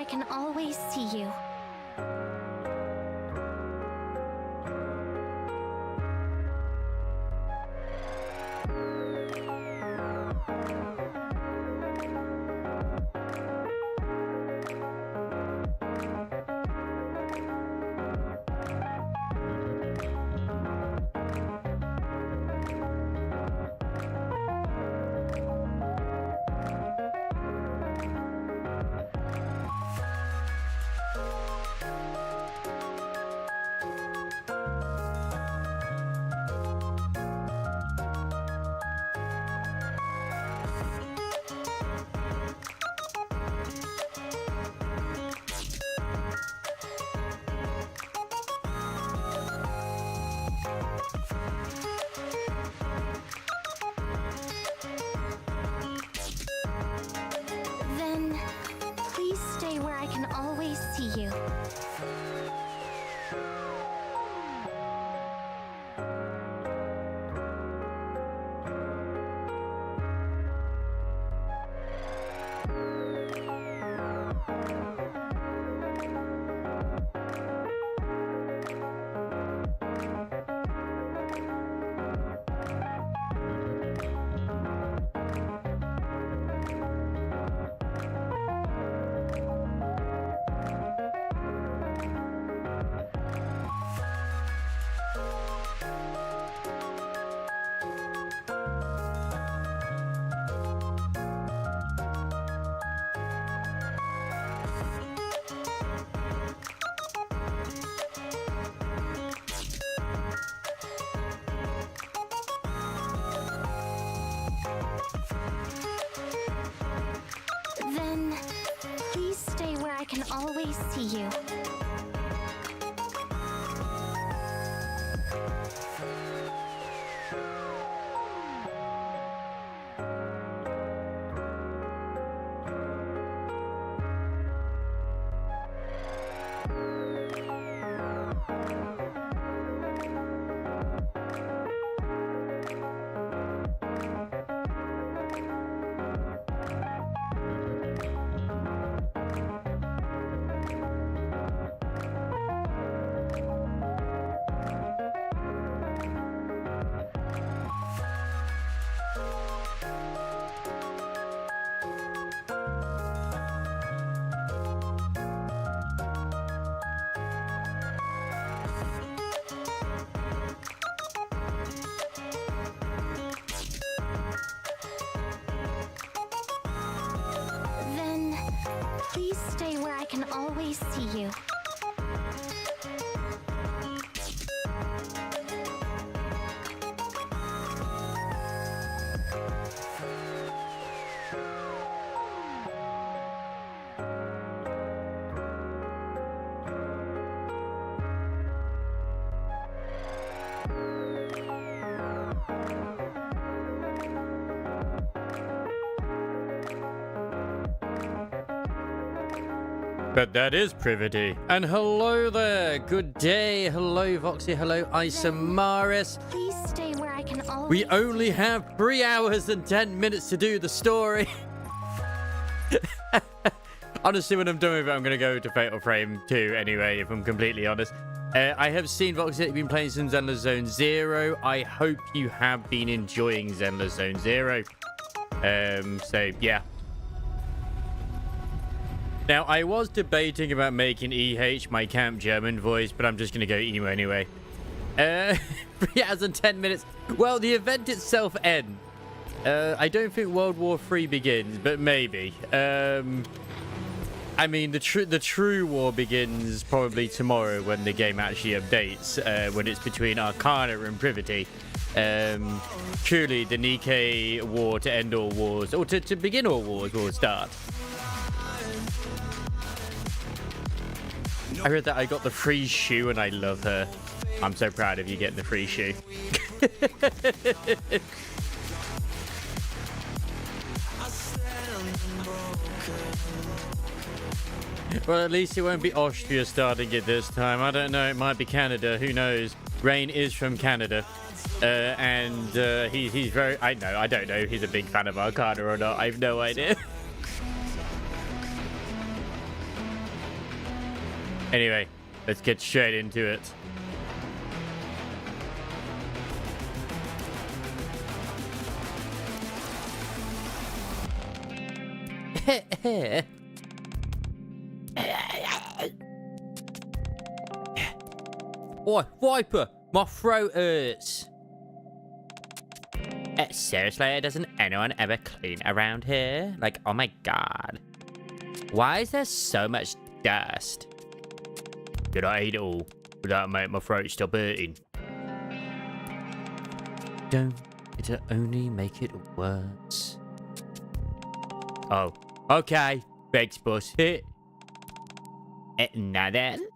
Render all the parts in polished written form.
can always see you. Then, please stay where I can always see you. Then, please stay where I can always see you. Then, please stay where I can always see you. But that is privity. And hello there. Good day. Hello, Voxy. Hello, Isamaris. Please stay where I can always. We only have 3 hours and 10 minutes to do the story. Honestly, when I'm done with it, I'm going to go to Fatal Frame 2 anyway, if I'm completely honest. I have seen Voxy that you've been playing some Zenless Zone Zero. I hope you have been enjoying Zenless Zone Zero. So, yeah. Now, I was debating about making EH my Camp German voice, but I'm just going to go emo anyway. 3 hours and 10 minutes. Well, the event itself ends. I don't think World War III begins, but maybe. I mean, the true war begins probably tomorrow when the game actually updates, when it's between Arcana and Privity. Truly, the Nikkei war to end all wars, or to begin all wars, will start. I heard that I got the free shoe and I love her. I'm so proud of you getting the free shoe. Well, at least it won't be Austria starting it this time. I don't know. It might be Canada. Who knows? Rain is from Canada. And he's very... I don't know if he's a big fan of Arcana or not. I have no idea. Anyway, let's get straight into it. Oi, Viper, my throat hurts. Seriously, doesn't anyone ever clean around here? Like, oh my god. Why is there so much dust? Did I eat it all? Would that make my throat stop hurting? Don't. It'll only make it worse. Oh, okay. Begs bus hit. Now then.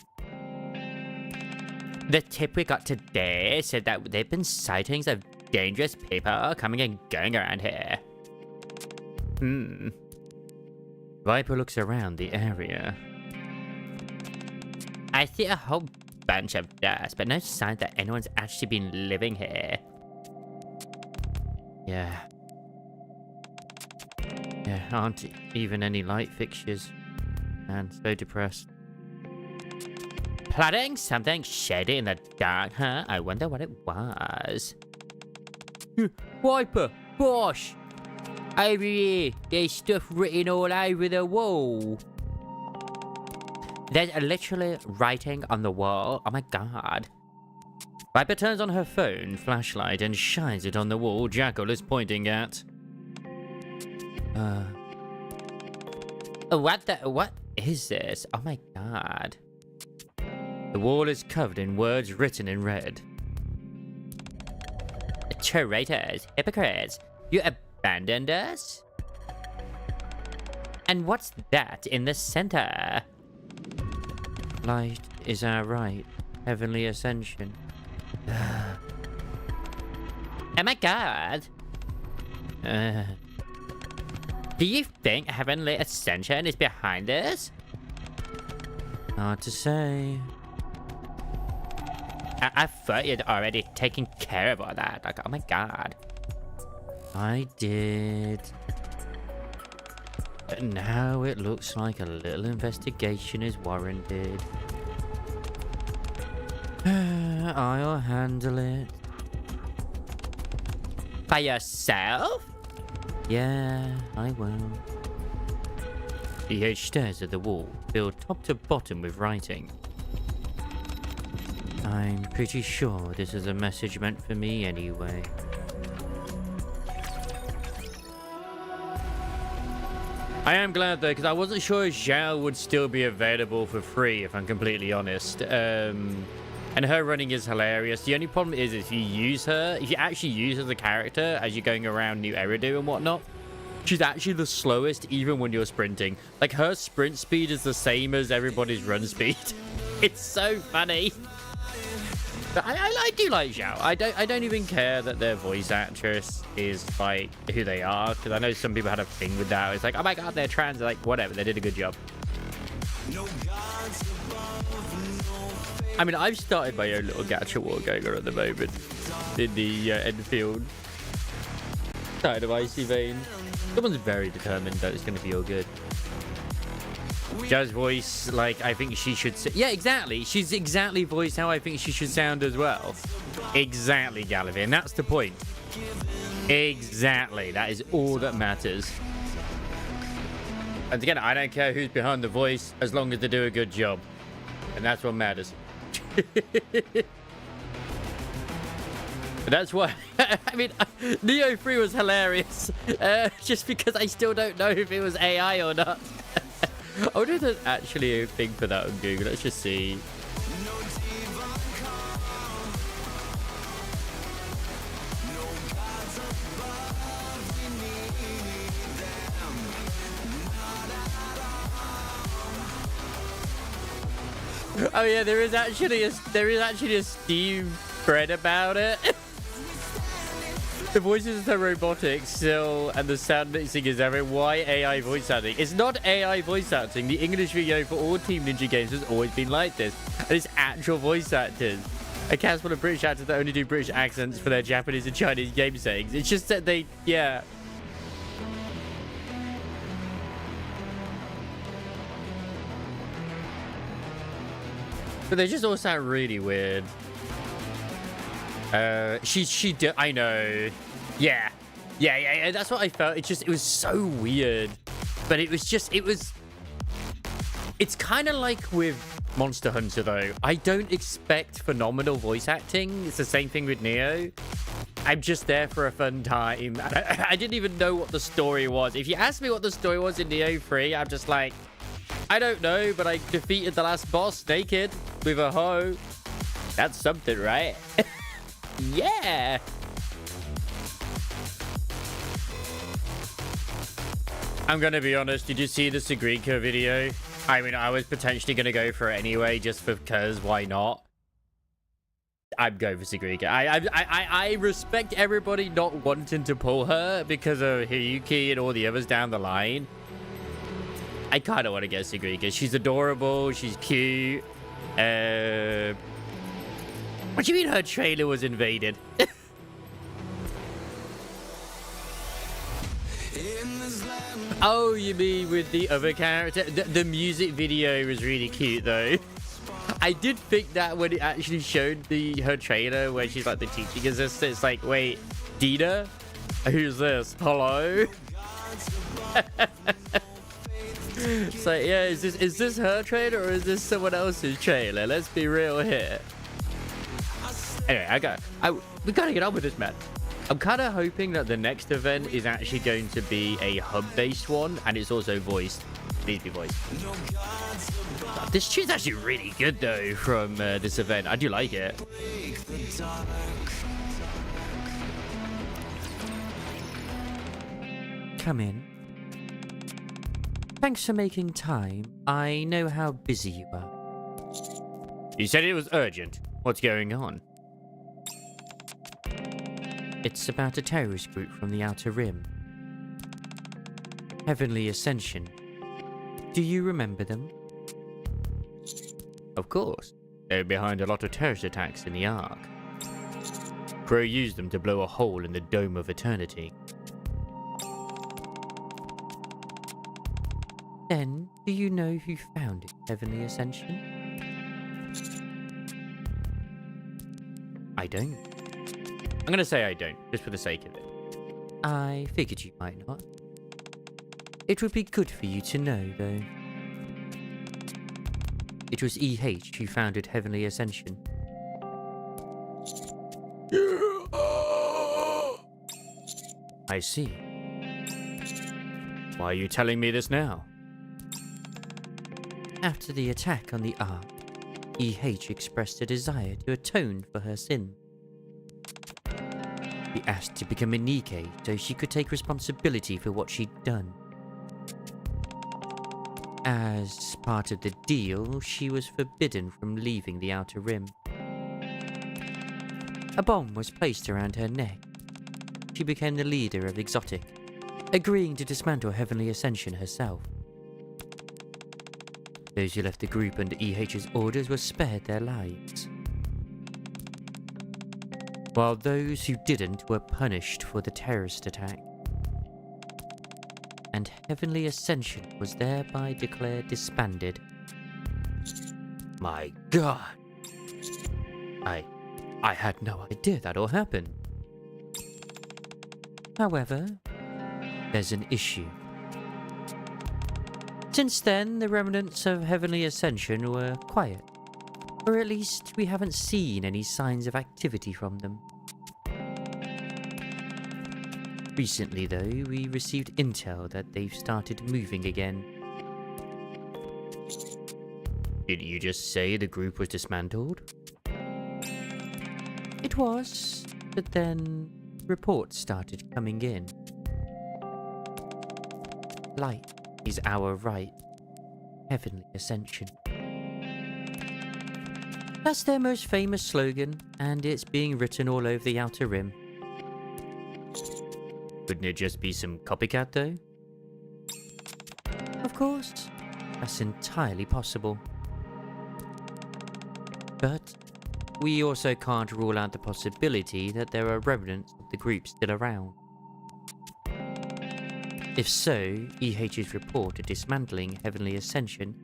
The tip we got today said that there've been sightings of dangerous people coming and going around here. Viper looks around the area. I see a whole bunch of dust, but no sign that anyone's actually been living here. Yeah, aren't even any light fixtures. Man, so depressed. Plotting something shady in the dark, huh? I wonder what it was. Viper, Bosh! Over here, there's stuff written all over the wall. There's literally writing on the wall. Oh my god. Viper turns on her phone flashlight and shines it on the wall Jackal is pointing at. What is this? Oh my god. The wall is covered in words written in red. Traitors, hypocrites, you abandoned us? And what's that in the center? Light is our right, heavenly ascension. Oh my god. Do you think heavenly ascension is behind this? Hard to say. I thought you'd already taken care of all that. Like, oh my god. I did. But now it looks like a little investigation is warranted. I'll handle it. By yourself? Yeah, I will. EH stares at the wall, filled top to bottom with writing. I'm pretty sure this is a message meant for me anyway. I am glad though, because I wasn't sure Zhao would still be available for free, if I'm completely honest. And her running is hilarious. The only problem is if you actually use her as a character as you're going around New Eridu and whatnot, she's actually the slowest even when you're sprinting. Like, her sprint speed is the same as everybody's run speed. It's so funny. But I do like Zhao. I don't even care that their voice actress is like who they are, because I know some people had a thing with that. It's like, oh my god, they're trans. They're like, whatever, they did a good job. I mean, I've started my own little gacha war going on at the moment in the Enfield side of Icy Vein. Someone's very determined that it's going to be all good. Zhao's voice, like, I think she should... Yeah, exactly. She's exactly voiced how I think she should sound as well. Exactly, Gallivin. That's the point. Exactly. That is all that matters. And again, I don't care who's behind the voice as long as they do a good job. And that's what matters. That's why... I mean, Neo 3 was hilarious. Just because I still don't know if it was AI or not. I wonder if there's actually a thing for that on Google. Let's just see. Oh yeah, there is actually a Steam thread about it. The voices are robotic still, and the sound mixing is everything. Why AI voice acting? It's not AI voice acting. The English video for all Team Ninja games has always been like this. And it's actual voice actors. I cast full of British actors that only do British accents for their Japanese and Chinese game settings. It's just that they, yeah. But they just all sound really weird. I know. Yeah. That's what I felt. It was so weird. But it's kind of like with Monster Hunter, though. I don't expect phenomenal voice acting. It's the same thing with Neo. I'm just there for a fun time. I didn't even know what the story was. If you asked me what the story was in Neo 3, I'm just like, I don't know, but I defeated the last boss naked with a hoe. That's something, right? Yeah. I'm gonna be honest, did you see the Sagrika video? I mean, I was potentially gonna go for it anyway, just because, why not? I'm going for Sagrika. I respect everybody not wanting to pull her because of Hiyuki and all the others down the line. I kind of want to get Sagrika. She's adorable. She's cute. What do you mean her trailer was invaded? Oh, you mean with the other character? The music video was really cute, though. I did think that when it actually showed her trailer where she's like the teaching assistant, it's like, wait, Dina? Who's this? Hello? It's like, yeah, is this her trailer or is this someone else's trailer? Let's be real here. Anyway, we gotta get on with this, man. I'm kind of hoping that the next event is actually going to be a hub-based one, and it's also voiced. Please be voiced. This tune's actually really good, though, from this event. I do like it. Come in. Thanks for making time. I know how busy you are. You said it was urgent. What's going on? It's about a terrorist group from the Outer Rim. Heavenly Ascension. Do you remember them? Of course. They're behind a lot of terrorist attacks in the Ark. Crow used them to blow a hole in the Dome of Eternity. Then, do you know who founded Heavenly Ascension? I don't. I'm gonna say I don't, just for the sake of it. I figured you might not. It would be good for you to know, though. It was EH who founded Heavenly Ascension. I see. Why are you telling me this now? After the attack on the Ark, EH expressed a desire to atone for her sin. She asked to become a Nikke so she could take responsibility for what she'd done. As part of the deal, she was forbidden from leaving the Outer Rim. A bomb was placed around her neck. She became the leader of Exotic, agreeing to dismantle Heavenly Ascension herself. Those who left the group under EH's orders were spared their lives, while those who didn't were punished for the terrorist attack. And Heavenly Ascension was thereby declared disbanded. My God! I had no idea that all happened. However, there's an issue. Since then, the remnants of Heavenly Ascension were quiet. Or at least, we haven't seen any signs of activity from them. Recently, though, we received intel that they've started moving again. Did you just say the group was dismantled? It was, but then reports started coming in. Light is our right. Heavenly Ascension. That's their most famous slogan, and it's being written all over the Outer Rim. Couldn't it just be some copycat, though? Of course, that's entirely possible. But we also can't rule out the possibility that there are remnants of the group still around. If so, EH's report of dismantling Heavenly Ascension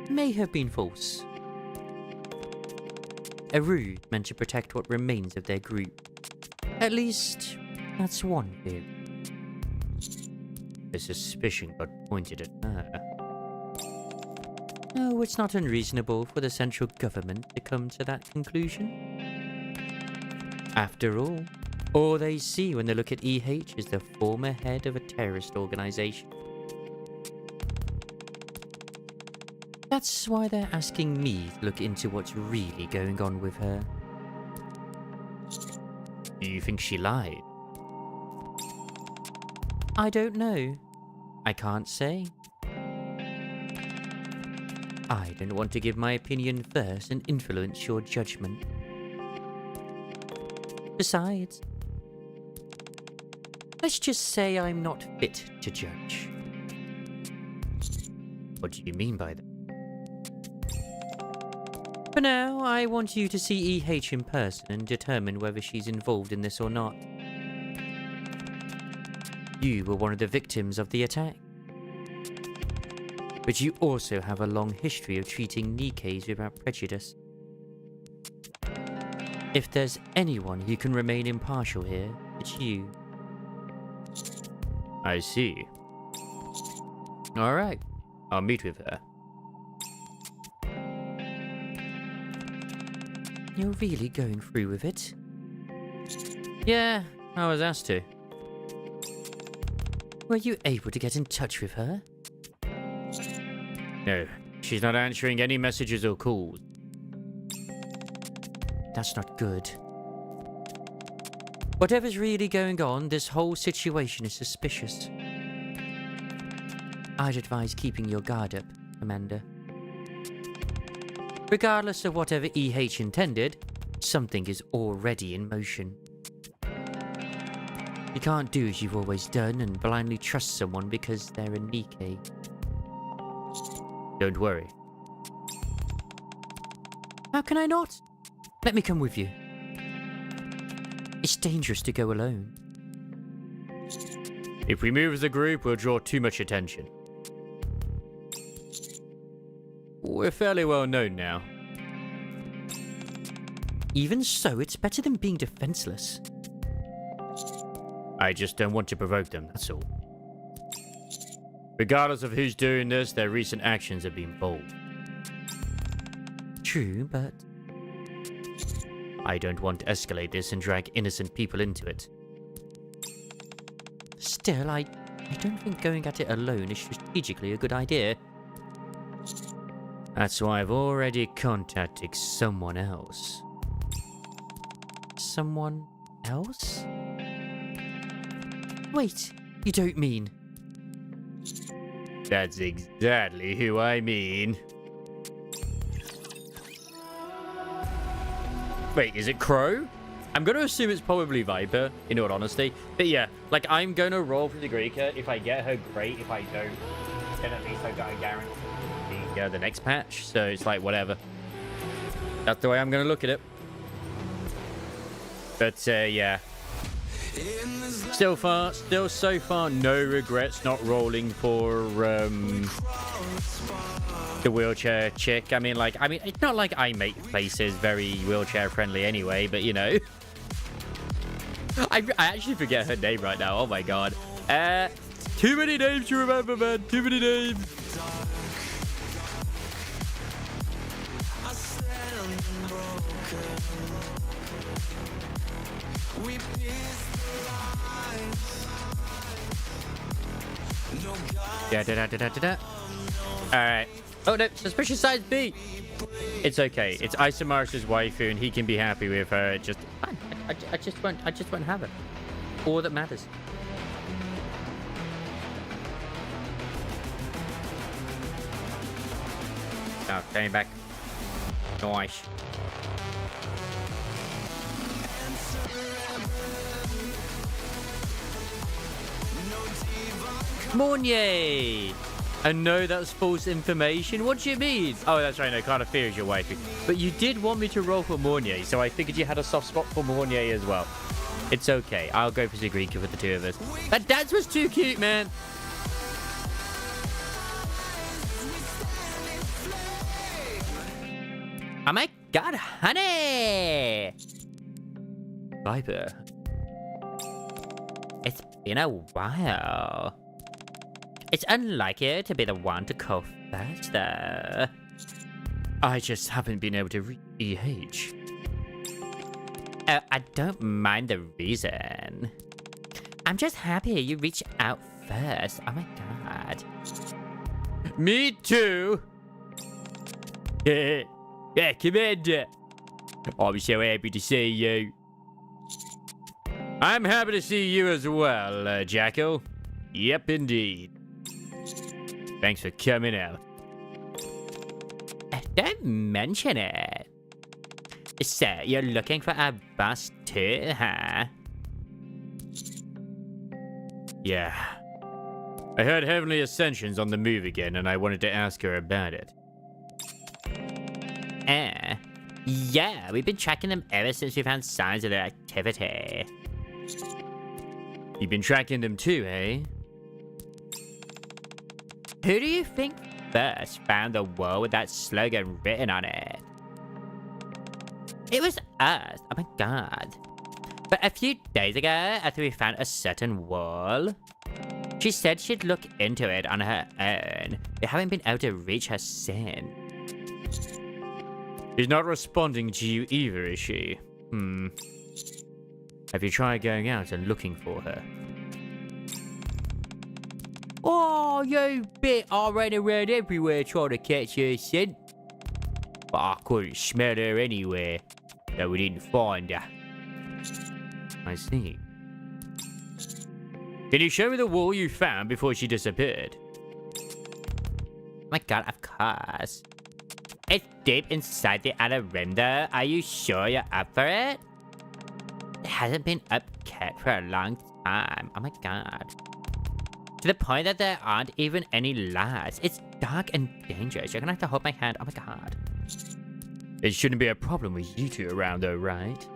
may have been false. A root meant to protect what remains of their group. At least, that's one theory. The suspicion got pointed at her. Oh, it's not unreasonable for the central government to come to that conclusion. After all they see when they look at EH is the former head of a terrorist organization. That's why they're asking me to look into what's really going on with her. Do you think she lied? I don't know. I can't say. I don't want to give my opinion first and influence your judgment. Besides, let's just say I'm not fit to judge. What do you mean by that? For now, I want you to see EH in person and determine whether she's involved in this or not. You were one of the victims of the attack. But you also have a long history of treating Nikkeis without prejudice. If there's anyone who can remain impartial here, it's you. I see. Alright, I'll meet with her. You're really going through with it? Yeah, I was asked to. Were you able to get in touch with her? No, she's not answering any messages or calls. That's not good. Whatever's really going on, this whole situation is suspicious. I'd advise keeping your guard up, Amanda. Regardless of whatever EH intended, something is already in motion. You can't do as you've always done and blindly trust someone because they're a Nikke. Don't worry. How can I not? Let me come with you. It's dangerous to go alone. If we move as a group, we'll draw too much attention. We're fairly well known now. Even so, it's better than being defenseless. I just don't want to provoke them, that's all. Regardless of who's doing this, their recent actions have been bold. True, but I don't want to escalate this and drag innocent people into it. Still, I don't think going at it alone is strategically a good idea. That's why I've already contacted someone else. Someone else? Wait, you don't mean... That's exactly who I mean. Wait, is it Crow? I'm going to assume it's probably Viper, in all honesty. But yeah, like, I'm going to roll for the Greeker. If I get her, great. If I don't, then at least I've got a guarantee the next patch. So it's like, whatever. That's the way I'm going to look at it. But, yeah. Still so far, no regrets not rolling for, the wheelchair chick. I mean, it's not like I make places very wheelchair friendly anyway, but you know. I actually forget her name right now. Oh my god. Too many names to remember, man. Too many names. Alright. Oh no, suspicious size B. It's okay. It's Isomaris' waifu, and he can be happy with her. Just fine. I just won't have it. All that matters. Oh, came back. Nice. Mornier! And no, that's false information. What do you mean? Oh, that's right. No, Kind of Fear is your waifu. But you did want me to roll for Mornier, so I figured you had a soft spot for Mornier as well. It's okay. I'll go for Zagrika with the two of us. That dance was too cute, man. Am I god, honey! Viper. It's been a while. It's unlike you to be the one to call first, though. I just haven't been able to reach EH. Oh, I don't mind the reason. I'm just happy you reached out first. Oh my god. Me too. Yeah, Commander. I'm so happy to see you. I'm happy to see you as well, Jackal. Yep, indeed. Thanks for coming out. Don't mention it. So, you're looking for a boss too, huh? Yeah. I heard Heavenly Ascension's on the move again, and I wanted to ask her about it. Yeah, we've been tracking them ever since we found signs of their activity. You've been tracking them too, eh? Who do you think first found the wall with that slogan written on it? It was us. Oh my god. But a few days ago, after we found a certain wall, she said she'd look into it on her own. We haven't been able to reach her since. She's not responding to you either, is she? Have you tried going out and looking for her? Oh, you bit! I ran around everywhere trying to catch her scent. But I couldn't smell her anywhere, so we didn't find her. I see. Can you show me the wall you found before she disappeared? My god, of course. It's deep inside the outer rim though. Are you sure you're up for it? It hasn't been upkept for a long time. Oh my god. To the point that there aren't even any lights. It's dark and dangerous. You're gonna have to hold my hand. Oh my god. It shouldn't be a problem with you two around though, right?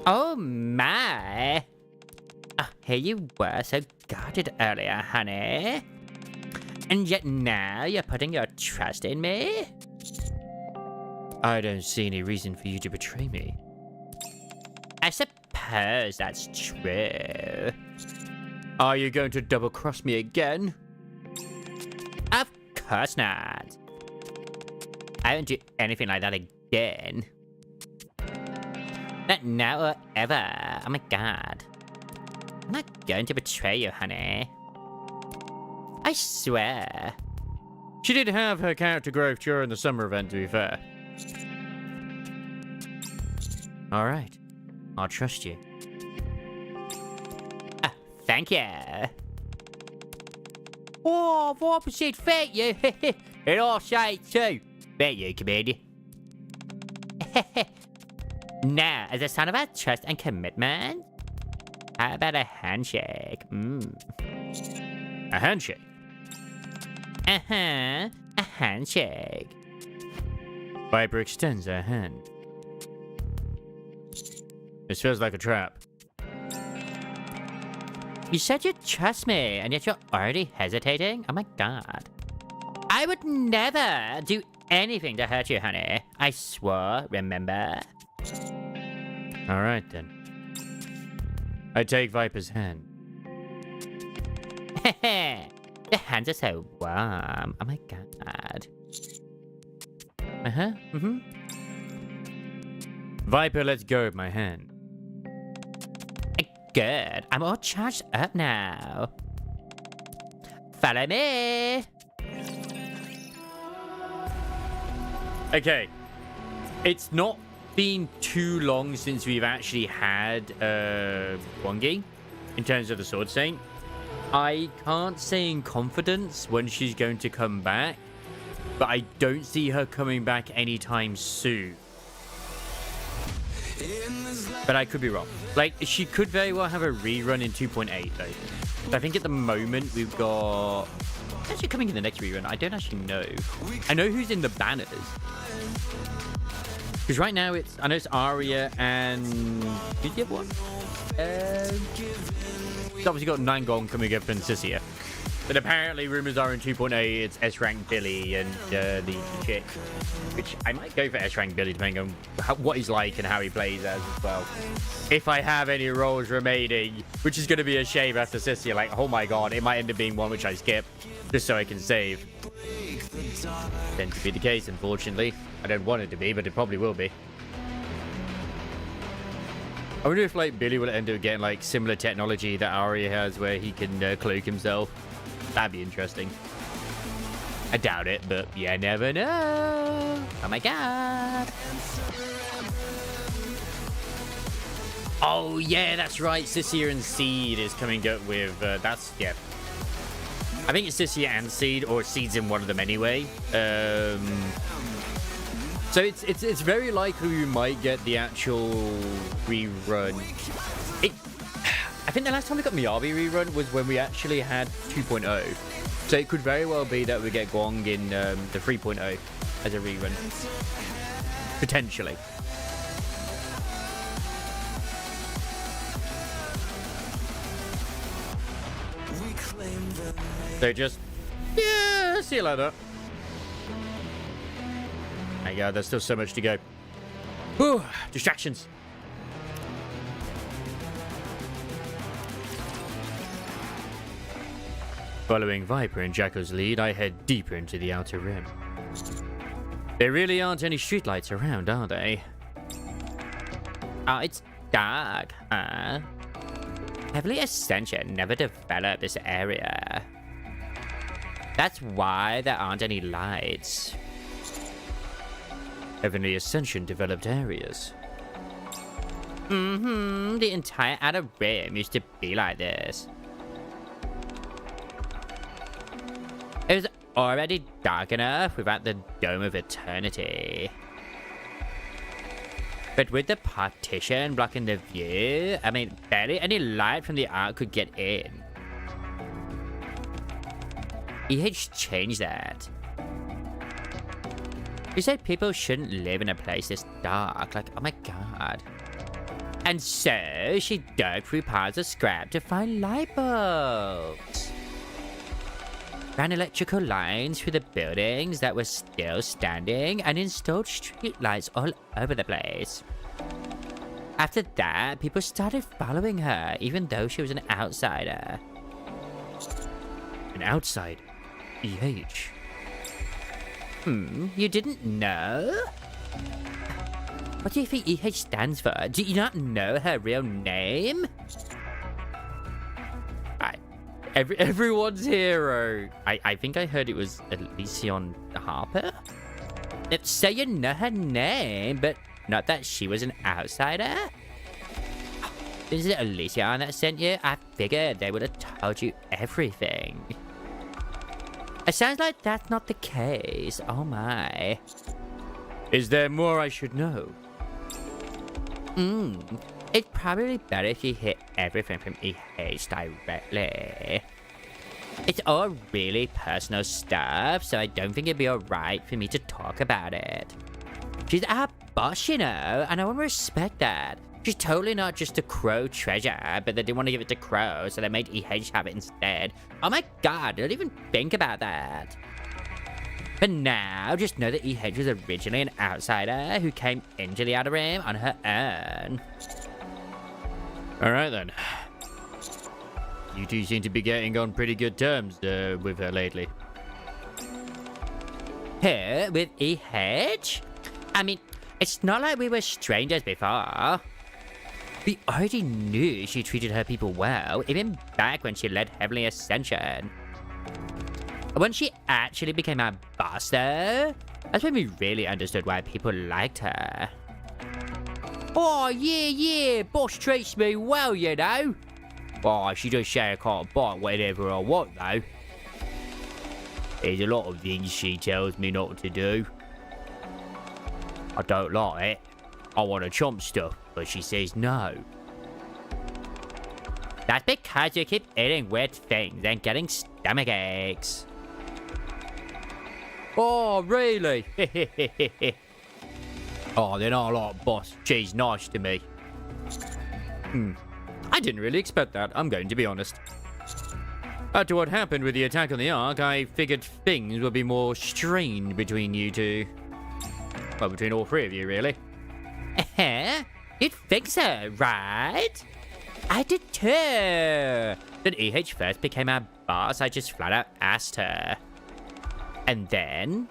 Oh my. Oh, here you were so guarded earlier, honey. And yet now you're putting your trust in me? I don't see any reason for you to betray me. I suppose that's true. Are you going to double-cross me again? Of course not. I won't do anything like that again. Not now or ever. Oh my god. I'm not going to betray you, honey. I swear. She did have her character growth during the summer event, to be fair. Alright. I'll trust you. Thank you. Oh, 4% thank you. And I'll say it too. Thank you, Commander. Now, as a sign of our trust and commitment, how about a handshake? A handshake? A handshake. Viper extends her hand. This feels like a trap. You said you'd trust me, and yet you're already hesitating? Oh my god. I would never do anything to hurt you, honey. I swore, remember? Alright then. I take Viper's hand. The hands are so warm. Oh my god. Viper lets go of my hand. Good. I'm all charged up now. Follow me. Okay. It's not been too long since we've actually had Wongi in terms of the Sword Saint. I can't say in confidence when she's going to come back, but I don't see her coming back anytime soon. But I could be wrong. Like, she could very well have a rerun in 2.8, though. So I think at the moment we've got... Who's actually coming in the next rerun? I don't actually know. I know who's in the banners. Because right now it's... I know it's Arya and... Did you have one? It's obviously got Nangong coming up in Sisia. But apparently, rumors are in 2.8, it's S-Rank Billy and the chick. Which I might go for S-Rank Billy, depending on what he's like and how he plays as well. If I have any roles remaining, which is going to be a shame after Sissy. Like, oh my god, it might end up being one which I skip, just so I can save. Tends to be the case, unfortunately. I don't want it to be, but it probably will be. I wonder if, like, Billy will end up getting, like, similar technology that Arya has, where he can cloak himself. That'd be interesting. I doubt it, but you never know. Oh my god. Oh, yeah, that's right. Sissia and Seed is coming up with... that's... Yeah. I think it's Sissia and Seed, or Seed's in one of them anyway. So it's very likely we might get the actual rerun. I think the last time we got Miyabi rerun was when we actually had 2.0. So it could very well be that we get Guang in the 3.0 as a rerun. Potentially. So just... Yeah, see you later. My god, there's still so much to go. Whew, distractions. Following Viper and Jacko's lead, I head deeper into the Outer Rim. There really aren't any streetlights around, are they? Oh, it's dark, huh? Heavily Ascension never developed this area. That's why there aren't any lights. Heavenly Ascension developed areas. The entire Outer Rim used to be like this. It was already dark enough without the Dome of Eternity. But with the partition blocking the view, I mean, barely any light from the Ark could get in. EH changed that. You said people shouldn't live in a place this dark, like, oh my god. And so, she dug through piles of scrap to find light bulbs. Ran electrical lines through the buildings that were still standing and installed streetlights all over the place. After that, people started following her, even though she was an outsider. An outsider? EH. You didn't know? What do you think EH stands for? Do you not know her real name? Everyone's hero. I think I heard it was Elysion Harper. So you know her name, but not that she was an outsider? Is it Elysion that sent you? I figured they would have told you everything. It sounds like that's not the case. Oh my. Is there more I should know? It's probably better if you hear everything from EH directly. It's all really personal stuff, so I don't think it'd be alright for me to talk about it. She's our boss, you know, and I want to respect that. She's totally not just a Crow treasure, but they didn't want to give it to Crow, so they made EH have it instead. Oh my god, don't even think about that. But now, just know that EH was originally an outsider who came into the Outer Rim on her own. Alright then. You two seem to be getting on pretty good terms with her lately. Her? With EH? I mean, it's not like we were strangers before. We already knew she treated her people well, even back when she led Heavenly Ascension. When she actually became our boss, though, that's when we really understood why people liked her. Oh, yeah, boss treats me well, you know. Oh, she does say I can't bite whatever I want, though. There's a lot of things she tells me not to do. I don't like it. I want to chomp stuff, but she says no. That's because you keep eating weird things and getting stomach aches. Oh, really? Oh, then I like boss. She's nice to me. I didn't really expect that, I'm going to be honest. After what happened with the attack on the Ark, I figured things would be more strained between you two. Well, between all three of you, really. You'd think so, right? I did too. When EH first became our boss, I just flat out asked her. And then...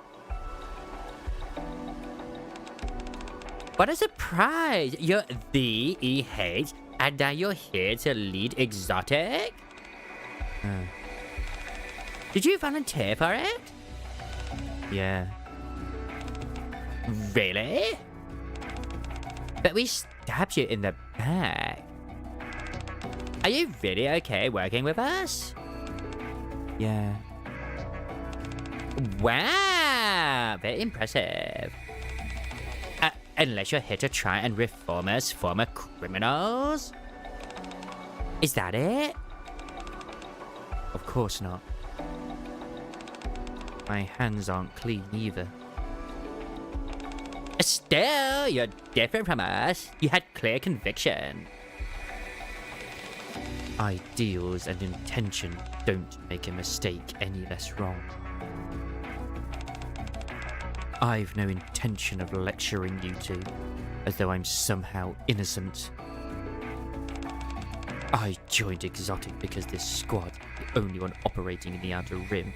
What a surprise! You're the EH, and now you're here to lead Exotic? Did you volunteer for it? Yeah. Really? But we stabbed you in the back. Are you really okay working with us? Yeah. Wow! Very impressive. Unless you're here to try and reform us former criminals? Is that it? Of course not. My hands aren't clean either. Still, you're different from us. You had clear conviction. Ideals and intention don't make a mistake any less wrong. I've no intention of lecturing you two, as though I'm somehow innocent. I joined Exotic because this squad is the only one operating in the Outer Rim.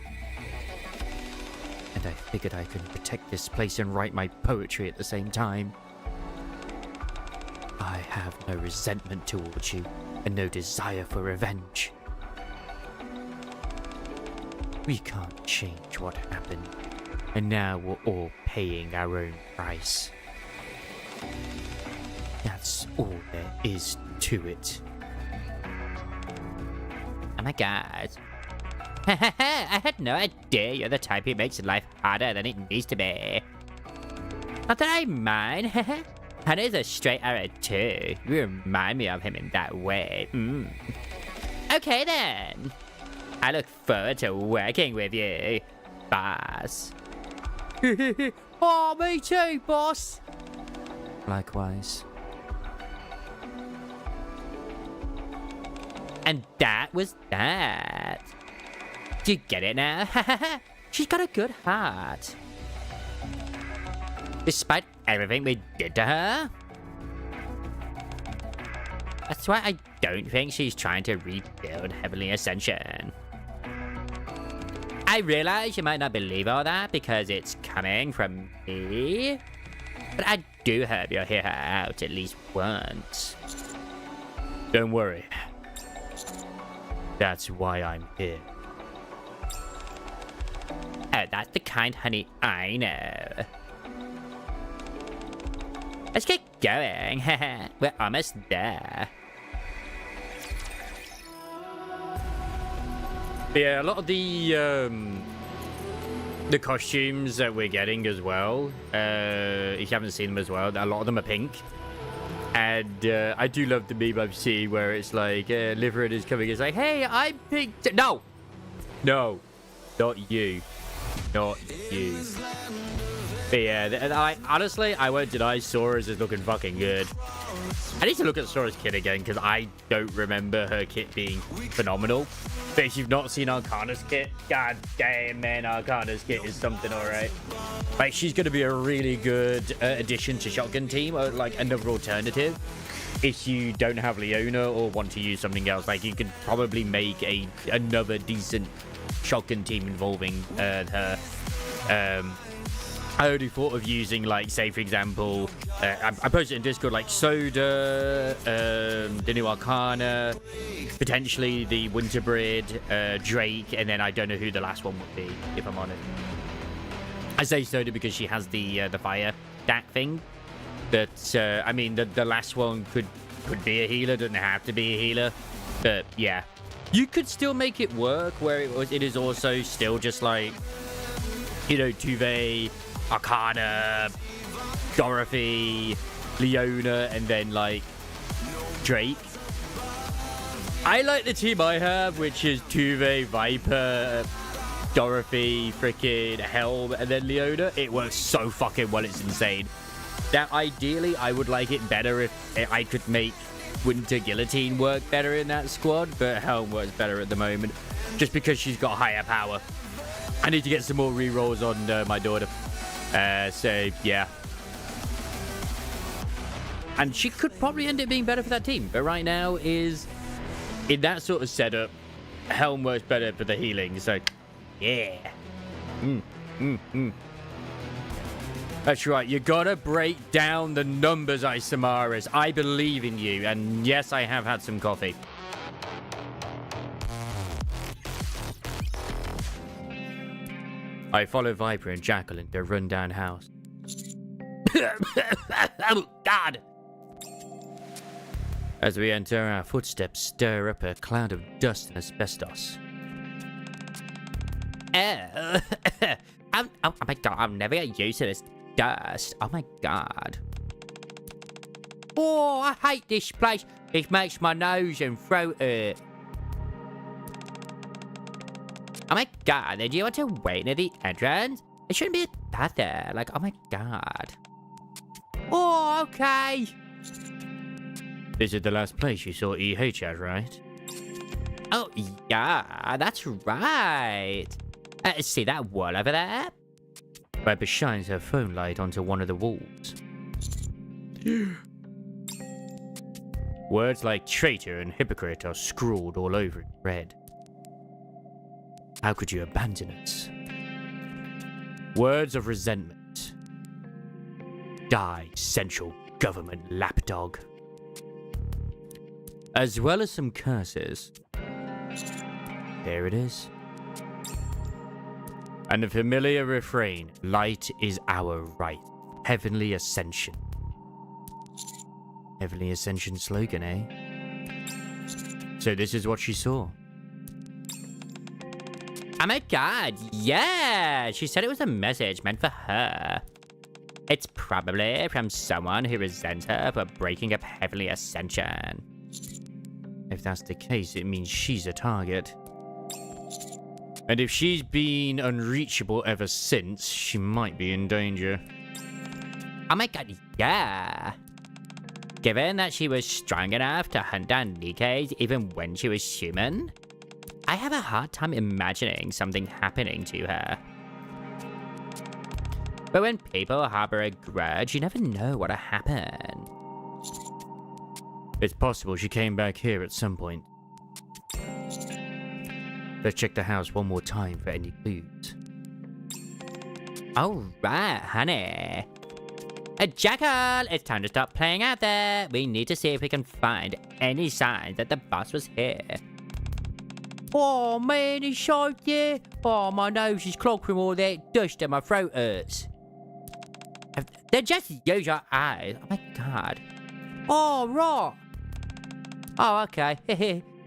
And I figured I could protect this place and write my poetry at the same time. I have no resentment towards you, and no desire for revenge. We can't change what happened, and now we're all paying our own price. That's all there is to it. Oh my god. I had no idea you're the type who makes life harder than it needs to be. Not that I mind. Hunter's a straight arrow too. You remind me of him in that way. Okay then. I look forward to working with you, boss. Oh, me too, boss. Likewise. And that was that. Do you get it now? She's got a good heart. Despite everything we did to her. That's why I don't think she's trying to rebuild Heavenly Ascension. I realize you might not believe all that because it's coming from me. But I do hope you'll hear her out at least once. Don't worry. That's why I'm here. Oh, that's the kind honey I know. Let's get going. We're almost there. Yeah, a lot of the costumes that we're getting as well, if you haven't seen them as well, a lot of them are pink. And I do love the meme I've seen where it's like, Liverin is coming, it's like, hey, I'm pink. No! No. Not you. Not you. But yeah, honestly, I won't deny Sora's is looking fucking good. I need to look at Sora's kit again because I don't remember her kit being phenomenal. But if you've not seen Arcana's kit, god damn, man, Arcana's kit is something alright. Like, she's going to be a really good addition to Shotgun Team, or like another alternative. If you don't have Leona or want to use something else, like you could probably make another decent Shotgun Team involving her. I only thought of using, like, say, for example, I posted in Discord, like, Soda, the new Arcana, potentially the Winterbreed, Drake, and then I don't know who the last one would be, if I'm honest. I say Soda because she has the fire stack thing. But, I mean, the last one could be a healer, doesn't have to be a healer. But, yeah. You could still make it work where it is also still just, like, you know, Tuve, Arcana, Dorothy, Leona, and then, like, Drake. I like the team I have, which is Tuve, Viper, Dorothy, freaking Helm, and then Leona. It works so fucking well, it's insane. Now, ideally, I would like it better if I could make Winter Guillotine work better in that squad, but Helm works better at the moment. Just because she's got higher power. I need to get some more rerolls on my daughter. So, yeah. And she could probably end up being better for that team. But right now is, in that sort of setup, Helm works better for the healing. So, yeah. That's right. You gotta break down the numbers, Isamaras. I believe in you. And yes, I have had some coffee. I follow Viper and Jackal into a rundown house. Oh, God! As we enter, our footsteps stir up a cloud of dust and asbestos. Oh, oh my God, I'll never get used to this dust. Oh my God. Oh, I hate this place. It makes my nose and throat hurt. Oh my God, did you want to wait near the entrance? It shouldn't be that there. Like, oh my God. Oh, okay. This is the last place you saw EH at, right? Oh, yeah, that's right. See that wall over there? Viper shines her phone light onto one of the walls. Words like traitor and hypocrite are scrawled all over in red. How could you abandon us? Words of resentment. Die, central government lapdog. As well as some curses. There it is. And the familiar refrain, light is our right. Heavenly Ascension. Heavenly Ascension slogan, eh? So this is what she saw. Oh my God, yeah! She said it was a message meant for her. It's probably from someone who resents her for breaking up Heavenly Ascension. If that's the case, it means she's a target. And if she's been unreachable ever since, she might be in danger. Oh my God, yeah! Given that she was strong enough to hunt down Nikkei's even when she was human, I have a hard time imagining something happening to her. But when people harbor a grudge, you never know what'll happen. It's possible she came back here at some point. Let's check the house one more time for any clues. Alright, honey. Jackal, it's time to stop playing out there. We need to see if we can find any signs that the boss was here. Oh man, he's so there. Oh, my nose is clogged from all that dust and my throat hurts. They're just use your eyes. Oh my God. Oh, right. Oh, okay.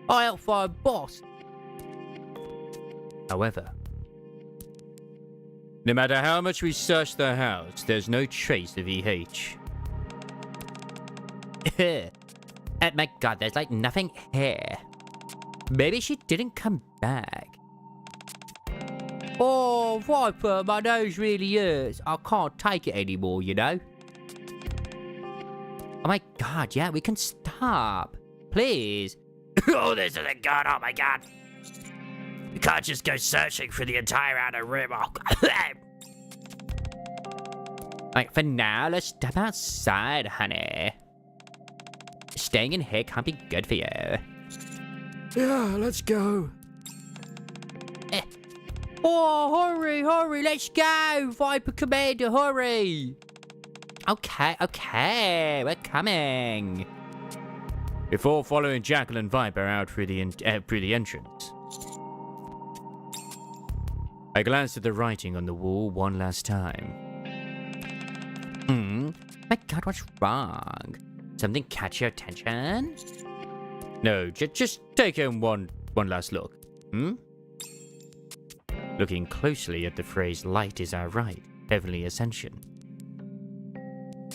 I help find boss. However, no matter how much we search the house, there's no trace of EH. Oh my God, there's like nothing here. Maybe she didn't come back. Oh, Viper, my nose really hurts. I can't take it anymore, you know? Oh my God, yeah, we can stop. Please. Oh, this isn't good. Oh my God. You can't just go searching for the entire outer rim. Oh, like, for now, let's step outside, honey. Staying in here can't be good for you. Yeah, let's go. Oh, hurry, let's go. Viper Commander, hurry. Okay, we're coming. Before following Jackal and Viper out through the entrance, I glanced at the writing on the wall one last time. My God, what's wrong? Something catch your attention? No, just take in one last look. Looking closely at the phrase light is our right, heavenly ascension.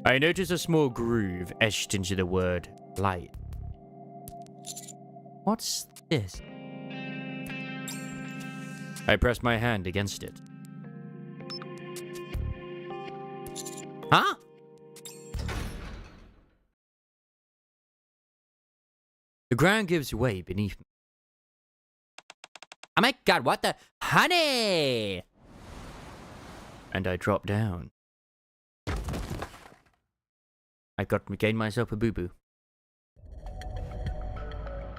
I noticed a small groove etched into the word light. What's this? I pressed my hand against it. Huh? The ground gives way beneath me. Oh my god, what the? Honey! And I drop down. I gained myself a boo-boo.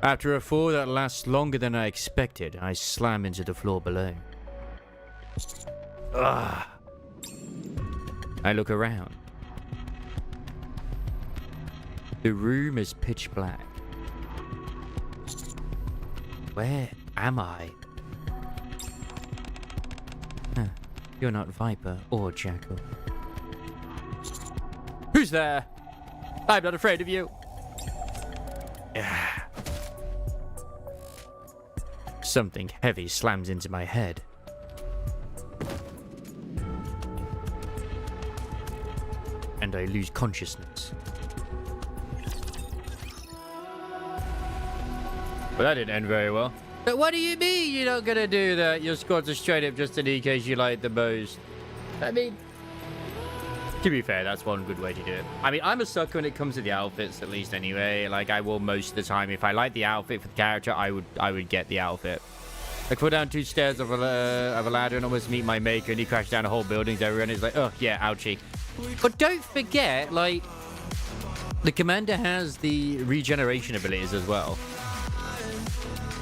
After a fall that lasts longer than I expected, I slam into the floor below. Ugh. I look around. The room is pitch black. Where am I? Huh. You're not Viper or Jackal. Who's there? I'm not afraid of you. Something heavy slams into my head. And I lose consciousness. Well, that didn't end very well. But what do you mean you're not gonna do that? Your squads are straight up just in case you like the most. I mean, to be fair, that's one good way to do it. I mean, I'm a sucker when it comes to the outfits, at least anyway. Like, I will most of the time. If I like the outfit for the character, I would get the outfit. I fall down 2 stairs of a ladder and almost meet my maker, and he crashed down a whole building. Everyone is like, oh, yeah, ouchie. But don't forget, like, the commander has the regeneration abilities as well.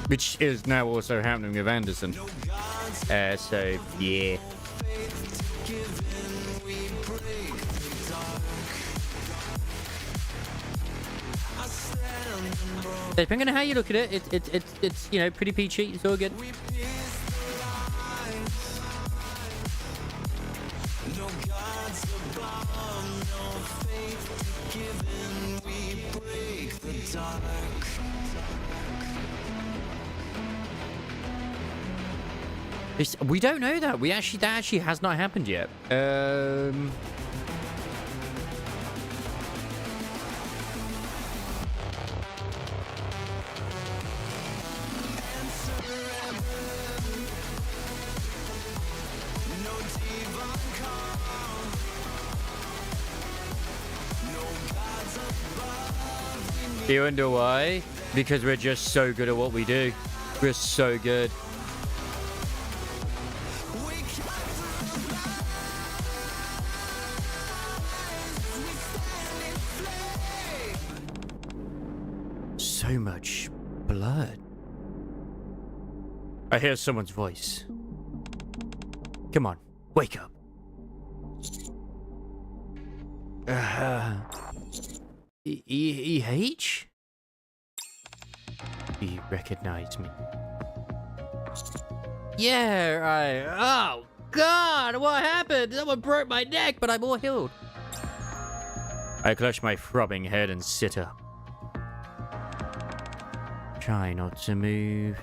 Which is now also happening with Anderson. So, yeah. Depending on how you look at it, it's you know, pretty peachy. It's all good. We don't know that. That actually has not happened yet. You wonder why? Because we're just so good at what we do. We're so good. So much blood. I hear someone's voice. Come on, wake up. EH? You recognize me? Yeah, oh God, what happened? Someone broke my neck, but I'm all healed. I clutch my throbbing head and sit up. Try not to move.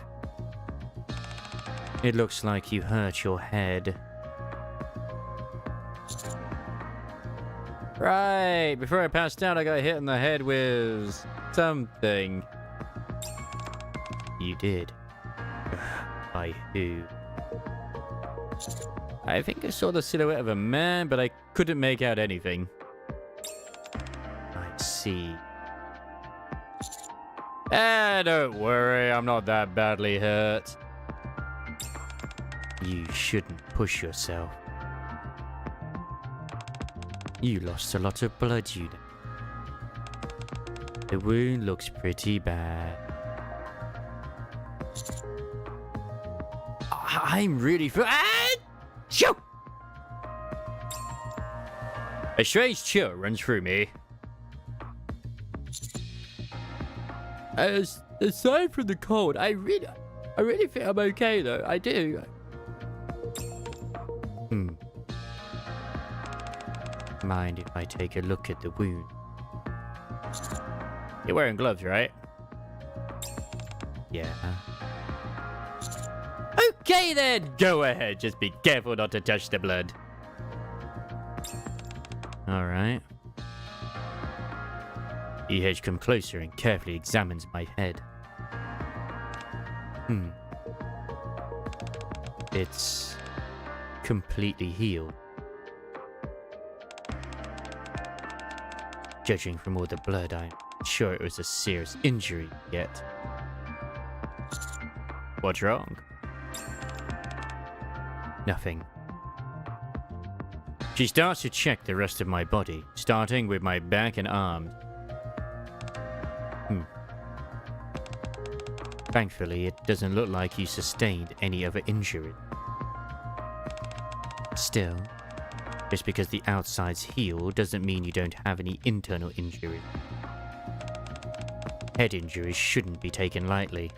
It looks like you hurt your head. Right, before I passed out, I got hit in the head with something. You did. By who? I think I saw the silhouette of a man, but I couldn't make out anything. I see. Don't worry, I'm not that badly hurt. You shouldn't push yourself. You lost a lot of blood, you know. The wound looks pretty bad. I'm really Shoo! A strange chill runs through me. Aside from the cold, I really think I'm okay though. I do. Mind if I take a look at the wound? You're wearing gloves, right? Yeah. Okay then, go ahead. Just be careful not to touch the blood. Alright. EH comes closer and carefully examines my head. It's completely healed. Judging from all the blood, I'm sure it was a serious injury yet. What's wrong? Nothing. She starts to check the rest of my body, starting with my back and arms. Thankfully, it doesn't look like you sustained any other injury. Still, just because the outside's healed doesn't mean you don't have any internal injury. Head injuries shouldn't be taken lightly.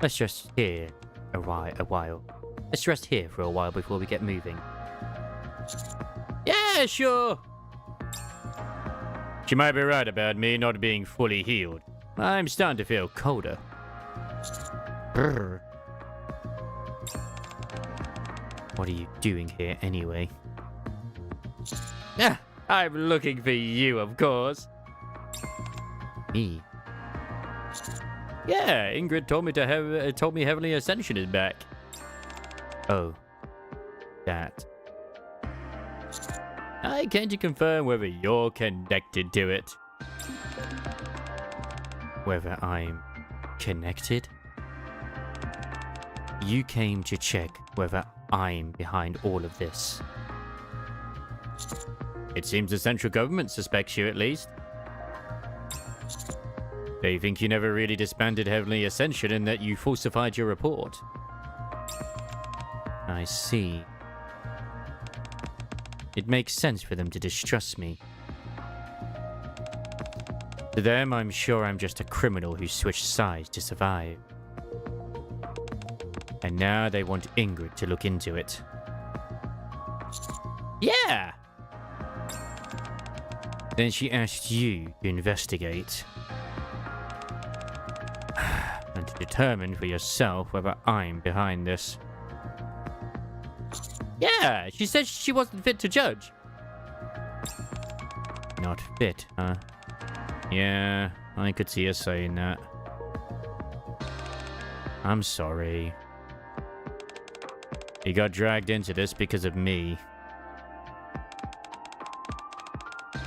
Let's rest here a while. Let's rest here for a while before we get moving. Yeah, sure. She might be right about me not being fully healed. I'm starting to feel colder. Brr. What are you doing here anyway? Ah, I'm looking for you, of course. Me? Yeah, Ingrid told me Heavenly Ascension is back. Oh, that. I came to confirm whether you're connected to it. Whether I'm connected? You came to check whether I'm behind all of this. It seems the central government suspects you, at least. They think you never really disbanded Heavenly Ascension and that you falsified your report. I see. It makes sense for them to distrust me. To them, I'm sure I'm just a criminal who switched sides to survive. And now they want Ingrid to look into it. Yeah! Then she asked you to investigate. And to determine for yourself whether I'm behind this. Yeah, she said she wasn't fit to judge. Not fit, huh? Yeah, I could see her saying that. I'm sorry. You got dragged into this because of me.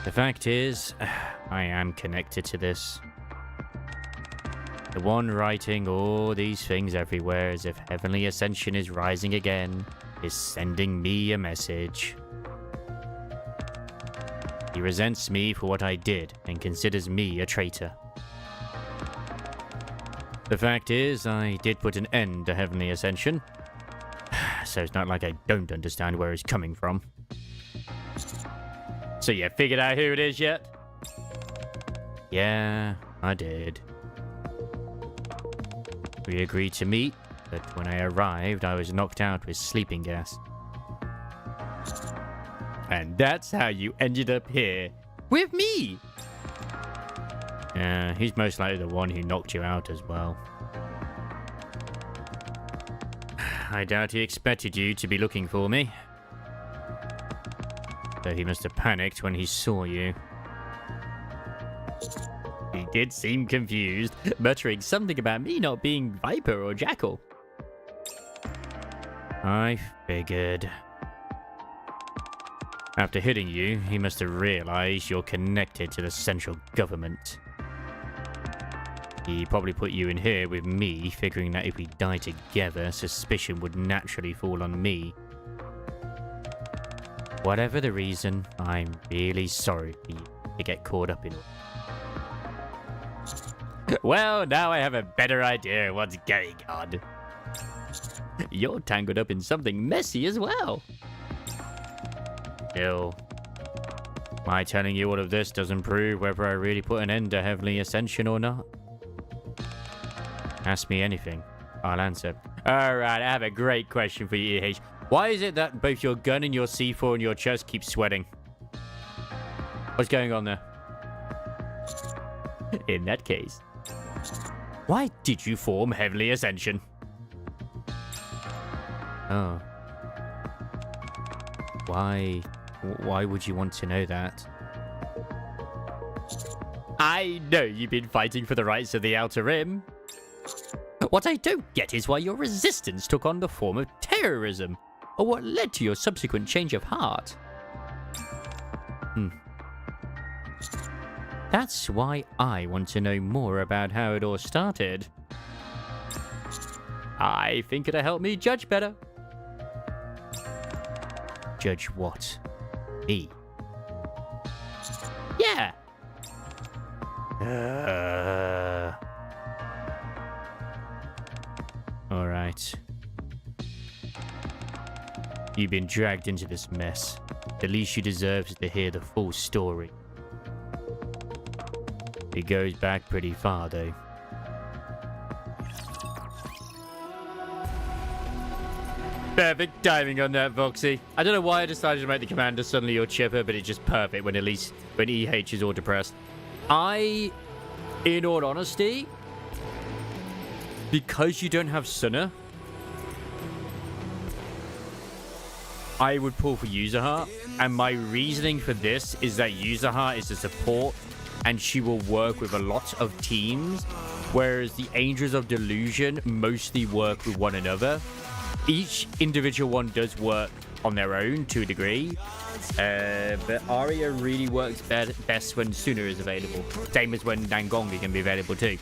The fact is, I am connected to this. The one writing all these things everywhere as if Heavenly Ascension is rising again is sending me a message. He resents me for what I did and considers me a traitor. The fact is, I did put an end to Heavenly Ascension, so it's not like I don't understand where he's coming from. So you figured out who it is yet? Yeah, I did. We agreed to meet, but when I arrived, I was knocked out with sleeping gas. And that's how you ended up here, with me! Yeah, he's most likely the one who knocked you out as well. I doubt he expected you to be looking for me. Though he must have panicked when he saw you. He did seem confused, muttering something about me not being Viper or Jackal. I figured. After hitting you, he must have realized you're connected to the central government. He probably put you in here with me, figuring that if we die together, suspicion would naturally fall on me. Whatever the reason, I'm really sorry for you to get caught up in it. Well, now I have a better idea of what's going on. You're tangled up in something messy as well. Still, my telling you all of this doesn't prove whether I really put an end to Heavenly Ascension or not. Ask me anything, I'll answer. Alright, I have a great question for you, EH. Why is it that both your gun and your C4 and your chest keep sweating? What's going on there? In that case, why did you form Heavenly Ascension? Oh. Why would you want to know that? I know you've been fighting for the rights of the Outer Rim. What I don't get is why your resistance took on the form of terrorism, or what led to your subsequent change of heart. That's why I want to know more about how it all started. I think it'll help me judge better. Judge what? Me? Yeah. All right. You've been dragged into this mess. The least you deserve is to hear the full story. It goes back pretty far, though. Perfect timing on that, Voxy. I don't know why I decided to make the commander suddenly your chipper, but it's just perfect when EH is all depressed. In all honesty, because you don't have Sunna, I would pull for Yuzuha, and my reasoning for this is that Yuzuha is a support, and she will work with a lot of teams, whereas the Angels of Delusion mostly work with one another. Each individual one does work on their own to a degree, but Arya really works best when Sunna is available. Same as when Nangong can be available too.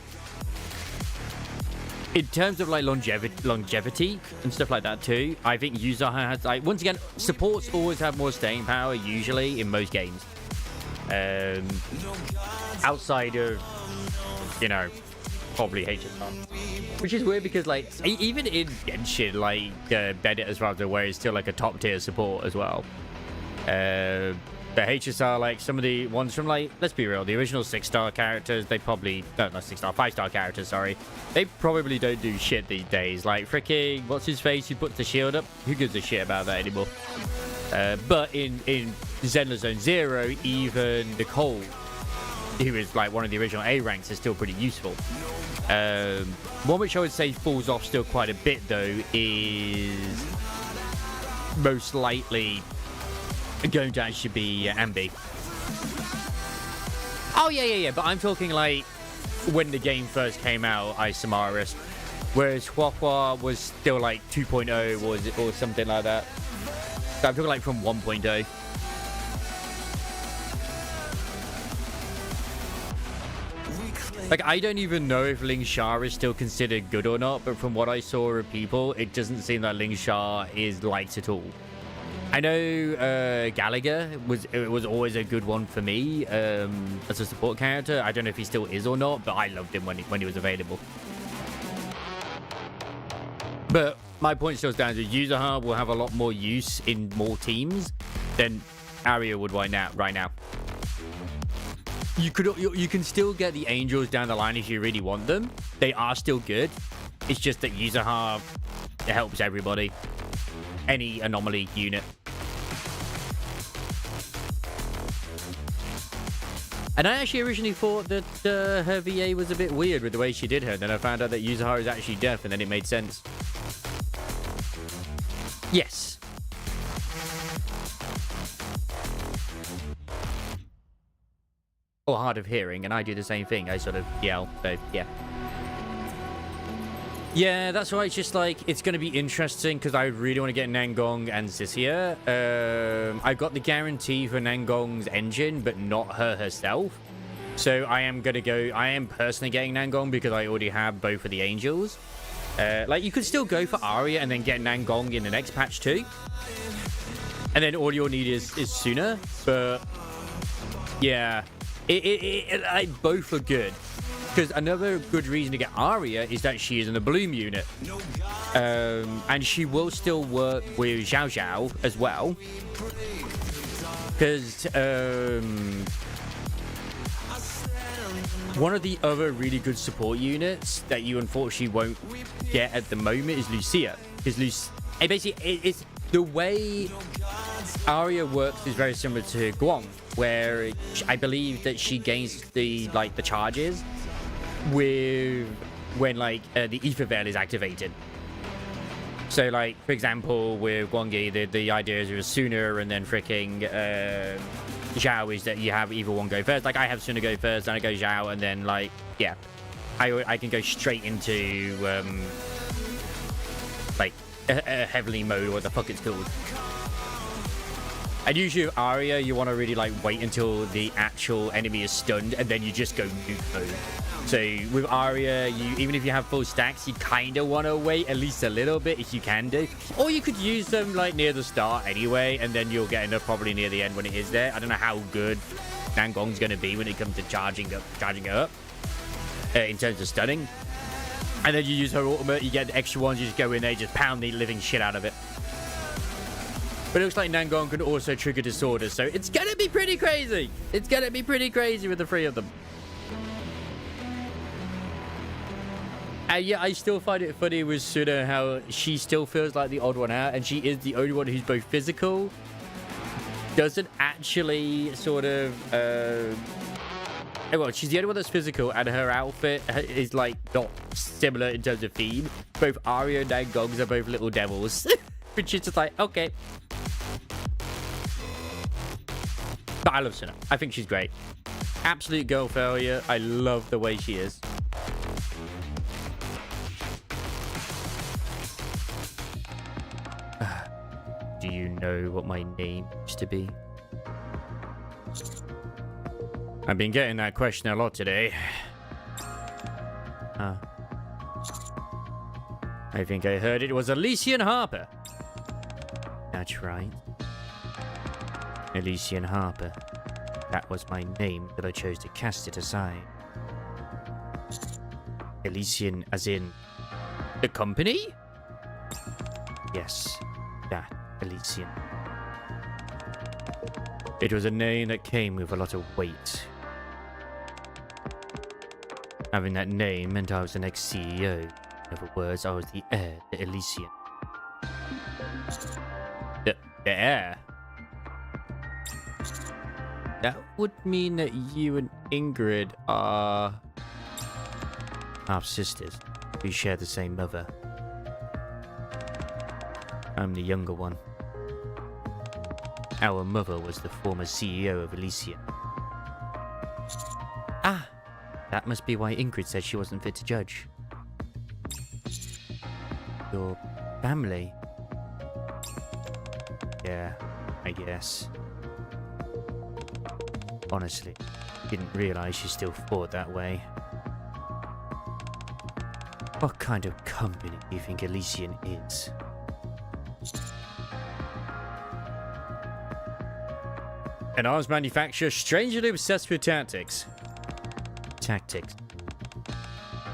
In terms of like longevity and stuff like that too, I think Yuzuha has, like, once again, supports always have more staying power usually in most games. Outside of, you know, probably HSR. Which is weird because, like, even in Genshin, like, Bennett as well, where he's still like a top tier support as well. But HSR, like, some of the ones from, like, let's be real, the original 6-star characters, they probably, no, not 6-star, 5-star characters, sorry. They probably don't do shit these days. Like, freaking, what's his face, who puts the shield up? Who gives a shit about that anymore? But in Zenless Zone Zero, even Nicole, who is, like, one of the original A ranks, is still pretty useful. One which I would say falls off still quite a bit, though, is most likely going to actually be Ambi. Oh, yeah, but I'm talking, like, when the game first came out, Isamaris, whereas Huahua was still, like, 2.0 or something like that. So I'm talking, like, from 1.0. Like, I don't even know if Ling Sha is still considered good or not, but from what I saw of people, it doesn't seem that Ling Sha is liked at all. I know Gallagher was always a good one for me as a support character. I don't know if he still is or not, but I loved him when he was available. But my point still stands: Yuzuha will have a lot more use in more teams than Arya would right now. You can still get the Angels down the line if you really want them. They are still good. It's just that Yuzuha helps everybody. Any anomaly unit. And I actually originally thought that her VA was a bit weird with the way she did her. Then I found out that Yuzuha is actually deaf, and then it made sense. Yes. Or hard of hearing, and I do the same thing. I sort of yell, so yeah. Yeah, that's why it's just like, it's going to be interesting because I really want to get Nangong and Zisia. I've got the guarantee for Nangong's engine, but not her herself. So I am personally getting Nangong because I already have both of the Angels. Like, you could still go for Arya and then get Nangong in the next patch too. And then all you'll need is Sunna. But yeah, both are good. Because another good reason to get Arya is that she is in the Bloom unit. And she will still work with Xiao Xiao as well. Because one of the other really good support units that you unfortunately won't get at the moment is Lucia. Because it's the way Arya works is very similar to Guang, where I believe that she gains the charges with when the ether veil is activated. So, like, for example, with Guangyi, the idea is with Sunna and then freaking Zhao is that you have either one go first. Like, I have Sunna go first, then I go Zhao, and then, like, yeah, I can go straight into like a heavenly mode, or what the fuck it's called. And usually with Arya, you want to really like wait until the actual enemy is stunned, and then you just go nuke mode. So with Arya, even if you have full stacks, you kind of want to wait at least a little bit if you can do. Or you could use them like near the start anyway, and then you'll get enough probably near the end when it is there. I don't know how good Nangong's going to be when it comes to charging her up in terms of stunning. And then you use her ultimate, you get the extra ones, you just go in there, just pound the living shit out of it. But it looks like Nangong can also trigger disorders, so it's going to be pretty crazy. It's going to be pretty crazy with the three of them. And yeah, I still find it funny with Suna how she still feels like the odd one out, and she is the only one who's both physical, doesn't actually sort of well, she's the only one that's physical, and her outfit is like not similar in terms of theme. Both Arya and Nangong's are both little devils, which is just like, okay. But I love Suna. I think she's great. Absolute girl failure. I love the way she is. Do you know what my name used to be? I've been getting that question a lot today. I think I heard it was Elysian Harper. That's right. Elysian Harper. That was my name, but I chose to cast it aside. Elysian as in the company? Yes, that Elysian. It was a name that came with a lot of weight. Having that name meant I was the next CEO. In other words, I was the heir to Elysian. The heir? That would mean that you and Ingrid are half sisters. We share the same mother. I'm the younger one. Our mother was the former CEO of Elysian. Ah, that must be why Ingrid said she wasn't fit to judge. Your family? Yeah, I guess. Honestly, didn't realize she still thought that way. What kind of company do you think Elysian is? An arms manufacturer strangely obsessed with tactics. Tactics.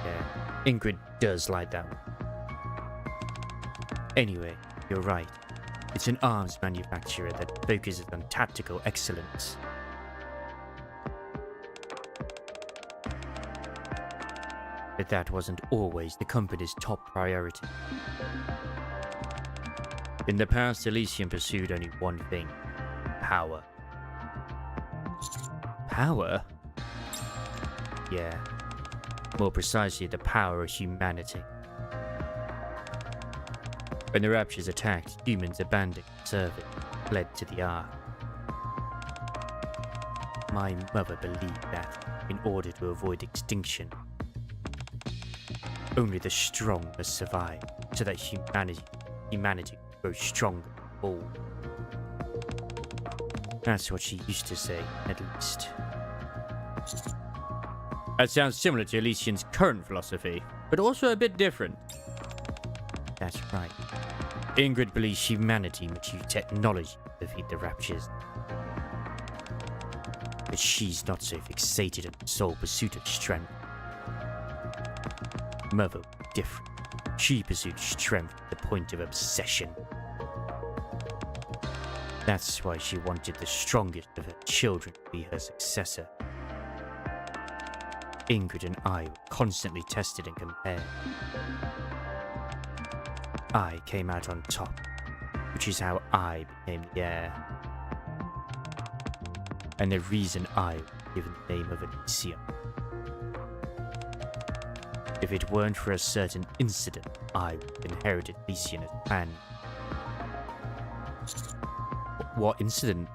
Yeah, Ingrid does like that one. Anyway, you're right. It's an arms manufacturer that focuses on tactical excellence. But that wasn't always the company's top priority. In the past, Elysian pursued only one thing: power. Power? Yeah. More precisely, the power of humanity. When the Raptures attacked, humans abandoned service, fled to the Ark. My mother believed that, in order to avoid extinction, only the strong must survive, so that humanity grows stronger and bold. That's what she used to say, at least. That sounds similar to Elysian's current philosophy, but also a bit different. That's right. Ingrid believes humanity must use technology to defeat the Raptures. But she's not so fixated on the sole pursuit of strength. Mother was different. She pursued strength to the point of obsession. That's why she wanted the strongest of her children to be her successor. Ingrid and I were constantly tested and compared. I came out on top, which is how I became the heir. And the reason I was given the name of Elysium. If it weren't for a certain incident, I would have inherited Elysian as planned. What incident?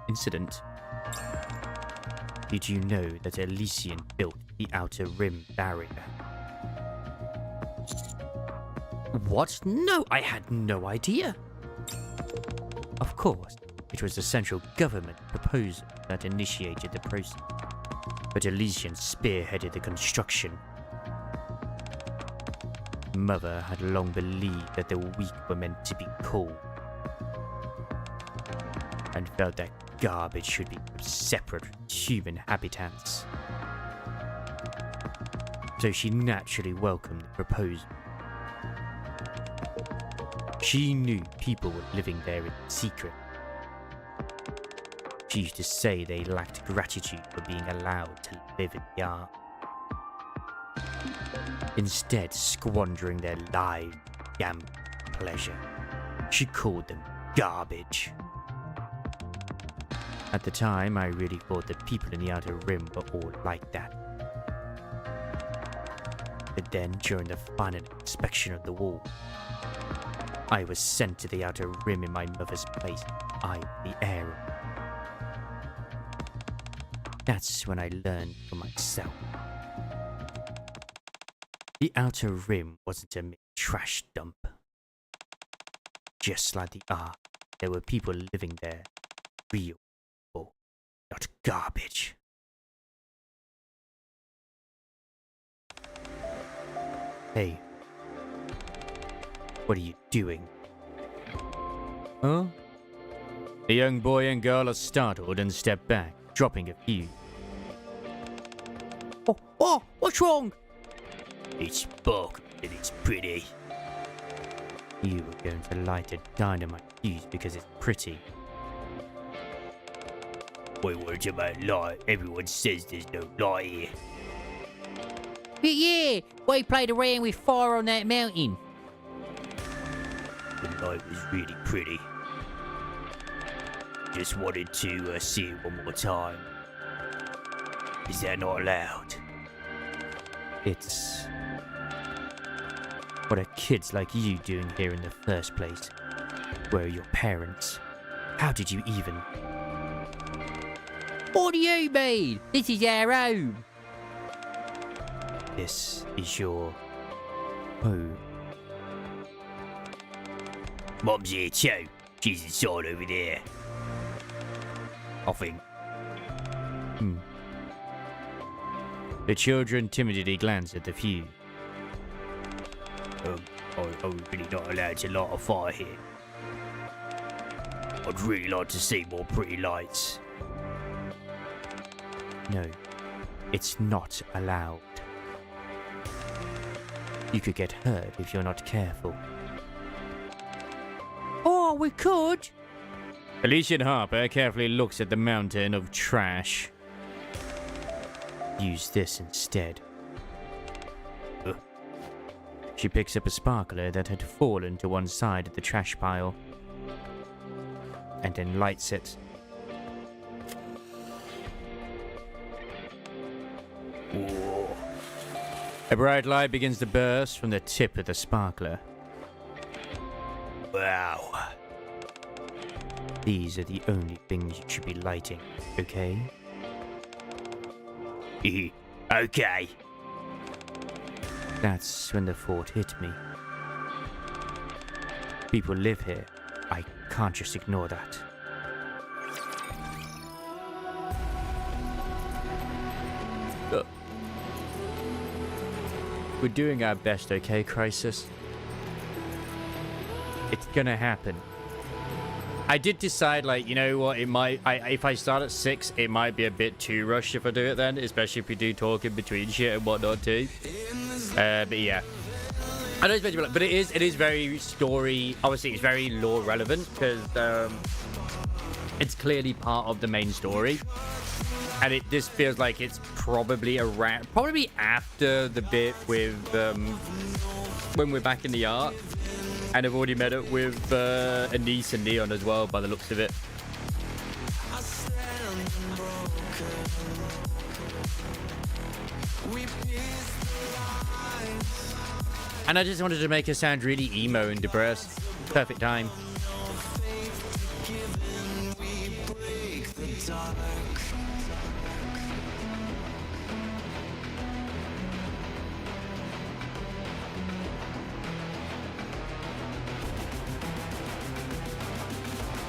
Did you know that Elysian built the Outer Rim barrier? What? No, I had no idea. Of course, It was the central government proposal that initiated the process, but Elysian spearheaded the construction. Mother had long believed that the weak were meant to be cool, and felt that garbage should be separate from human habitats. So she naturally welcomed the proposal. She knew people were living there in secret. She used to say they lacked gratitude for being allowed to live in the art, instead squandering their lives in gambling pleasure. She called them garbage. At the time, I really thought that people in the Outer Rim were all like that. But then, during the final inspection of the wall, I was sent to the Outer Rim in my mother's place. I was the heir. That's when I learned for myself. The Outer Rim wasn't a mere trash dump. Just like the Ark, there were people living there, real people, not garbage. Hey, what are you doing? Huh? The young boy and girl are startled and step back, dropping a fuse. Oh, what's wrong? It's sparkling and it's pretty. You were going to light a dynamite fuse because it's pretty. Wait, what's about light? Everyone says there's no light here. But yeah, we played around with fire on that mountain. The night was really pretty. Just wanted to see it one more time. Is that not allowed? It's... What are kids like you doing here in the first place? Where are your parents? How did you even... What do you mean? This is our home. This is your... home. Mom's here too. She's inside over there. I think. The children timidly glanced at the fuse. I'm really not allowed to light a fire here. I'd really like to see more pretty lights. No, it's not allowed. You could get hurt if you're not careful. Oh, we could! Elysian Harper carefully looks at the mountain of trash. Use this instead. She picks up a sparkler that had fallen to one side of the trash pile, and then lights it. Whoa. A bright light begins to burst from the tip of the sparkler. Wow. These are the only things you should be lighting, okay? Okay. That's when the thought hit me. People live here. I can't just ignore that. We're doing our best, okay, Crisis? It's gonna happen. I did decide, like, you know what, it might... if I start at 6, it might be a bit too rushed if I do it then, especially if we do talk in between shit and whatnot too. But yeah. I know it's meant to be like, but it is very story... Obviously, it's very lore relevant, because it's clearly part of the main story. And this feels like it's probably around... Probably after the bit with... when we're back in the arc. And I've already met up with Anise and Neon as well, by the looks of it. And I just wanted to make her sound really emo and depressed. Perfect time.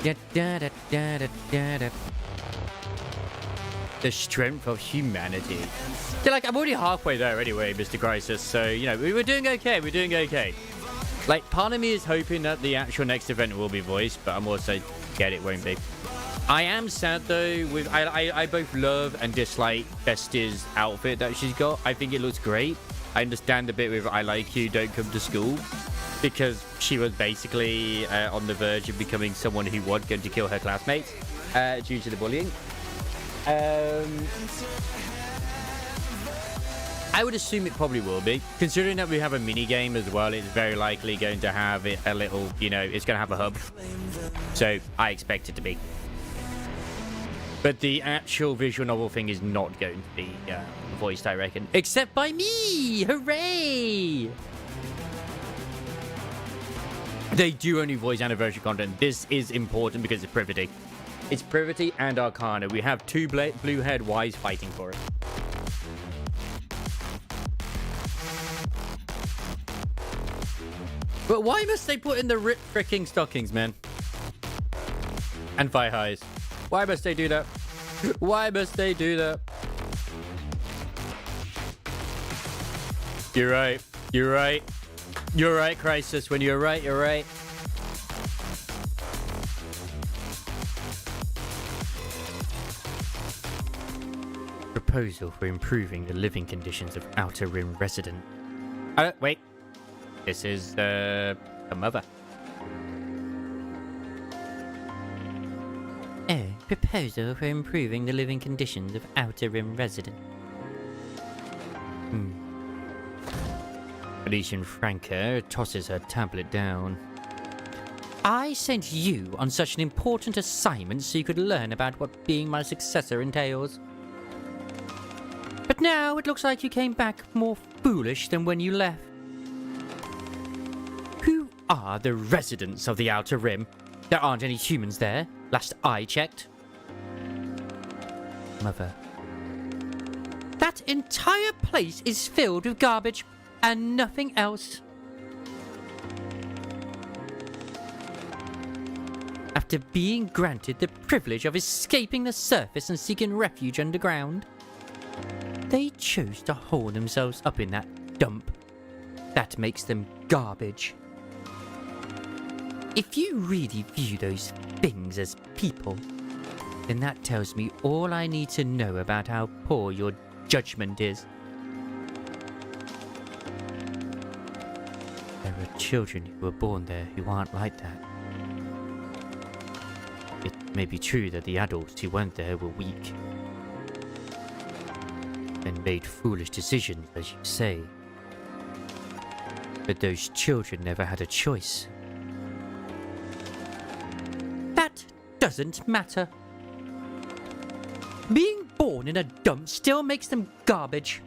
Da, da, da, da, da, da, da. The strength of humanity. Yeah, like, I'm already halfway there anyway, Mr. Crisis. So, you know, we're doing okay. We're doing okay. Like, part of me is hoping that the actual next event will be voiced, but I'm also scared it won't be. I am sad, though, with... I both love and dislike Bestia's outfit that she's got. I think it looks great. I understand the bit with I like you, don't come to school. Because she was basically on the verge of becoming someone who was going to kill her classmates due to the bullying. I would assume it probably will be. Considering that we have a mini game as well, it's very likely going to have it a little, you know, it's going to have a hub. So I expect it to be. But the actual visual novel thing is not going to be voiced, I reckon. Except by me! Hooray! They do only voice anniversary content. This is important because it's Privity. It's Privity and Arcana. We have two blue-haired Ys fighting for it. But why must they put in the ripped fricking stockings, man? And thigh highs. Why must they do that? Why must they do that? You're right. You're right. You're right, Crisis. When you're right, you're right. Proposal for improving the living conditions of Outer Rim resident. Wait. This is the mother. Proposal for improving the living conditions of Outer Rim resident. Elysian Franca tosses her tablet down. I sent you on such an important assignment so you could learn about what being my successor entails. But now it looks like you came back more foolish than when you left. Who are the residents of the Outer Rim? There aren't any humans there, last I checked. Mother. That entire place is filled with garbage and nothing else. After being granted the privilege of escaping the surface and seeking refuge underground, they chose to hole themselves up in that dump. That makes them garbage. If you really view those things as people, then that tells me all I need to know about how poor your judgment is. There are children who were born there who aren't like that. It may be true that the adults who went there were weak and made foolish decisions, as you say. But those children never had a choice. That doesn't matter. Being born in a dump still makes them garbage.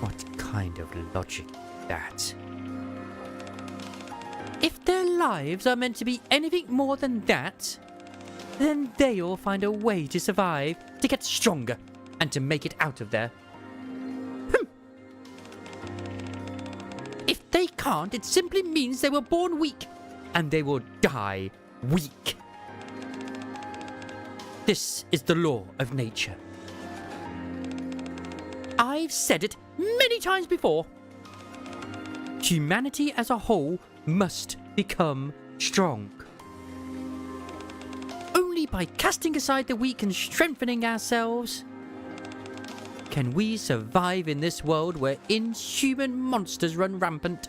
What kind of logic is that? If their lives are meant to be anything more than that, then they'll find a way to survive, to get stronger, and to make it out of there. If they can't, it simply means they were born weak, and they will die weak. This is the law of nature. I've said it many times before. Humanity as a whole must become strong. Only by casting aside the weak and strengthening ourselves can we survive in this world where inhuman monsters run rampant.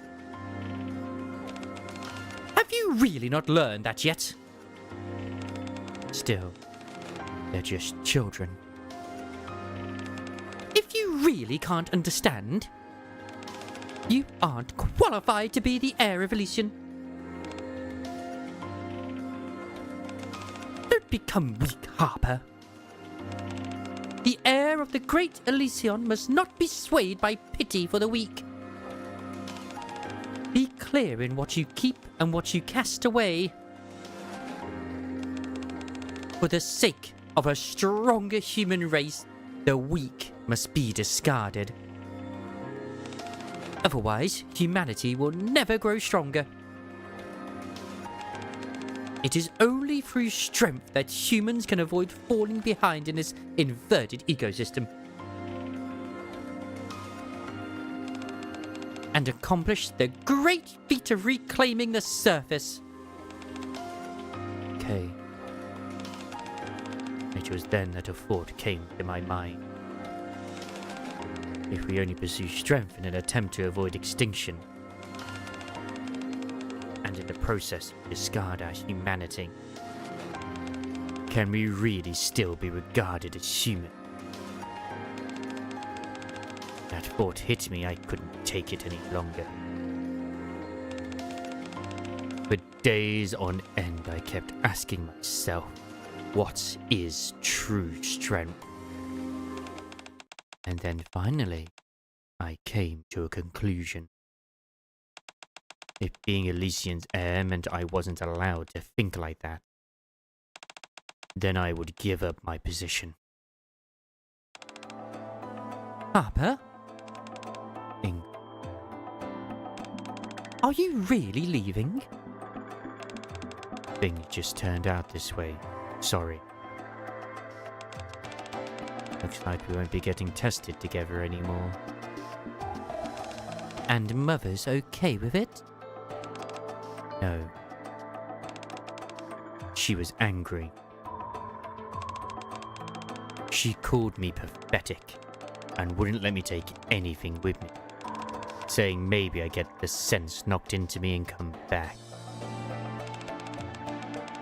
Have you really not learned that yet? Still, they're just children. If you really can't understand, you aren't qualified to be the heir of Elysian. Don't become weak, Harper. The heir of the great Elysian must not be swayed by pity for the weak. Be clear in what you keep and what you cast away. For the sake of a stronger human race, the weak must be discarded. Otherwise, humanity will never grow stronger. It is only through strength that humans can avoid falling behind in this inverted ecosystem and accomplish the great feat of reclaiming the surface. Okay. It was then that a thought came to my mind. If we only pursue strength in an attempt to avoid extinction, and in the process discard our humanity, can we really still be regarded as human? That thought hit me. I couldn't take it any longer. For days on end, I kept asking myself, what is true strength? And then finally, I came to a conclusion. If being Elysian's heir meant I wasn't allowed to think like that, then I would give up my position. Harper? Ing. Are you really leaving? Things just turned out this way. Sorry. Looks like we won't be getting tested together anymore. And Mother's okay with it? No. She was angry. She called me pathetic and wouldn't let me take anything with me, saying maybe I get the sense knocked into me and come back.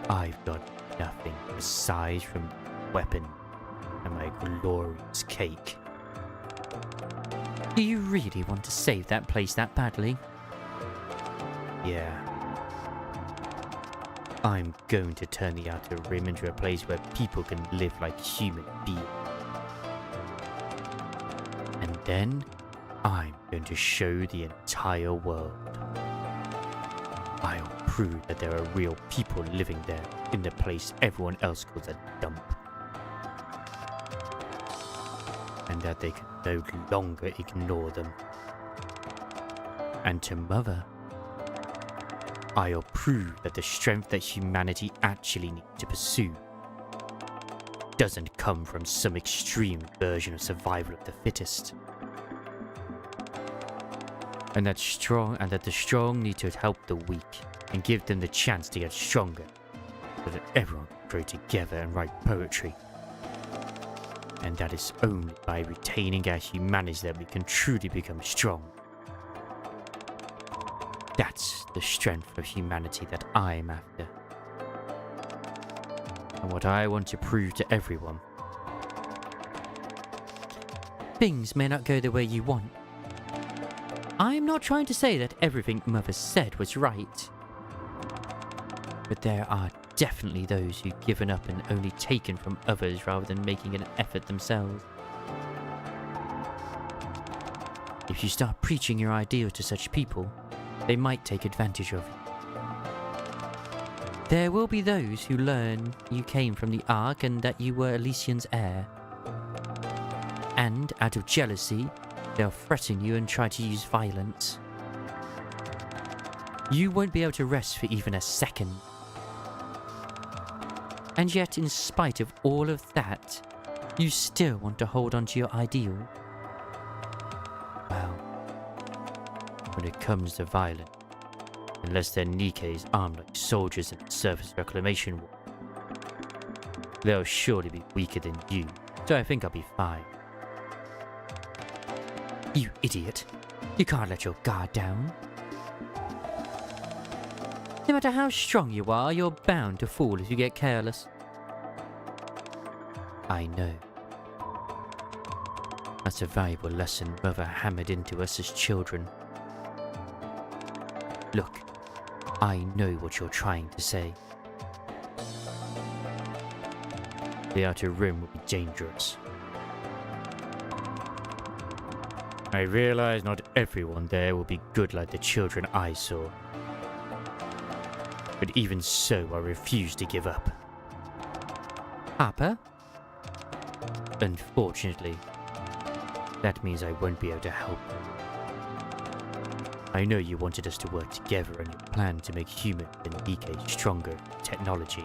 I've got nothing aside from weapon and my glorious cake. Do you really want to save that place that badly? Yeah. I'm going to turn the Outer Rim into a place where people can live like human beings. And then, I'm going to show the entire world. I'll prove that there are real people living there in the place everyone else calls a dump. And that they can no longer ignore them. And to Mother, I'll prove that the strength that humanity actually needs to pursue doesn't come from some extreme version of survival of the fittest. And that the strong need to help the weak and give them the chance to get stronger, so that everyone can grow together and write poetry. And that is only by retaining our humanity that we can truly become strong. That's the strength of humanity that I'm after. And what I want to prove to everyone. Things may not go the way you want. I'm not trying to say that everything Mother said was right. But there are definitely those who've given up and only taken from others rather than making an effort themselves. If you start preaching your ideals to such people, they might take advantage of you. There will be those who learn you came from the Ark and that you were Elysian's heir. And, out of jealousy, they'll threaten you and try to use violence. You won't be able to rest for even a second. And yet, in spite of all of that, you still want to hold on to your ideal. Well, when it comes to violence, unless their Nikes armed like soldiers in the Surface Reclamation War, they'll surely be weaker than you, so I think I'll be fine. You idiot. You can't let your guard down. No matter how strong you are, you're bound to fall if you get careless. I know. That's a valuable lesson Mother hammered into us as children. Look, I know what you're trying to say. The Outer Rim will be dangerous. I realize not everyone there will be good like the children I saw. But even so, I refuse to give up. Harper? Unfortunately, that means I won't be able to help. I know you wanted us to work together and you plan to make humans and EK stronger in technology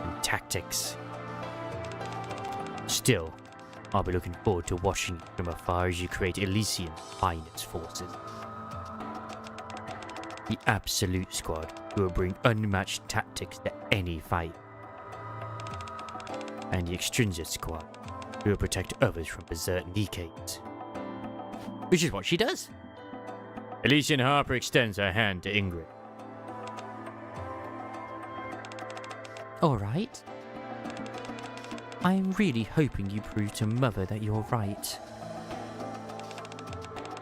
and tactics. Still, I'll be looking forward to watching you from afar as you create Elysian finest forces. The Absolute Squad will bring unmatched tactics to any fight. And the Extrinsic Squad will protect others from berserk EKs. Which is what she does. Elysian Harper extends her hand to Ingrid. Alright. I'm really hoping you prove to Mother that you're right.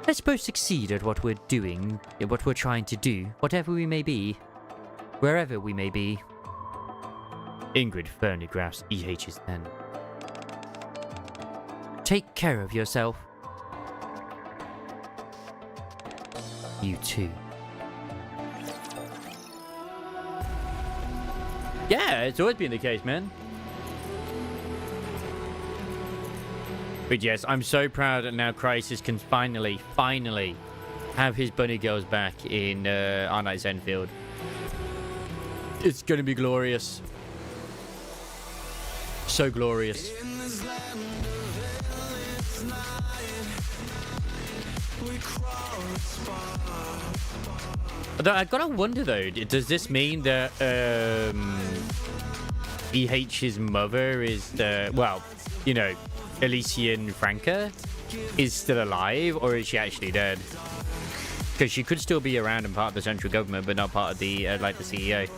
Let's both succeed at what we're doing, at what we're trying to do, whatever we may be, wherever we may be. Ingrid firmly grasps EH's hand. Take care of yourself. You too. Yeah, it's always been the case, man. But yes, I'm so proud that now Crisis can finally have his bunny girls back in Arnight's Enfield. It's gonna be glorious. So glorious. Although I gotta wonder though, does this mean that EH's mother is the, well, you know, Elysian Franca is still alive, or is she actually dead? Because she could still be around and part of the central government, but not part of the like the CEO.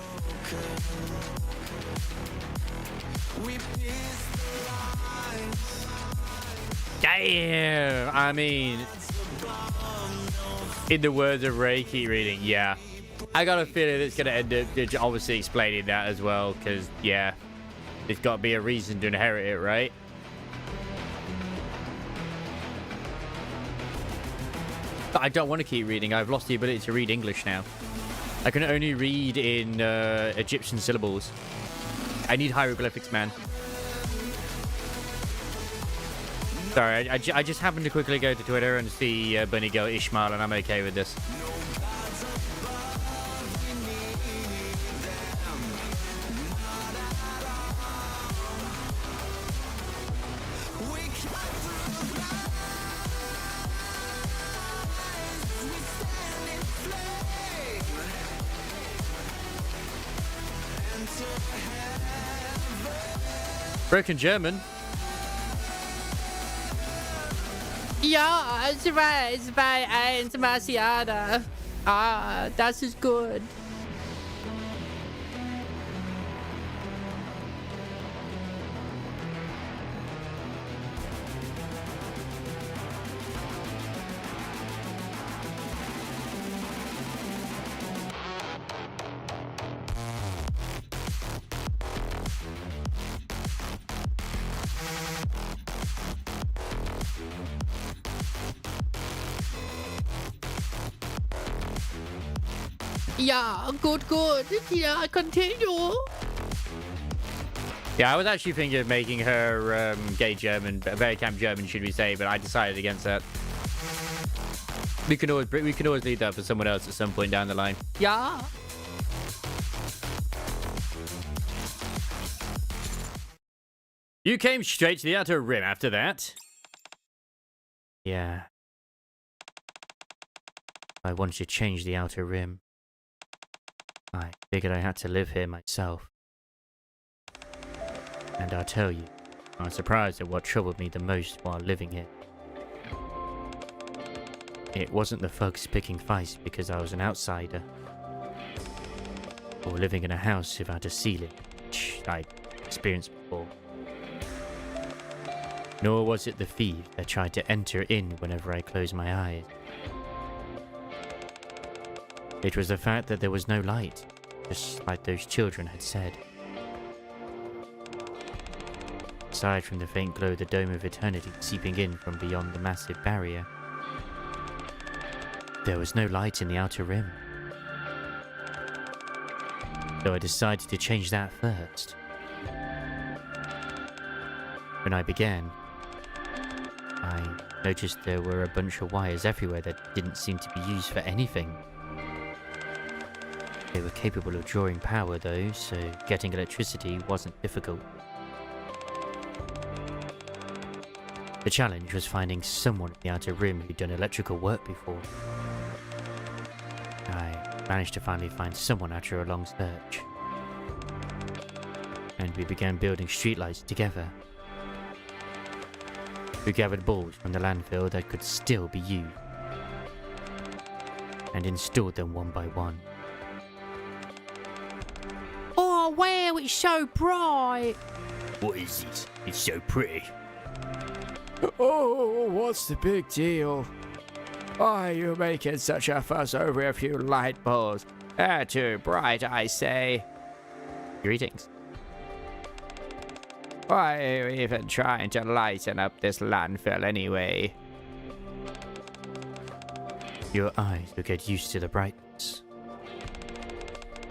Damn! I mean, in the words of Ray, keep reading. Yeah, I got a feeling it's gonna end up obviously explaining that as well, because yeah, there's got to be a reason to inherit it, right? But I don't want to keep reading. I've lost the ability to read English now. I can only read in Egyptian syllables. I need hieroglyphics, man. Sorry, I just happened to quickly go to Twitter and see Bunny Girl Ishmael, and I'm okay with this. Broken German. Ja, 2, 2, 1, Marciana. Ah, das ist gut. Yeah, good. Yeah, continue. Yeah, I was actually thinking of making her gay German, very camp German, should we say, but I decided against that. We can always leave that for someone else at some point down the line. Yeah. You came straight to the Outer Rim after that. Yeah. I wanted to change the Outer Rim. I figured I had to live here myself. And I'll tell you, I was surprised at what troubled me the most while living here. It wasn't the thugs picking fights because I was an outsider, or living in a house without a ceiling, which I'd experienced before. Nor was it the thieves that tried to enter in whenever I closed my eyes. It was the fact that there was no light, just like those children had said. Aside from the faint glow of the Dome of Eternity seeping in from beyond the massive barrier, there was no light in the Outer Rim. So I decided to change that first. When I began, I noticed there were a bunch of wires everywhere that didn't seem to be used for anything. They were capable of drawing power though, so getting electricity wasn't difficult. The challenge was finding someone in the Outer Rim who'd done electrical work before. I managed to finally find someone after a long search. And we began building streetlights together. We gathered bulbs from the landfill that could still be used, and installed them one by one. Oh wow, it's so bright! What is this? It's so pretty. Oh, what's the big deal? Why are you making such a fuss over a few light bulbs? They're too bright, I say. Greetings. Why are you even trying to lighten up this landfill anyway? Your eyes will get used to the brightness.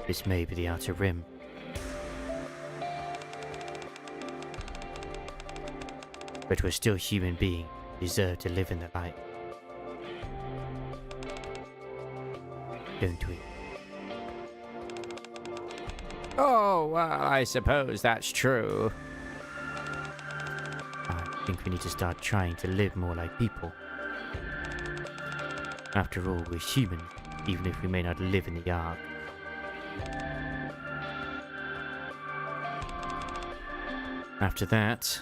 This may be the Outer Rim. But we're still human beings who deserve to live in the light. Don't we? Oh, well, I suppose that's true. I think we need to start trying to live more like people. After all, we're human, even if we may not live in the Ark. After that,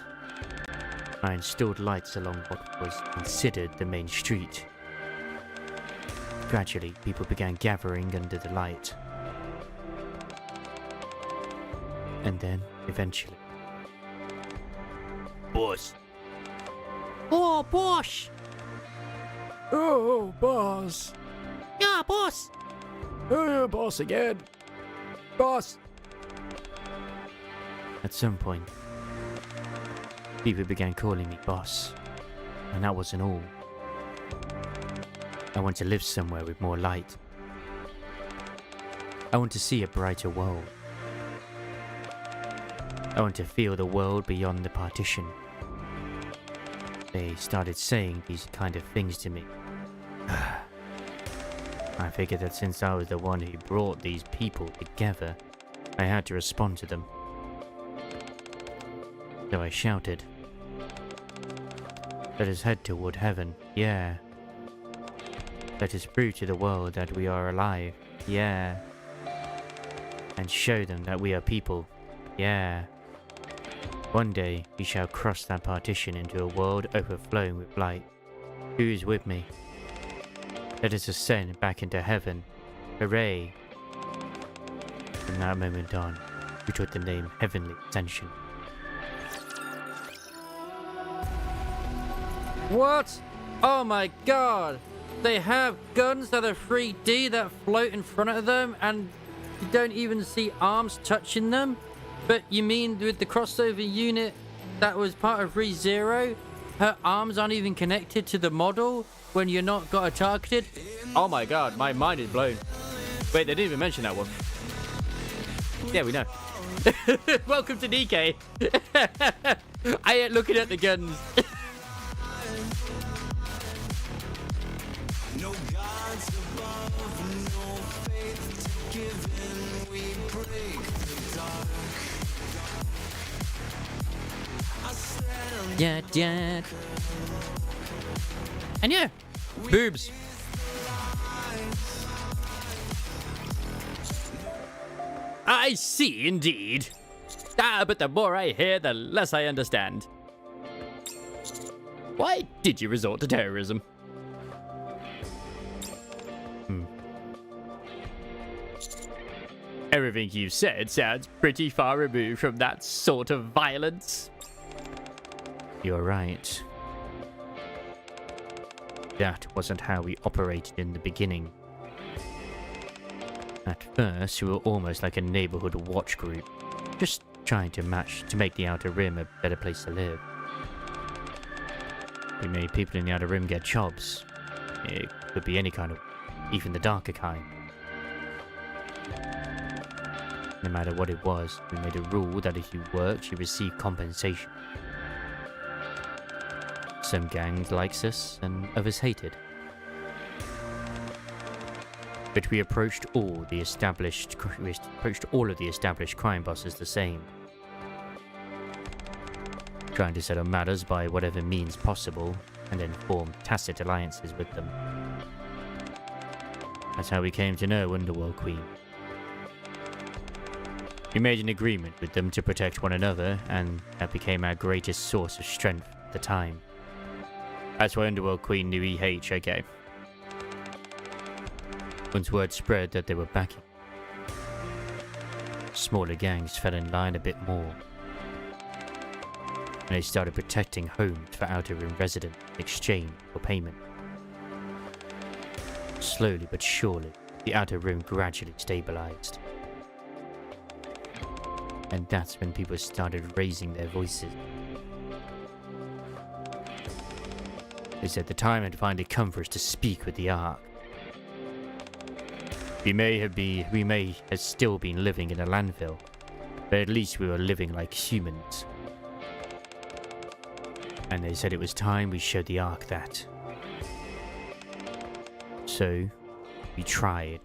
I installed lights along what was considered the main street. Gradually, people began gathering under the light. And then, eventually... Boss! Oh, boss! Oh, boss. Yeah, boss! Oh, boss again. Boss. At some point, people began calling me boss. And that wasn't all. I want to live somewhere with more light. I want to see a brighter world. I want to feel the world beyond the partition. They started saying these kind of things to me. I figured that since I was the one who brought these people together, I had to respond to them. So I shouted, "Let us head toward heaven, yeah. Let us prove to the world that we are alive, yeah. And show them that we are people, yeah. One day we shall cross that partition into a world overflowing with light. Who is with me? Let us ascend back into heaven. Hooray!" From that moment on, we took the name Heavenly Ascension. What? Oh my god! They have guns that are 3D that float in front of them and you don't even see arms touching them? But you mean with the crossover unit that was part of ReZero, her arms aren't even connected to the model when you're not got her targeted? Oh my god, my mind is blown. Wait, they didn't even mention that one. Yeah, we know. Welcome to DK. I ain't looking at the guns. No gods above, no faith to give in. We break the dark. I stand Yeah. And yeah, boobs. I see, indeed. But the more I hear, the less I understand. Why did you resort to terrorism? Everything you've said sounds pretty far removed from that sort of violence. You're right. That wasn't how we operated in the beginning. At first, we were almost like a neighborhood watch group, just trying to make the Outer Rim a better place to live. We made people in the Outer Rim get jobs. It could be any kind of, even the darker kind. No matter what it was, we made a rule that if you worked, you received compensation. Some gangs liked us, and others hated. But we approached all of the established crime bosses the same, trying to settle matters by whatever means possible, and then form tacit alliances with them. That's how we came to know Underworld Queen. We made an agreement with them to protect one another, and that became our greatest source of strength at the time. That's why Underworld Queen knew EH, okay? Once word spread that they were backing, smaller gangs fell in line a bit more, and they started protecting homes for Outer Rim residents in exchange for payment. Slowly but surely, the Outer Rim gradually stabilized. And that's when people started raising their voices. They said the time had finally come for us to speak with the Ark. We may have still been living in a landfill, but at least we were living like humans. And they said it was time we showed the Ark that. So, we tried.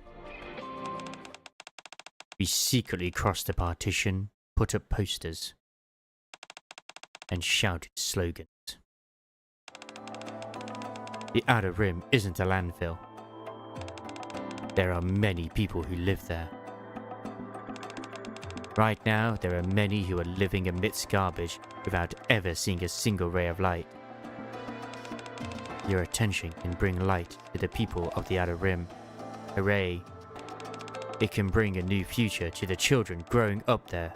We secretly crossed the partition, put up posters, and shouted slogans. The Outer Rim isn't a landfill. There are many people who live there. Right now, there are many who are living amidst garbage without ever seeing a single ray of light. Your attention can bring light to the people of the Outer Rim. Hooray! It can bring a new future to the children growing up there.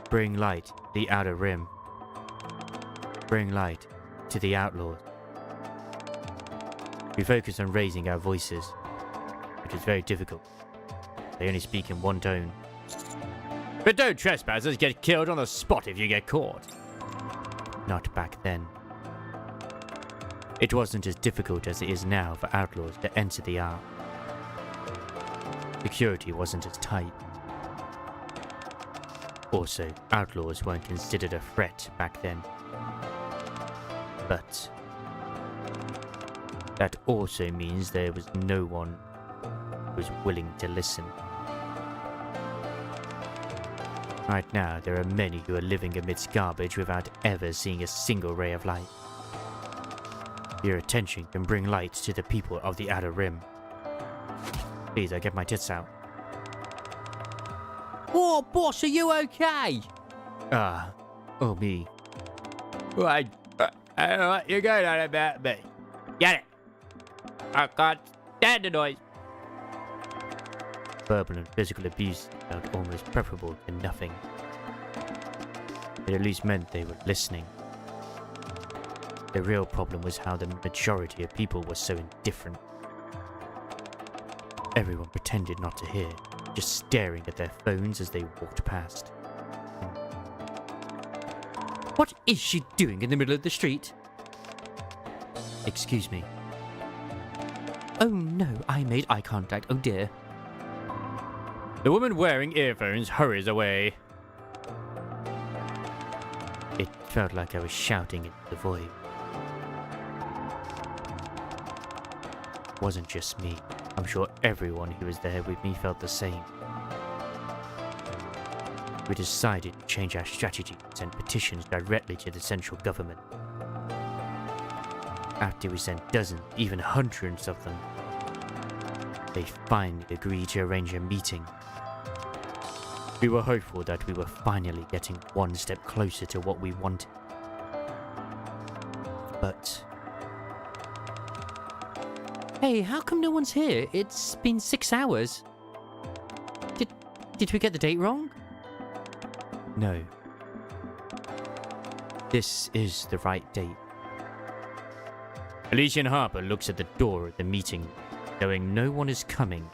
Bring light to the Outer Rim. Bring light to the outlaws. We focus on raising our voices, which is very difficult. They only speak in one tone. But don't trespassers get killed on the spot if you get caught. Not back then. It wasn't as difficult as it is now for outlaws to enter the Ark. Security wasn't as tight. Also, outlaws weren't considered a threat back then. But that also means there was no one who was willing to listen. Right now, there are many who are living amidst garbage without ever seeing a single ray of light. Your attention can bring light to the people of the Outer Rim. Please, I get my tits out. Oh, boss, are you okay? Oh me. I don't know what you're going on about, but get it. I can't stand the noise. Verbal and physical abuse felt almost preferable to nothing. It at least meant they were listening. The real problem was how the majority of people were so indifferent. Everyone pretended not to hear, just staring at their phones as they walked past. What is she doing in the middle of the street? Excuse me. Oh no, I made eye contact. Oh dear. The woman wearing earphones hurries away. It felt like I was shouting into the void. It wasn't just me. I'm sure everyone who was there with me felt the same. We decided to change our strategy and send petitions directly to the central government. After we sent dozens, even hundreds of them, they finally agreed to arrange a meeting. We were hopeful that we were finally getting one step closer to what we wanted. But Hey, how come no one's here? It's been 6 hours. Did we get the date wrong? no. This is the right date. Elysian Harper looks at the door at the meeting, knowing no one is coming.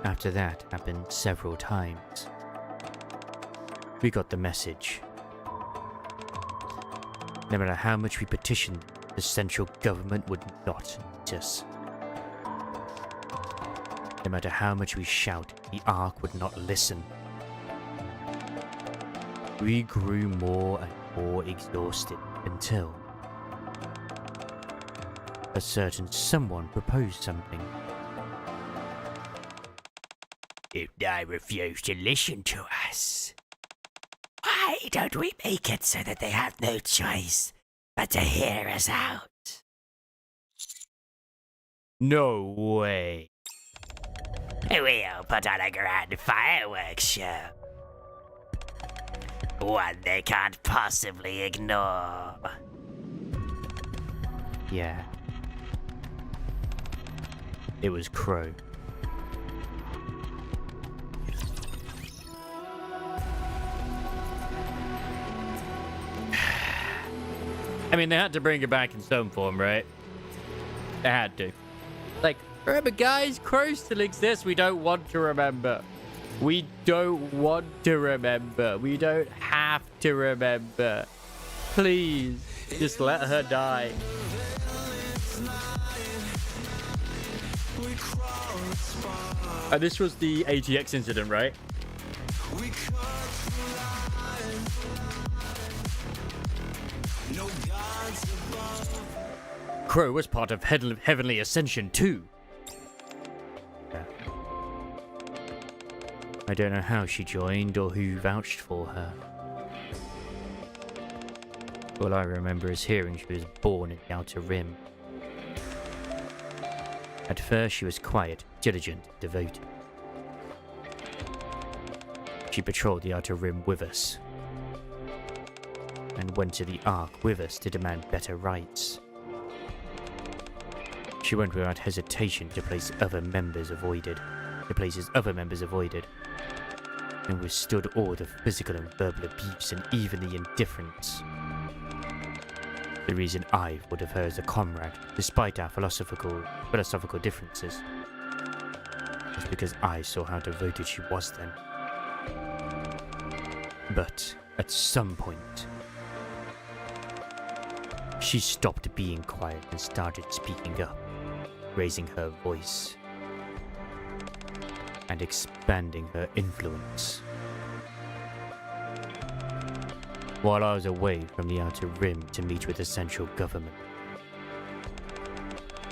After that happened several times. We got the message. No matter how much we petitioned, the central government would not meet us. No matter how much we shouted, the Ark would not listen. We grew more and more exhausted until a certain someone proposed something. If they refuse to listen to us, why don't we make it so that they have no choice but to hear us out? No way. We'll put on a grand fireworks show. One they can't possibly ignore. Yeah. It was Crow. I mean, they had to bring it back in some form, right? They had to. Like, remember, guys, Crow still exists. We don't want to remember. We don't want to remember. We don't have to remember. Please, just let her die. And this was the ATX incident, right? Crow was part of Heavenly Ascension too. Yeah. I don't know how she joined or who vouched for her. All I remember is hearing she was born in the Outer Rim. At first she was quiet, diligent, devoted. She patrolled the Outer Rim with us, and went to the Ark with us to demand better rights. She went without hesitation to places other members avoided, and withstood all the physical and verbal abuse and even the indifference. The reason I would have her as a comrade, despite our philosophical differences, was because I saw how devoted she was then. But at some point, she stopped being quiet and started speaking up, raising her voice and expanding her influence. While I was away from the Outer Rim to meet with the central government,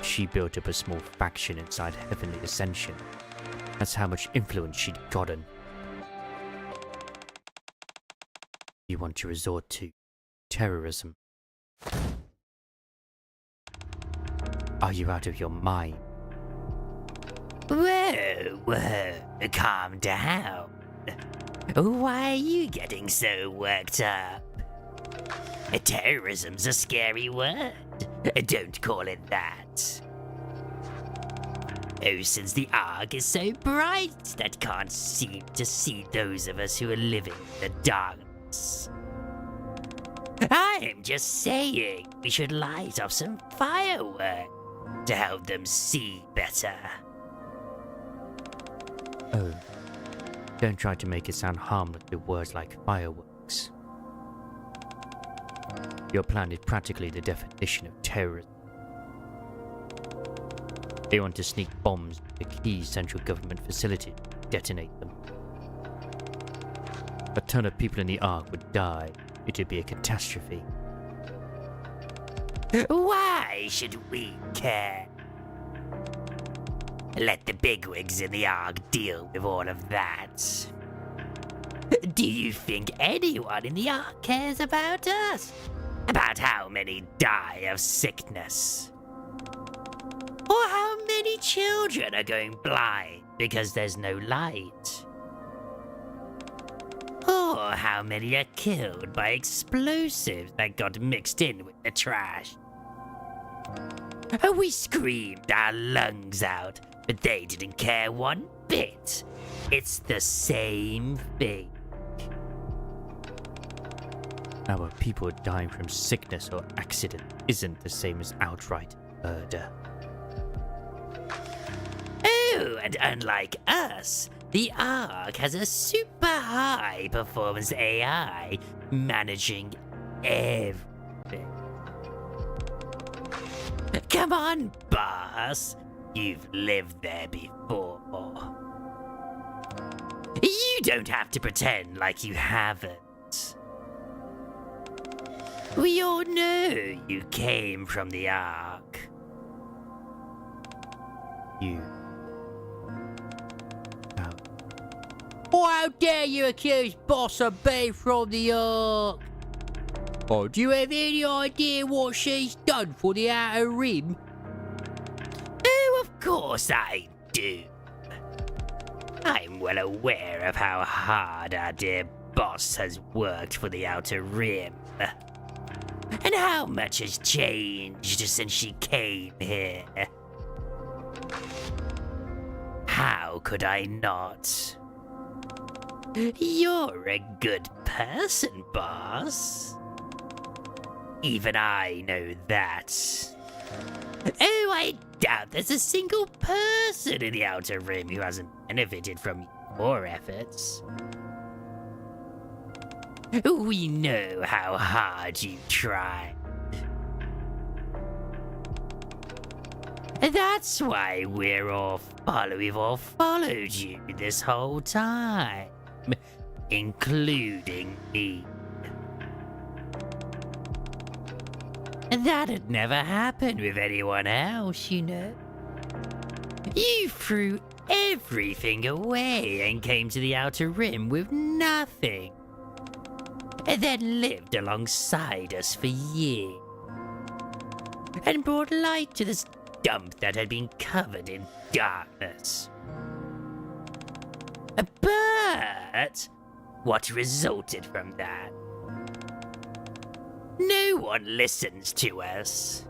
she built up a small faction inside Heavenly Ascension. That's how much influence she'd gotten. You want to resort to terrorism? Are you out of your mind? Whoa, calm down. Why are you getting so worked up? Terrorism's a scary word. Don't call it that. Oh, since the Ark is so bright that can't seem to see those of us who are living in the darkness. I'm just saying we should light off some fireworks to help them see better. Oh, don't try to make it sound harmless with words like fireworks. Your plan is practically the definition of terrorism. They want to sneak bombs into key central government facilities, detonate them. A ton of people in the Ark would die. It would be a catastrophe. Why should we care? Let the bigwigs in the Ark deal with all of that. Do you think anyone in the Ark cares about us? About how many die of sickness? Or how many children are going blind because there's no light? Or how many are killed by explosives that got mixed in with the trash? We screamed our lungs out, but they didn't care one bit. It's the same thing. Our people dying from sickness or accident isn't the same as outright murder. Oh, and unlike us, the Ark has a super high performance AI managing everything. Come on, boss. You've lived there before. You don't have to pretend like you haven't. We all know you came from the Ark. You. How? Oh, how dare you accuse Boss of being from the Ark? Oh, do you have any idea what she's done for the Outer Rim? Oh, of course I do. I'm well aware of how hard our dear boss has worked for the Outer Rim. And how much has changed since she came here. How could I not? You're a good person, boss. Even I know that. Oh, I doubt there's a single person in the Outer Rim who hasn't benefited from your efforts. We know how hard you tried. That's why we've all followed you this whole time, including me. That'd never happen with anyone else, you know. You threw everything away and came to the Outer Rim with nothing. And then lived alongside us for years. And brought light to this dump that had been covered in darkness. But what resulted from that? No one listens to us.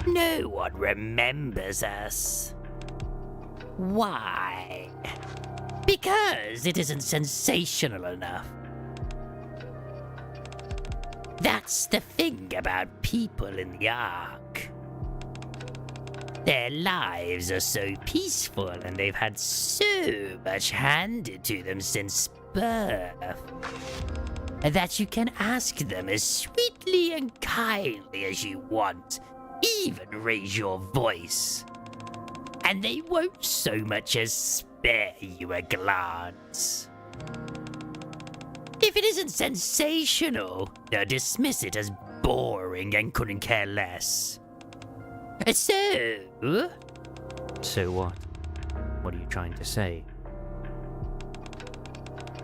No one remembers us. Why? Because it isn't sensational enough. That's the thing about people in the Ark. Their lives are so peaceful and they've had so much handed to them since birth that you can ask them as sweetly and kindly as you want, even raise your voice, and they won't so much as spare you a glance. If it isn't sensational, they'll dismiss it as boring and couldn't care less. So what? What are you trying to say?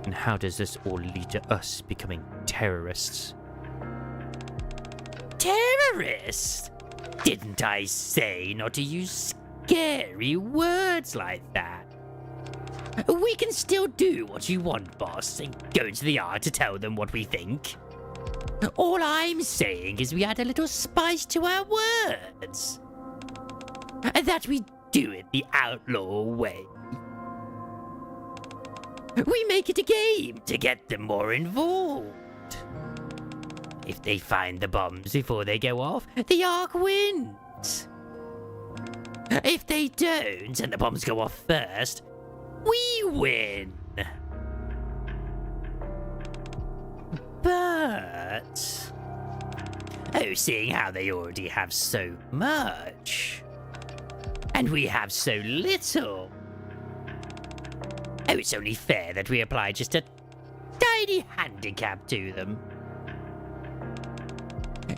And how does this all lead to us becoming terrorists? Terrorist? Didn't I say not to use scary words like that? We can still do what you want, boss, and go into the Ark to tell them what we think. All I'm saying is we add a little spice to our words. And that we do it the outlaw way. We make it a game to get them more involved. If they find the bombs before they go off, the Ark wins. If they don't and the bombs go off first, we win. But seeing how they already have so much, and we have so little, it's only fair that we apply just a tiny handicap to them.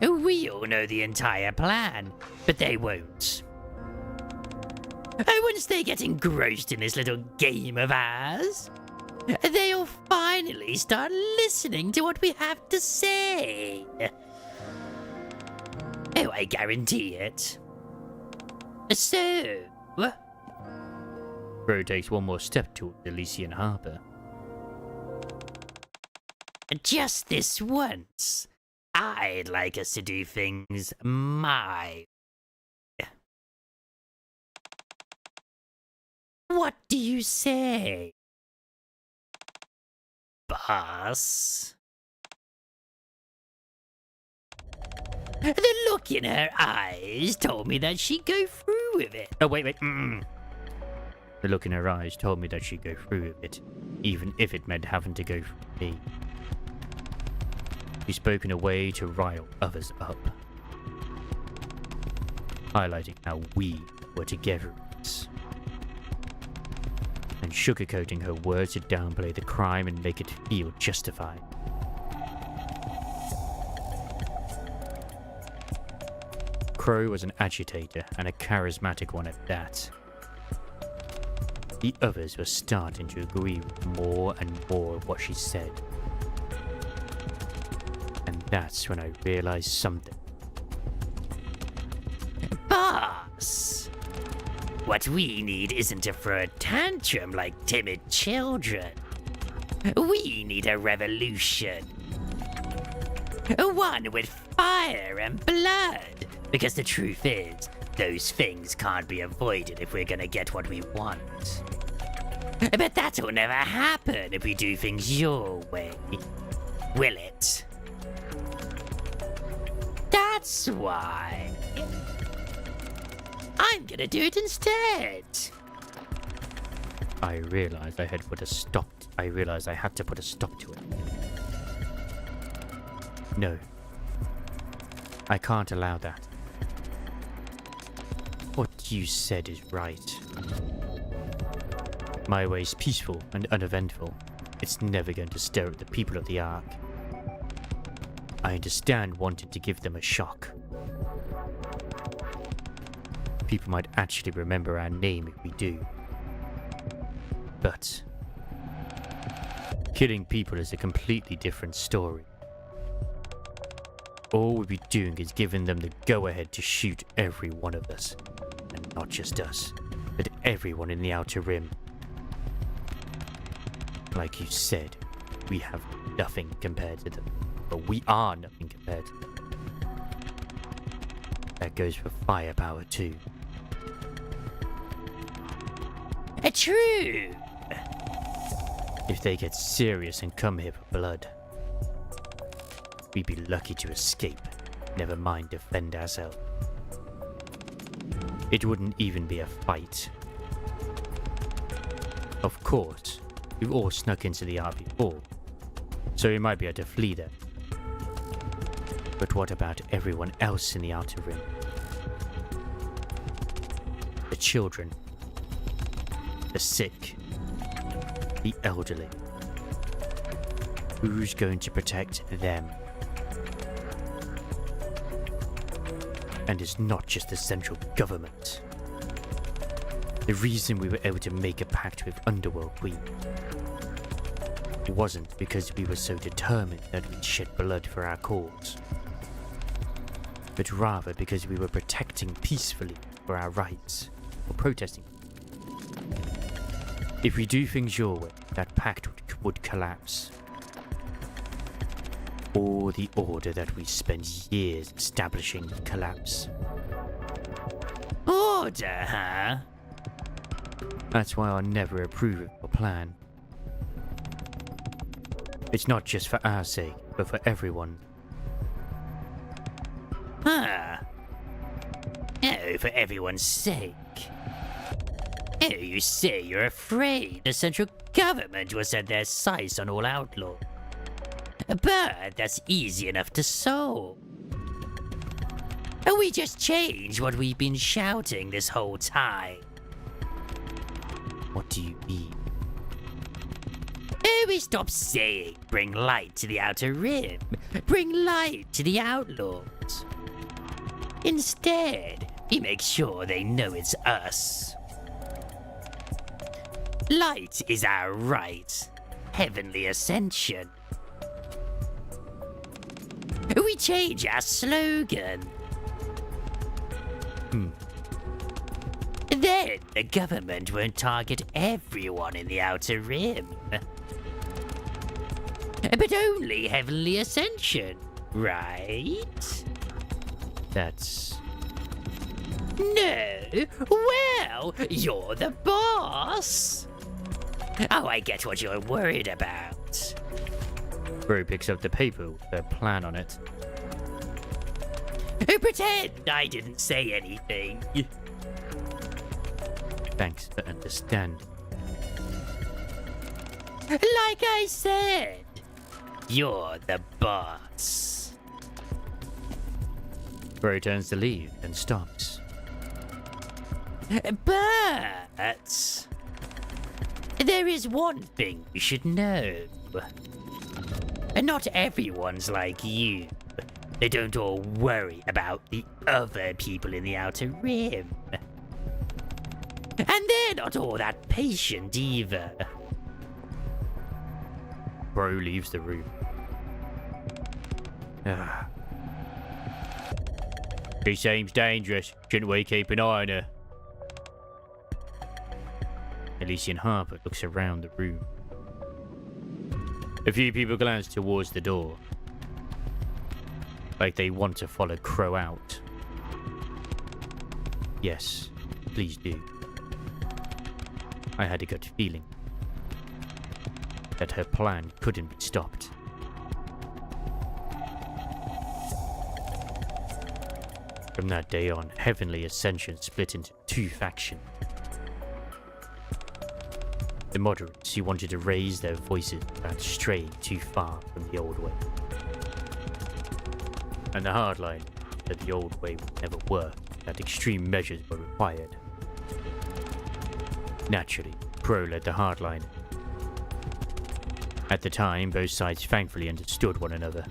We all know the entire plan, but they won't. Once they get engrossed in this little game of ours, they'll finally start listening to what we have to say. Oh, I guarantee it. So... Crow takes one more step toward Elysian Harbor. just this once, I'd like us to do things my way. What do you say, boss? The look in her eyes told me that she'd go through with it. Oh, wait. The look in her eyes told me that she'd go through with it, even if it meant having to go through me. She spoke in a way to rile others up, highlighting how we were together in this, and sugarcoating her words to downplay the crime and make it feel justified. Crow was an agitator, and a charismatic one at that. The others were starting to agree with more and more of what she said. And that's when I realized something. Boss! What we need isn't to throw a tantrum like timid children. We need a revolution. One with fire and blood. Because the truth is, those things can't be avoided if we're gonna get what we want. But that'll never happen if we do things your way. Will it? That's why I'm gonna do it instead. I realized I had to put a stop to it. No. I can't allow that. What you said is right. My way's peaceful and uneventful. It's never going to stir up the people of the Ark. I understand wanting to give them a shock. People might actually remember our name if we do. But killing people is a completely different story. All we'd be doing is giving them the go-ahead to shoot every one of us. And not just us, but everyone in the Outer Rim. Like you said, we have nothing compared to them. But we are nothing compared to them. That goes for firepower too. True. If they get serious and come here for blood, we'd be lucky to escape, never mind defend ourselves. It wouldn't even be a fight. Of course, we've all snuck into the Ark before, so we might be able to flee them. But what about everyone else in the Outer Rim? The children, the sick, the elderly. Who's going to protect them? And it's not just the central government. The reason we were able to make a pact with Underworld Queen wasn't because we were so determined that we'd shed blood for our cause, but rather because we were protecting peacefully for our rights, or protesting. If we do things your way, that pact would collapse. All the order that we spent years establishing would collapse. Order, huh? That's why I'll never approve of your plan. It's not just for our sake, but for everyone. Huh? Oh, for everyone's sake. Oh, you say you're afraid the central government will set their sights on all outlaws. But that's easy enough to solve. We just change what we've been shouting this whole time. What do you mean? We stop saying, bring light to the Outer Rim, bring light to the outlaws. Instead, we make sure they know it's us. Light is our right, heavenly ascension. We change our slogan. Then the government won't target everyone in the Outer Rim. But only heavenly ascension, right? That's... No? Well, you're the boss. Oh, I get what you're worried about. Bro picks up the paper with a plan on it. Pretend I didn't say anything. Thanks for understanding. Like I said, you're the boss. Bro turns to leave and stops. But there is one thing you should know. Not everyone's like you. They don't all worry about the other people in the Outer Rim. And And they're not all that patient either. Bro leaves the room. She seems dangerous. Shouldn't we keep an eye on her? Elysian Harper looks around the room. A few people glance towards the door, like they want to follow Crow out. Yes, please do. I had a gut feeling that her plan couldn't be stopped. From that day on, Heavenly Ascension split into two factions. The moderates who wanted to raise their voices about straying too far from the old way. And the hardline that the old way would never work, that extreme measures were required. Naturally, Pro led the hardline. At the time, both sides thankfully understood one another,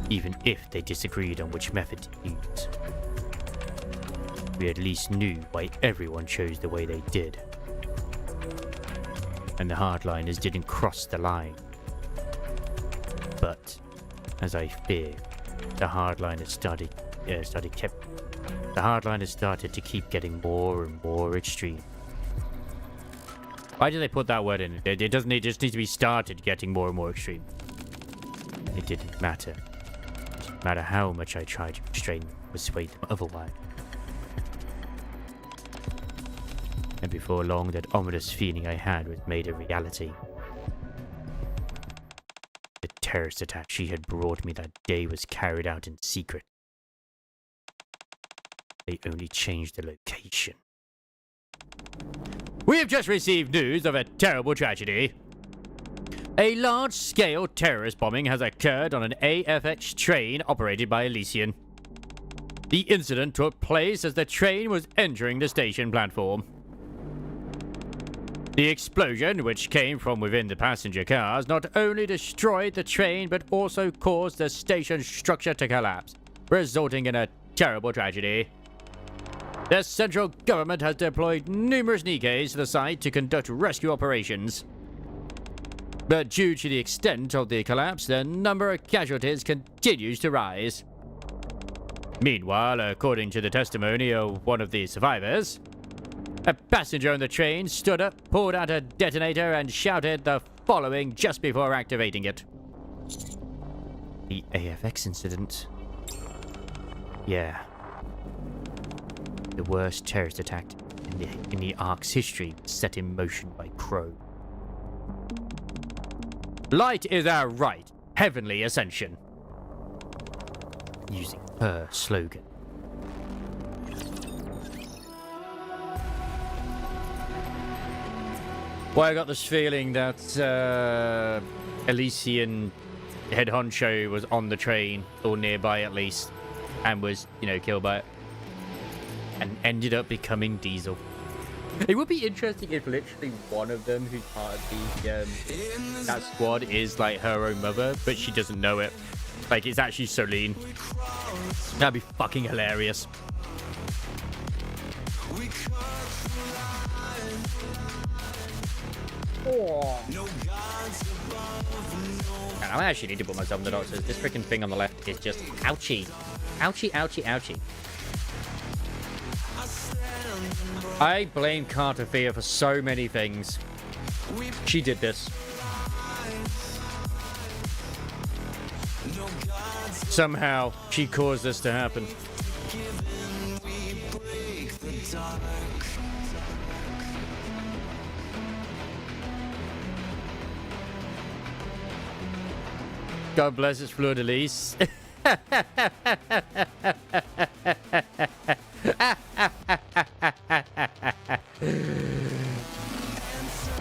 even if they disagreed on which method to use. We at least knew why everyone chose the way they did. And the hardliners didn't cross the line. But, as I feared, the hardliners started to keep getting more and more extreme. why did they put that word in? It doesn't. It just needs to be started getting more and more extreme. It didn't matter. It didn't matter how much I tried to restrain them, persuade them otherwise. And before long, that ominous feeling I had was made a reality. The terrorist attack she had brought me that day was carried out in secret. They only changed the location. We have just received news of a terrible tragedy. A large-scale terrorist bombing has occurred on an AFX train operated by Elysian. The incident took place as the train was entering the station platform. The explosion, which came from within the passenger cars, not only destroyed the train but also caused the station structure to collapse, resulting in a terrible tragedy. The central government has deployed numerous Nikkei's to the site to conduct rescue operations. But due to the extent of the collapse, the number of casualties continues to rise. Meanwhile, according to the testimony of one of the survivors, a passenger on the train stood up, pulled out a detonator, and shouted the following just before activating it. The AFX incident. Yeah. The worst terrorist attack in the Ark's history was set in motion by Crow. Light is our right. Heavenly Ascension. Using her slogan. Well, I got this feeling that Elysian head honcho was on the train, or nearby at least, and was, killed by it. And ended up becoming Diesel. It would be interesting if literally one of them who's part of the that squad is like her own mother, but she doesn't know it. Like, it's actually Solene. That'd be fucking hilarious. Oh. And I actually need to put myself in the doctors. This freaking thing on the left is just ouchie. Ouchie, ouchie, ouchie. I blame Carterfia for so many things. She did this. Somehow, she caused this to happen. God bless its fleur-de-lis.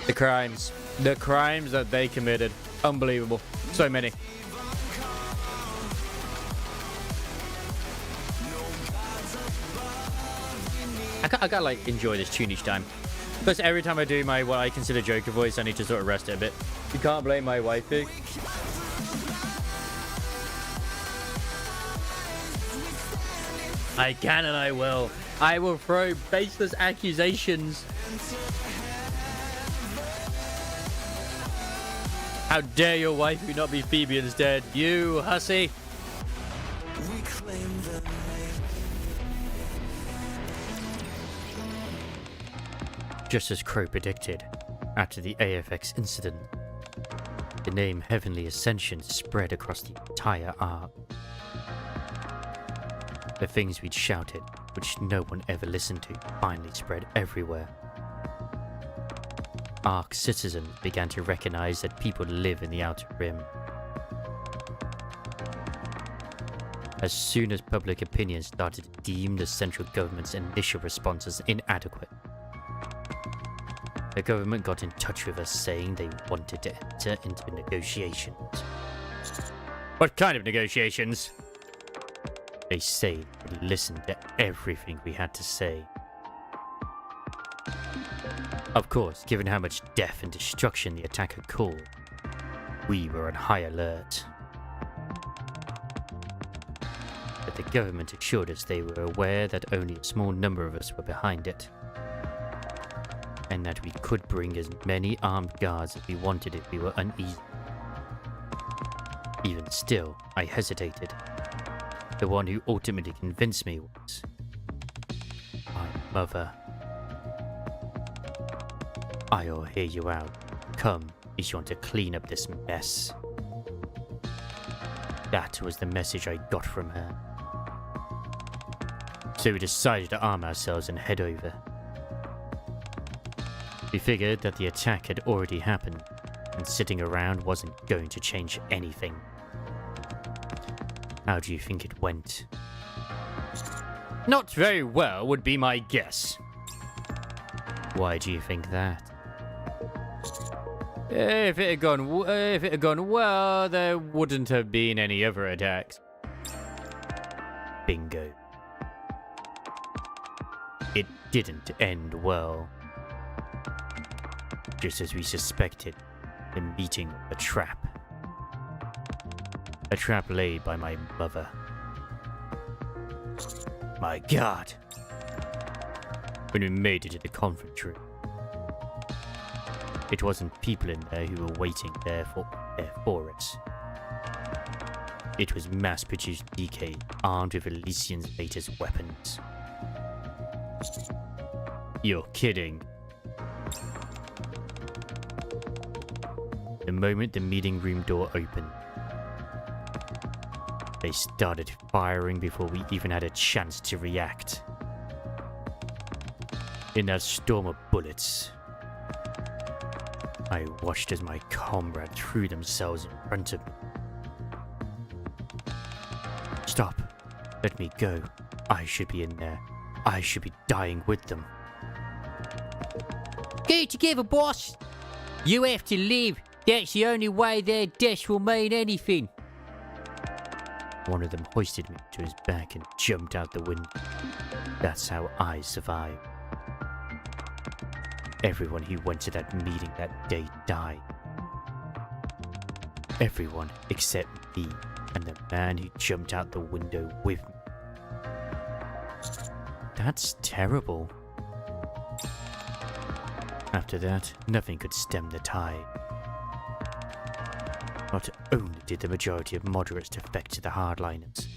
The crimes that they committed. Unbelievable. So many. I gotta like enjoy this tune each time. Plus every time I do my what I consider Joker voice, I need to sort of rest it a bit. You can't blame my waifu. I can and I will. I will throw baseless accusations How dare your wife not be Phoebe instead? You hussy. We claim the name. Just as Crow predicted, after the AFX incident, the name Heavenly Ascension spread across the entire arc. The things we'd shouted, which no one ever listened to, finally spread everywhere. Ark citizens began to recognize that people live in the Outer Rim. As soon as public opinion started to deem the central government's initial responses inadequate, the government got in touch with us saying they wanted to enter into negotiations. What kind of negotiations? They say they would listen to everything we had to say. Of course, given how much death and destruction the attack had caused, we were on high alert. But the government assured us they were aware that only a small number of us were behind it, and that we could bring as many armed guards as we wanted if we were uneasy. Even still, I hesitated. The one who ultimately convinced me was my mother. I'll hear you out. Come, if you want to clean up this mess. That was the message I got from her. So we decided to arm ourselves and head over. We figured that the attack had already happened, and sitting around wasn't going to change anything. How do you think it went? Not very well would be my guess. Why do you think that? If it had gone well, there wouldn't have been any other attacks. Bingo. It didn't end well. Just as we suspected, the meeting of a trap. A trap laid by my mother. My God! When we made it to the conference room, it wasn't people in there who were waiting there for us. It was mass-produced DK armed with Elysian's latest weapons. You're kidding. The moment the meeting room door opened, they started firing before we even had a chance to react. In that storm of bullets, I watched as my comrades threw themselves in front of me. Stop. Let me go. I should be in there. I should be dying with them. Get together, boss! You have to leave. That's the only way their death will mean anything. One of them hoisted me to his back and jumped out the window. That's how I survived. Everyone who went to that meeting that day died. Everyone except me and the man who jumped out the window with me. That's terrible. After that, nothing could stem the tide. Not only did the majority of moderates defect to the hardliners,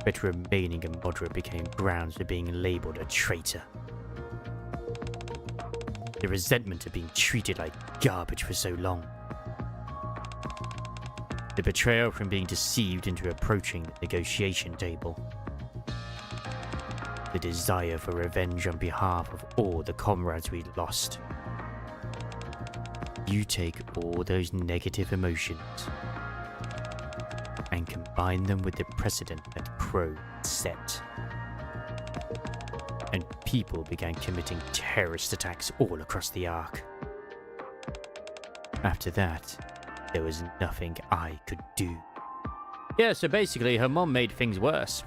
but remaining a moderate became grounds for being labelled a traitor. The resentment of being treated like garbage for so long. The betrayal from being deceived into approaching the negotiation table. The desire for revenge on behalf of all the comrades we'd lost. You take all those negative emotions and combine them with the precedent that Crow set. And people began committing terrorist attacks all across the Ark. After that, there was nothing I could do. Yeah, so basically her mom made things worse.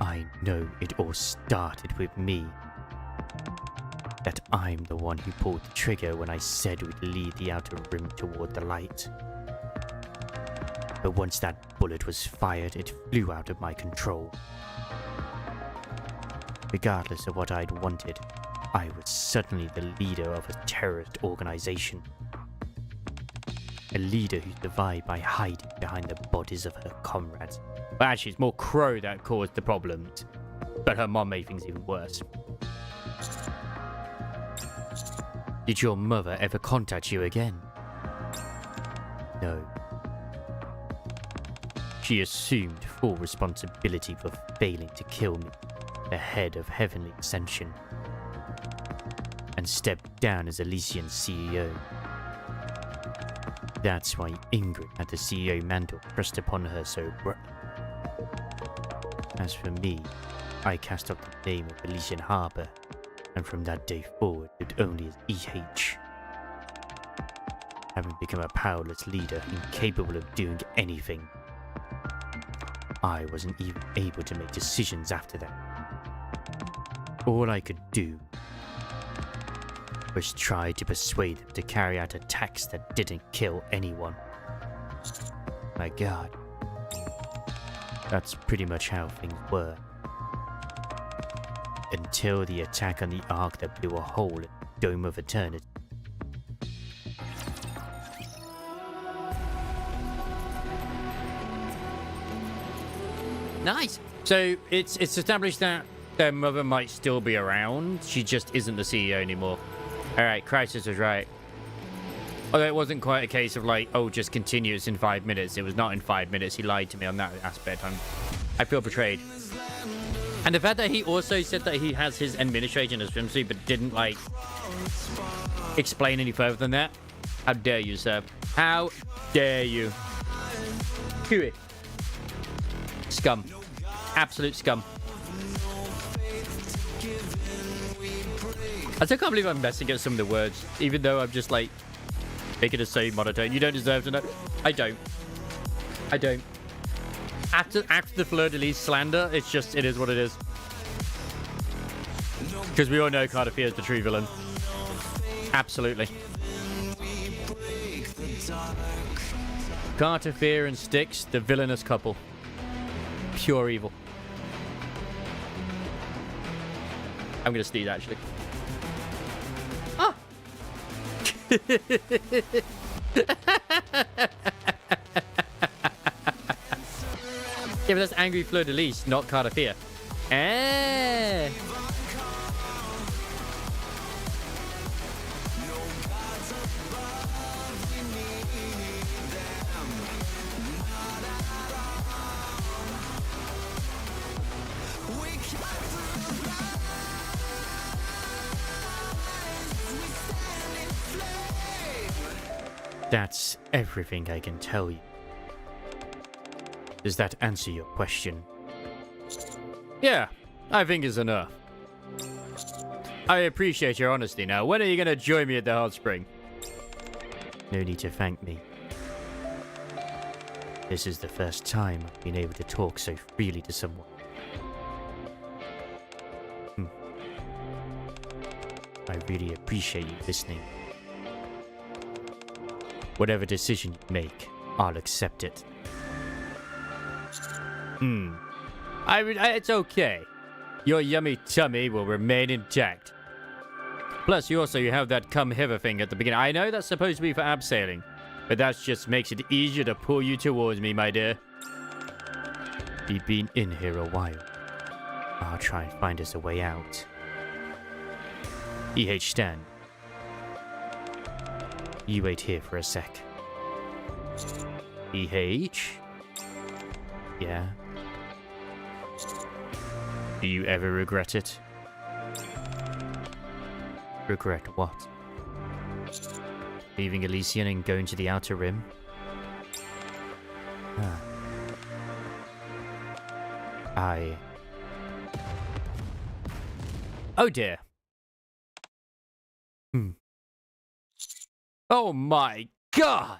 I know it all started with me. That I'm the one who pulled the trigger when I said we'd lead the Outer Rim toward the light. But once that bullet was fired, it flew out of my control. Regardless of what I'd wanted, I was suddenly the leader of a terrorist organization. A leader who survived by hiding behind the bodies of her comrades. Well, actually, it's more Crow that caused the problems. But her mom made things even worse. Did your mother ever contact you again? No. She assumed full responsibility for failing to kill me, the head of Heavenly Ascension, and stepped down as Elysian CEO. That's why Ingrid had the CEO mantle pressed upon her so abruptly. As for me, I cast off the name of Elysian Harbour, and from that day forward lived only as EH. Having become a powerless leader, incapable of doing anything, I wasn't even able to make decisions after that. All I could do was try to persuade them to carry out attacks that didn't kill anyone. My God. That's pretty much how things were. Until the attack on the Ark that blew a hole in the Dome of Eternity. Nice. So it's established that their mother might still be around. She just isn't the CEO anymore. All right, Crisis was right. Although it wasn't quite a case of like, oh, just continue, it's in 5 minutes. It was not in 5 minutes. He lied to me on that aspect. I feel betrayed. And the fact that he also said that he has his administrator in a swimsuit, but didn't like explain any further than that. How dare you, sir? How dare you? Huey. Scum. Absolute scum. I still can't believe I'm messing up some of the words, even though I'm just like making it so monotone. You don't deserve to know. I don't. I don't. After the fleur-de-lis slander, it is what it is. Because we all know Carter is the true villain. Absolutely. Carter, Fear, and Styx, the villainous couple. Pure evil. I'm gonna sneeze, actually. Ah! Yeah, but that's Angry Fleur-de-Lis, not Carter Fear. Eh. That's everything I can tell you. Does that answer your question? Yeah, I think it's enough. I appreciate your honesty now. When are you going to join me at the hot spring? No need to thank me. This is the first time I've been able to talk so freely to someone. I really appreciate you listening. Whatever decision you make, I'll accept it. It's okay. Your yummy tummy will remain intact. Plus, you have that come hither thing at the beginning. I know that's supposed to be for abseiling, but that just makes it easier to pull you towards me, my dear. We've been in here a while. I'll try and find us a way out. EH Stan. You wait here for a sec. EH? Yeah? Do you ever regret it? Regret what? Leaving Elysian and going to the Outer Rim? Oh dear. Oh my God!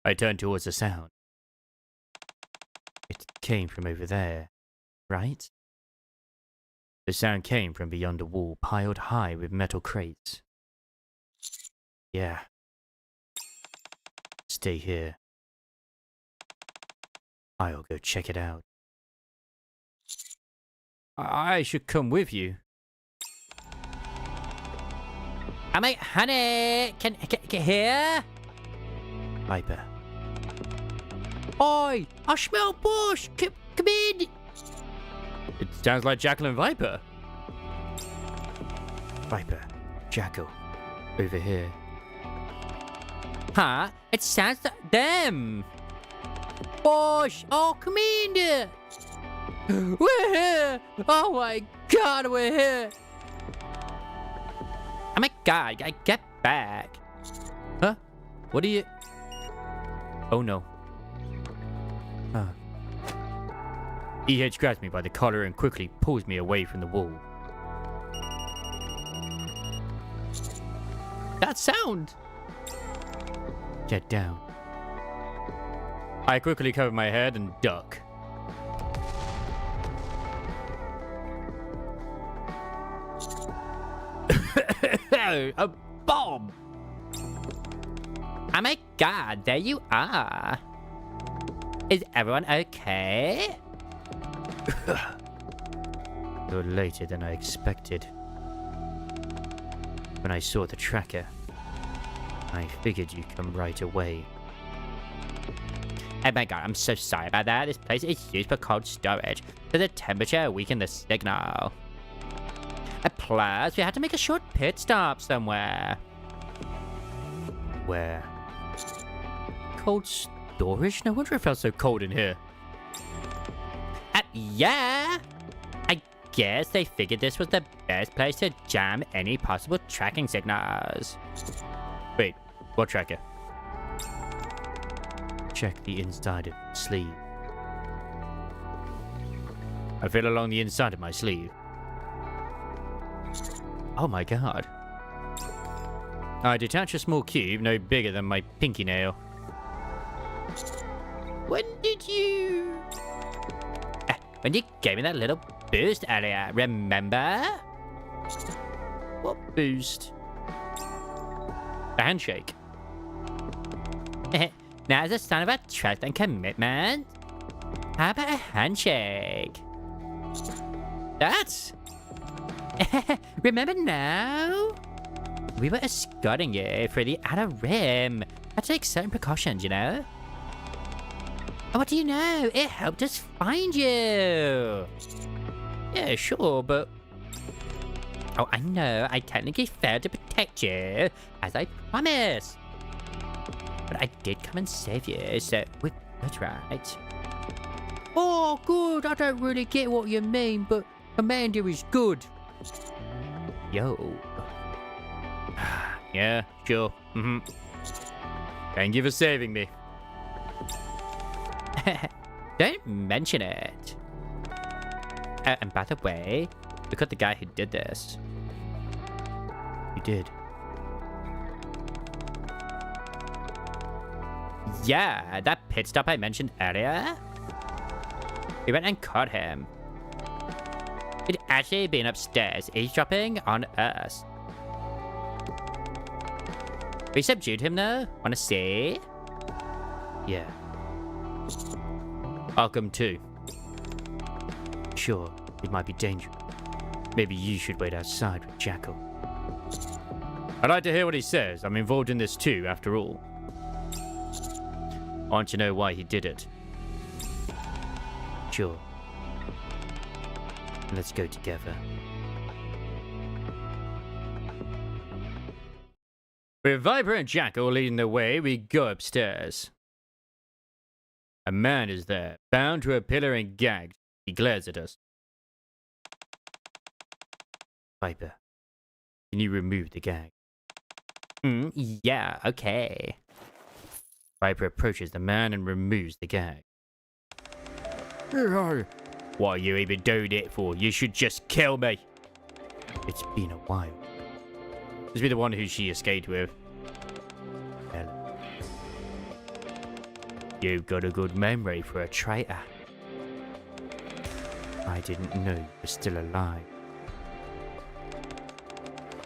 I turned towards the sound. It came from over there, right? The sound came from beyond a wall piled high with metal crates. Yeah. Stay here. I'll go check it out. I should come with you. I mean, honey, can here? Viper. Oi, I smell bush. Come in. It sounds like Jackal and Viper. Viper. Jackal. Over here. Huh? It sounds like them. Bush, oh, come in. We're here. Oh my God, we're here. Oh my God, I get back. Huh? What are you... Oh no. Huh. EH grabs me by the collar and quickly pulls me away from the wall. That sound. Get down. I quickly cover my head and duck. A bomb. Oh my God, there you are. Is everyone okay? You're later than I expected. When I saw the tracker, I figured you'd come right away. Oh my God, I'm so sorry about that. This place is used for cold storage, so the temperature weakened the signal. Plus, we had to make a short pit stop somewhere. Where? Cold storage? No wonder it felt so cold in here. Yeah. I guess they figured this was the best place to jam any possible tracking signals. Wait, what tracker? Check the inside of the sleeve. I feel along the inside of my sleeve. Oh my God. I detach a small cube no bigger than my pinky nail. When did you... when you gave me that little boost earlier, remember? What boost? A handshake. Now it's a sign of our trust and commitment. How about a handshake? That's... remember now? We were escorting you through the outer rim. Had to take certain precautions, you know? And what do you know? It helped us find you. Yeah, sure, but... Oh, I know. I technically failed to protect you, as I promised. But I did come and save you, so we're good, right? Oh, good. I don't really get what you mean, but Commander is good. Yo. Yeah, sure. Thank you for saving me. Don't mention it. And by the way, look at the guy who did this. You did. Yeah, that pit stop I mentioned earlier. We went and caught him. He'd actually been upstairs eavesdropping on us. We subdued him though. Wanna see? Yeah, I'll come too. sure. It might be dangerous. Maybe you should wait outside with Jackal. I'd like to hear what he says. I'm involved in this too, after all. I want to know why he did it. Sure. Let's go together. With Viper and Jackal leading the way, we go upstairs. A man is there, bound to a pillar and gagged. He glares at us. Viper, can you remove the gag? Yeah, okay. Viper approaches the man and removes the gag. What are you even doing it for? You should just kill me. It's been a while. This be the one who she escaped with. Hello. You've got a good memory for a traitor. I didn't know you were still alive.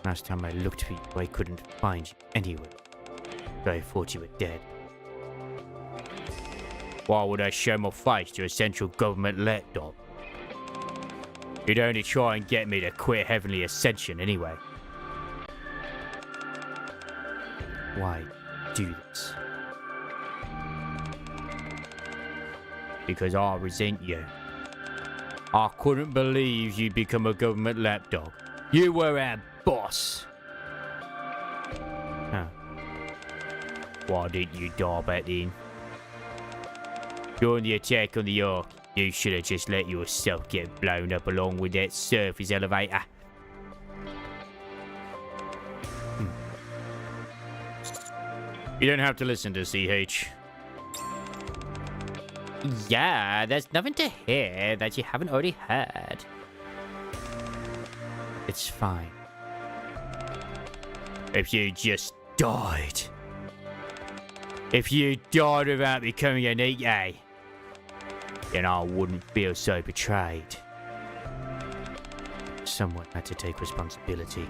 Last time I looked for you, I couldn't find you anywhere. So I thought you were dead. Why would I show my face to a central government laptop? You'd only try and get me to quit Heavenly Ascension anyway. Why do this? Because I resent you. I couldn't believe you'd become a government lapdog. You were our boss. Huh. Why didn't you die back then? During the attack on the Ark, you should have just let yourself get blown up along with that surface elevator. You don't have to listen to CH. Yeah, there's nothing to hear that you haven't already heard. It's fine. If you just died. If you died without becoming an EA, then I wouldn't feel so betrayed. Someone had to take responsibility.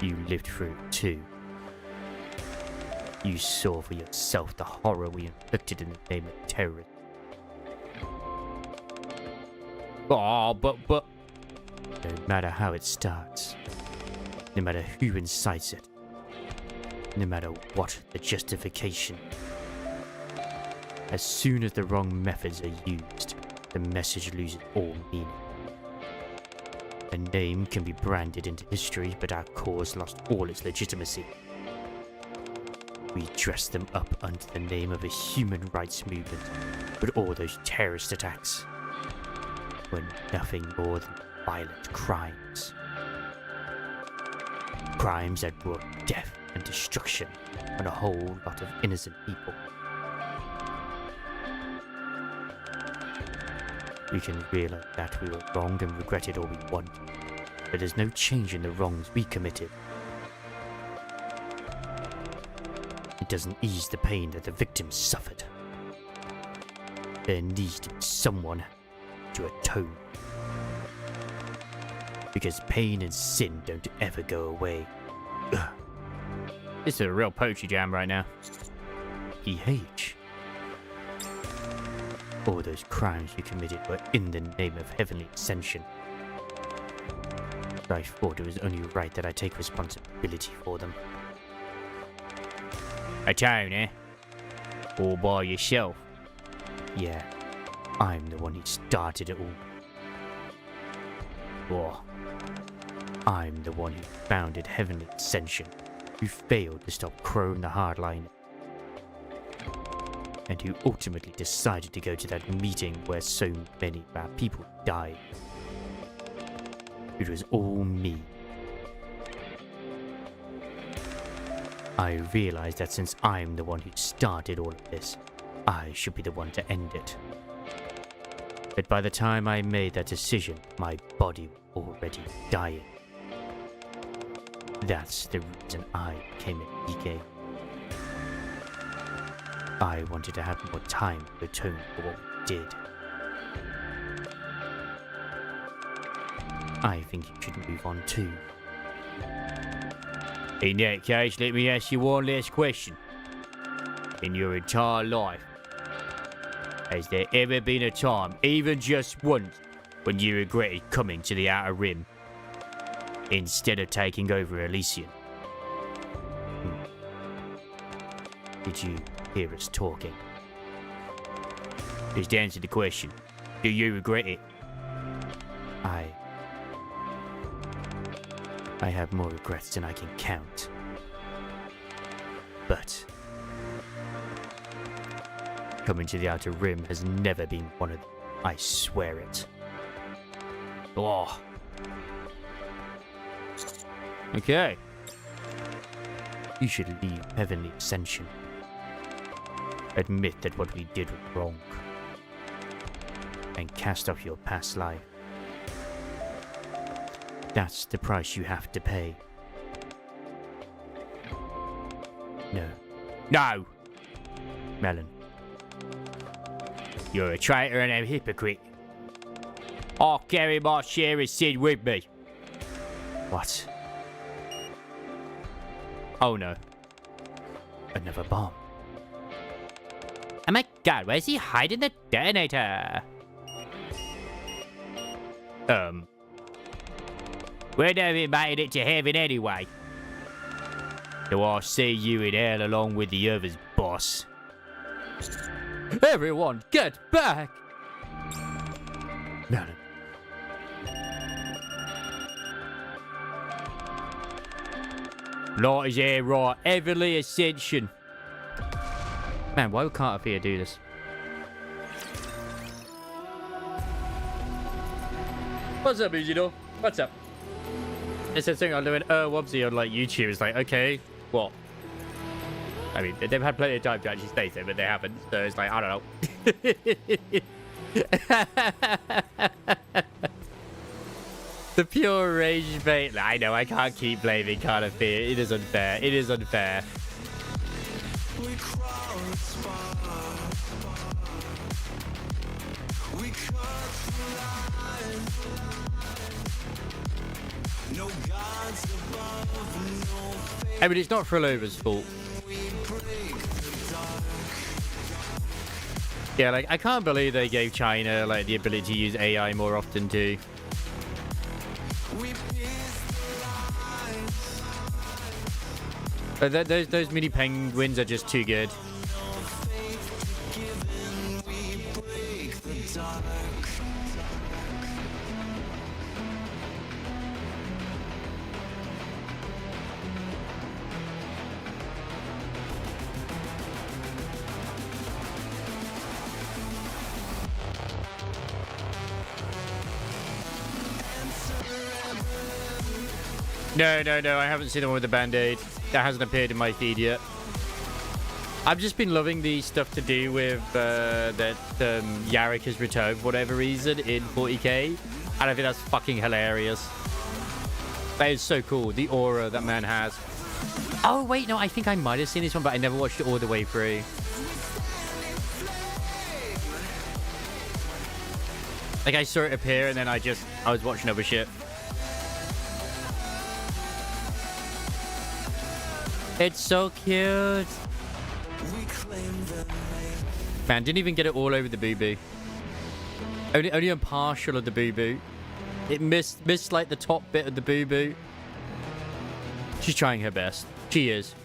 You lived through it too. You saw for yourself the horror we inflicted in the name of terrorism. Oh, but... No matter how it starts, no matter who incites it, no matter what the justification, as soon as the wrong methods are used, the message loses all meaning. A name can be branded into history, but our cause lost all its legitimacy. We dressed them up under the name of a human rights movement, but all those terrorist attacks were nothing more than violent crimes. Crimes that brought death and destruction on a whole lot of innocent people. We can realize that we were wrong and regret it all we want, but there's no change in the wrongs we committed. It doesn't ease the pain that the victims suffered. There needs to be someone to atone. Because pain and sin don't ever go away. Ugh. This is a real poetry jam right now. EH. All those crimes you committed were in the name of Heavenly Ascension. I thought it was only right that I take responsibility for them. Atone, eh? All by yourself. Yeah, I'm the one who started it all. Oh, I'm the one who founded Heavenly Ascension, who failed to stop Crow and the Hardline, and who ultimately decided to go to that meeting where so many of our people died. It was all me. I realized that since I'm the one who started all of this, I should be the one to end it. But by the time I made that decision, my body was already dying. That's the reason I became a DK. I wanted to have more time to atone for what we did. I think you should move on too. in that case, let me ask you one last question. In your entire life, has there ever been a time, even just once, when you regretted coming to the Outer Rim instead of taking over Elysian? Did you hear us talking? Just answer the question. Do you regret it? I have more regrets than I can count. But coming to the Outer Rim has never been one of them. I swear it. Oh. Okay. You should leave Heavenly Ascension. Admit that what we did was wrong. And cast off your past life. That's the price you have to pay. No. No! Melon. You're a traitor and a hypocrite. I'll carry my share of sin with me. What? Oh no. Another bomb. Oh my god, where's he hiding the detonator? We never made it to heaven anyway. So I'll see you in hell along with the others, boss. Everyone, get back! No. Light is air right, heavenly ascension. Man, why can't Afia do this? What's up, Ujido? What's up? It's a thing I'm doing Wobsy on like YouTube. It's like, okay, what? I mean, they've had plenty of time to actually state it, but they haven't. So it's like, I don't know. The pure rage bait. I know, I can't keep blaming Kind of Fear. It is unfair. It is unfair. We crowd spot. We cut through lines. No gods above, no fate. I mean, it's not Frillover's fault. We break the dark. Yeah, like, I can't believe they gave China, like, the ability to use AI more often, too. We pierce the lines. But those mini penguins are just too good. No faith to give in. We break the dark. No, I haven't seen the one with the Band-Aid. That hasn't appeared in my feed yet. I've just been loving the stuff to do with that Yarrick has returned for whatever reason in 40k. And I think that's fucking hilarious. That is so cool. The aura that man has. Oh, wait, no, I think I might have seen this one, but I never watched it all the way through. Like, I saw it appear, and then I was watching other shit. It's so cute. We claim the name. Man, didn't even get it all over the boo-boo. Only a partial of the boo-boo. It missed like the top bit of the boo-boo. She's trying her best. She is.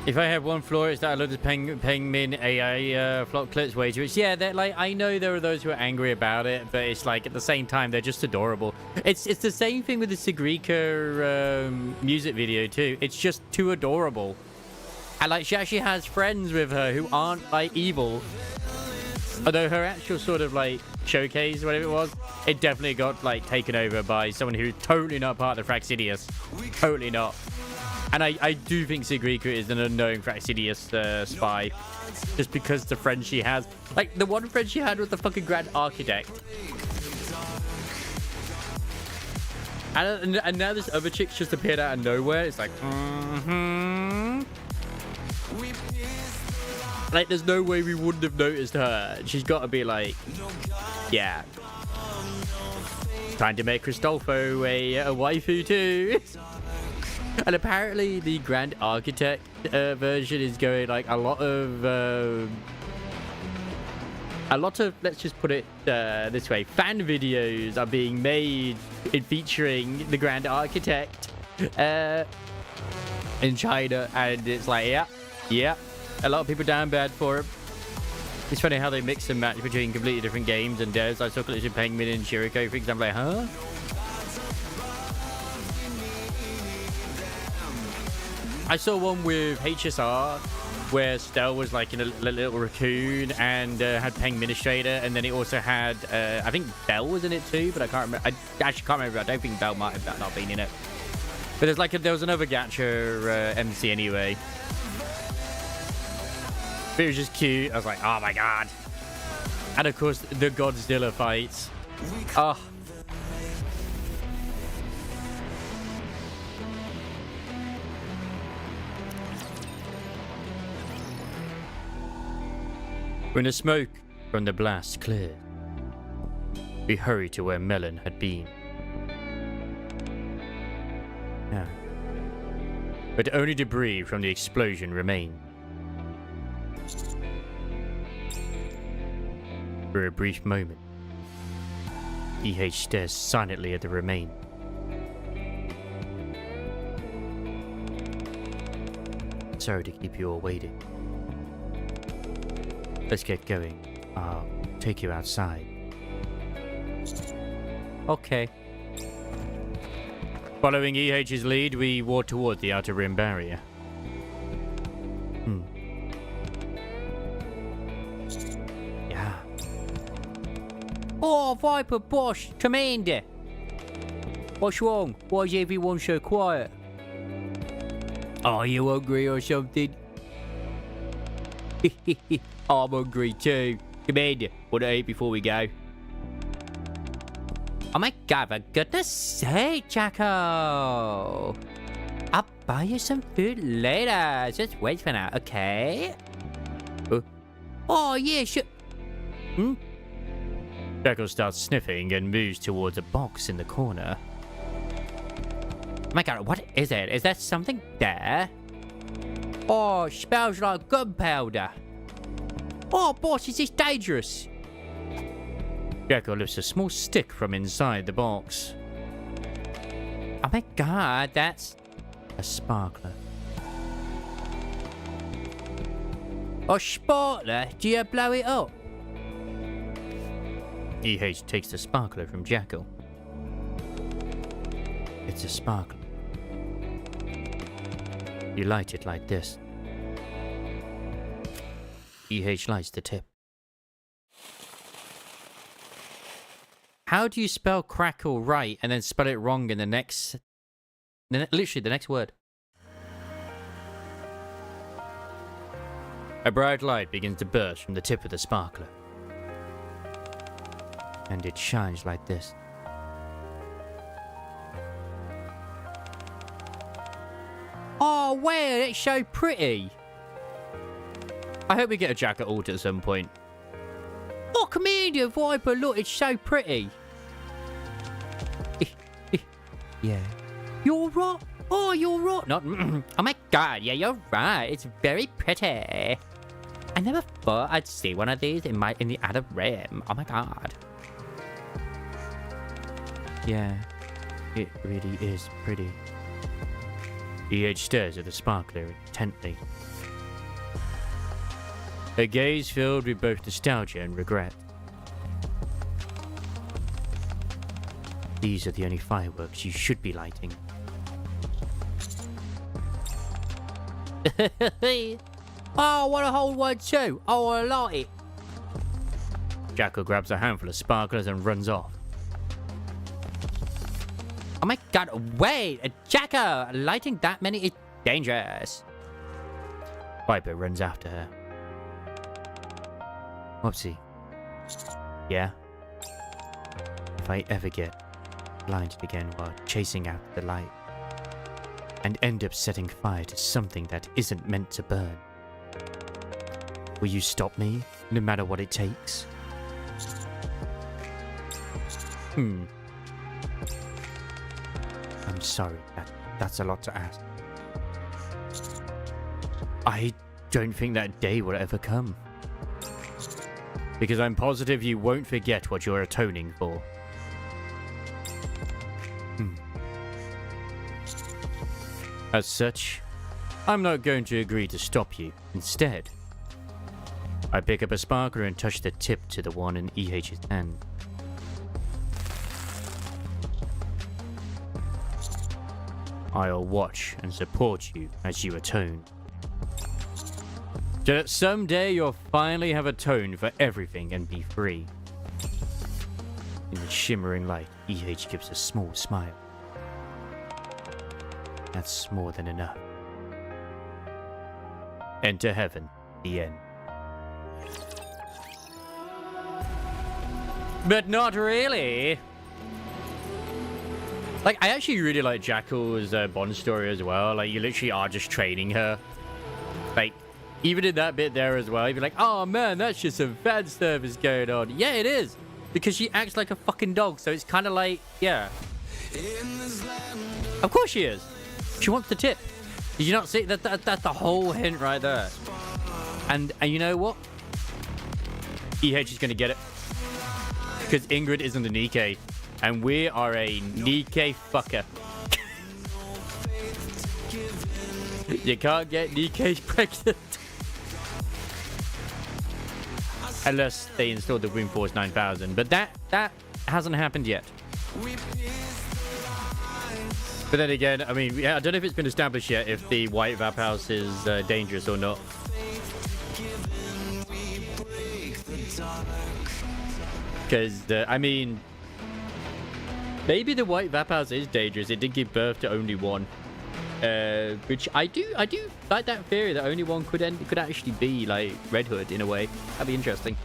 If I have one flaw, it's that I love the Pengmin AI flop clips way too much. Yeah, they're like, I know there are those who are angry about it, but it's like at the same time they're just adorable. It's the same thing with the Sigrika music video too. It's just too adorable. And like she actually has friends with her who aren't like evil. Although her actual sort of like showcase, whatever it was, it definitely got like taken over by someone who's totally not part of the Fraxidius. Totally not. And I do think Sigrika is an unknown Fraxidius spy. Just because the friend she has. Like, the one friend she had was the fucking Grand Architect. And now this other chick's just appeared out of nowhere. It's like, Like, there's no way we wouldn't have noticed her. She's got to be like, yeah. Time to make Cristolfo a waifu too. And apparently the Grand Architect version is going like a lot of, let's just put it this way, fan videos are being made in featuring the Grand Architect in China, and it's like, yeah, a lot of people down bad for him. It's funny how they mix and match between completely different games and devs. I saw clips of Pengmin and Shiriko, for example, like, huh? I saw one with HSR where Stell was like in a little raccoon and had Peng Administrator, and then it also had I think Belle was in it too, but I can't remember. I actually can't remember. I don't think Belle might have not been in it. But there's like there was another Gacha MC anyway. But it was just cute. I was like, oh my god. And of course the Godzilla fights. Oh. When the smoke from the blast cleared, we hurried to where Melon had been. Yeah. But only debris from the explosion remained. For a brief moment, EH stares silently at the remains. Sorry to keep you all waiting. Let's get going. I'll take you outside. Okay. Following EH's lead, we walked toward the outer rim barrier. Yeah. Oh, Viper Boss, Commander! What's wrong? Why is everyone so quiet? Are you hungry or something? I'm hungry too. Commander, want to eat before we go? Oh my god, for goodness sake, Jacko! I'll buy you some food later. Just wait for now, okay? Oh yeah, sure. Jacko starts sniffing and moves towards a box in the corner. Oh my god, what is it? Is there something there? Oh, smells like gunpowder. Oh, boss, is this dangerous? Jacko lifts a small stick from inside the box. Oh my god, that's a sparkler. A sparkler? Do you blow it up? EH takes the sparkler from Jacko. It's a sparkler. You light it like this. EH lights the tip. How do you spell crackle right and then spell it wrong in the next... literally the next word? A bright light begins to burst from the tip of the sparkler. And it shines like this. Oh, wow, it's so pretty. I hope we get a jacket alt at some point. Oh, Commander Viper, look, it's so pretty. Yeah. You're right. Oh, you're right. Not. Oh my god, yeah, you're right. It's very pretty. I never thought I'd see one of these in the outer rim. Oh my god. Yeah, it really is pretty. EH stares at the sparkler intently. Her gaze filled with both nostalgia and regret. These are the only fireworks you should be lighting. Oh, I want to hold one too. I want to light it. Jacko grabs a handful of sparklers and runs off. Oh my god, wait! Jacko! Lighting that many is dangerous. Viper runs after her. Whoopsie. Yeah? If I ever get blinded again while chasing out the light and end up setting fire to something that isn't meant to burn, will you stop me, no matter what it takes? I'm sorry, that's a lot to ask. I don't think that day will ever come. Because I'm positive you won't forget what you're atoning for. As such, I'm not going to agree to stop you. Instead, I pick up a sparkler and touch the tip to the one in EH's hand. I'll watch and support you as you atone. So that someday you'll finally have atoned for everything and be free. In the shimmering light, EH gives a small smile. That's more than enough. Enter heaven. The end. But not really. Like, I actually really like Jackal's Bond story as well. Like, you literally are just training her. Like, even in that bit there as well, you'd be like, oh man, that's just some fan service going on. Yeah, it is. Because she acts like a fucking dog, so it's kind of like, yeah. Of course she is. She wants the tip. Did you not see that? That's the whole hint right there. And you know what? EH is going to get it. Because Ingrid isn't a Nikkei. And we are a Nikkei fucker. You can't get Nikkeis pregnant. Unless they installed the Wing Force 9000. But that hasn't happened yet. But then again, I mean, yeah, I don't know if it's been established yet if the White Vap House is dangerous or not. Because, I mean, maybe the White Vap House is dangerous. It did give birth to only one. Which I do like that theory that only one could actually be like Red Hood in a way. That'd be interesting.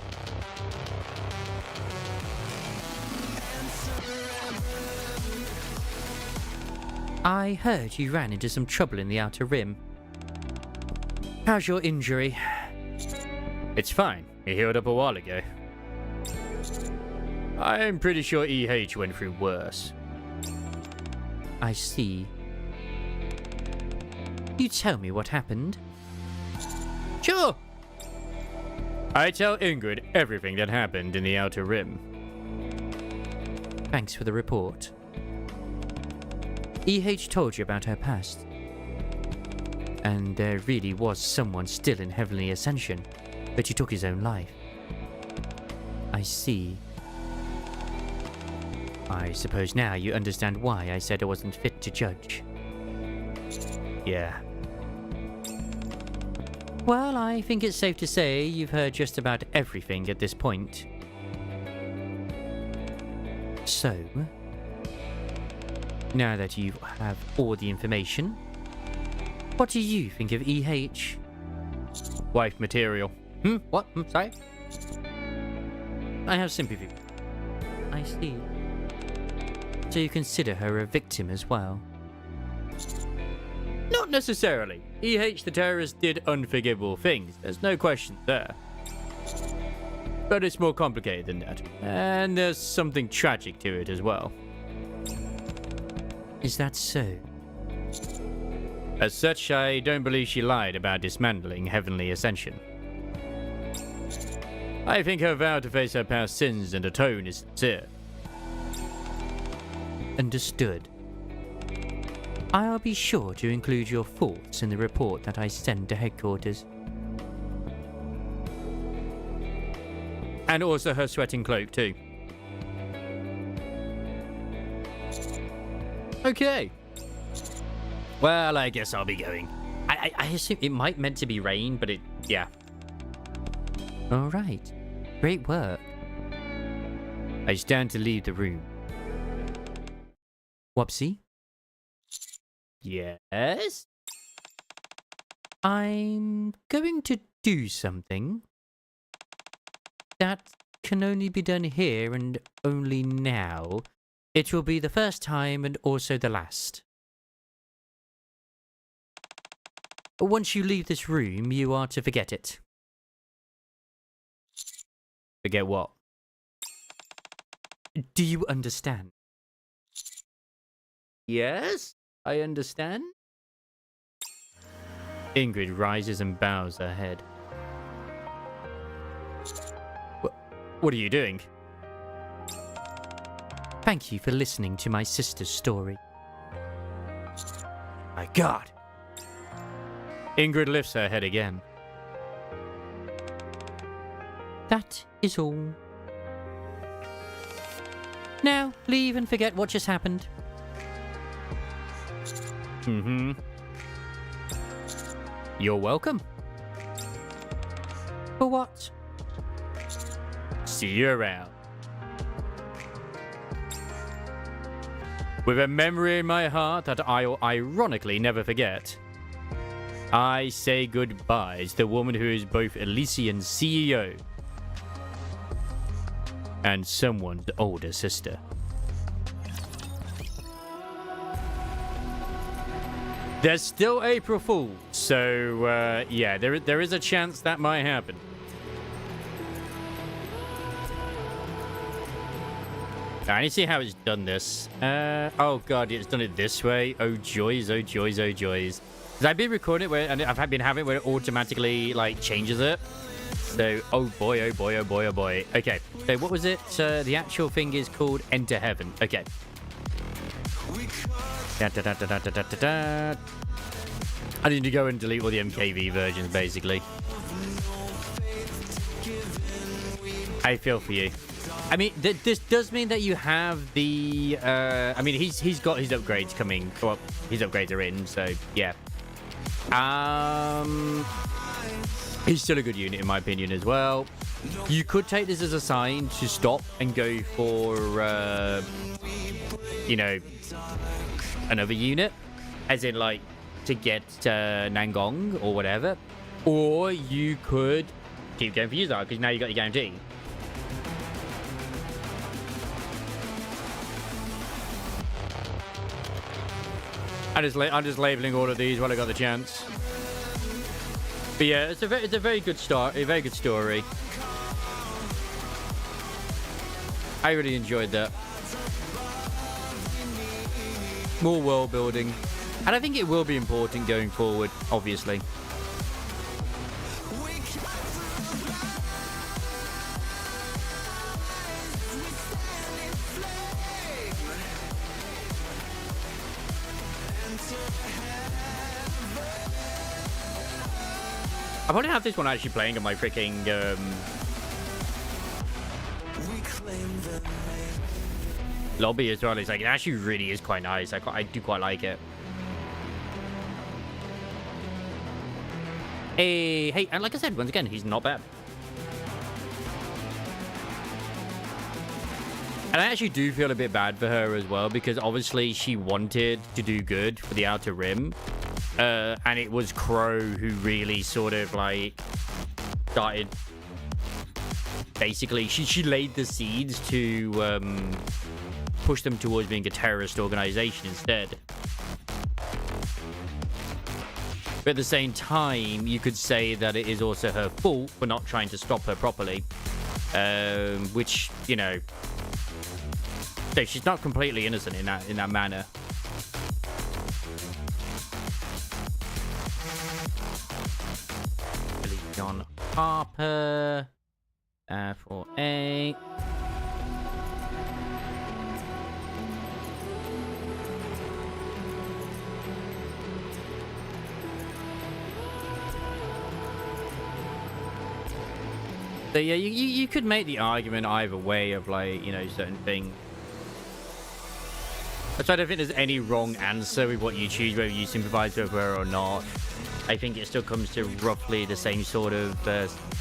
I heard you ran into some trouble in the Outer Rim. How's your injury? It's fine. It healed up a while ago. I'm pretty sure EH went through worse. I see. You tell me what happened? Sure. I tell Ingrid everything that happened in the Outer Rim. Thanks for the report. EH told you about her past. And there really was someone still in Heavenly Ascension, but he took his own life. I see. I suppose now you understand why I said I wasn't fit to judge. Yeah. Well, I think it's safe to say you've heard just about everything at this point. So, now that you have all the information, what do you think of EH? Wife material. What? Sorry? I have sympathy. I see. So you consider her a victim as well? Not necessarily. EH the terrorist did unforgivable things. There's no question there. But it's more complicated than that. And there's something tragic to it as well. Is that so? As such, I don't believe she lied about dismantling Heavenly Ascension. I think her vow to face her past sins and atone is sincere. Understood. I'll be sure to include your thoughts in the report that I send to headquarters. And also her sweating cloak too. Okay. Well, I guess I'll be going. I assume it might meant to be rain, but yeah. Alright. Great work. I stand to leave the room. Whoopsie? Yes? I'm going to do something that can only be done here and only now. It will be the first time and also the last. Once you leave this room, you are to forget it. Forget what? Do you understand? Yes, I understand. Ingrid rises and bows her head. What are you doing? Thank you for listening to my sister's story. My God! Ingrid lifts her head again. That is all. Now, leave and forget what just happened. You're welcome. For what? See you around. With a memory in my heart that I'll ironically never forget, I say goodbye to the woman who is both Elysian CEO and someone's older sister. There's still April Fool, so yeah, there is a chance that might happen. I need to see how it's done this. Oh god, it's done it this way. Oh joys, oh joys, oh joys. Because I've been recording it where, and I've been having it where it automatically like changes it. So, oh boy, oh boy, oh boy, oh boy. Okay, so what was it? The actual thing is called Enter Heaven. Okay. I need to go and delete all the MKV versions, basically. I feel for you. I mean, this does mean that you have the... I mean, he's got his upgrades coming. Well, his upgrades are in, so yeah. He's still a good unit, in my opinion, as well. You could take this as a sign to stop and go for, you know, another unit. As in, like, to get Nangong or whatever. Or you could keep going for Yuzar, because now you got your guarantee. I'm just labeling all of these while I got the chance. But yeah, it's a very good start, a very good story. I really enjoyed that. More world building, and I think it will be important going forward, obviously. I probably have this one actually playing on my freaking lobby as well. It's like, it actually really is quite nice. I do quite like it. Hey, and like I said, once again, he's not bad. And I actually do feel a bit bad for her as well, because obviously she wanted to do good for the Outer Rim. And it was Crow who really sort of like started. Basically, she laid the seeds to push them towards being a terrorist organization instead. But at the same time, you could say that it is also her fault for not trying to stop her properly. Which, you know, so she's not completely innocent in that manner. John Harper for A. So yeah, you could make the argument either way of, like, you know, certain things. So I don't think there's any wrong answer with what you choose, whether you sympathize with her or not. I think it still comes to roughly the same sort of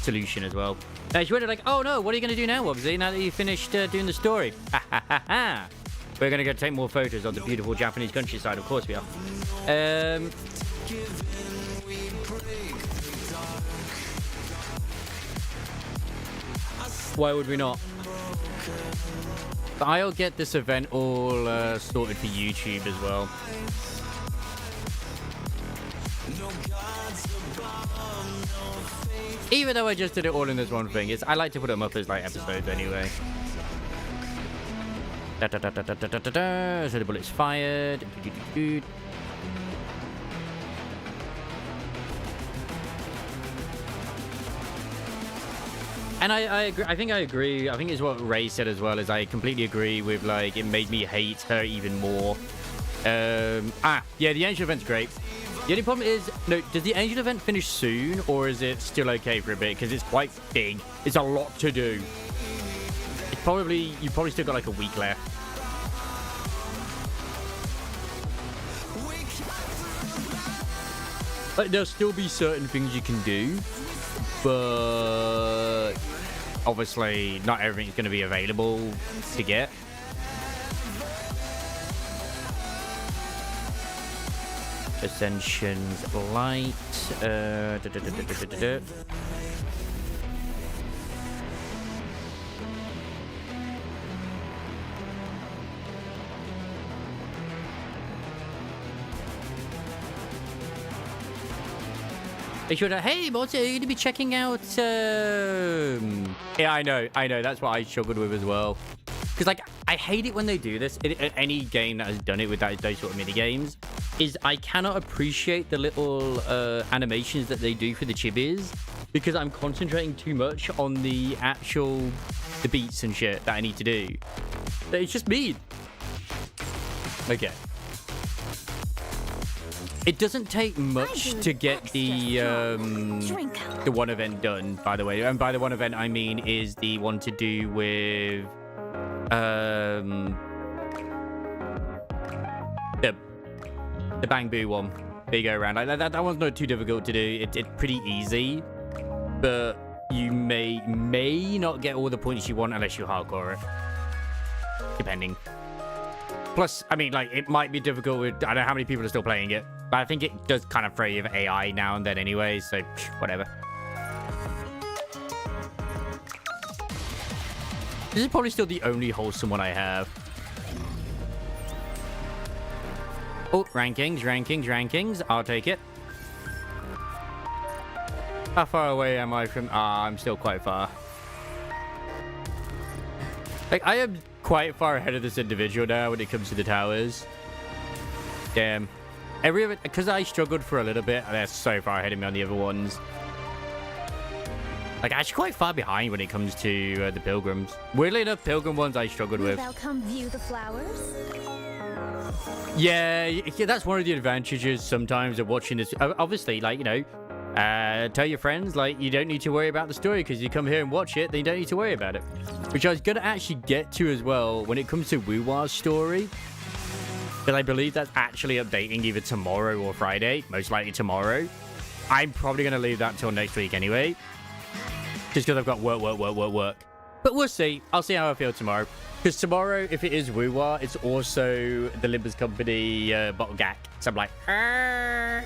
solution as well. Now, she went like, oh no, what are you going to do now, Wobbsy, now that you finished doing the story? Ha ha ha ha. We're going to go take more photos of the beautiful Japanese countryside, of course we are. Why would we not? But I'll get this event all sorted for YouTube as well. Even though I just did it all in this one thing, I like to put them up as like episodes anyway. So the bullet's fired. And I agree. I think I agree. I think it's what Ray said as well. Is I completely agree with, like, it made me hate her even more. Yeah, the Angel event's great. The only problem is, no, does the Angel event finish soon, or is it still okay for a bit? Because it's quite big. It's a lot to do. It's probably, you probably still got like a week left. Like, there'll still be certain things you can do. but obviously not everything's going to be available to get. Ascension's Light. They should have, hey, Morty, are you going to be checking out... Yeah, I know. That's what I struggled with as well. Because, like, I hate it when they do this. Any game that has done it with those sort of mini games is I cannot appreciate the little animations that they do for the chibis because I'm concentrating too much on the beats and shit that I need to do. It's just mean. Okay. It doesn't take much to get the one event done, by the way. And by the one event, I mean is the one to do with the Bang Boo one. Big go around. Like that one's not too difficult to do. It's pretty easy, but you may not get all the points you want unless you hardcore it, depending. Plus, I mean, like, it might be difficult with... I don't know how many people are still playing it. But I think it does kind of throw you with AI now and then anyway, so whatever. This is probably still the only wholesome one I have. Oh, rankings. I'll take it. How far away am I from... I'm still quite far. Like, I am quite far ahead of this individual now when it comes to the towers. Damn. Because I struggled for a little bit, and they're so far ahead of me on the other ones. Like, actually quite far behind when it comes to the pilgrims. Weirdly enough, pilgrim ones I struggled with. Thou come view the flowers? Yeah, that's one of the advantages sometimes of watching this. Obviously, like, you know, tell your friends, like, you don't need to worry about the story because you come here and watch it, then you don't need to worry about it. Which I was going to actually get to as well when it comes to Woo-Wah's story. But I believe that's actually updating either tomorrow or Friday. Most likely tomorrow. I'm probably going to leave that till next week anyway. Just because I've got work. But we'll see. I'll see how I feel tomorrow. Because tomorrow, if it is Woo-Wah, it's also the Limbus Company bottle gack. So I'm like, Arr!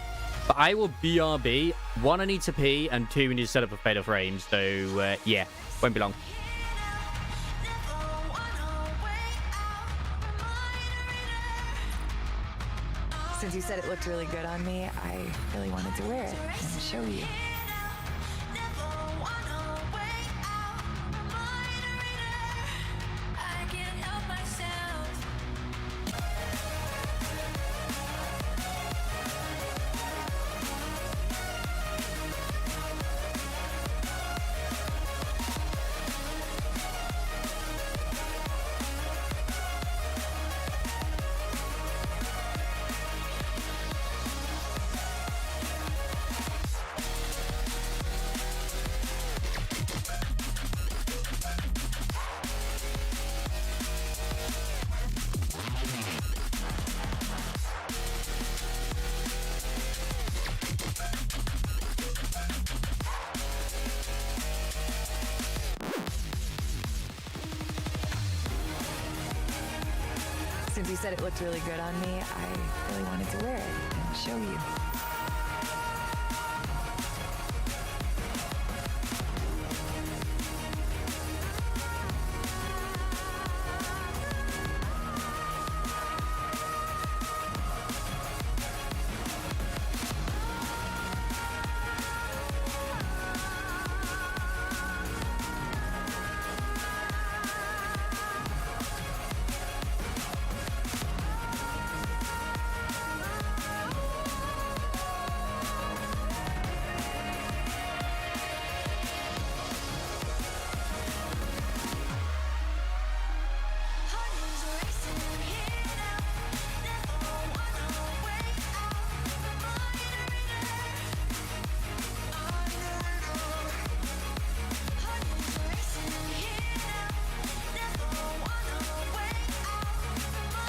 But I will BRB. 1, I need to pee, and 2, we need to set up a fatal frame. So, yeah, won't be long. Since you said it looked really good on me, I really wanted to wear it and show you. Since you said it looked really good on me, I really wanted to wear it and show you.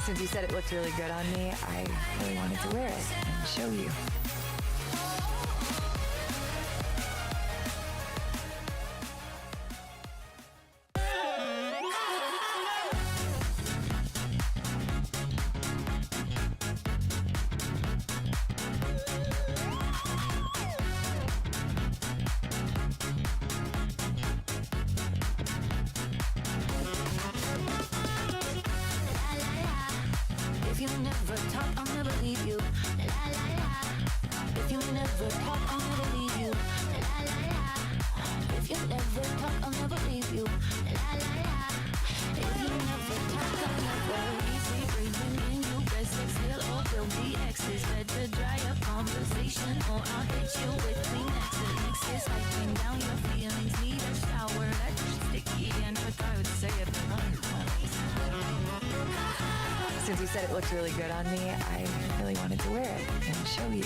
Since you said it looked really good on me, I really wanted to wear it and show you. you never talk, I'll never leave you. La la la. If you never talk, I'll never leave you. La la la. If you never talk, I'll never leave you. La la la. If you never talk, I'll never easy breathing in you. Best exhale or there'll be exes. Better dry up conversation or I'll hit you with Kleenexes. Mixes wiping down your feelings. Need a shower that's sticky and hurt. I would say it. Since you said it looked really good on me, I really wanted to wear it and show you.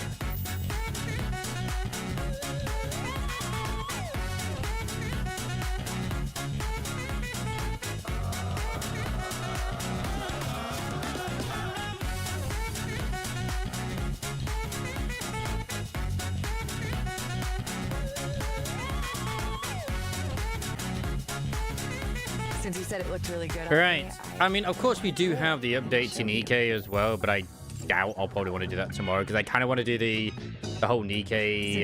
Since you said it looked really good on Right. me, I mean, of course, we do have the updates in EK as well, but I doubt I'll probably want to do that tomorrow because I kind of want to do the whole Nikkei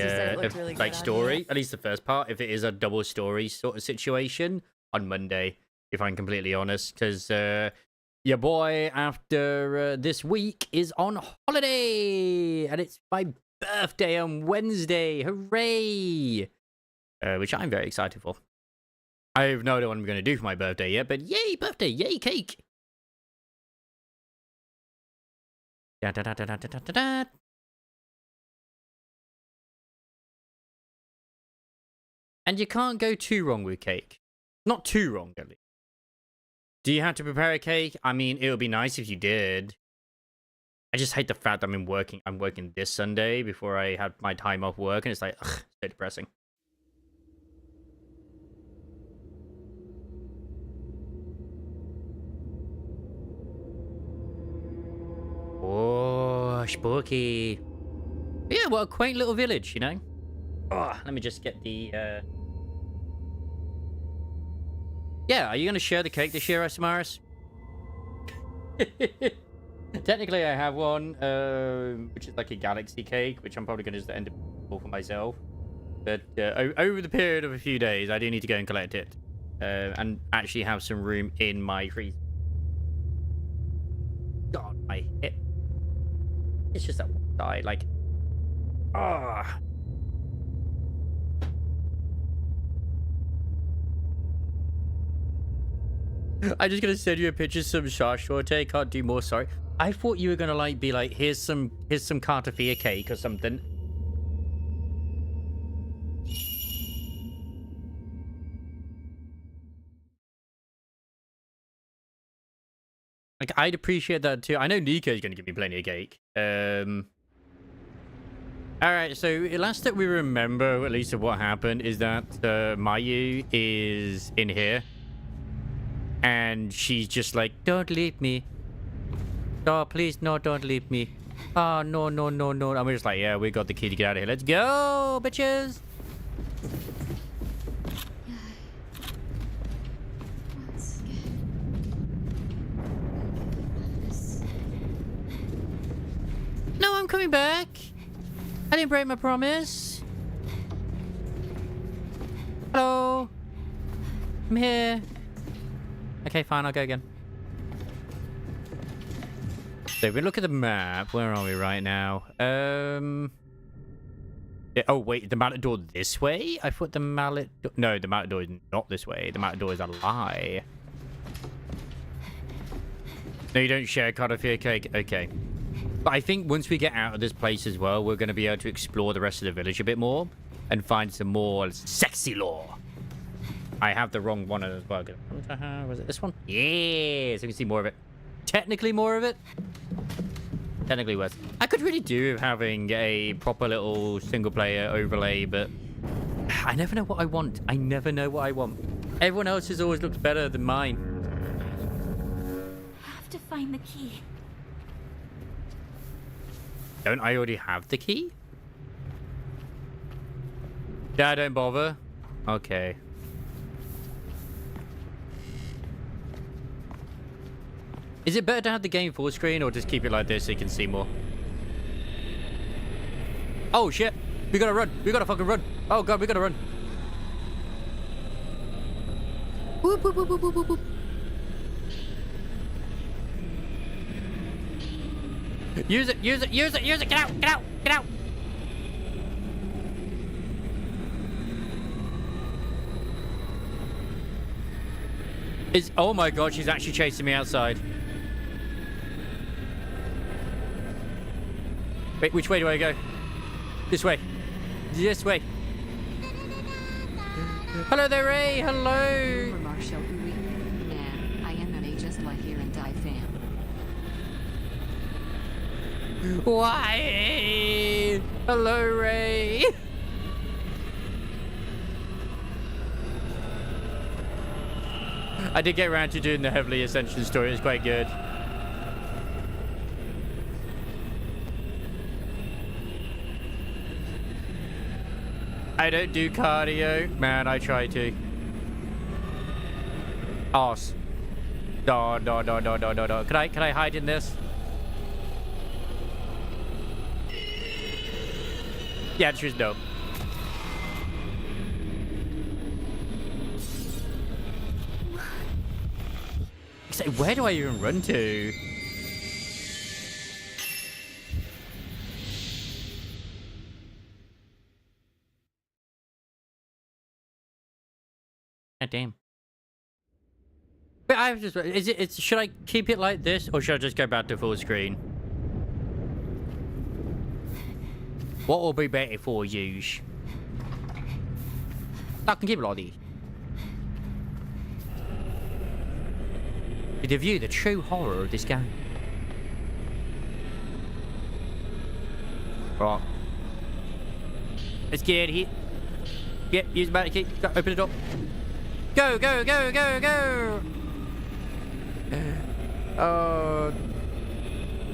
really like good on story, you. at least the first part, if it is a double story sort of situation on Monday, if I'm completely honest, because your boy after this week is on holiday and it's my birthday on Wednesday. Hooray! Which I'm very excited for. I have no idea what I'm going to do for my birthday yet, but yay, birthday, yay, cake. Da, da, da, da, da, da, da, da. And you can't go too wrong with cake. Not too wrong, at least. Do you have to prepare a cake? I mean, it would be nice if you did. I just hate the fact that I'm working this Sunday before I had my time off work, and it's like, ugh, so depressing. Oh, spooky. Yeah, what a quaint little village, you know? Oh, let me just get the, Yeah, are you going to share the cake this year, Samaris? Technically, I have one, which is like a galaxy cake, which I'm probably going to just end up for myself. But over the period of a few days, I do need to go and collect it. And actually have some room in my freezer. God, my hip. It's just that one side, like... Ah. I'm just gonna send you a picture of some Shashorte. Can't do more, sorry. I thought you were gonna like be like, here's some Cartafia cake or something. Like, I'd appreciate that too. I know Nico's gonna give me plenty of cake. Alright, so last that we remember, at least of what happened, is that Mayu is in here. And she's just like, don't leave me. Oh, please, no, don't leave me. Oh, no, no, no, no. And we're just like, yeah, we got the key to get out of here. Let's go, bitches. No, I'm coming back. I didn't break my promise. Hello. I'm here. Okay, fine, I'll go again. So if we look at the map, where are we right now? Yeah, oh wait, the Matador this way? I thought the Matador... No, the Matador is not this way. The Matador is a lie. No, you don't share Cartafia cake? Okay. But I think once we get out of this place as well, we're going to be able to explore the rest of the village a bit more and find some more sexy lore. I have the wrong one as well. Was it this one? Yeah, so we can see more of it. Technically more of it. Technically worse. I could really do with having a proper little single player overlay, but I never know what I want. I never know what I want. Everyone else's always looks better than mine. I have to find the key. Don't I already have the key? Yeah, don't bother. Okay. Is it better to have the game full screen or just keep it like this so you can see more? Oh shit! We gotta run! We gotta fucking run! Oh god, we gotta run! Whoop, whoop, whoop, whoop, whoop, whoop. Use it, use it, use it, use it! Get out, get out, get out! Oh my god, she's actually chasing me outside. Wait, which way do I go? This way. This way. Hello there, Ray. Hello. Marshall Nah, I am not a just lie here and die fan. Why? Hello, Ray. I did get around to doing the Heavenly Ascension story. It was quite good. I don't do cardio. Man, I try to. Arse. No. Can I hide in this? Yeah, the answer is no. Say, where do I even run to? God damn. But I just should I keep it like this or should I just go back to full screen? What will be better for you? I can keep it like this. To view the true horror of this game. Right. Let's get here. Get, use the magic key. Go, open the door. Go, go, go, go, go!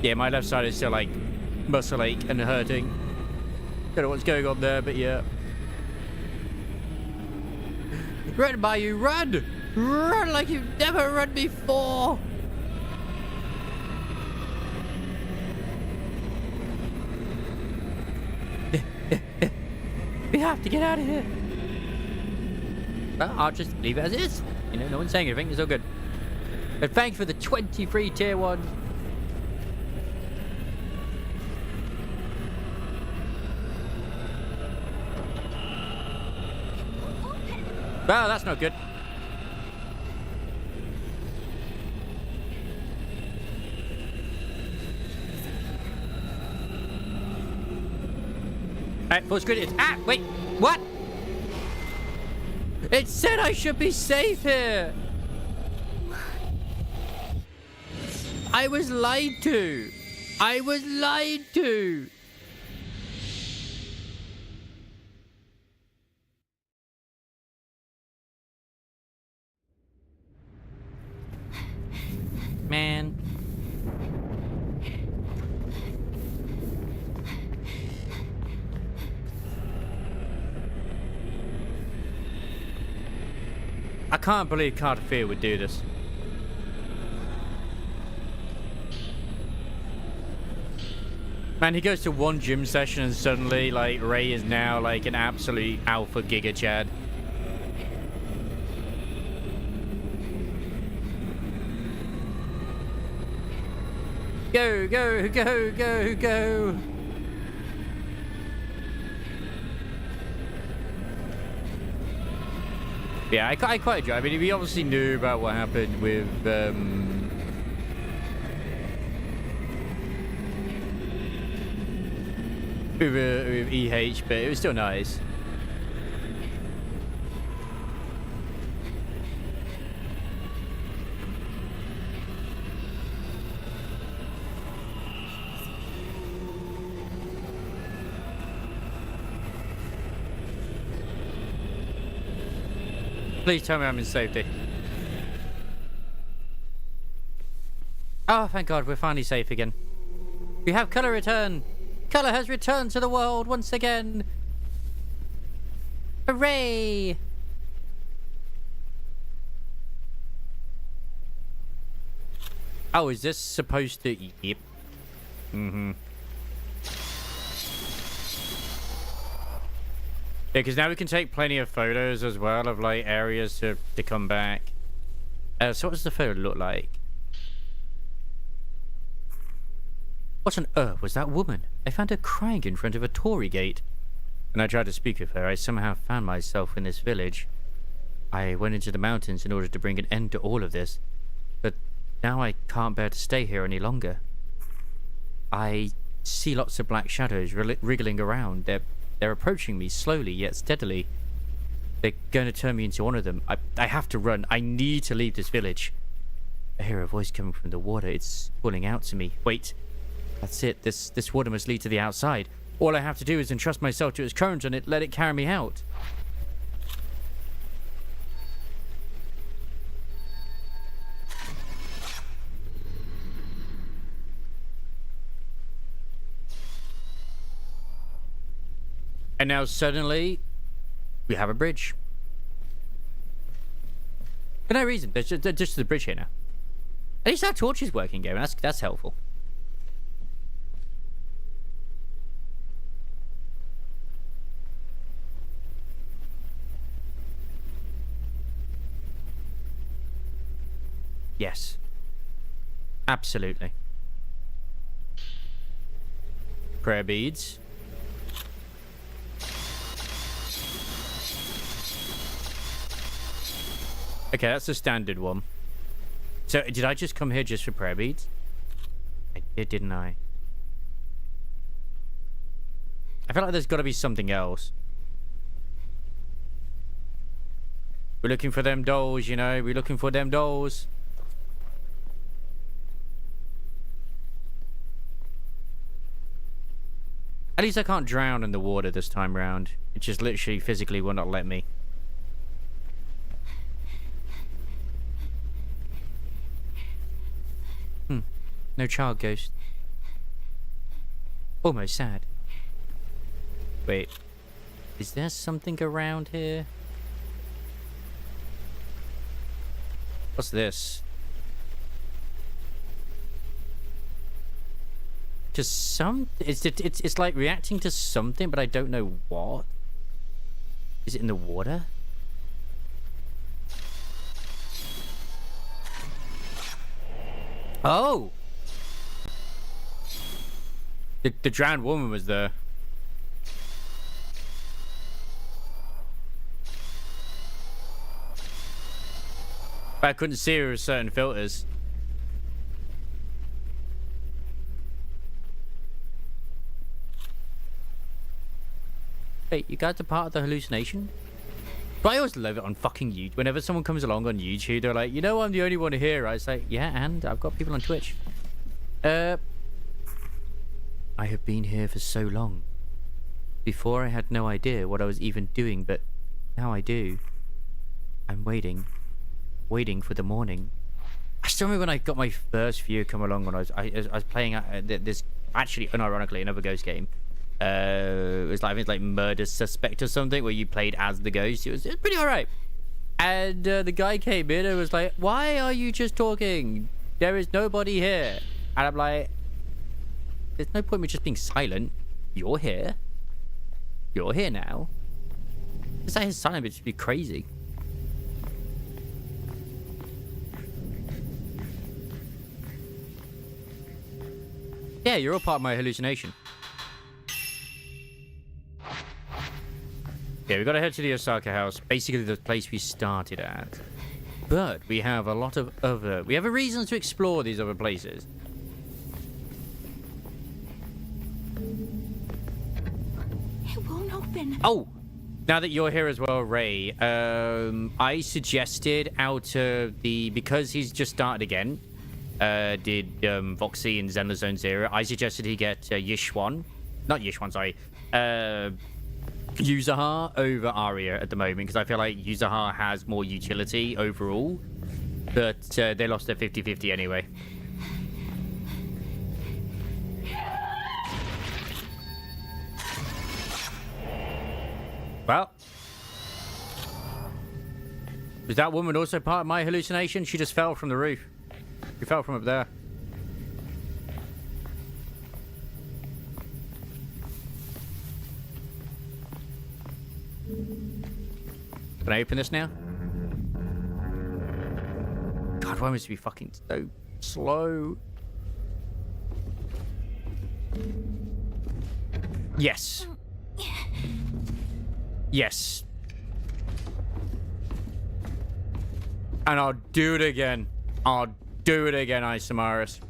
Yeah, my left side is still like muscle ache and hurting. Don't know what's going on there, but yeah. Run, Bayou, run! Run like you've never run before! We have to get out of here. Well, I'll just leave it as is. You know, no one's saying anything. It's all good. But thanks for the 23 tier 1. Well, that's not good. Alright, full screen is... Ah, wait, what? It said I should be safe here. I was lied to. I was lied to. Man. I can't believe Carter Fear would do this. Man, he goes to one gym session and suddenly, like, Ray is now, like, an absolute alpha giga chad. Go, go, go, go, go. Yeah, I quite enjoy. I mean, we obviously knew about what happened with EH, but it was still nice. Please tell me I'm in safety. Oh, thank God, we're finally safe again. We have color return. Color has returned to the world once again. Hooray! Oh, is this supposed to... Yep. Mm-hmm. Yeah, because now we can take plenty of photos as well of, like, areas to come back. So what does the photo look like? What on earth was that woman? I found her crying in front of a Tory gate. When I tried to speak with her, I somehow found myself in this village. I went into the mountains in order to bring an end to all of this. But now I can't bear to stay here any longer. I see lots of black shadows wriggling around. They're approaching me slowly yet steadily. They're going to turn me into one of them. I have to run. I need to leave this village. I hear a voice coming from the water. It's calling out to me. Wait. That's it. This water must lead to the outside. All I have to do is entrust myself to its current and let it carry me out. And now suddenly, we have a bridge. For no reason. There's just the bridge here now. At least our torch is working, game. That's helpful. Yes. Absolutely. Prayer beads. Okay, that's the standard one. So, did I just come here just for prayer beads? I did, didn't I? I feel like there's got to be something else. We're looking for them dolls, you know? We're looking for them dolls. At least I can't drown in the water this time round. It just literally physically will not let me. No child ghost. Almost sad. Wait. Is there something around here? What's this? It's like reacting to something, but I don't know what. Is it in the water? Oh! The drowned woman was there. But I couldn't see her with certain filters. Wait, you guys are part of the hallucination? But I always love it on fucking YouTube. Whenever someone comes along on YouTube, they're like, you know, I'm the only one here. I say, yeah, and I've got people on Twitch. I have been here for so long. Before I had no idea what I was even doing, but now I do. I'm waiting for the morning. I still remember when I got my first view come along when I was playing this, actually unironically, another ghost game. It was like, I think it's like Murder Suspect or something, where you played as the ghost. It was pretty alright. And the guy came in and was like, why are you just talking? There is nobody here. And I'm like, there's no point in me just being silent. You're here. You're here now. Just say his silent, but just be crazy. Yeah, you're all part of my hallucination. Yeah, we gotta head to the Osaka house. Basically the place we started at. But we have a lot of other... We have a reason to explore these other places. It won't open. Oh! Now that you're here as well, Ray, I suggested out of the... Because he's just started again, did Voxy and Zenless Zone Zero, I suggested he get Yishwan. Not Yishwan, sorry. Yuzaha over Arya at the moment, because I feel like Yuzaha has more utility overall, but they lost their 50-50 anyway. Well, was that woman also part of my hallucination? She just fell from the roof. She fell from up there. Can I open this now? God, why must it be fucking so slow? Yes. Yes. And I'll do it again. I'll do it again, Isamaris.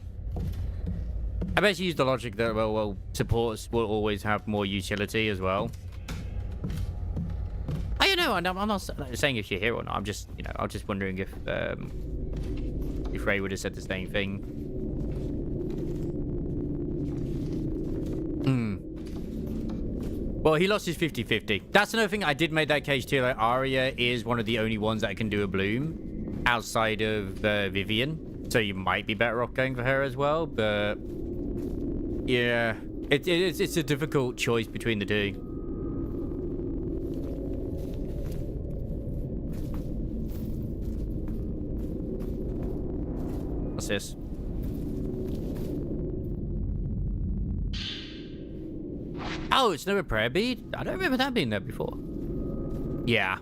I bet you use the logic that, well, supports will always have more utility as well. I don't know. I'm not saying if you're here or not. I'm just, you know, I'm just wondering if Ray would have said the same thing. Well, he lost his 50-50. That's another thing. I did make that case too. Like, Arya is one of the only ones that can do a bloom outside of Vivian. So you might be better off going for her as well. But yeah, it's a difficult choice between the two. What's this? Oh, it's another prayer bead? I don't remember that being there before. Yeah.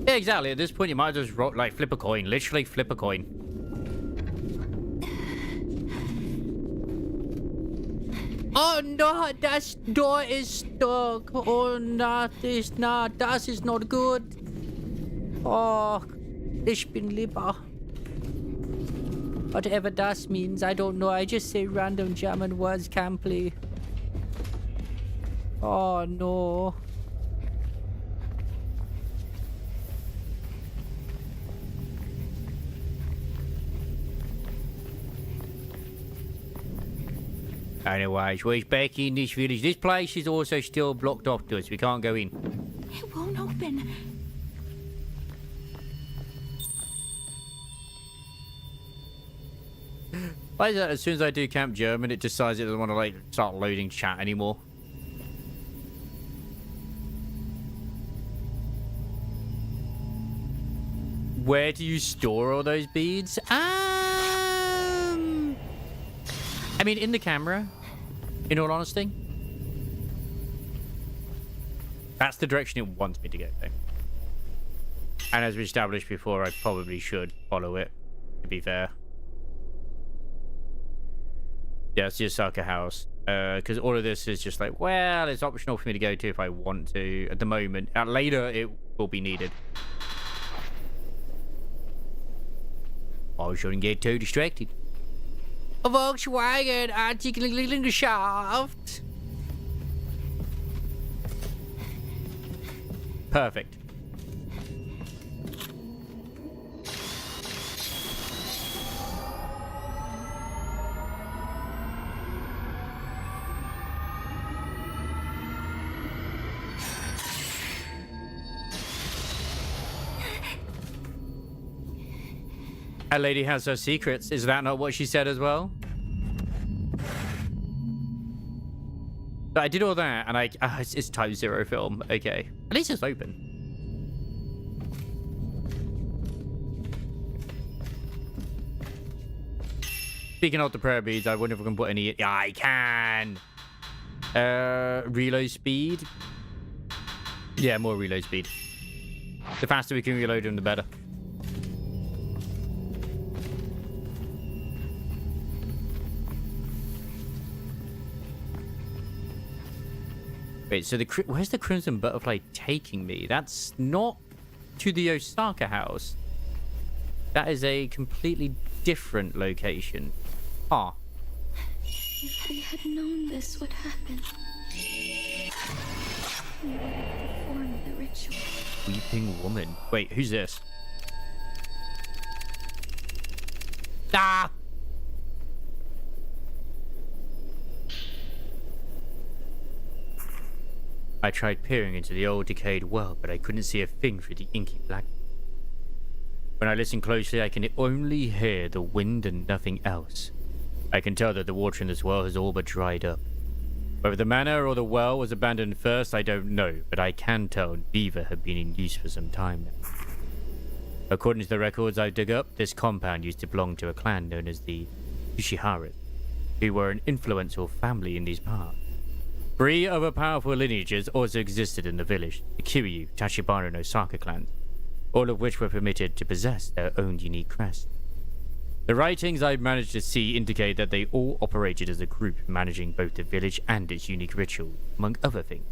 Yeah, exactly. At this point, you might just like flip a coin. Literally flip a coin. Oh no, that door is stuck. Oh no, das is not good. Oh, ich bin lieber. Whatever das means, I don't know. I just say random German words, camply. Oh no. Anyways, we're back in this village. This place is also still blocked off to us. We can't go in. It won't open. Why is that as soon as I do Camp German, it decides it doesn't want to like start loading chat anymore? Where do you store all those beads? I mean, in the camera, in all honesty. That's the direction it wants me to go, though. And as we established before, I probably should follow it, to be fair. Yeah, it's the Osaka house. Because all of this is just like, well, it's optional for me to go to if I want to. At the moment. Later, it will be needed. I shouldn't get too distracted. A Volkswagen Artikelgeschaft. Perfect. A lady has her secrets. Is that not what she said as well? But I did all that, and it's Type 0 film. Okay. At least it's open. Speaking of the prayer beads, I wonder if we can put any... Yeah, I can! Reload speed? Yeah, more reload speed. The faster we can reload them, the better. Wait, so where's the Crimson Butterfly taking me? That's not to the Osaka house. That is a completely different location. Ah. If we had known this would happen, we would have performed the ritual. Weeping woman. Wait, who's this? Ah! I tried peering into the old decayed well, but I couldn't see a thing through the inky black. When I listen closely, I can only hear the wind and nothing else. I can tell that the water in this well has all but dried up. Whether the manor or the well was abandoned first, I don't know, but I can tell beaver have been in use for some time now. According to the records I dug up, this compound used to belong to a clan known as the Ushiharas, who were an influential family in these parts. 3 other powerful lineages also existed in the village, the Kiryu, Tachibana, and Osaka clans, all of which were permitted to possess their own unique crest. The writings I've managed to see indicate that they all operated as a group, managing both the village and its unique ritual, among other things.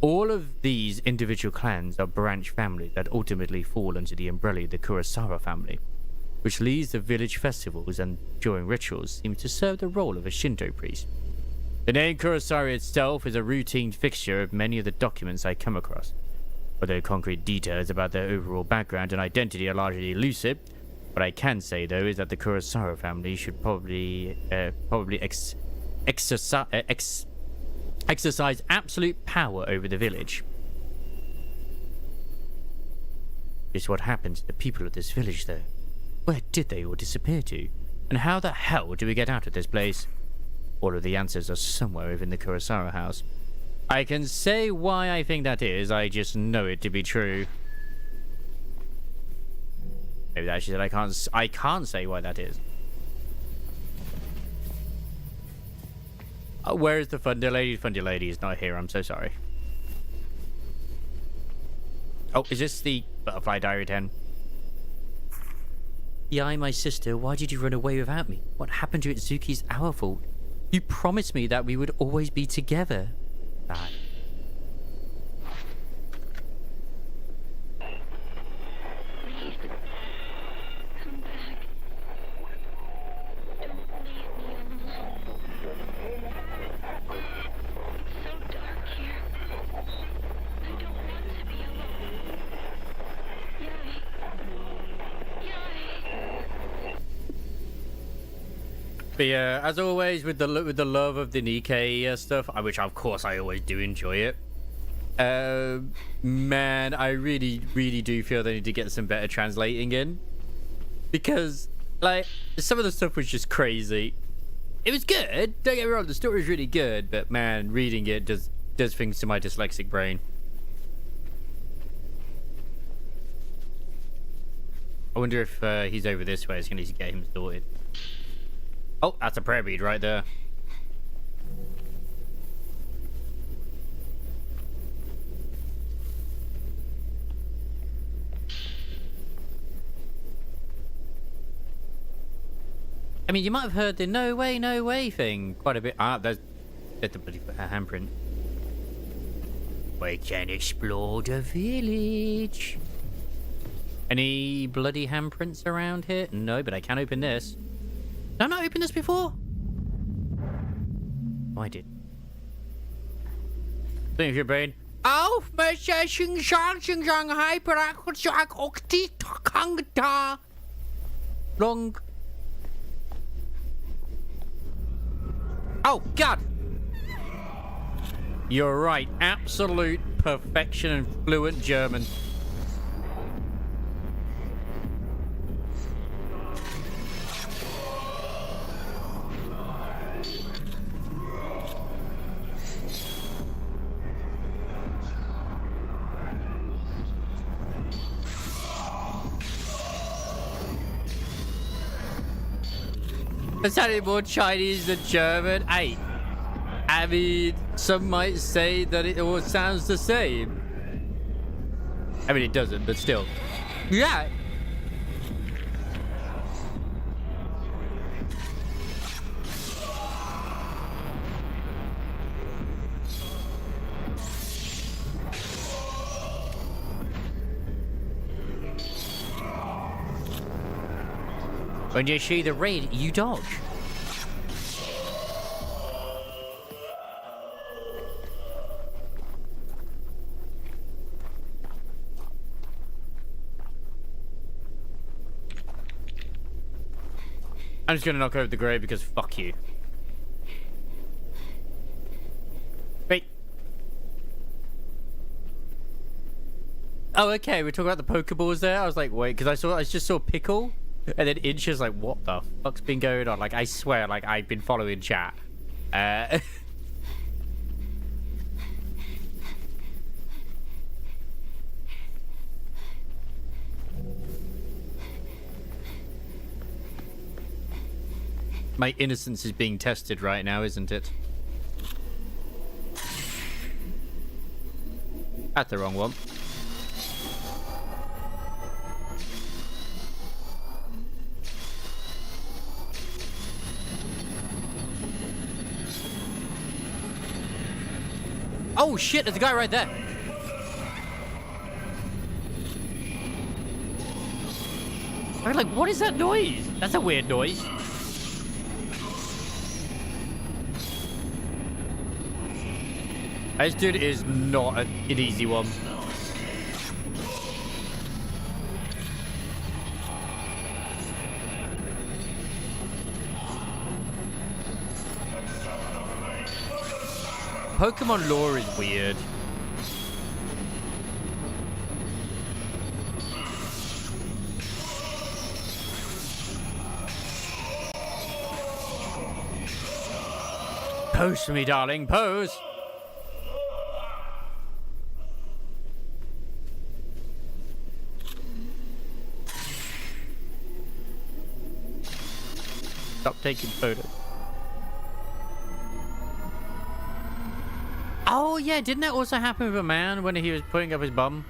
All of these individual clans are branch families that ultimately fall under the umbrella of the Kurosawa family, which leads the village festivals and during rituals seems to serve the role of a Shinto priest. The name Kurosawa itself is a routine fixture of many of the documents I come across. Although concrete details about their overall background and identity are largely elusive, what I can say though is that the Kurosawa family should probably exercise absolute power over the village. Just what happened to the people of this village though? Where did they all disappear to? And how the hell do we get out of this place? All of the answers are somewhere within the Kurosawa house. I can say why I think that is, I just know it to be true. Maybe that actually said I can't say why that is. Where is the Thunder Lady? Thunder Lady is not here, I'm so sorry. Oh, is this the Butterfly Diary 10? Yai, my sister, why did you run away without me? What happened to Itsuki's our fault? You promised me that we would always be together. Bye. Come back. Don't leave me alone. It's so dark here. I don't want to be alone. Yai. But yeah, as always, with the love of the Nikkei stuff, which of course I always do enjoy it. Man, I really do feel they need to get some better translating in, because like some of the stuff was just crazy. It was good, don't get me wrong, the story was really good, but man, reading it does things to my dyslexic brain. I wonder if he's over this way. It's gonna need to get him sorted. Oh, that's a prayer bead right there. I mean, you might have heard the no way thing quite a bit. Ah, there's the bloody handprint. We can explore the village. Any bloody handprints around here? No, but I can open this. Did I not open this before? Oh, I did. Think of your brain. Oh, long. Oh, God. You're right. Absolute perfection and fluent German. That sounded more Chinese than German. Hey, I mean, some might say that it all sounds the same. I mean, it doesn't, but still. Yeah. When you see the red, you dodge. I'm just gonna knock over the grave because fuck you. Wait. Oh, okay. We're talking about the Pokeballs there. I was like, wait, because I just saw Pickle. And then Inch is like, what the fuck's been going on? Like, I swear, like, I've been following chat. My innocence is being tested right now, isn't it? That's the wrong one. Oh shit, there's a guy right there. I was like, what is that noise? That's a weird noise. This dude is not an easy one. Pokemon lore is weird. Pose for me, darling. Pose. Stop taking photos. Oh yeah, didn't that also happen with a man when he was putting up his bum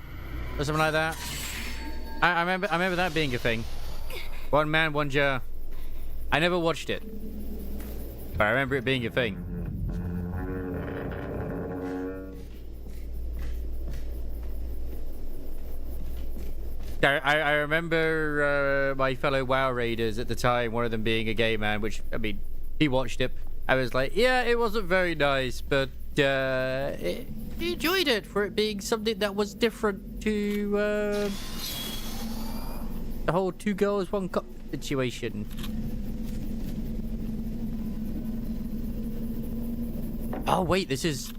or something like that? I remember that being a thing. One man, one jar. I never watched it, but I remember it being a thing. I remember my fellow WoW raiders at the time, one of them being a gay man, which, I mean, he watched it. I was like, yeah, it wasn't very nice, but he enjoyed it for it being something that was different to the whole two girls, one cup situation. Oh, wait, this is...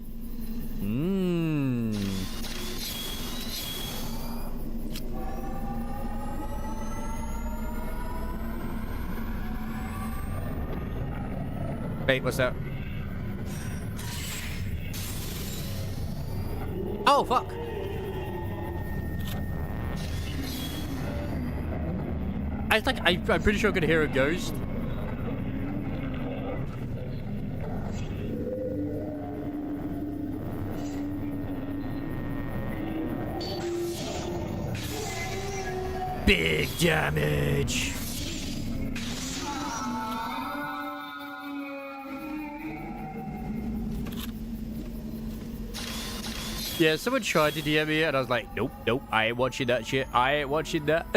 Wait, what's that? Oh, fuck. I'm pretty sure I could hear a ghost. Big damage. Yeah, someone tried to DM me and I was like, nope, nope, I ain't watching that shit. I ain't watching that.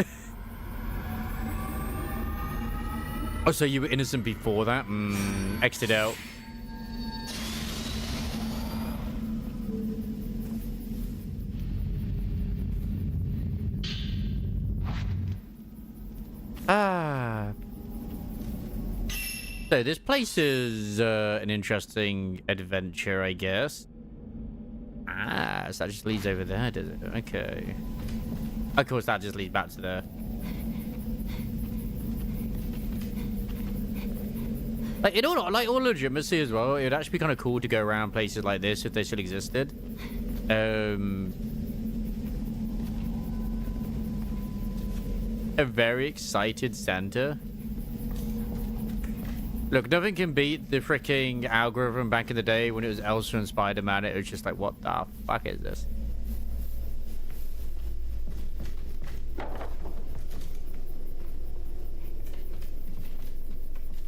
Oh, so you were innocent before that? X'd out. So this place is an interesting adventure, I guess. So that just leads over there, does it? Okay. Of course, that just leads back to there. Like, in all legitimacy as well, it would actually be kind of cool to go around places like this if they still existed. A very excited Santa. Look, nothing can beat the freaking algorithm back in the day when it was Elsa and Spider-Man. It was just like, what the fuck is this?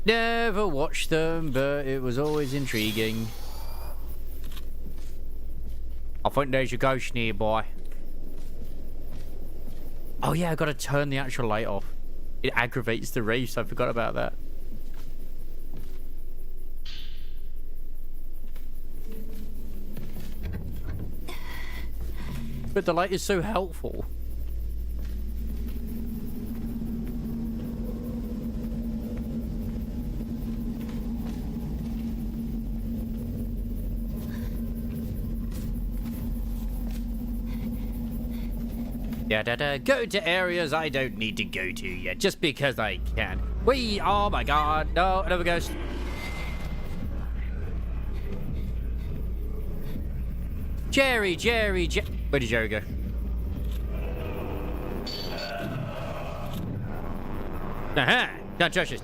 Never watched them, but it was always intriguing. I think there's a ghost nearby. Oh yeah, I gotta turn the actual light off. It aggravates the race. I forgot about that. But the light is so helpful. Go to areas I don't need to go to yet, just because I can. Oh my god, no, another ghost. Jerry. Where did Jerry go? Aha! Don't touch this.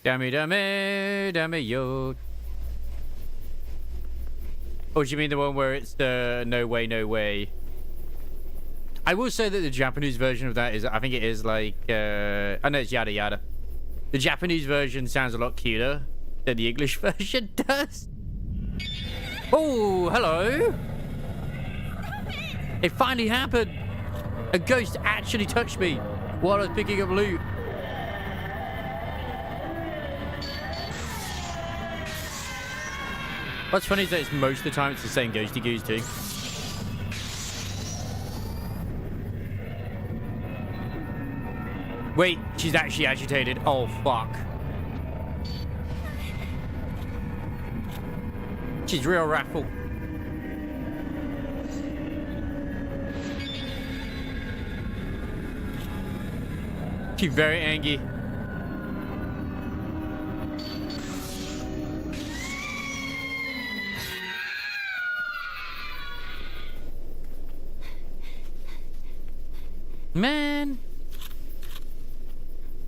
Damn me, yo. Or do you mean the one where it's the no way, no way? I will say that the Japanese version of that is, I think it is like, I know it's yada yada. The Japanese version sounds a lot cuter than the English version does. Oh, hello. It finally happened. A ghost actually touched me while I was picking up loot. What's funny is that it's most of the time it's the same ghosty goose too. Wait, she's actually agitated. Oh, fuck. She's real raffle. She's very angry. Man.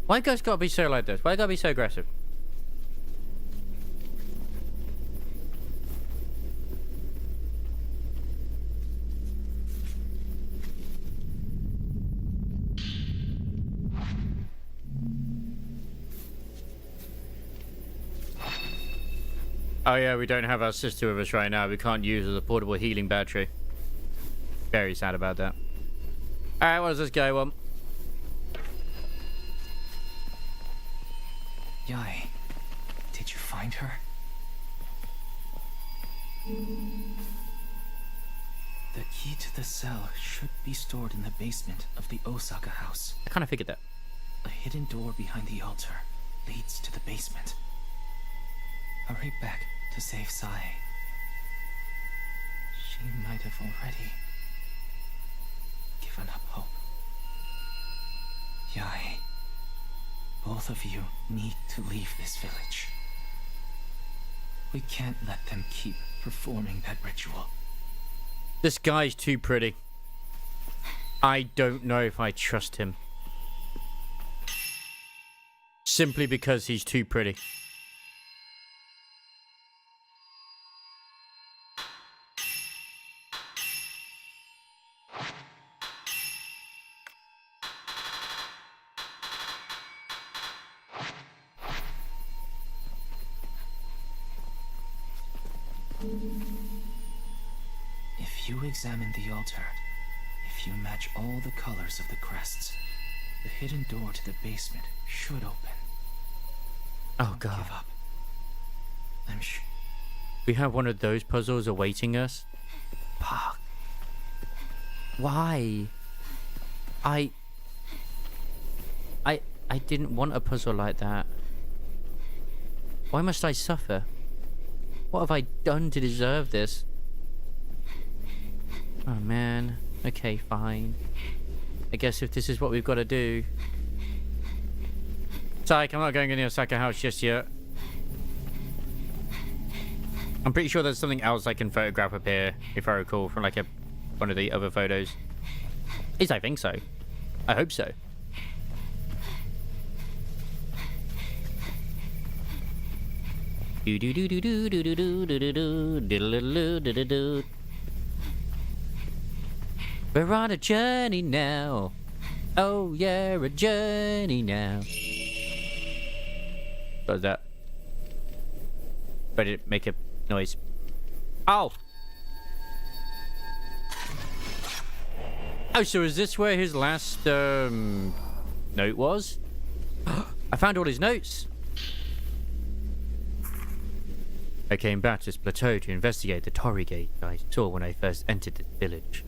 Why you guys gotta be so like this? Why you gotta be so aggressive? Oh yeah, we don't have our sister with us right now. We can't use her as a portable healing battery. Very sad about that. Alright, what does this guy want? Yai, did you find her? The key to the cell should be stored in the basement of the Osaka house. I kind of figured that. A hidden door behind the altar leads to the basement. Hurry back to save Sae. She might have already given up hope. Yai, both of you need to leave this village. We can't let them keep performing that ritual. This guy's too pretty. I don't know if I trust him. Simply because he's too pretty. If you examine the altar, if you match all the colors of the crests, the hidden door to the basement should open. Oh Don't god. give up. I'm sure. We have one of those puzzles awaiting us. Fuck. Why? I didn't want a puzzle like that. Why must I suffer? What have I done to deserve this? Oh man. Okay, fine. I guess if this is what we've got to do. Psych, I'm not going in the Osaka house just yet. I'm pretty sure there's something else I can photograph up here, if I recall, from like one of the other photos. At least I think so. I hope so. We're on a journey now. Oh yeah, a journey now. What was that? But it make a noise. Oh! Oh, so is this where his last note was? I found all his notes. I came back to this plateau to investigate the Torii Gate I saw when I first entered the village.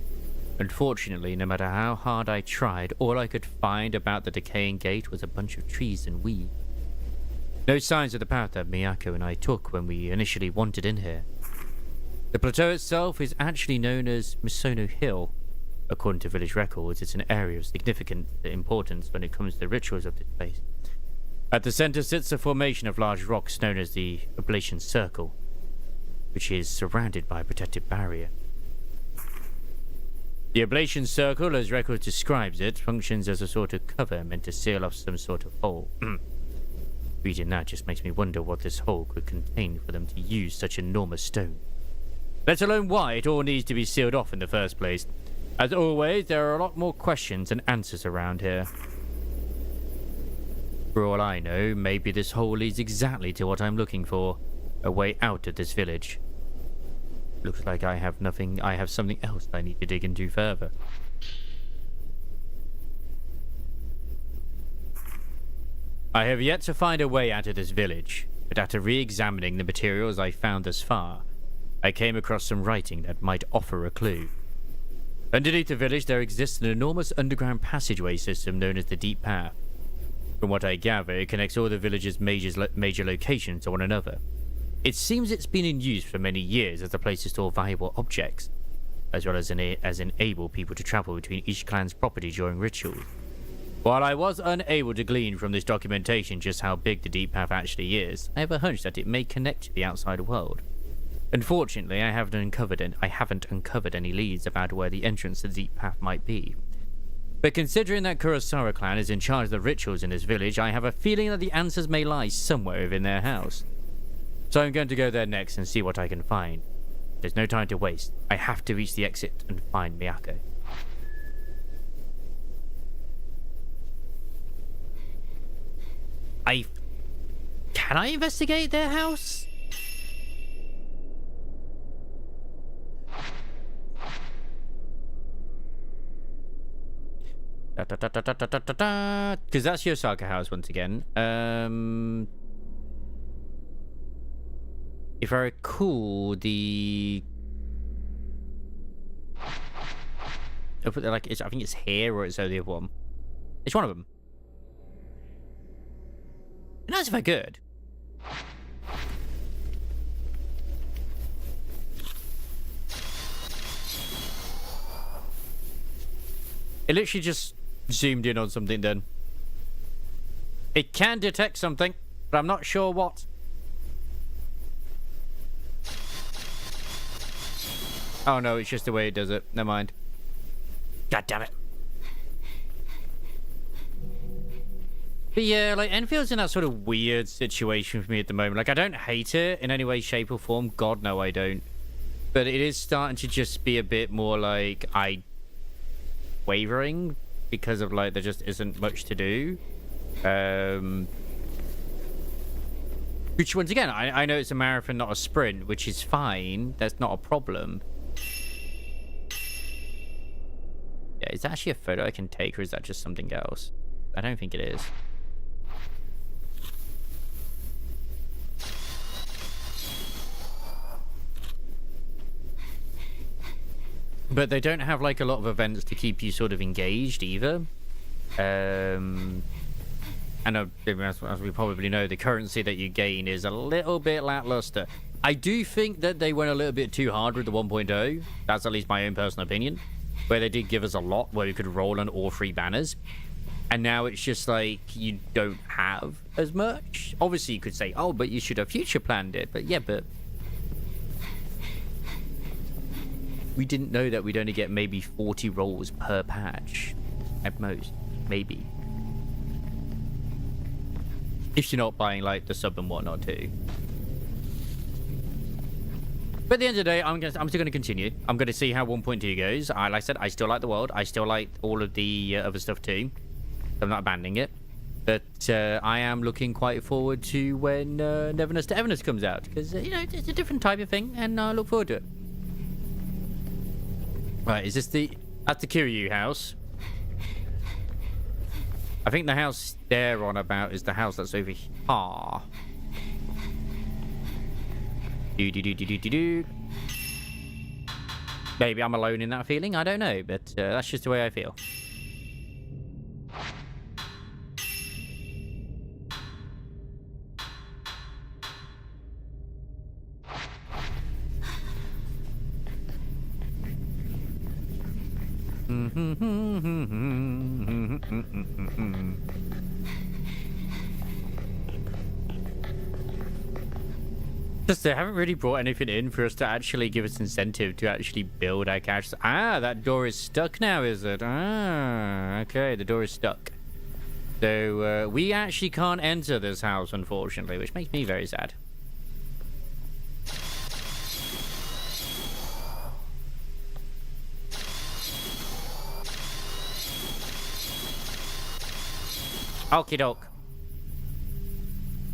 Unfortunately, no matter how hard I tried, all I could find about the decaying gate was a bunch of trees and weeds. No signs of the path that Miyako and I took when we initially wandered in here. The plateau itself is actually known as Misono Hill. According to village records, it's an area of significant importance when it comes to the rituals of this place. At the center sits a formation of large rocks known as the Oblation Circle, which is surrounded by a protective barrier. The Oblation Circle, as record describes it, functions as a sort of cover meant to seal off some sort of hole. Reading that just makes me wonder what this hole could contain for them to use such enormous stone. Let alone why it all needs to be sealed off in the first place. As always, there are a lot more questions than answers around here. For all I know, maybe this hole leads exactly to what I'm looking for. A way out of this village. Looks like I have something else I need to dig into further. I have yet to find a way out of this village, but after re-examining the materials I found thus far, I came across some writing that might offer a clue. Underneath the village there exists an enormous underground passageway system known as the Deep Path. From what I gather, it connects all the village's major locations to one another. It seems it's been in use for many years as a place to store valuable objects, as well as enable people to travel between each clan's property during rituals. While I was unable to glean from this documentation just how big the Deep Path actually is, I have a hunch that it may connect to the outside world. Unfortunately, I haven't uncovered any leads about where the entrance to the Deep Path might be. But considering that Kurosawa clan is in charge of the rituals in this village, I have a feeling that the answers may lie somewhere within their house. So I'm going to go there next and see what I can find. There's no time to waste. I have to reach the exit and find Miyako. Can I investigate their house? Because that's Yosaka house once again. If I recall, I think it's here or it's the other one. It's one of them. Nice if I could. It literally just zoomed in on something then. It can detect something, but I'm not sure what. Oh no, it's just the way it does it. Never mind. God damn it. But yeah, like, Enfield's in that sort of weird situation for me at the moment. Like, I don't hate it in any way, shape, or form. God, no, I don't. But it is starting to just be a bit more like wavering because of, like, there just isn't much to do. Which, once again, I know it's a marathon, not a sprint, which is fine. That's not a problem. Yeah, is that actually a photo I can take, or is that just something else? I don't think it is. But they don't have, like, a lot of events to keep you sort of engaged either. And as we probably know, the currency that you gain is a little bit lackluster. I do think that they went a little bit too hard with the 1.0. That's at least my own personal opinion. Where they did give us a lot, where we could roll on all three banners. And now it's just like, you don't have as much. Obviously, you could say, oh, but you should have future planned it. But yeah, but we didn't know that we'd only get maybe 40 rolls per patch. At most. Maybe. If you're not buying, like, the sub and whatnot, too. But at the end of the day, I'm still going to continue. I'm going to see how 1.2 goes. Like I said, I still like the world. I still like all of the other stuff, too. I'm not abandoning it. But I am looking quite forward to when Neverness to Everness comes out. Because, you know, it's a different type of thing, and I look forward to it. Right, is this that's the Kiryu house. I think the house they're on about is the house that's over here. Maybe I'm alone in that feeling, I don't know, but that's just the way I feel. Just they haven't really brought anything in for us to actually give us incentive to actually build our cash. Ah, that door is stuck now, is it? Ah, okay, the door is stuck. So we actually can't enter this house, unfortunately, which makes me very sad. Okie doke.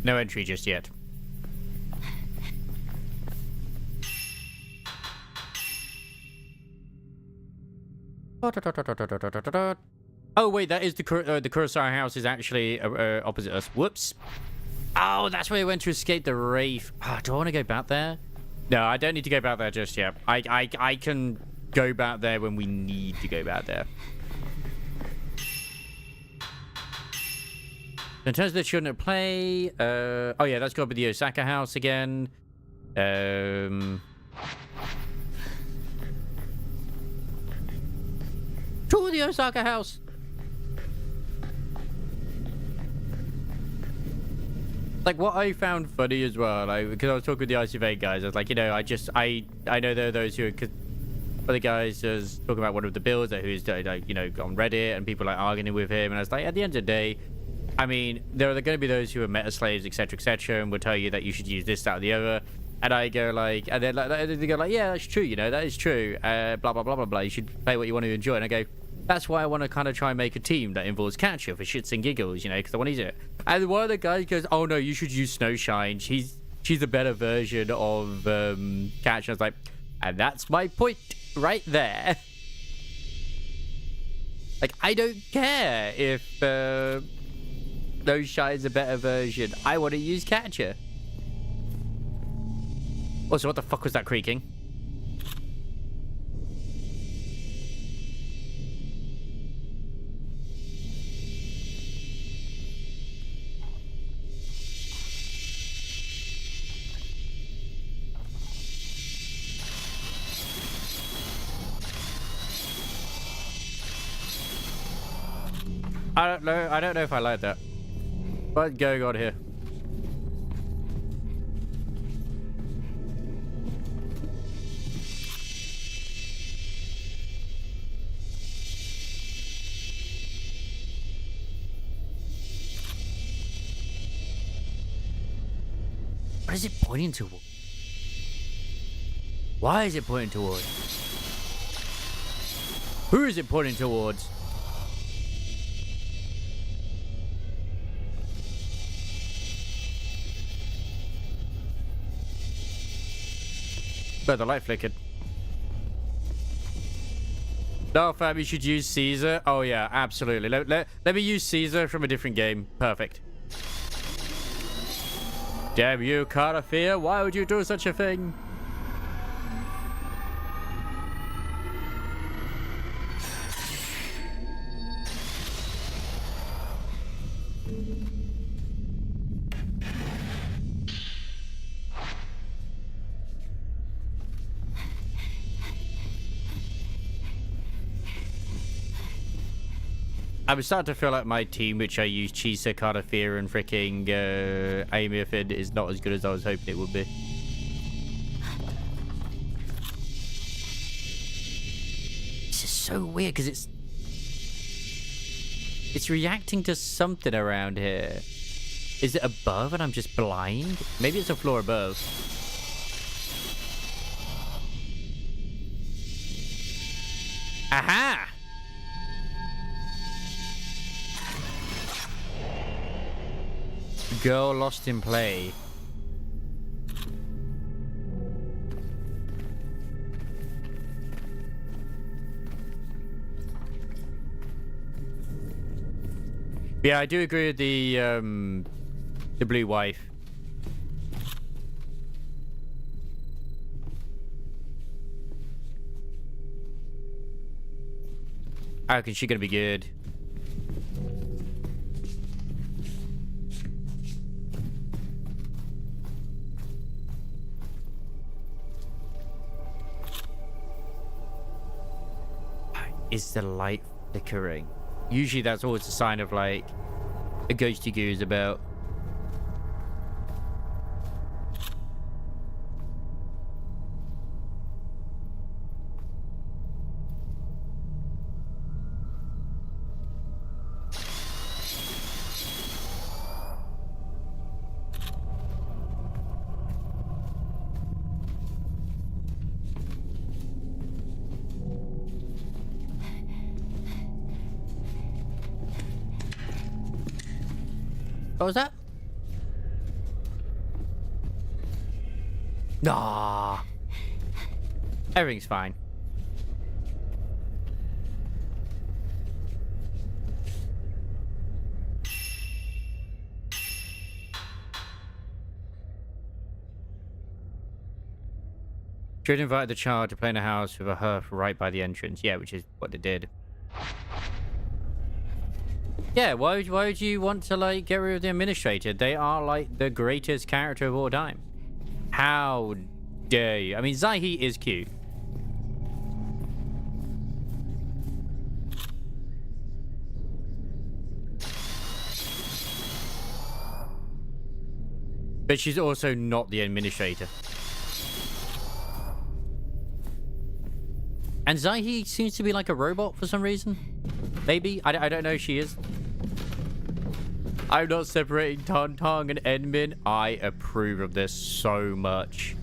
No entry just yet. Oh wait, that is the Kurosawa house is actually opposite us. Whoops. Oh, that's where we went to escape the Wraith. Oh, do I want to go back there? No, I don't need to go back there just yet. I can go back there when we need to go back there. In terms of the children at play, oh yeah, that's got to be the Osaka house again. Tour the Osaka house. Like, what I found funny as well, like, because I was talking with the ICV guys, I was like, you know, I know there are those who, because other guys just talking about one of the builds, like, who's, like, you know, on Reddit, and people, like, arguing with him, and I was like, at the end of the day, I mean, there are going to be those who are meta slaves, etc., and will tell you that you should use this, that, or the other, and I go, like, and then, like, they go, like, yeah, that's true, you know, that is true, blah, blah, blah, blah, blah, you should play what you want to enjoy, and I go, that's why I want to kind of try and make a team that involves Catcher for shits and giggles, you know, because I want to use it. And one of the guys goes, oh no, you should use Snowshine. She's a better version of Catcher. I was like, and that's my point right there. Like, I don't care if Snowshine's a better version. I want to use Catcher. Also, what the fuck was that creaking? I don't know if I like that. What's going on here? What is it pointing toward? Why is it pointing towards? Who is it pointing towards? Oh, the light flickered. No, fam, you should use Caesar. Oh, yeah, absolutely. Let me use Caesar from a different game. Perfect. Damn you, Carafia. Why would you do such a thing? I'm starting to feel like my team, which I use Chisa, Carafia, and freaking Amifid, is not as good as I was hoping it would be. This is so weird because it's reacting to something around here. Is it above and I'm just blind? Maybe it's a floor above. Aha! Girl lost in play. Yeah, I do agree with the blue wife. How can she gonna be good? Is the light flickering? Usually that's always a sign of like a ghosty goose about. What was that? Nah. Everything's fine. Should invite the child to play in a house with a hearth right by the entrance. Yeah, which is what they did. Yeah, why would you want to, like, get rid of the administrator? They are, like, the greatest character of all time. How dare you? I mean, Zaihi is cute. But she's also not the administrator. And Zaihi seems to be like a robot for some reason. Maybe. I don't know if she is. I'm not separating Tong and Edmin. I approve of this so much.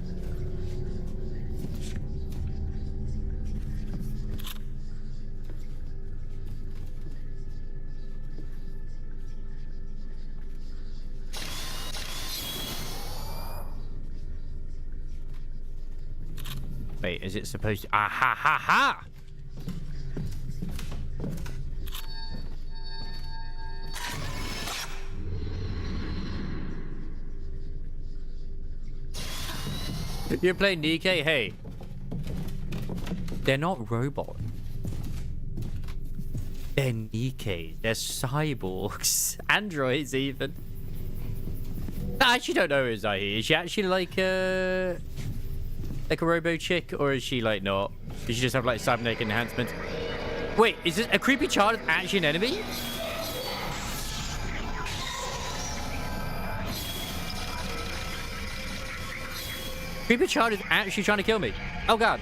Wait, is it supposed to... Ah, ha, ha, ha! You're playing Nikkei? Hey. They're not robots. They're Nikkei. They're cyborgs. Androids, even. I actually don't know who Zaihi. Is she actually like a robo chick, or is she like not? Does she just have like cybernetic enhancements? Wait, is this a creepy child actually an enemy? Creepy child is actually trying to kill me. Oh god.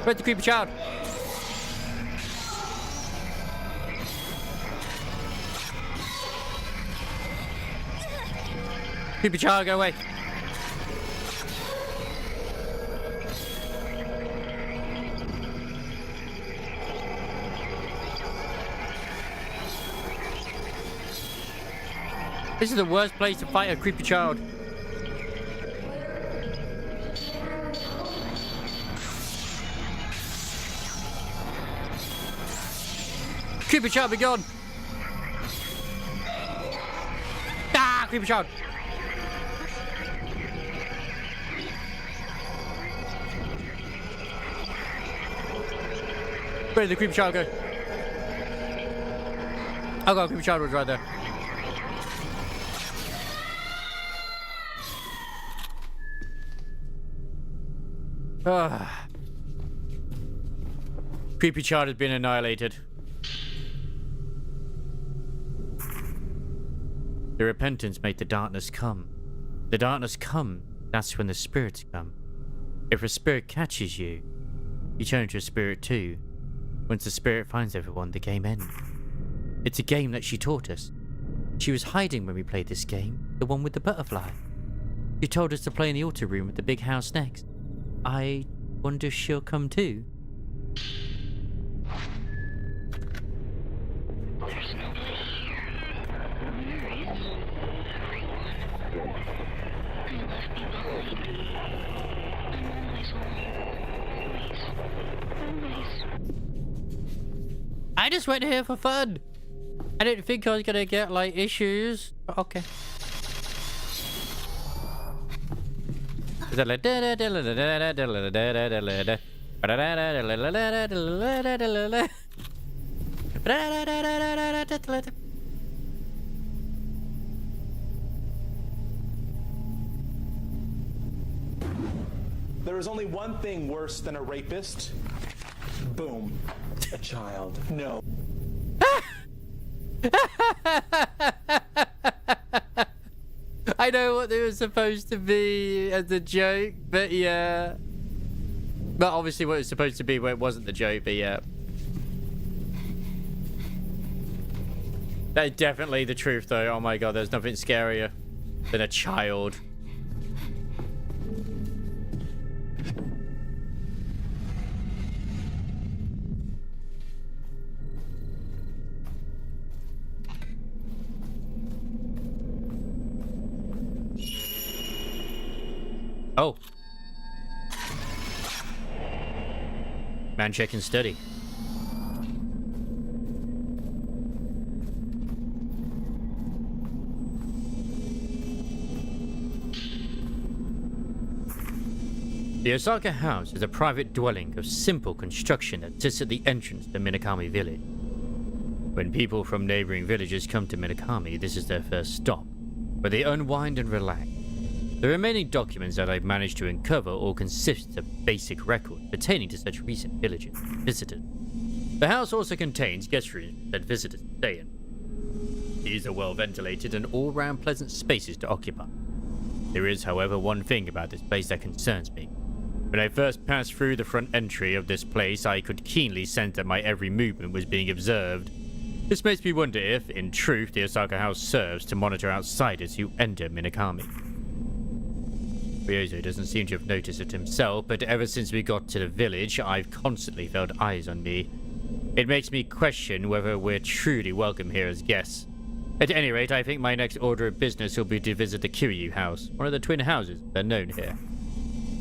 Where's the creepy child? Creepy child, go away. This is the worst place to fight a creepy child. Creepy child, be gone. Ah, creepy child. Where did the creepy child go? Oh god, creepy child was right there. Ah. Creepy child has been annihilated. The repentance made the darkness come. The darkness come, that's when the spirits come. If a spirit catches you, you turn to a spirit too. Once the spirit finds everyone, the game ends. It's a game that she taught us. She was hiding when we played this game, the one with the butterfly. She told us to play in the altar room with the big house next. I wonder if she'll come too. There's nobody here. Where is everyone? They left me behind. I'm always alone. Always. I just went here for fun. I didn't think I was gonna get like issues, but okay. There is only one thing worse than a rapist. Boom. A child. No. I know what they were supposed to be as a joke, but yeah. But obviously what it was supposed to be where it wasn't the joke, but yeah. That is definitely the truth, though. Oh my god, there's nothing scarier than a child. Oh. Man check and study. The Osaka house is a private dwelling of simple construction that sits at the entrance to Minakami village. When people from neighboring villages come to Minakami, this is their first stop, where they unwind and relax. The remaining documents that I've managed to uncover all consist of basic records pertaining to such recent villages visited. The house also contains guest rooms that visitors stay in. These are well ventilated and all-round pleasant spaces to occupy. There is, however, one thing about this place that concerns me. When I first passed through the front entry of this place, I could keenly sense that my every movement was being observed. This makes me wonder if, in truth, the Osaka house serves to monitor outsiders who enter Minakami. Ryozo doesn't seem to have noticed it himself, but ever since we got to the village, I've constantly felt eyes on me. It makes me question whether we're truly welcome here as guests. At any rate, I think my next order of business will be to visit the Kiryu house, one of the twin houses that are known here.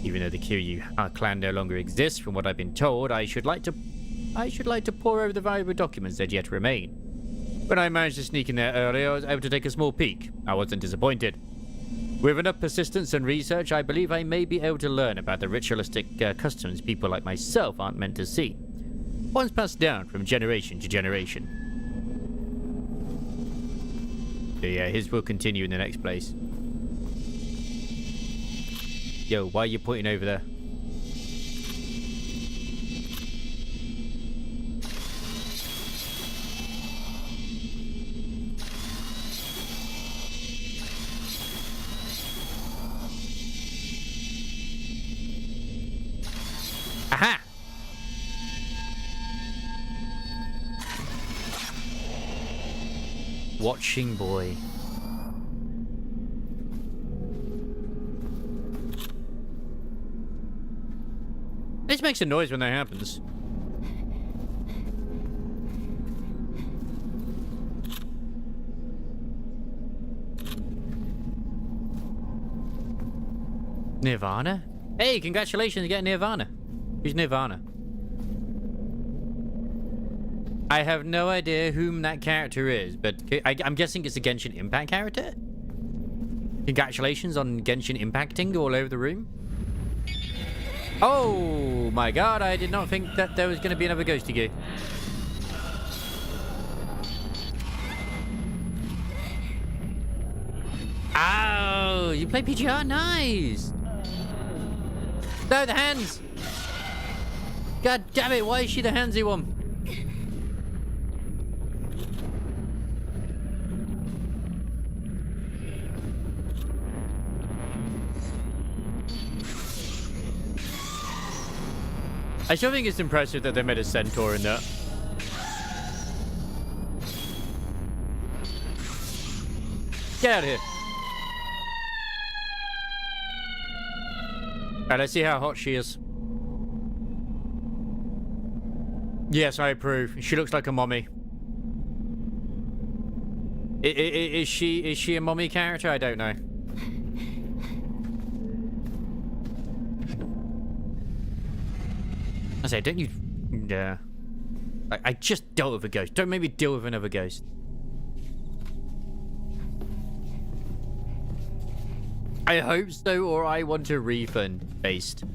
Even though the Kiryu clan no longer exists, from what I've been told, I should like to pore over the valuable documents that yet remain. When I managed to sneak in there earlier, I was able to take a small peek. I wasn't disappointed. With enough persistence and research, I believe I may be able to learn about the ritualistic customs people like myself aren't meant to see. Once passed down from generation to generation. So yeah, his will continue in the next place. Yo, why are you pointing over there? Aha! Watching boy. This makes a noise when that happens. Nirvana? Hey, congratulations, getting Nirvana. Who's Nirvana? I have no idea whom that character is, but I'm guessing it's a Genshin Impact character? Congratulations on Genshin Impacting all over the room. Oh my god, I did not think that there was going to be another ghosty goo. Oh, you play PGR? Nice! No, the hands! God damn it, why is she the handsy one? I still think it's impressive that they made a centaur in that. Get out of here. Alright, let's see how hot she is. Yes, I approve. She looks like a mommy. Is she a mommy character? I don't know. I say, don't you... Yeah. I just dealt with a ghost. Don't make me deal with another ghost. I hope so, or I want a refund. Based.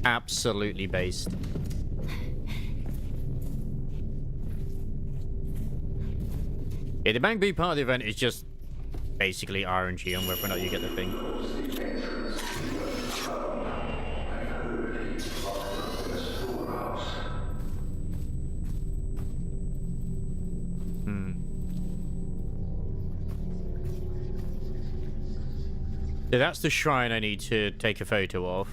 Absolutely based. Yeah, the Bang B part of the event is just basically RNG on whether or not you get the thing. So that's the shrine I need to take a photo of.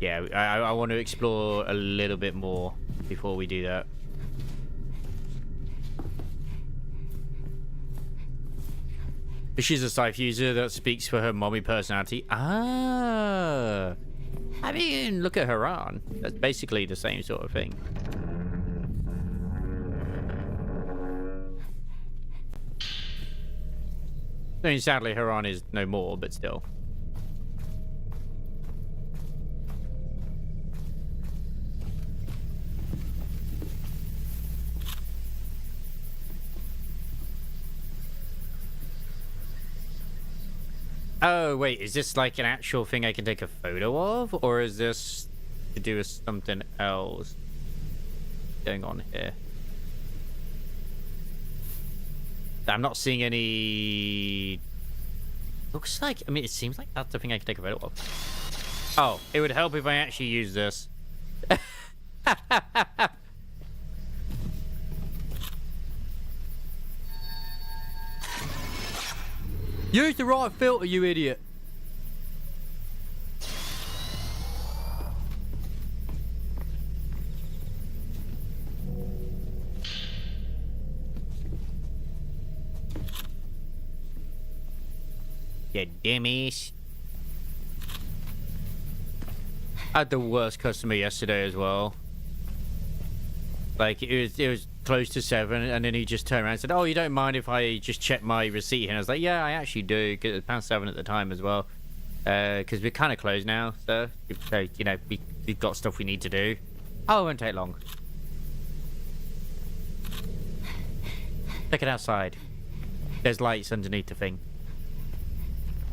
Yeah, I want to explore a little bit more before we do that. She's a scythe user that speaks for her mommy personality. Ah. I mean, look at Haran. That's basically the same sort of thing. I mean, sadly, Haran is no more, but still. Oh, wait, is this like an actual thing I can take a photo of? Or is this to do with something else going on here? I'm not seeing any... Looks like... I mean, it seems like that's the thing I can take a photo of. Oh, it would help if I actually use this. Use the right filter, you idiot. You dummies. I had the worst customer yesterday as well. Like, it was close to 7, and then he just turned around and said, "Oh, you don't mind if I just check my receipt?" And I was like, "Yeah, I actually do," because it was past 7 at the time as well. Because we're kind of closed now, so you know, we've got stuff we need to do. Oh, it won't take long. Check it outside. There's lights underneath the thing.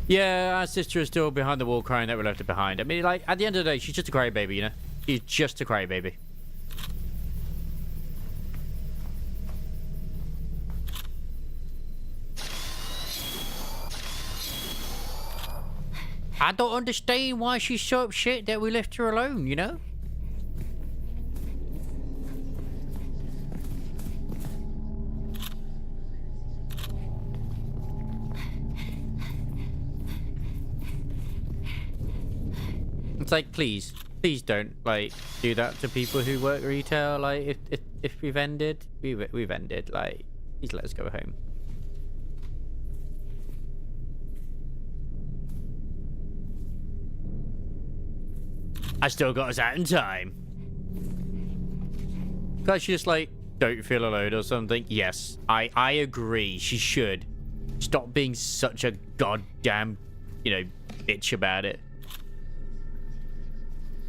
Yeah, our sister is still behind the wall crying that we left her behind. I mean, like, at the end of the day, she's just a crybaby, you know? She's just a crybaby. I don't understand why she's so upset that we left her alone, you know? It's like, please don't, like, do that to people who work retail. Like, if we've ended, we've ended. Like, please let us go home. I still got us out in time. Guys, she just, like, don't feel alone or something. Yes, I agree. She should. Stop being such a goddamn, you know, bitch about it.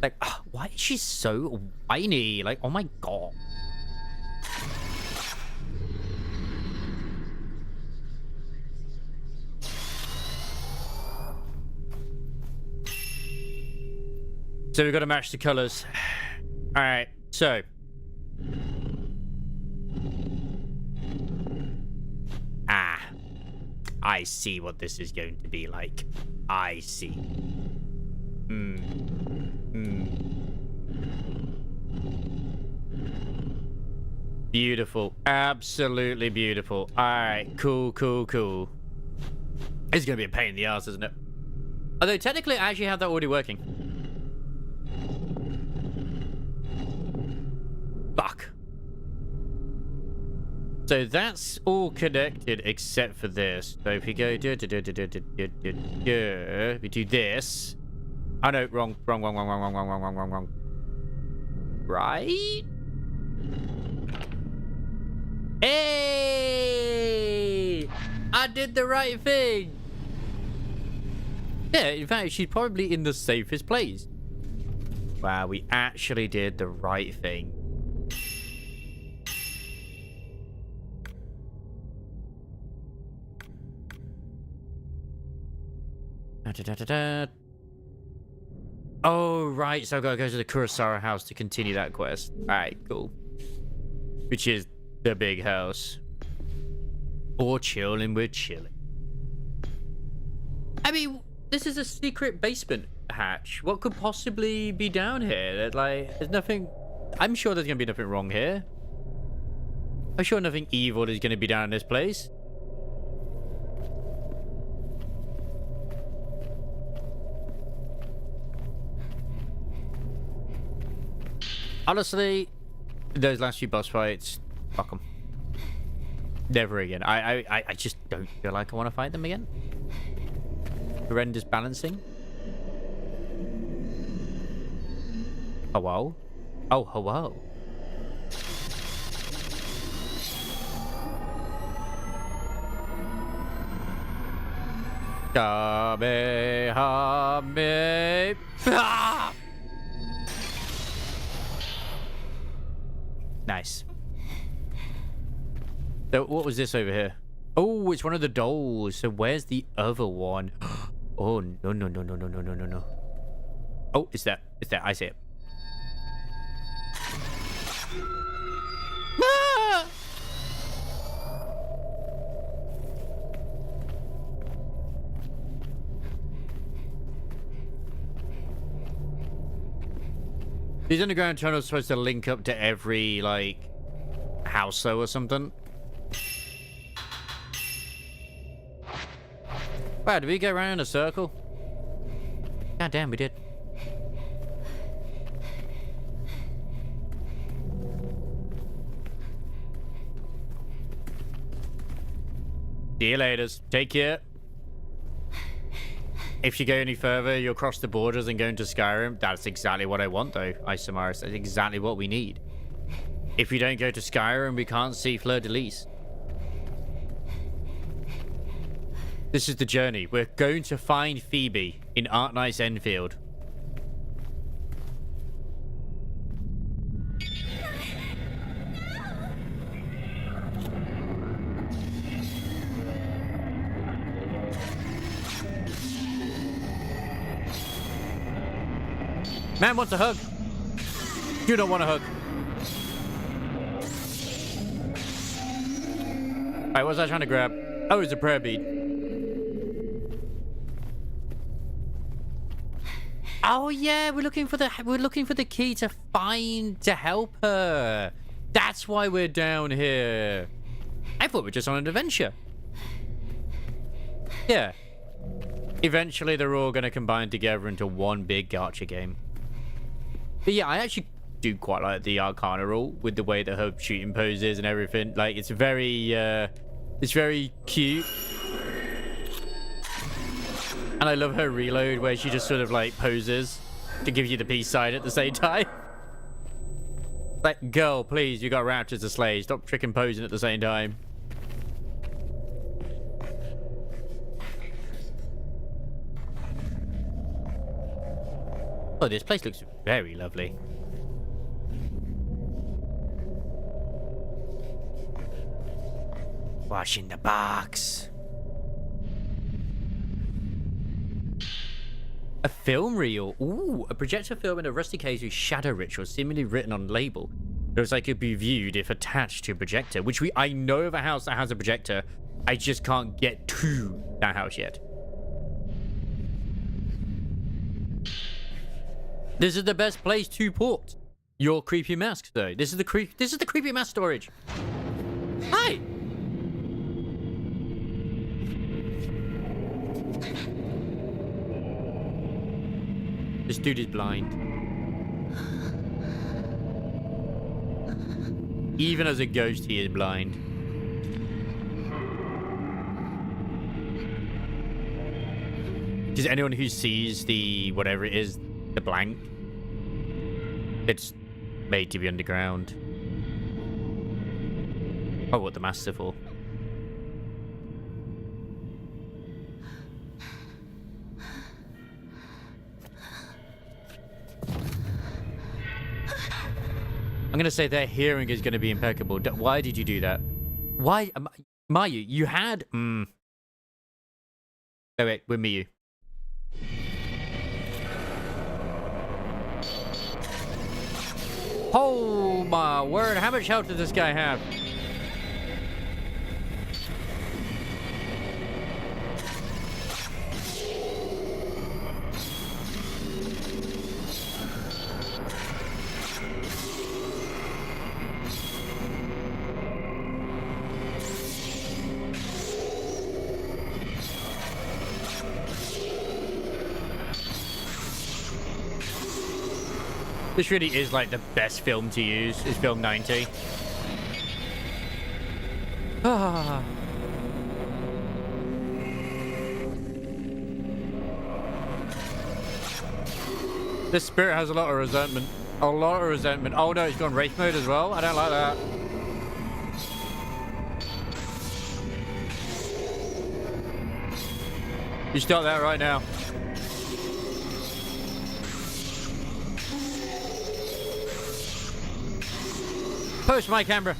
Like, why is she so whiny? Like, oh my god. So we've got to match the colors. All right, so. I see what this is going to be like. I see. Beautiful. Absolutely beautiful. All right, cool. It's going to be a pain in the ass, isn't it? Although, technically, I actually have that already working. Fuck. So that's all connected except for this. So if we go we do this. Oh no, wrong. Right? Hey! I did the right thing. Yeah, in fact, she's probably in the safest place. Wow, we actually did the right thing. Oh, right. So I've got to go to the Kurosawa house to continue that quest. Alright, cool. Which is the big house. Or chilling, we're chilling. I mean, this is a secret basement hatch. What could possibly be down here? Like, there's nothing... I'm sure there's going to be nothing wrong here. I'm sure nothing evil is going to be down in this place. Honestly, those last few boss fights, fuck them. Never again. I just don't feel like I want to fight them again. Horrendous balancing. Hello? Oh, hello. Kamehame. Ah! Nice. So what was this over here? Oh, it's one of the dolls. So where's the other one? Oh, no, no, no, no, no, no, no, no, no. Oh, it's that. It's that. I see it. Ah! These underground tunnels are supposed to link up to every, like, house though or something. Wow, did we go around in a circle? God damn, we did. See you later. Take care. If you go any further, you'll cross the borders and go into Skyrim. That's exactly what I want, though, Isamaris. That's exactly what we need. If we don't go to Skyrim, we can't see Fleur-de-Lis. This is the journey. We're going to find Phoebe in Arknight's Enfield. Man wants a hug. You don't want a hug. Alright, what was I trying to grab? Oh, it's a prayer bead. Oh yeah, we're looking for the key to help her. That's why we're down here. I thought we were just on an adventure. Yeah. Eventually they're all gonna combine together into one big gacha game. But yeah, I actually do quite like the Arcana rule with the way that her shooting pose is and everything. Like, it's very cute. And I love her reload where she just sort of like poses to give you the peace sign at the same time. Like, girl, please, you got raptors to slay. Stop freaking posing at the same time. Oh, this place looks very lovely. Wash in the box. A film reel. Ooh, a projector film in a rusty case with shadow ritual seemingly written on label. It looks like it could be viewed if attached to a projector, which I know of a house that has a projector. I just can't get to that house yet. This is the best place to put your creepy mask, though. This is the creepy mask storage. Hi. This dude is blind. Even as a ghost, he is blind. Because anyone who sees the whatever it is, the blank, it's made to be underground. Oh, what the masks are for. I'm going to say their hearing is going to be impeccable. Why did you do that? Why? Mayu, you had... Oh, wait, with Miyu. Oh, my word. How much health does this guy have? This really is like the best film to use, is film 90. Ah. This spirit has a lot of resentment. A lot of resentment. Oh no, it's gone wraith mode as well. I don't like that. You start that right now. Post my camera.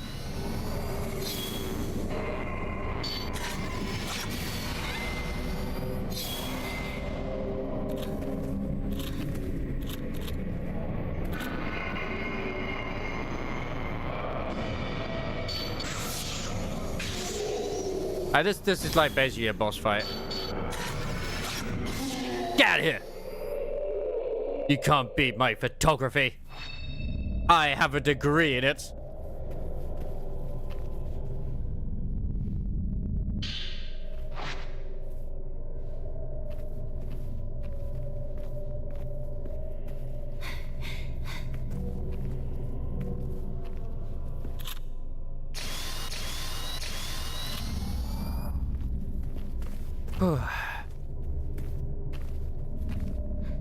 This is like basically a boss fight. Get out of here! You can't beat my photography. I have a degree in it.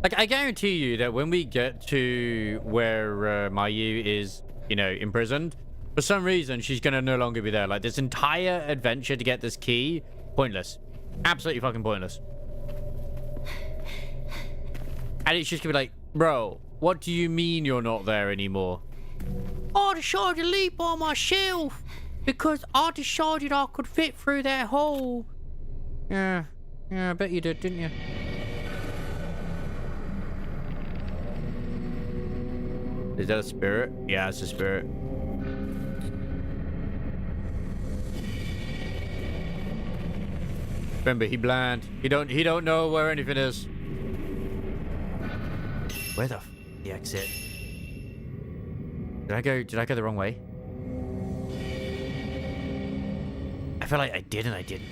Like, I guarantee you that when we get to where Mayu is, you know, imprisoned, for some reason, she's going to no longer be there. Like, this entire adventure to get this key, pointless. Absolutely fucking pointless. And it's just going to be like, bro, what do you mean you're not there anymore? I decided to leave by myself because I decided I could fit through that hole. Yeah, I bet you did, didn't you? Is that a spirit? Yeah, it's a spirit. Remember, he blind. He don't know where anything is. Where the exit? Did I go the wrong way? I feel like I did and I didn't.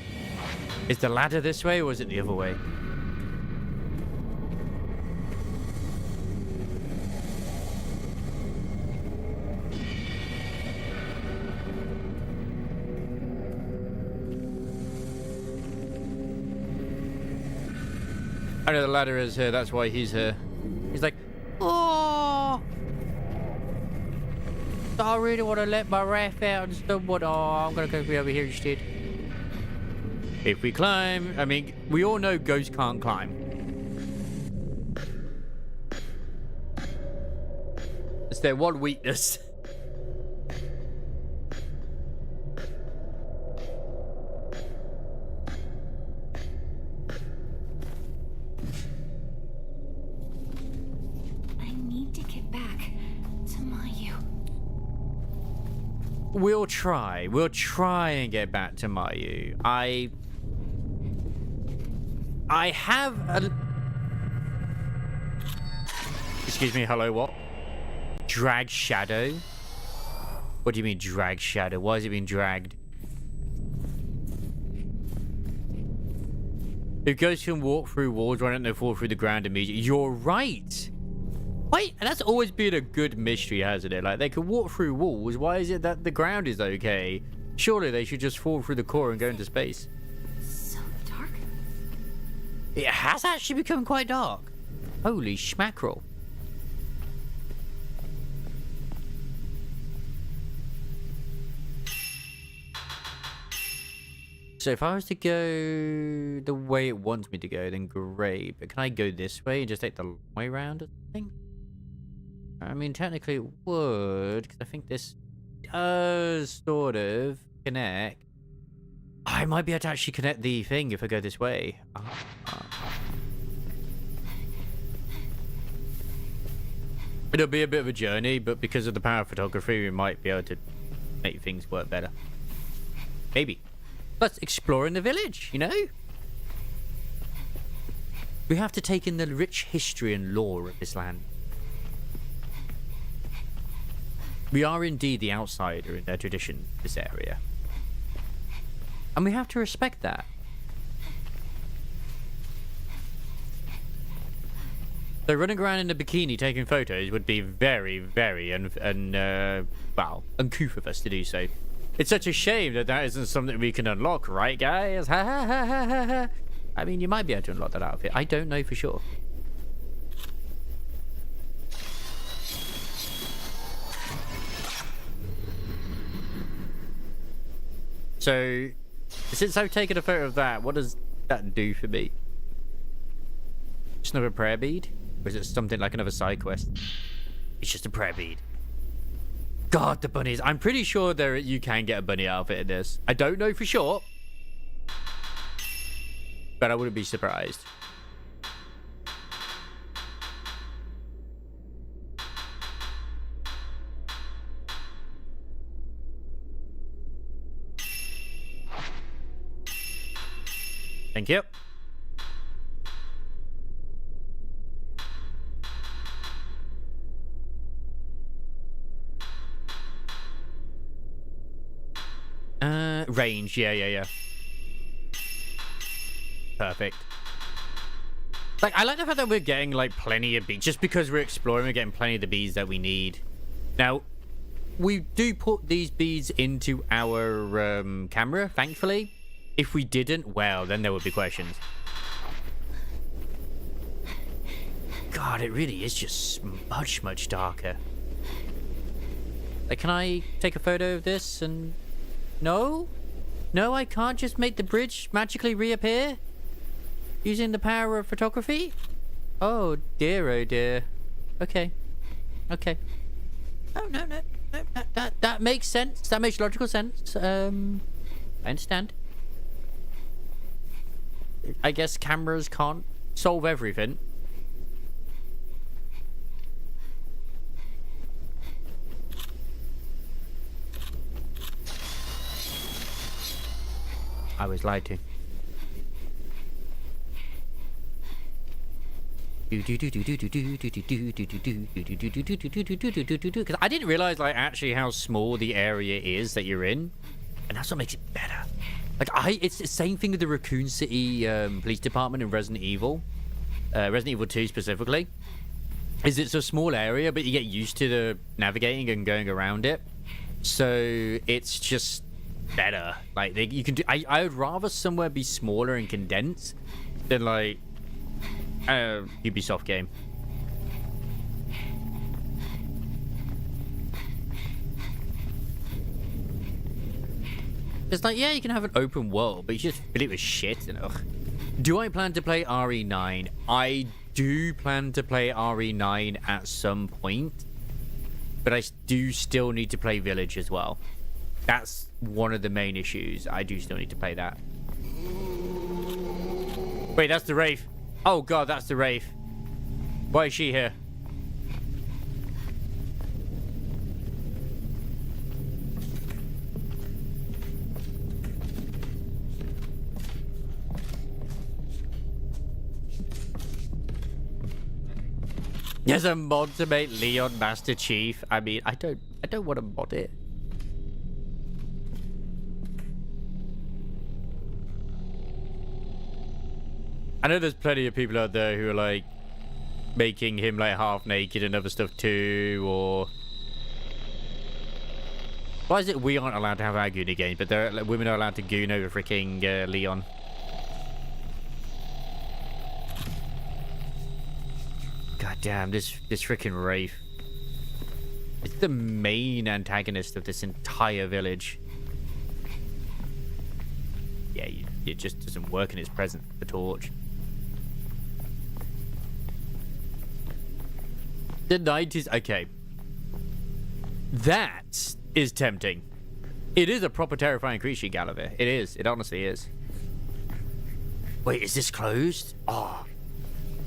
Is the ladder this way or was it the other way? I know the ladder is here, that's why he's here. He's like, oh, I really want to let my wrath out and stuff, but oh, I'm gonna go over here instead. If we climb, I mean, we all know ghosts can't climb. It's their one weakness. We'll try. We'll try and get back to Mayu. I have a... Excuse me, hello, what? Drag shadow? What do you mean drag shadow? Why is it being dragged? If ghosts can walk through walls, why don't they fall through the ground immediately? You're right! Wait, and that's always been a good mystery, hasn't it? Like, they can walk through walls. Why is it that the ground is okay? Surely they should just fall through the core and go into space. So dark. It has actually become quite dark. Holy schmackerel. So if I was to go the way it wants me to go, then great. But can I go this way and just take the long way around or something? I mean, technically it would, because I think this does sort of connect. I might be able to actually connect the thing if I go this way. It'll be a bit of a journey, but because of the power of photography, we might be able to make things work better. Maybe. Plus, exploring the village, you know? We have to take in the rich history and lore of this land. We are indeed the outsider in their tradition, this area. And we have to respect that. So running around in a bikini taking photos would be very, very well, uncouth of us to do so. It's such a shame that that isn't something we can unlock, right, guys? Ha ha ha ha ha ha. I mean, you might be able to unlock that outfit. I don't know for sure. So, since I've taken a photo of that, what does that do for me? Just another prayer bead? Or is it something like another side quest? It's just a prayer bead. God, the bunnies. I'm pretty sure you can get a bunny outfit in this. I don't know for sure. But I wouldn't be surprised. Thank you. Range. Yeah. Perfect. Like, I like the fact that we're getting, like, plenty of beads. Just because we're exploring, we're getting plenty of the beads that we need. Now, we do put these beads into our camera, thankfully. If we didn't, well, then there would be questions. God, it really is just much, much darker. Like, can I take a photo of this and... No? No, I can't just make the bridge magically reappear? Using the power of photography? Oh dear, oh dear. Okay. Okay. Oh, no. That makes sense. That makes logical sense. I understand. I guess cameras can't solve everything. I was lied to. Because I didn't realize, like, actually how small the area is that you're in, and that's what makes it better. Like, it's the same thing with the Raccoon City Police Department in Resident Evil 2 specifically. Is it's a small area, but you get used to the navigating and going around it, so it's just better. Like, you can do. I would rather somewhere be smaller and condensed than like Ubisoft game. It's like, yeah, you can have an open world, but you just fill it with shit and ugh. Do I plan to play RE9? I do plan to play RE9 at some point, but I do still need to play Village as well. That's one of the main issues. I do still need to play that. Wait, that's the Wraith. Oh god, that's the Wraith. Why is she here? There's a mod to make Leon Master Chief. I mean, I don't want to mod it. I know there's plenty of people out there who are like making him like half naked and other stuff too, or why is it we aren't allowed to have our Goonie games, but like, women are allowed to goon over freaking Leon? God damn, this freaking Wraith. It's the main antagonist of this entire village. Yeah, it just doesn't work in its presence, the torch. The 90s, okay. That is tempting. It is a proper terrifying creature, Gallivant. It is. It honestly is. Wait, is this closed? Oh.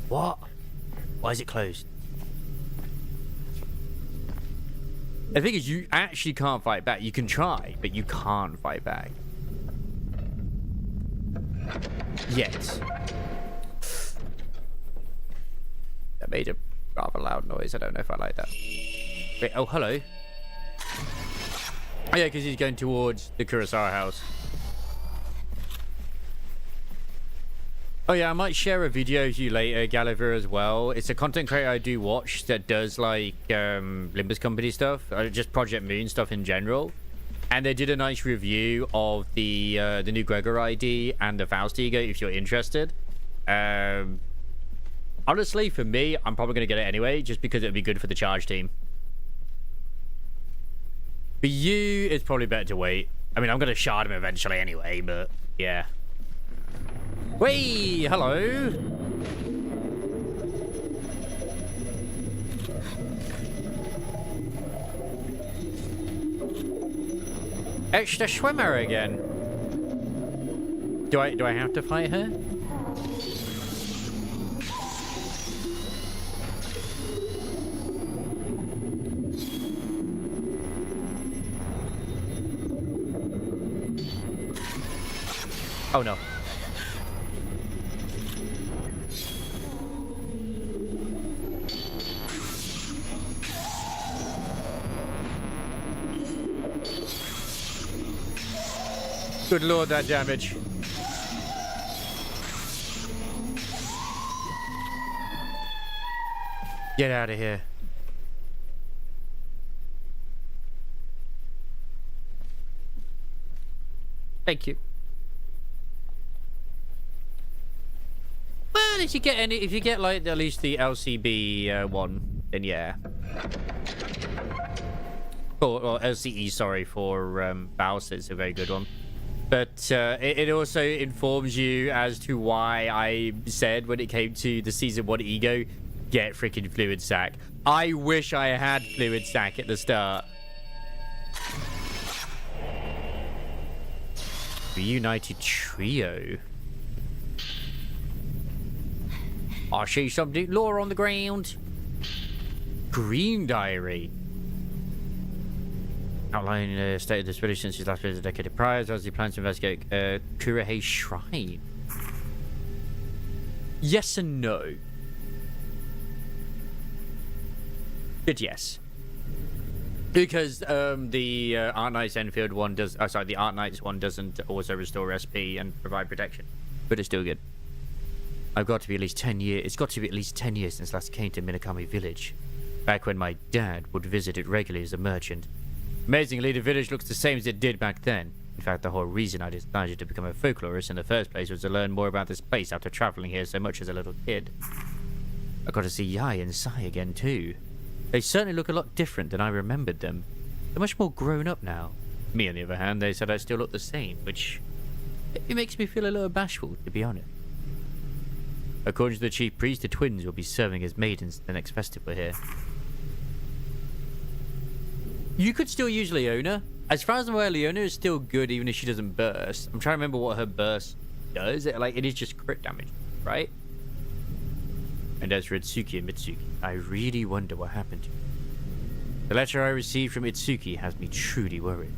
What? Why is it closed? The thing is, you actually can't fight back. You can try, but you can't fight back. Yet. That made a rather loud noise. I don't know if I like that. Wait, oh, hello. Oh, yeah, because he's going towards the Kurosawa house. Oh yeah, I might share a video with you later, Gulliver, as well. It's a content creator I do watch that does like Limbus Company stuff, or just Project Moon stuff in general. And they did a nice review of the new Gregor ID and the Faust Ego, if you're interested. Honestly, for me, I'm probably going to get it anyway, just because it would be good for the charge team. For you, it's probably better to wait. I mean, I'm going to shard him eventually anyway, but yeah. Whee! Hello! It's the swimmer again. Do I have to fight her? Oh no. Good lord, that damage. Get out of here. Thank you. Well, if you get like at least the LCB one, then yeah. Or LCE, sorry, for Baus, it's a very good one. But it also informs you as to why I said when it came to the Season 1 Ego, get freaking Fluid Sac. I wish I had Fluid Sac at the start. Reunited Trio. I see something lore on the ground. Green Diary. Outlining the state of this village since his last visit a decade prior, as he plans to investigate Kurihei Shrine. Yes and no. Good yes. Because the Art Knights Enfield one does... sorry, the Art Knights one doesn't also restore SP and provide protection. But it's still good. I've got to be at least 10 years... It's got to be at least 10 years since last came to Minakami Village. Back when my dad would visit it regularly as a merchant. Amazingly, the village looks the same as it did back then. In fact, the whole reason I decided to become a folklorist in the first place was to learn more about this place after traveling here so much as a little kid. I got to see Yai and Sai again too. They certainly look a lot different than I remembered them. They're much more grown up now. Me, on the other hand, they said I still look the same, which... it makes me feel a little bashful, to be honest. According to the chief priest, the twins will be serving as maidens the next festival here. You could still use Leona. As far as I'm aware, Leona is still good even if she doesn't burst. I'm trying to remember what her burst does. It is just crit damage, right? And as for Itsuki and Mitsuki, I really wonder what happened to them. The letter I received from Itsuki has me truly worried.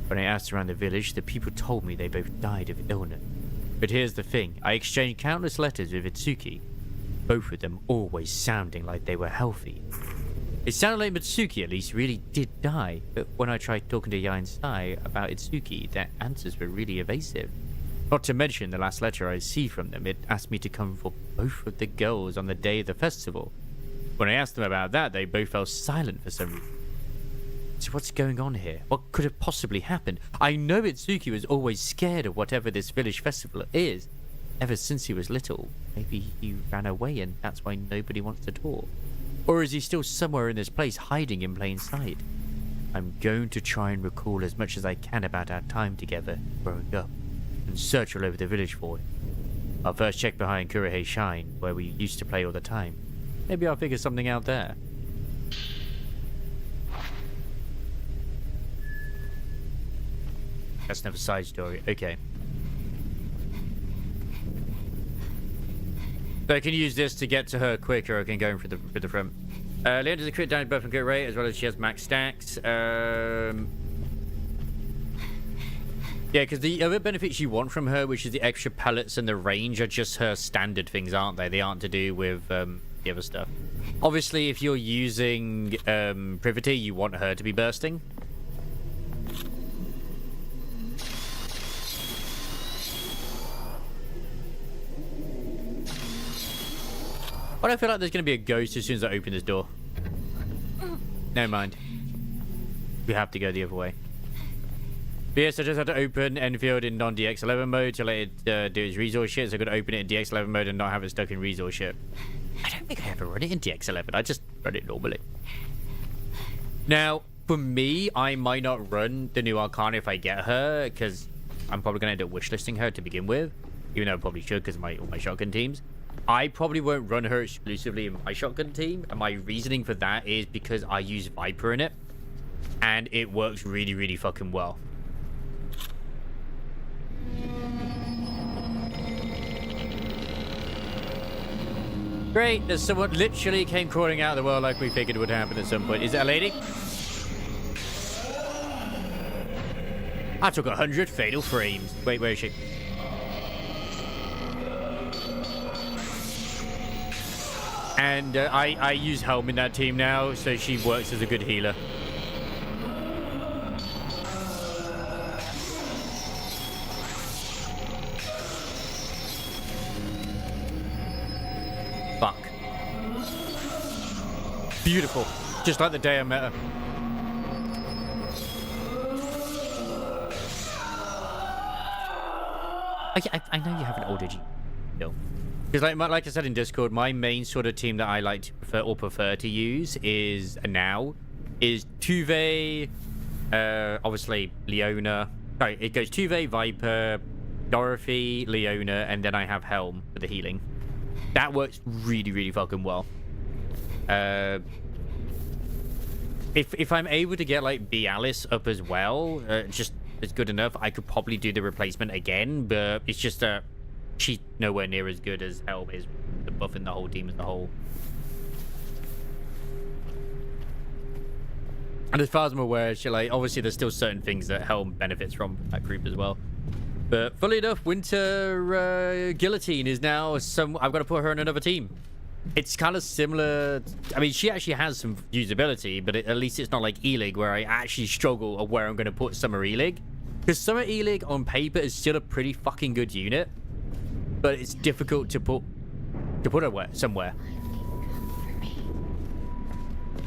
When I asked around the village, the people told me they both died of illness. But here's the thing, I exchanged countless letters with Itsuki, both of them always sounding like they were healthy. It sounded like Mitsuki at least really did die, but when I tried talking to Yai and Sai about Itsuki, their answers were really evasive. Not to mention the last letter I received from them, it asked me to come for both of the girls on the day of the festival. When I asked them about that, they both fell silent for some reason. So what's going on here? What could have possibly happened? I know Itsuki was always scared of whatever this village festival is. Ever since he was little, maybe he ran away and that's why nobody wants to talk. Or is he still somewhere in this place hiding in plain sight? I'm going to try and recall as much as I can about our time together growing up and search all over the village for him. I'll first check behind Kurihei Shrine, where we used to play all the time. Maybe I'll figure something out there. That's another side story. Okay. So I can use this to get to her quicker. I can go in for the front. Leon does a crit damage buff and crit rate, as well as she has max stacks. Yeah, because the other benefits you want from her, which is the extra pellets and the range, are just her standard things, aren't they? They aren't to do with the other stuff. Obviously, if you're using Privity, you want her to be bursting. Why do I feel like there's going to be a ghost as soon as I open this door? Never mind. We have to go the other way. But yes, I just had to open Enfield in non-DX11 mode to let it do its resource shit. So I could open it in DX11 mode and not have it stuck in resource shit. I don't think I ever run it in DX11. I just run it normally. Now, for me, I might not run the new Arcana if I get her, because I'm probably going to end up wishlisting her to begin with. Even though I probably should, because all my shotgun teams. I probably won't run her exclusively in my shotgun team. And my reasoning for that is because I use Viper in it. And it works really, really fucking well. Great, there's someone literally came crawling out of the world like we figured would happen at some point. Is that a lady? I took 100 fatal frames. Wait, where is she? And I use Helm in that team now, so she works as a good healer. Fuck. Beautiful. Just like the day I met her. I know you haven't ordered you. No. Because like I said in Discord, my main sort of team that I like to prefer to use is Tuve, obviously Leona. Sorry, it goes Tuve, Viper, Dorothy, Leona, and then I have Helm for the healing. That works really, really fucking well. If I'm able to get like B Alice up as well, just as good enough, I could probably do the replacement again. But it's just she's nowhere near as good as Helm is, the buffing the whole team as a whole. And as far as I'm aware, she obviously there's still certain things that Helm benefits from that group as well. But funnily enough, Winter Guillotine is now I've got to put her in another team. It's kind of similar. I mean, she actually has some usability, but at least it's not like E-Lig where I actually struggle of where I'm going to put Summer E-Lig. Because Summer E-Lig on paper is still a pretty fucking good unit, but it's difficult to put her somewhere.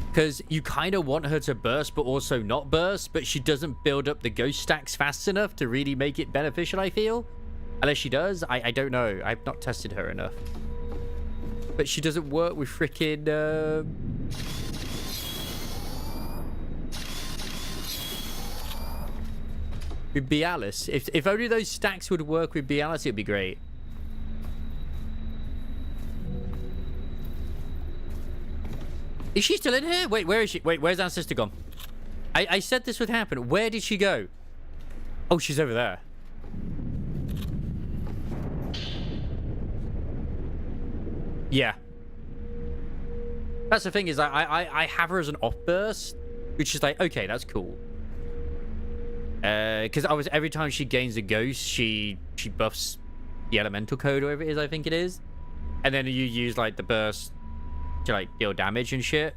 Because you kind of want her to burst, but also not burst, but she doesn't build up the ghost stacks fast enough to really make it beneficial, I feel. Unless she does. I don't know. I've not tested her enough. But she doesn't work with freaking... with B Alice. If only those stacks would work with B Alice, it'd be great. Is she still in here? Wait, where is she? Wait, where's our sister gone? I said this would happen. Where did she go? Oh, she's over there. Yeah. That's the thing is I have her as an off burst, which is like, okay, that's cool. Because every time she gains a ghost, she buffs the elemental code, or whatever it is, I think it is. And then you use like the burst to like deal damage and shit.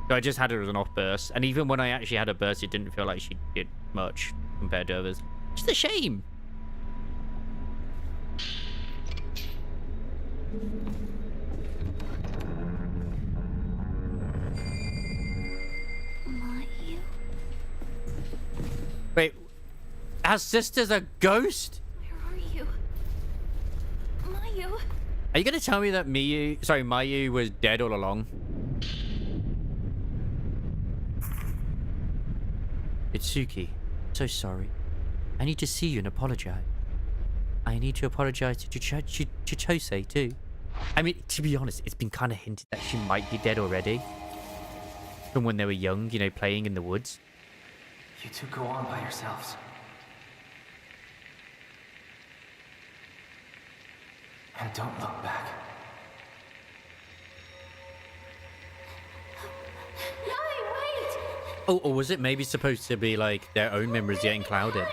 So I just had her as an off burst, and even when I actually had a burst, it didn't feel like she did much compared to others. It's a shame. Wait, our sister's a ghost? Where are you? Mayu? Are you gonna tell me that Mayu was dead all along? Itsuki, so sorry. I need to see you and apologize. I need to apologize to Chitose too. I mean, to be honest, it's been kind of hinted that she might be dead already. From when they were young, you know, playing in the woods. You two go on by yourselves. And don't look back. Yai, wait! Oh, or was it maybe supposed to be like their own memories getting clouded?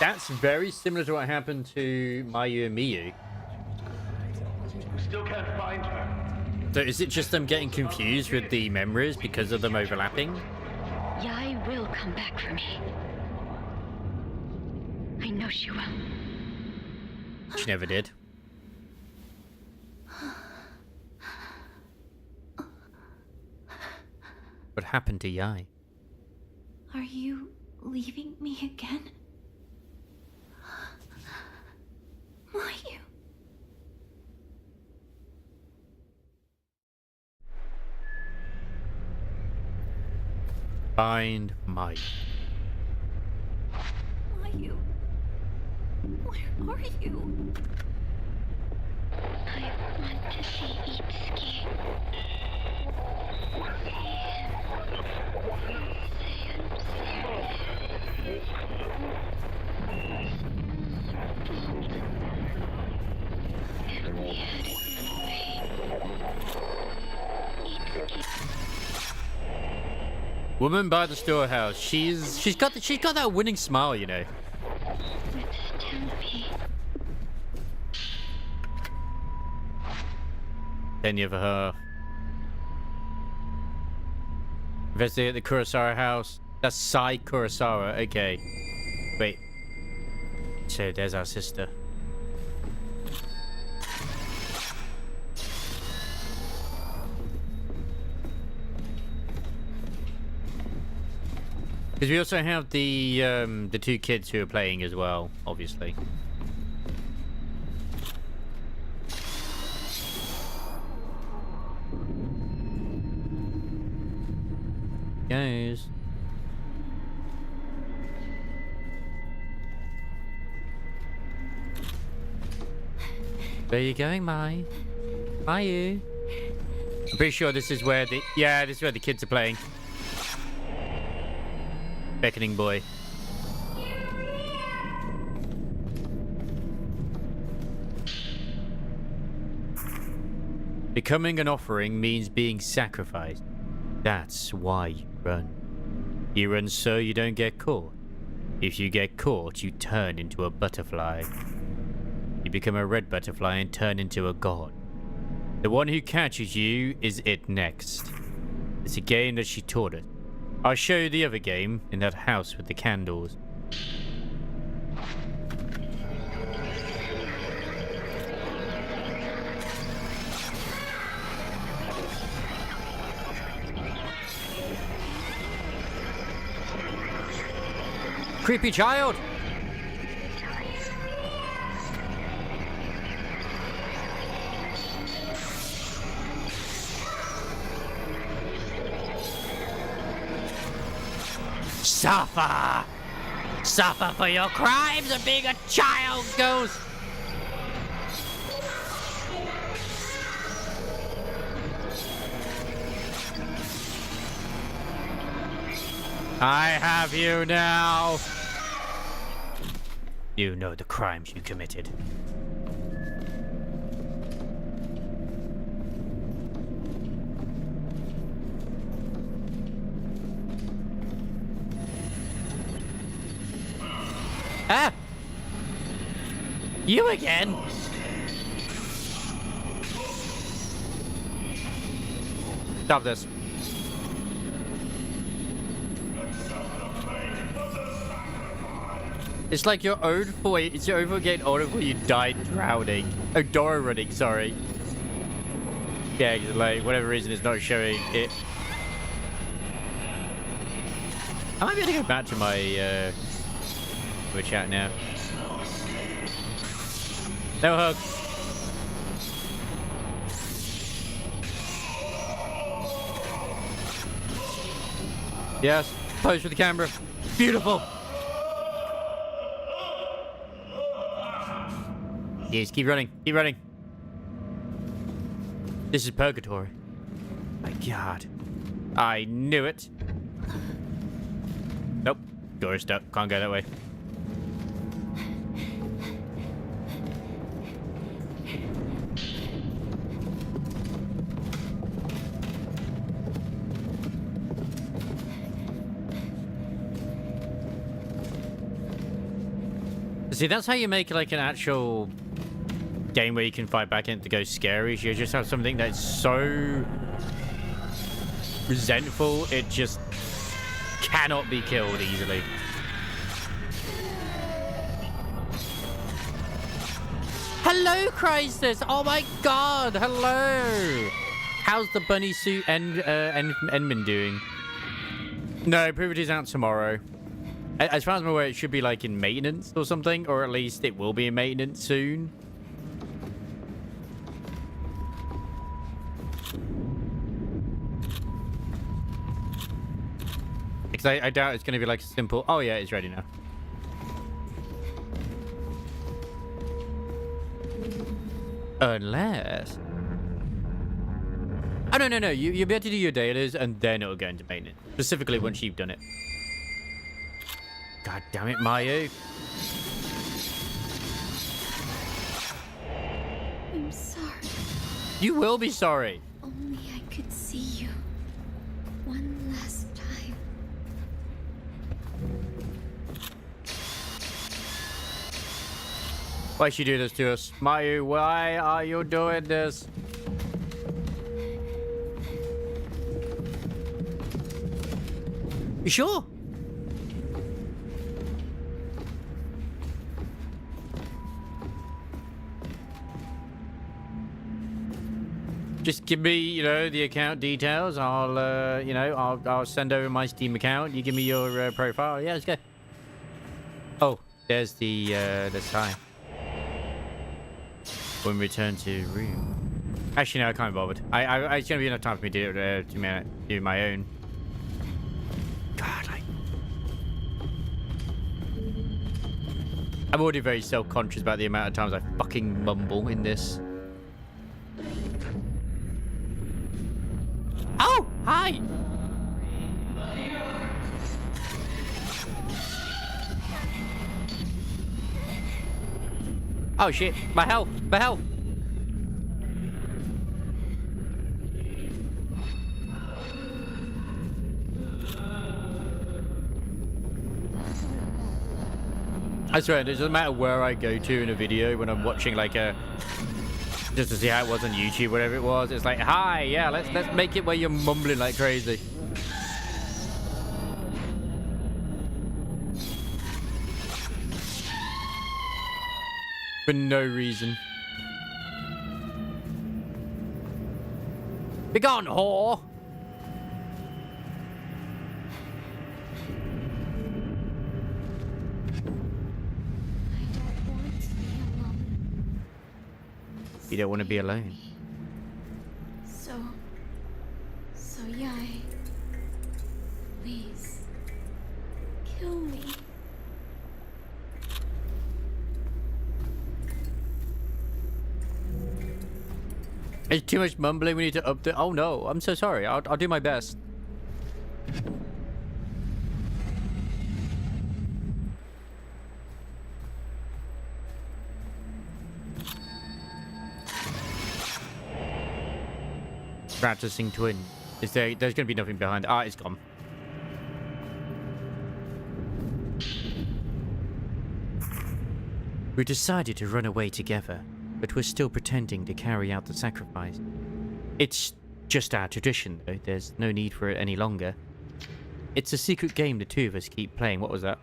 That's very similar to what happened to Mayu and Miyu. We still can't find her. So is it just them getting confused with the memories because of them overlapping? Yai will come back for me. I know she will. She never did. What happened to Yai? Are you leaving me again? Mayu. Find Mike. Mayu. Where are you? I want to see Itsuki. Woman by the storehouse. She's got that winning smile, you know. Any of her. Investigate the Kurosawa house. That's Sai Kurosawa. Okay. Wait. So there's our sister. Because we also have the two kids who are playing as well, obviously. Goes. Where are you going, Mai? Mayu? I'm pretty sure this is where the kids are playing. Beckoning boy. Becoming an offering means being sacrificed. That's why you run. You run so you don't get caught. If you get caught, you turn into a butterfly. You become a red butterfly and turn into a god. The one who catches you is it next. It's a game that she taught us. I'll show you the other game in that house with the candles. Creepy child! Suffer! Suffer for your crimes of being a child ghost! I have you now! You know the crimes you committed. Ah! You again? Stop this. It's like your own boy. It's your own getting older before you died drowning. Oh, Dora running, sorry. Yeah, like, whatever reason it's not showing it. I might be able to go back to my, chat now. No hug. Yes, pose for the camera. Beautiful. Yes, keep running. Keep running. This is purgatory. My God. I knew it. Nope. Door is stuck. Can't go that way. See, that's how you make like an actual game where you can fight back into Ghost Scary. You just have something that's so resentful, it just cannot be killed easily. Hello, Crisis. Oh my God. Hello. How's the bunny suit Enman doing? No, Puberty's out tomorrow. As far as I'm aware, it should be like in maintenance or something, or at least it will be in maintenance soon. Because I doubt it's going to be like a simple, oh yeah, it's ready now. Unless... Oh, no. You'll be able to do your dailies and then it'll go into maintenance. Specifically once you've done it. God damn it, Mayu. I'm sorry. You will be sorry. Only I could see you one last time. Why should you do this to us? Mayu, why are you doing this? You sure? Just give me, you know, the account details. I'll, you know, I'll send over my Steam account. You give me your profile. Yeah, let's go. Oh, there's the sign. When we return to room. Actually, no, I can't be bothered. It's gonna be enough time for me to do my own. God, I'm already very self-conscious about the amount of times I fucking mumble in this. Oh, hi. Oh shit, my health. I swear, it doesn't matter where I go to in a video when I'm watching like a... Just to see how it was on YouTube, whatever it was. It's like, hi, yeah, let's make it where you're mumbling like crazy. For no reason. Be gone, whore! You don't want to be alone. So Yai, please, kill me. It's too much mumbling. We need to up the... Oh no, I'm so sorry. I'll do my best. Practicing twin. There's gonna be nothing behind. Ah, it's gone. We decided to run away together, but we're still pretending to carry out the sacrifice. It's just our tradition, though. There's no need for it any longer. It's a secret game the two of us keep playing. What was that?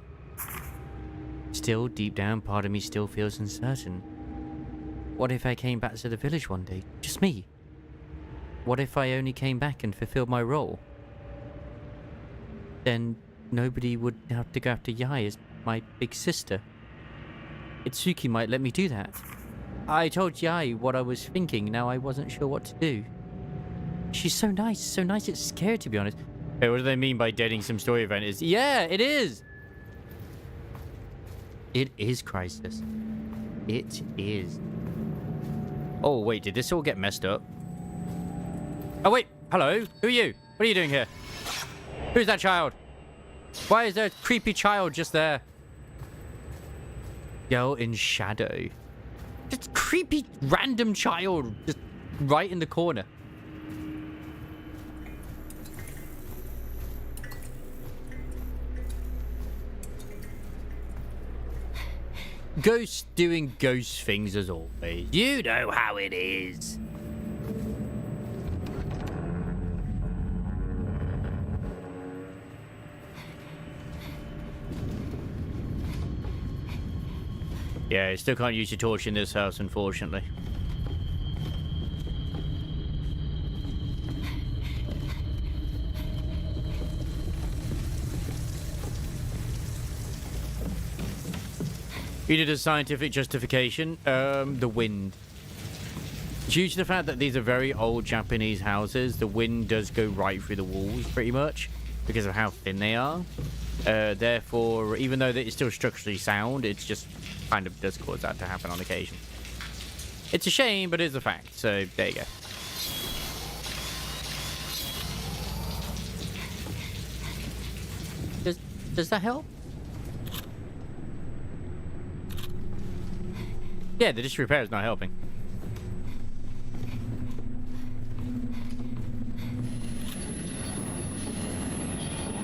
Still, deep down, part of me still feels uncertain. What if I came back to the village one day? Just me? What if I only came back and fulfilled my role? Then nobody would have to go after Yai as my big sister. Itsuki might let me do that. I told Yai what I was thinking, now I wasn't sure what to do. She's so nice it's scary, to be honest. Hey, what do they mean by dating some story event? Yeah, it is! It is Crisis. It is. Oh, wait, did this all get messed up? Oh, wait. Hello. Who are you? What are you doing here? Who's that child? Why is there a creepy child just there? Girl in shadow. Just creepy random child just right in the corner. Ghosts doing ghost things as always. You know how it is. Yeah, you still can't use your torch in this house, unfortunately. You did a scientific justification. The wind. Due to the fact that these are very old Japanese houses, the wind does go right through the walls, pretty much, because of how thin they are. Therefore, even though it's still structurally sound, it's just kind of does cause that to happen on occasion. It's a shame, but it's a fact. So there you go. Does that help? Yeah, the disrepair is not helping.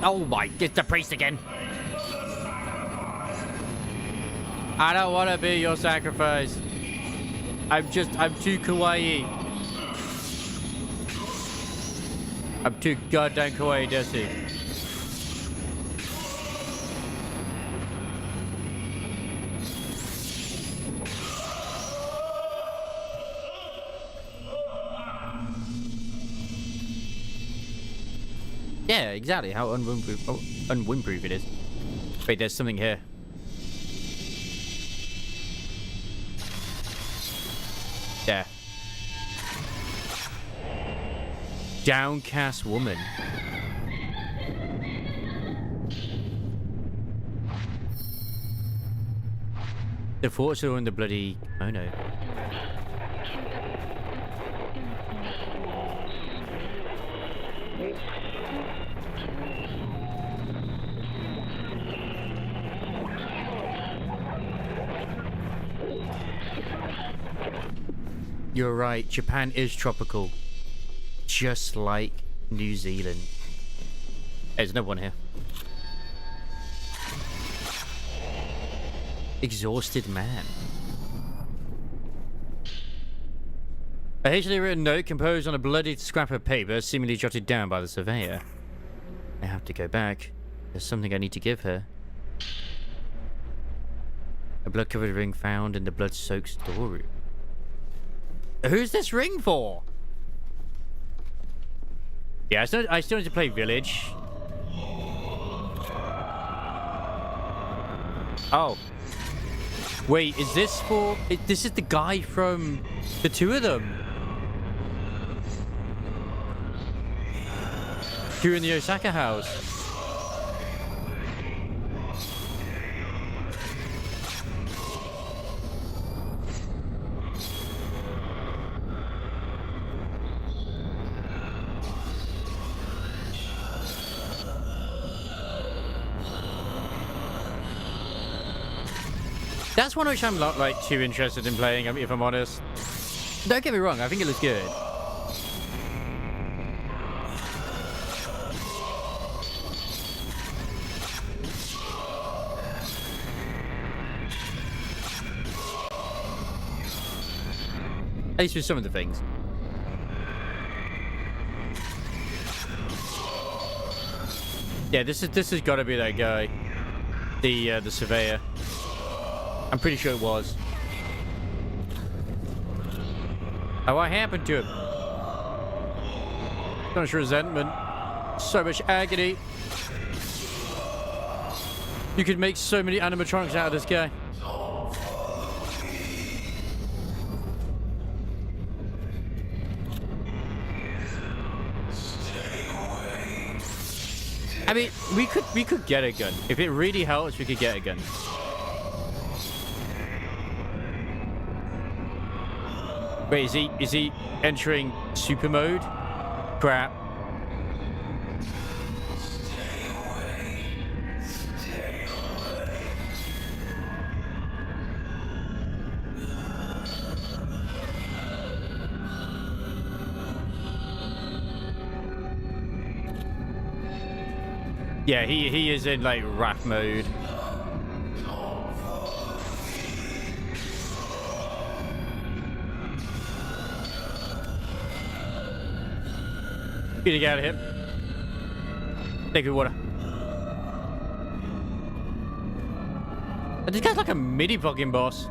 Oh my, it's the priest again. I don't want to be your sacrifice. I'm too kawaii. I'm too goddamn kawaii, Desi. Yeah, exactly. How unwindproof it is. Wait, there's something here. Yeah. Downcast woman. The thoughts are in the bloody kimono. You're right, Japan is tropical. Just like New Zealand. There's another one here. Exhausted man. A hastily written note composed on a bloodied scrap of paper, seemingly jotted down by the surveyor. I have to go back. There's something I need to give her. A blood-covered ring found in the blood-soaked storeroom. Who's this ring for? Yeah, I still need to play Village. Oh. Wait, is this for... This is the guy from the two of them. Here in the Osaka house. That's one which I'm not, like, too interested in playing, if I'm honest. Don't get me wrong, I think it looks good. At least with some of the things. Yeah, this has got to be that guy. The surveyor. I'm pretty sure it was. Oh, what happened to him? So much resentment. So much agony. You could make so many animatronics out of this guy. I mean, we could get a gun. If it really helps, we could get a gun. Wait, is he entering super mode? Crap. Stay away. Stay away. Yeah, he is in like wrath mode. Get out of here. Take good water. This guy's like a mini fucking boss.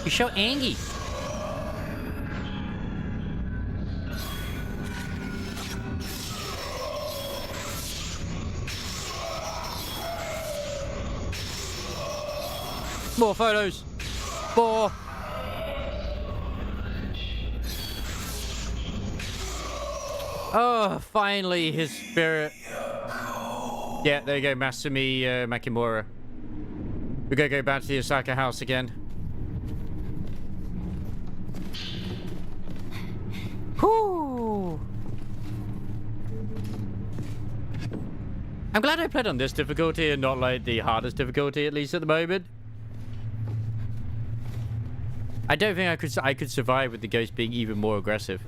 You're so angry. More photos. More. Oh, finally, his spirit. Yeah, there you go, Masumi Makimura. We're gonna go back to the Osaka house again. Whew. I'm glad I played on this difficulty and not like the hardest difficulty, at least at the moment. I don't think I could survive with the ghost being even more aggressive.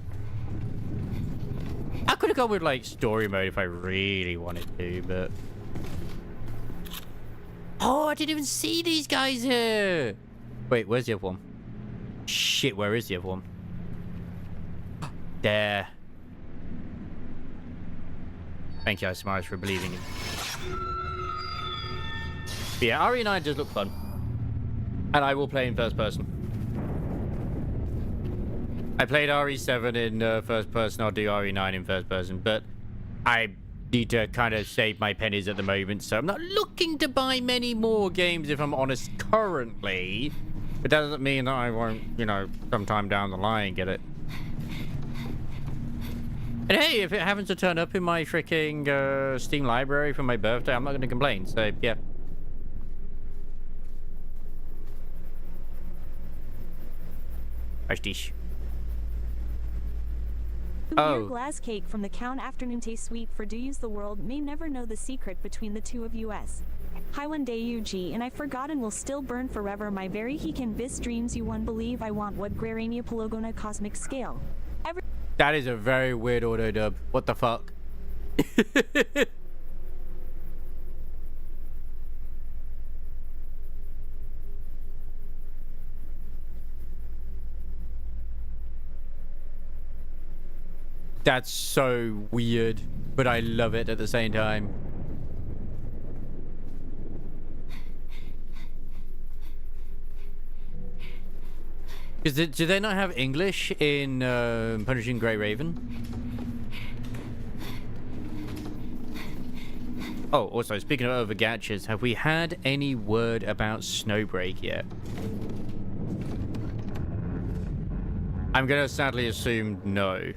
I could have gone with like story mode if I really wanted to, but oh, I didn't even see these guys here. Wait, where's the other one? Shit, where is the other one? There. Thank you, Isamaris, for believing in me. But yeah, RE9 does look fun. And I will play in first person. I played RE7 in first person. I'll do RE9 in first person. But I need to kind of save my pennies at the moment. So I'm not looking to buy many more games, if I'm honest, currently. But that doesn't mean that I won't, you know, sometime down the line get it. And hey, if it happens to turn up in my freaking Steam library for my birthday, I'm not going to complain. So, yeah. Prestige. Your glass cake from the Count afternoon taste sweet for do use the world may never know the secret between the two of us. Hi one day UG and I forgotten will still burn forever my very he can bis dreams you one believe I want what Grarania Pelogona cosmic scale. That is a very weird auto dub. What the fuck? That's so weird, but I love it at the same time. Because do they not have English in Punishing Grey Raven? Oh, also, speaking of overgatchers, have we had any word about Snowbreak yet? I'm going to sadly assume no.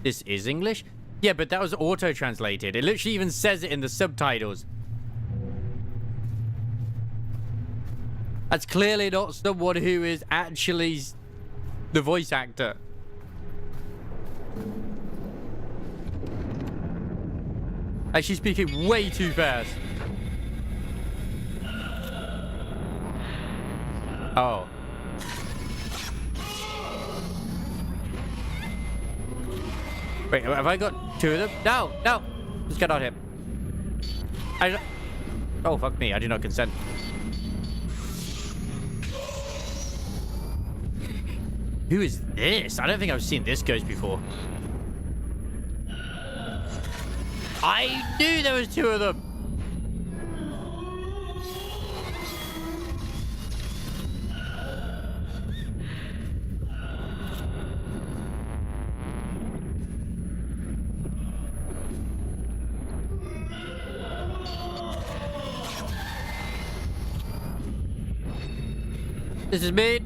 This is English? Yeah, but that was auto-translated. It literally even says it in the subtitles. That's clearly not someone who is actually the voice actor. Like, she's speaking way too fast. Oh. Wait, have I got two of them? No, no. Let's get out here. Oh, fuck me. I do not consent. Who is this? I don't think I've seen this ghost before. I knew there was two of them. This is me.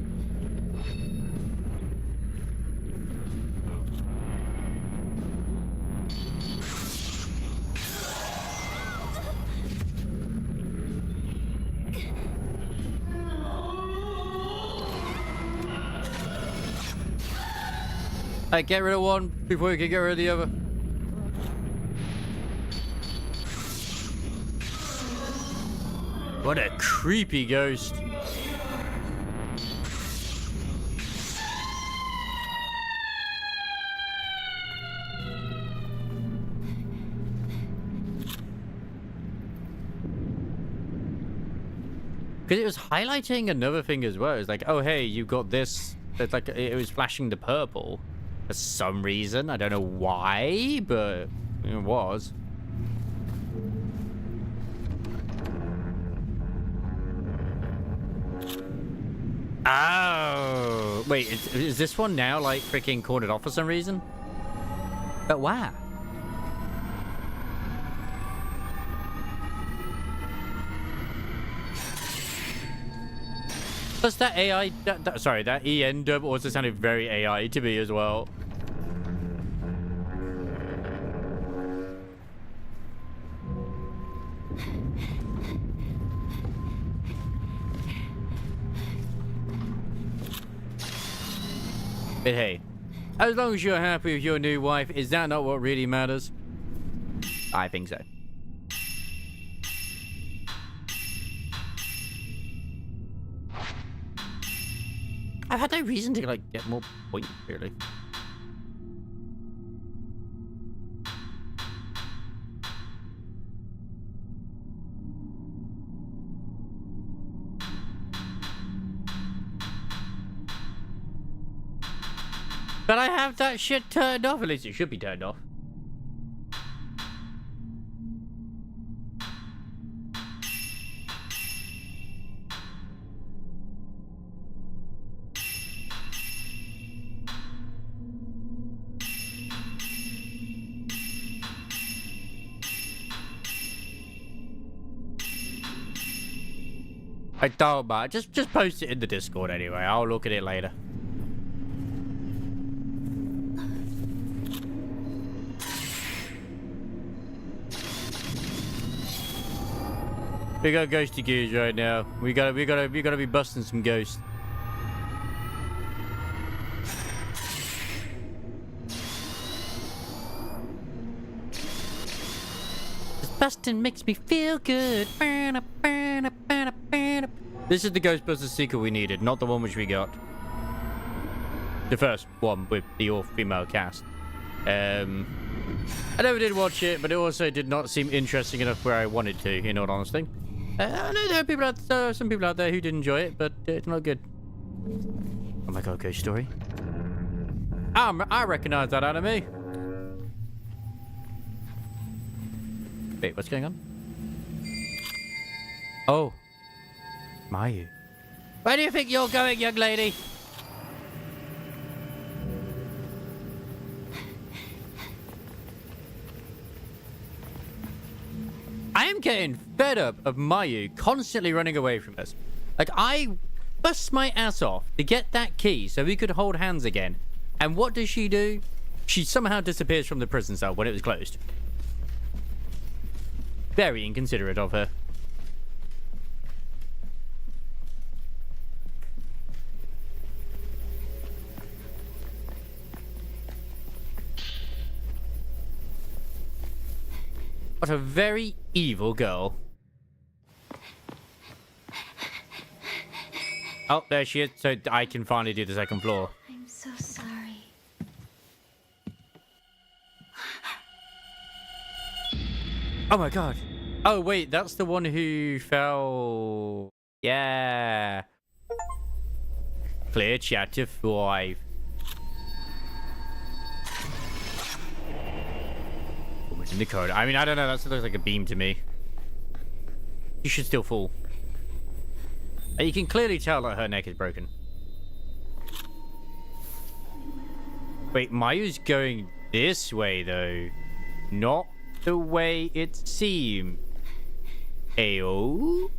Alright, get rid of one before we can get rid of the other. What a creepy ghost. Because it was highlighting another thing as well. It's like, oh, hey, you got this. It's like it was flashing the purple for some reason. I don't know why, but it was. Oh, wait, is this one now like freaking cornered off for some reason? But wow. Plus that AI, sorry, that EN dub also sounded very AI to me as well. But hey, as long as you're happy with your new wife, is that not what really matters? I think so. I've had no reason to like get more points, really. But I have that shit turned off. At least it should be turned off. I don't mind. Just post it in the Discord anyway. I'll look at it later. We got ghosty gears right now. We gotta be busting some ghosts. This busting makes me feel good. This is the Ghostbusters sequel we needed, not the one which we got. The first one with the all-female cast. I never did watch it, but it also did not seem interesting enough where I wanted to, in all honesty. I know there are people some people out there who did enjoy it, but it's not good. Oh my god, Ghost Story. I recognize that anime. Wait, what's going on? Oh. Mayu. Where do you think you're going, young lady? I am getting fed up of Mayu constantly running away from us. Like, I bust my ass off to get that key so we could hold hands again. And what does she do? She somehow disappears from the prison cell when it was closed. Very inconsiderate of her. What a very evil girl. Oh, there she is. So I can finally do the second floor. I'm so sorry. Oh my god. Oh wait, that's the one who fell. Yeah. Clear chapter 5. In the corridor. I mean, I don't know. That looks like a beam to me. You should still fall. You can clearly tell that her neck is broken. Wait, Mayu's going this way, though. Not the way it seemed. Ayo?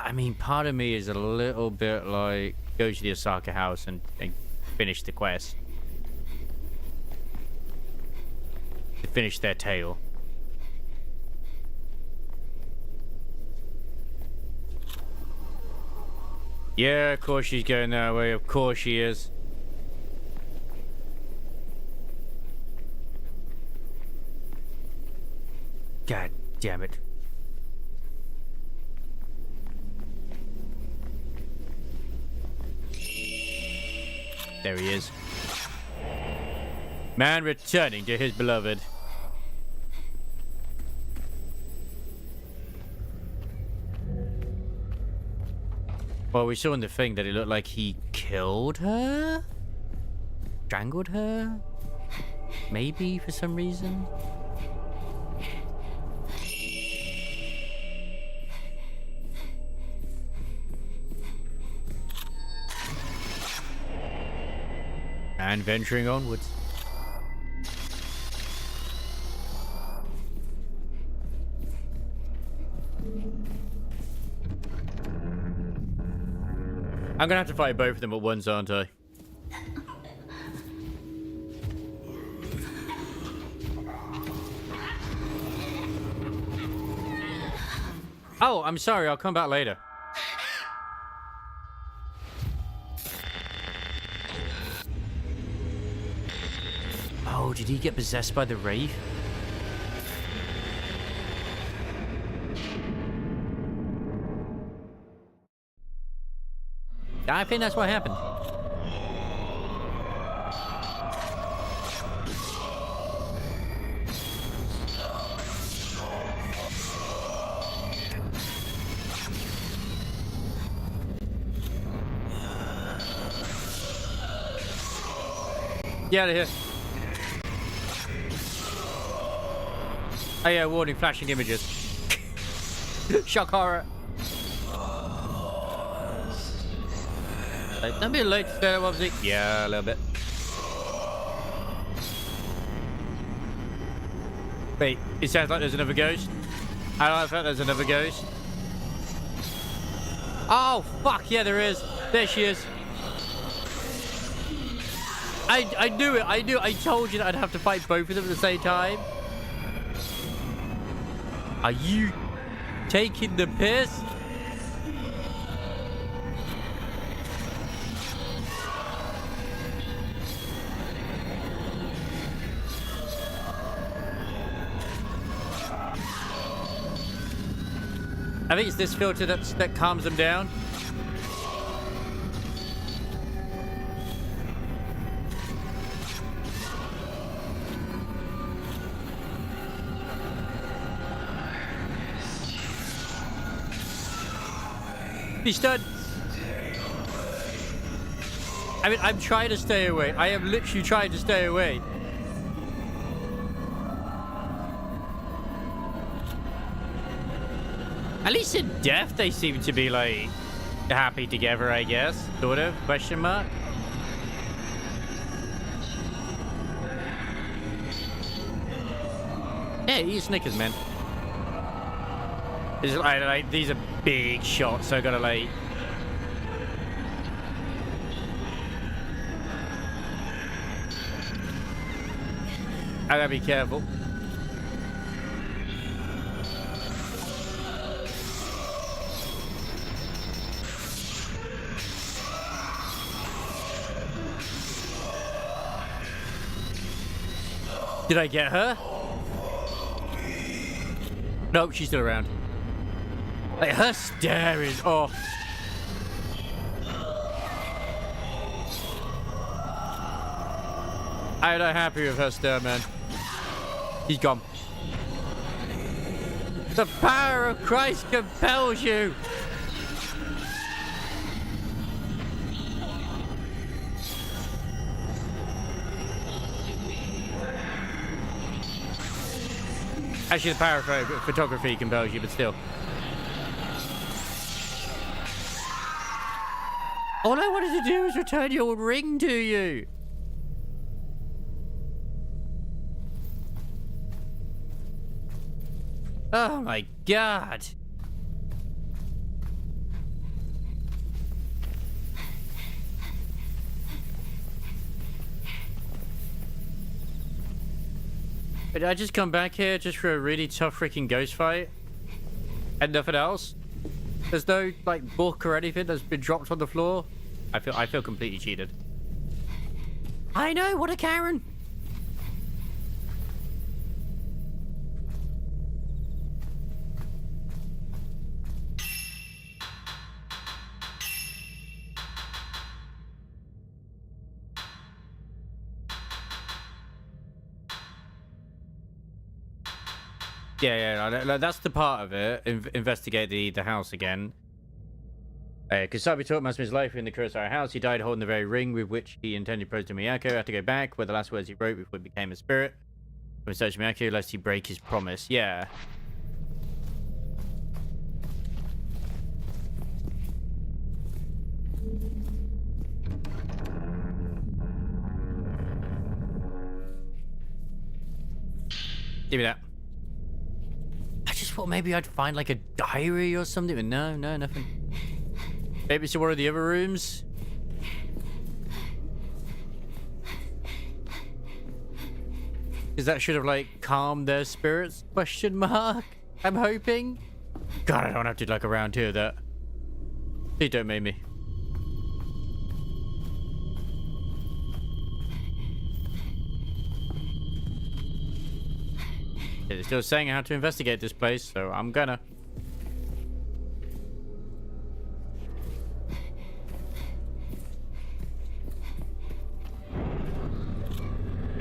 I mean, part of me is a little bit like, go to the Osaka house and finish the quest. To finish their tale. Yeah, of course she's going that way. Of course she is. God damn it. There he is. Man returning to his beloved. Well, we saw in the thing that it looked like he killed her? Strangled her? Maybe for some reason. And venturing onwards. I'm gonna have to fight both of them at once, aren't I? Oh, I'm sorry. I'll come back later. Oh, did he get possessed by the Wraith? I think that's what happened. Get out of here. Oh yeah, warning, flashing images. Shock horror. Like, don't be late to stand up, obviously. Yeah, a little bit. Wait, it sounds like there's another ghost. I don't think there's another ghost. Oh, fuck, yeah, there is. There she is. I knew it. I knew it. I told you that I'd have to fight both of them at the same time. Are you taking the piss? I think it's this filter that calms them down. He's done. I mean, I'm trying to stay away. I am literally trying to stay away. At least in death, they seem to be, like, happy together, I guess. Sort of, question mark. Yeah, eat Snickers, man. It's like, these are big shots, so I gotta, like... I gotta be careful. Did I get her? Nope, she's still around. Like, her stare is off. I'm not happy with her stare, man. He's gone. The power of Christ compels you. Actually, the power of photography compels you, but still. All I wanted to do was return your ring to you. Oh my god. Did I just come back here just for a really tough freaking ghost fight? And nothing else? There's no, like, book or anything that's been dropped on the floor? I feel completely cheated. I know, what a Karen! Yeah, that's the part of it. Investigate the house again. Kusabi taught must his life in the Kurosawa house. He died holding the very ring with which he intended to propose to Miyako. Had to go back, where the last words he wrote before he became a spirit. From such Miyako, lest he break his promise. Yeah. Give me that. I just thought maybe I'd find like a diary or something, but no, nothing. Maybe it's in one of the other rooms. Because that should have like calmed their spirits? Question mark. I'm hoping. God, I don't have to look around here. That. Please don't make me. They're still saying how to investigate this place, so I'm gonna.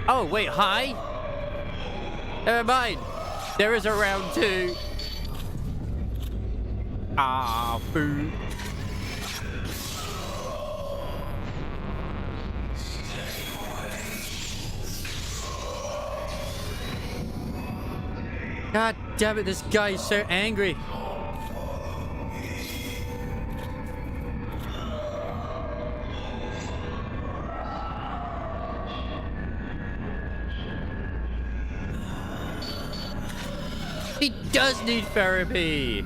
Oh, wait, hi? Never mind. There is a round 2. Ah, food. God damn it, this guy is so angry. He does need therapy.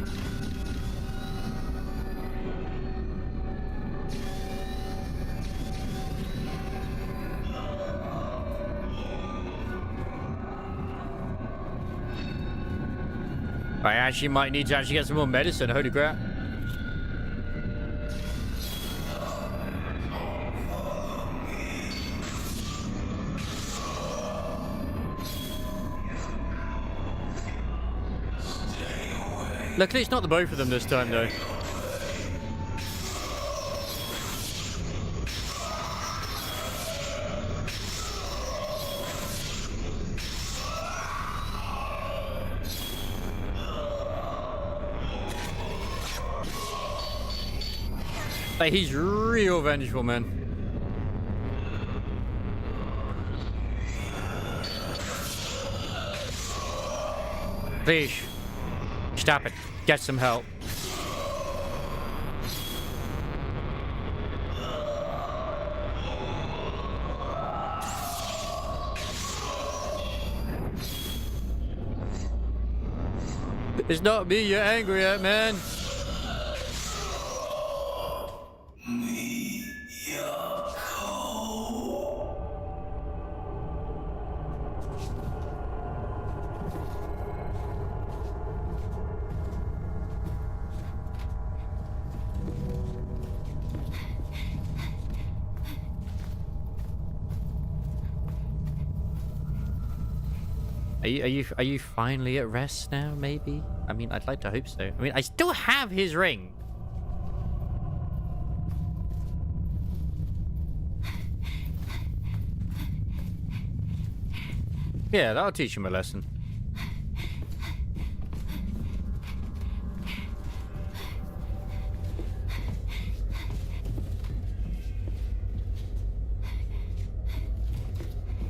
I actually might need to actually get some more medicine, holy crap. Luckily it's not the both of them this time though. Like, he's real vengeful, man. Please. Stop it. Get some help. It's not me you're angry at, man. Are you finally at rest now, maybe? I mean, I'd like to hope so. I mean, I still have his ring. Yeah, that'll teach him a lesson.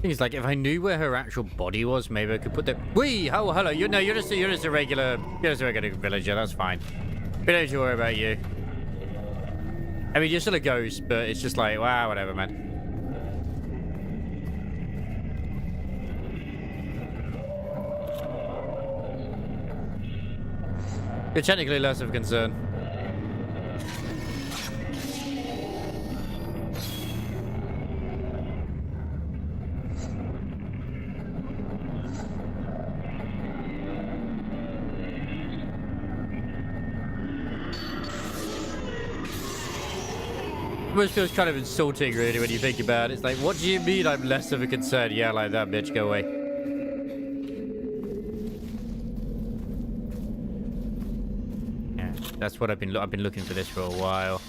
Things like, if I knew where her actual body was, maybe I could put the. Wee! Oh, hello. You're just a regular villager. That's fine. We don't need to worry about you. I mean, you're still a ghost, but it's just like, wow, whatever, man. You're technically less of a concern. Almost feels kind of insulting, really, when you think about it. It's like, what do you mean I'm less of a concern? Yeah, like that, bitch, go away. Yeah, that's what I've been looking for this for a while.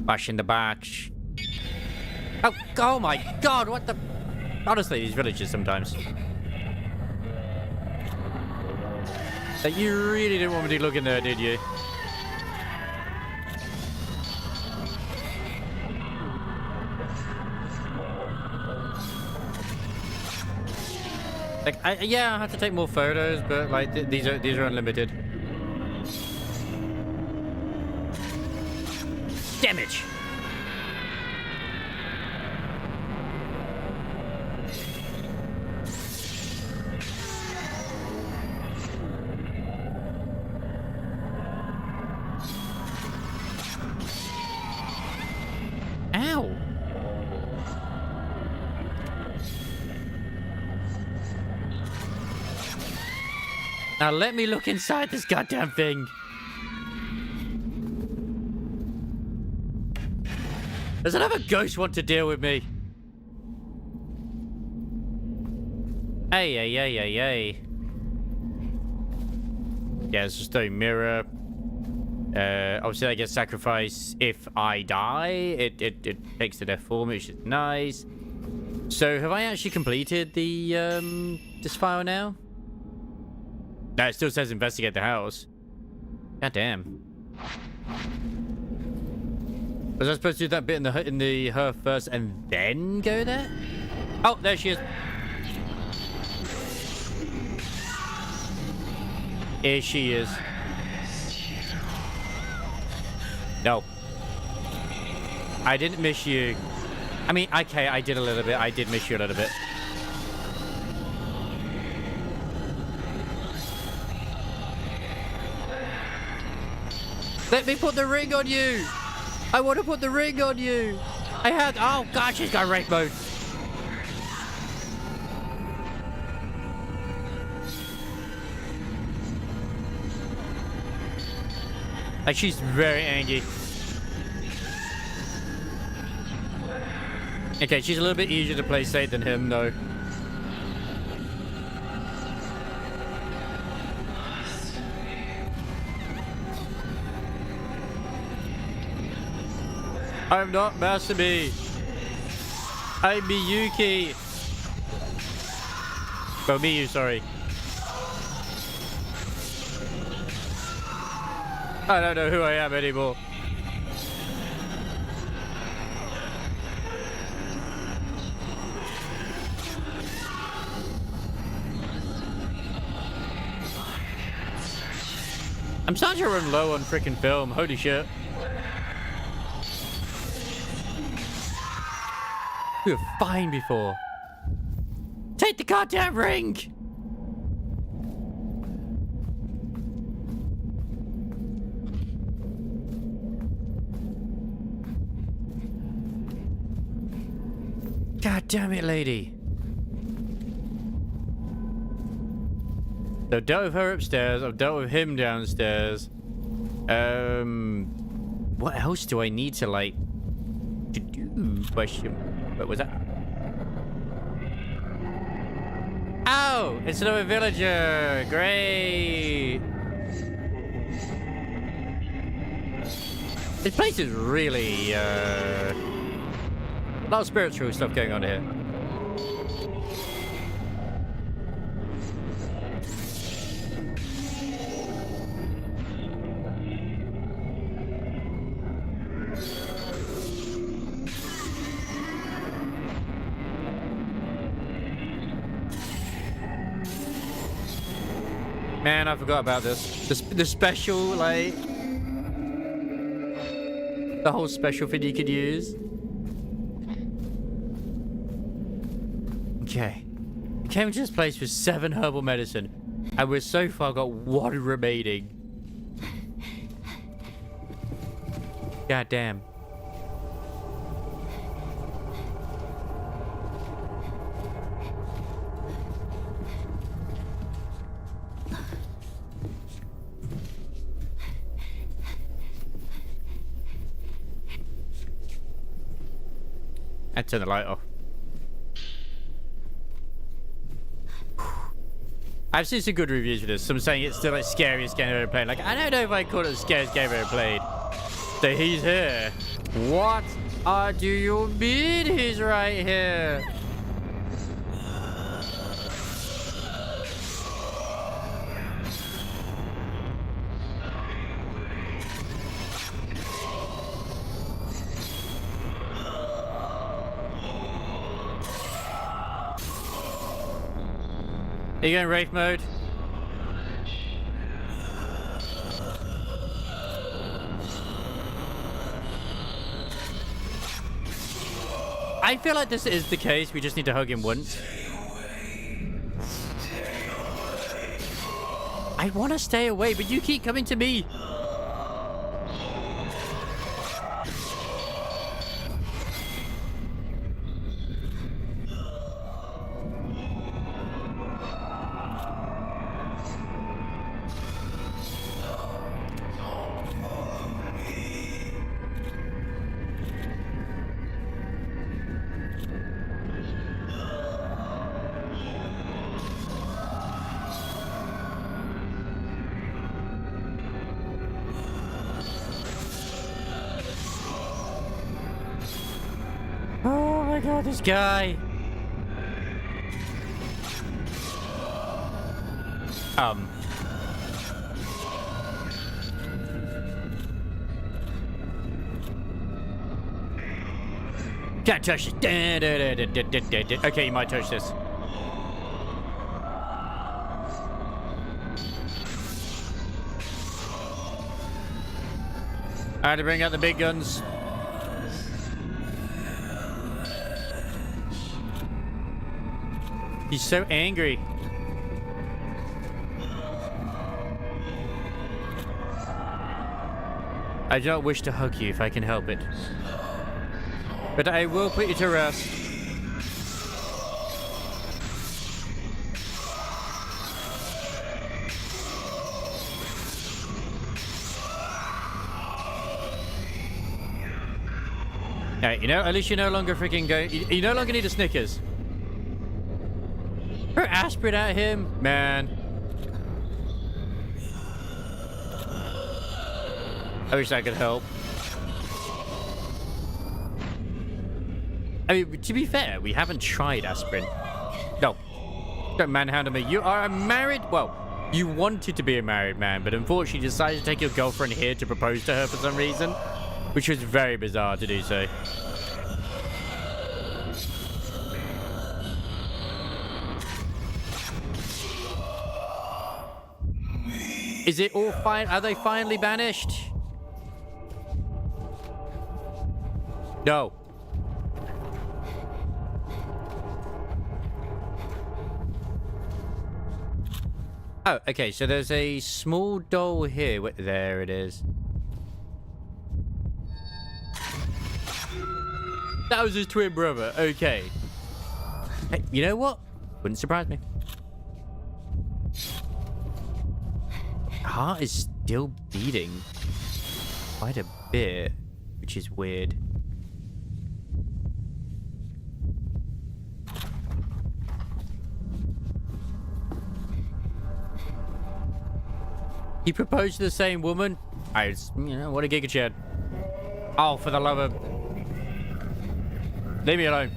Bash in the bash. Oh my god, what the... Honestly, these villages sometimes. Like, you really didn't want me to look in there, did you? Like, yeah, I have to take more photos, but like these are unlimited. Damage. Ow. Now let me look inside this goddamn thing. Does another ghost want to deal with me? Hey. Yeah, it's just a mirror. Obviously I get sacrificed if I die. It takes the death form, which is nice. So have I actually completed the this file now? No, it still says investigate the house. God damn. Was I supposed to do that bit in the her first and then go there? Oh, there she is. Here she is. No. I didn't miss you. I mean, okay, I did a little bit. I did miss you a little bit. Let me put the ring on you. I want to put the ring on you. I had... Oh, God, she's got rape mode. Like, she's very angry. Okay, she's a little bit easier to play safe than him, though. I'm not Masumi. I'm Miyuki. Oh, Miyu, sorry. I don't know who I am anymore. I'm starting to run low on freaking film. Holy shit. We were fine before. Take the goddamn ring! God damn it, lady. So I've dealt with her upstairs. I've dealt with him downstairs. What else do I need to, like, to do? Question. What was that? Oh, it's another villager. Great. This place is really, a lot of spiritual stuff going on here. Man, I forgot about this. The special, like... The whole special thing you could use. Okay. We came to this place with 7 herbal medicine. And we've so far got 1 remaining. God damn. I'd turn the light off. I've seen some good reviews for this. Some saying it's still like scariest game I've ever played. Like, I don't know if I call it the scariest game I've ever played. So he's here. What do you mean he's right here? Are you going Wraith mode? I feel like this is the case. We just need to hug him once. I want to stay away, but you keep coming to me. Oh my god, this guy. Can't touch this. Okay, you might touch this. I had to bring out the big guns. He's so angry. I do not wish to hug you if I can help it. But I will put you to rest. Alright, you know, at least you're no longer freaking going. You no longer need a Snickers. Throw aspirin at him, man. I wish that could help. I mean, to be fair, we haven't tried aspirin. No. Don't manhandle me. You are a married... Well, you wanted to be a married man, but unfortunately you decided to take your girlfriend here to propose to her for some reason. Which was very bizarre to do so. Is it all fine? Are they finally banished? No. Oh, okay. So there's a small doll here. There it is. That was his twin brother. Okay. Hey, you know what? Wouldn't surprise me. Heart is still beating quite a bit, which is weird. He proposed to the same woman? You know, what a giga chat. Oh, for the love of... Leave me alone.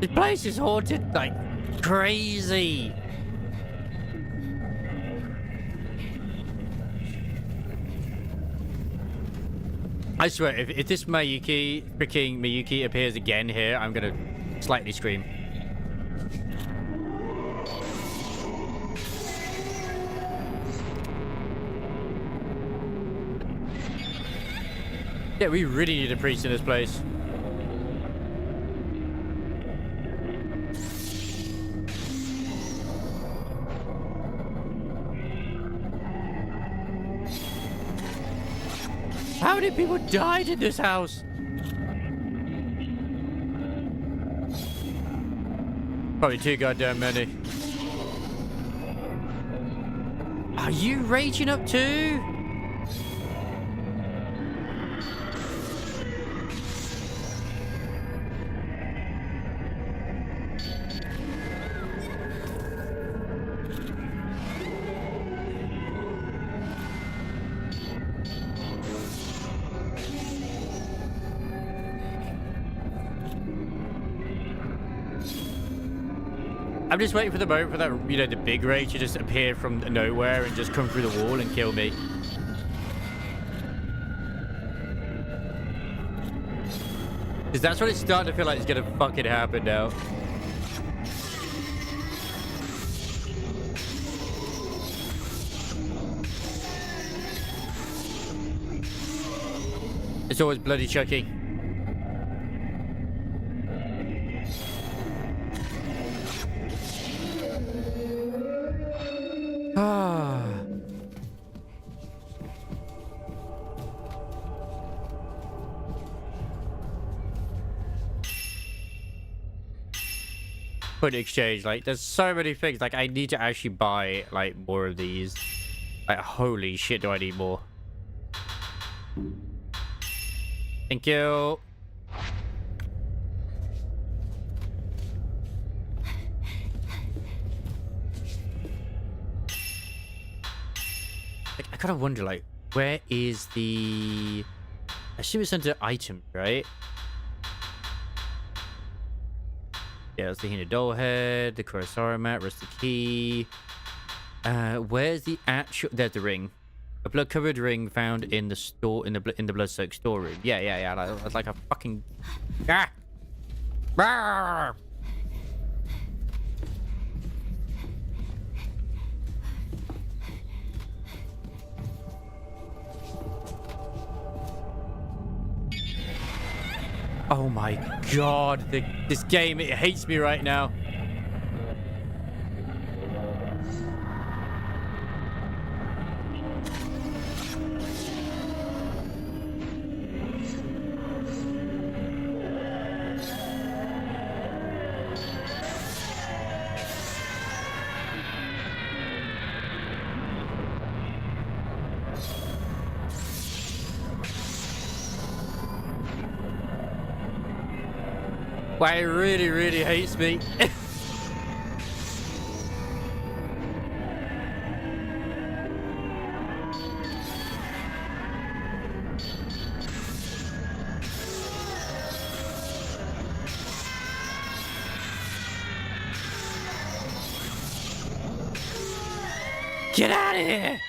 This place is haunted like crazy. I swear, if this freaking Miyuki appears again here, I'm gonna slightly scream. Yeah, we really need a priest in this place. How many people died in this house? Probably too goddamn many. Are you raging up too? I'm just waiting for the moment for that, you know, the big ray to just appear from nowhere and just come through the wall and kill me. Because that's what it's starting to feel like it's gonna fucking happen now. It's always bloody Chucky. Ah. Put exchange, like, there's so many things. Like, I need to actually buy, like, more of these. Like, holy shit, do I need more? Thank you. Like, I kind of wonder, like, where is the... I assume it's under items, right? Yeah, that's the Hina doll head, the Kurosara mat, rusty key. Where's the actual... There's the ring. A blood-covered ring found in the store, in the blood-soaked storeroom. Yeah. That's like a fucking... Ah! Ah! Oh my god, this game, it hates me right now. Wow, it really, really hates me. Get out of here!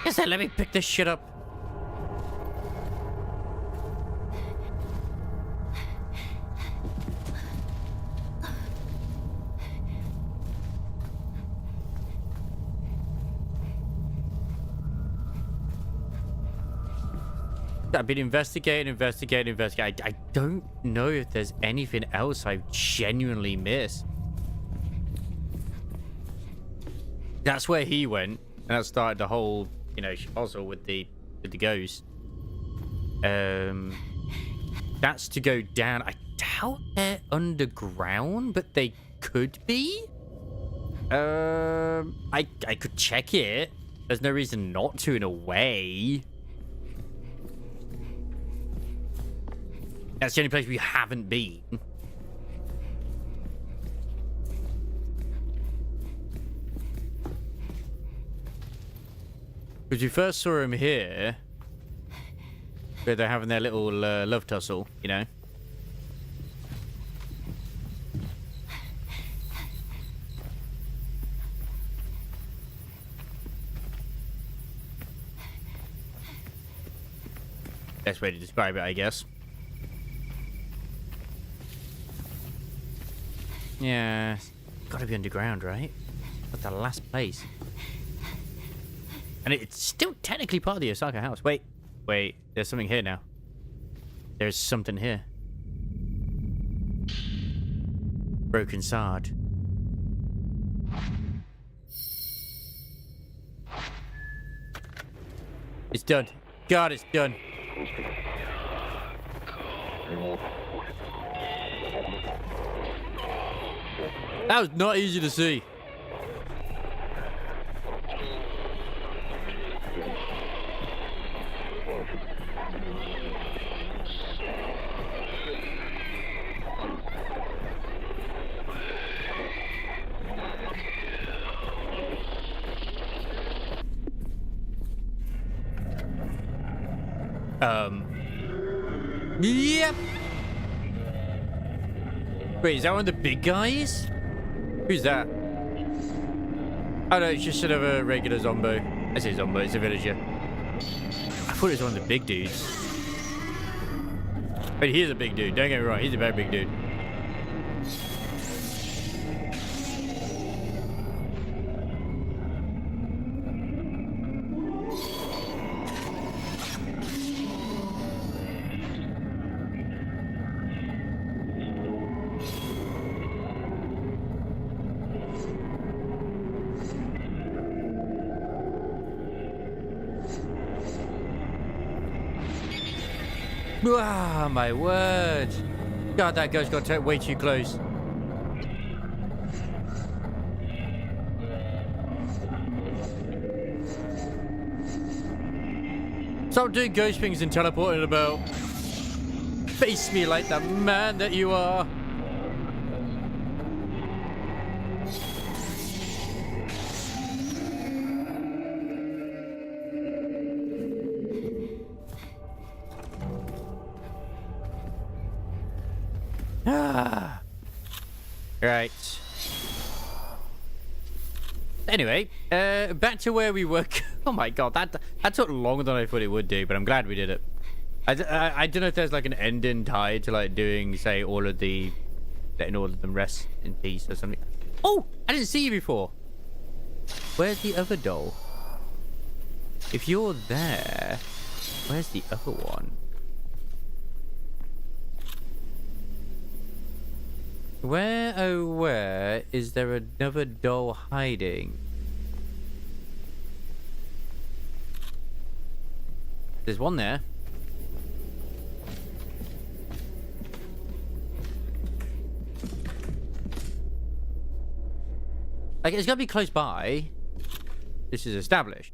I said, let me pick this shit up. I've been investigating. I don't know if there's anything else I've genuinely missed. That's where he went, and that started the whole, you know, puzzle with the ghost. That's to go down. I doubt they're underground, but they could be. I could check it. There's no reason not to, in a way. That's the only place we haven't been. Because we first saw him here, where they're having their little love tussle, you know? Best way to describe it, I guess. Yeah, gotta be underground, right? That's the last place. And it's still technically part of the Osaka house. Wait, there's something here now. There's something here. Broken sword. It's done. God, it's done. That was not easy to see. Yep. Wait, is that one of the big guys? Who's that? Oh no, it's just sort of a regular zombo. I say zombo, it's a villager. I thought it was one of the big dudes. But he is a big dude, don't get me wrong, he's a very big dude. Ah, my word. God, that ghost got way too close. Stop doing ghost things and teleporting about. Face me like the man that you are. Ah. Right. Anyway, back to where we were. Oh my god, that took longer than I thought it would do, but I'm glad we did it. I don't know if there's like an ending tied to like doing, say, letting all of them rest in peace or something. Oh, I didn't see you before. Where's the other doll? If you're there, where's the other one? Where, oh where, is there another doll hiding? There's one there. Like, it's gotta be close by. This is established.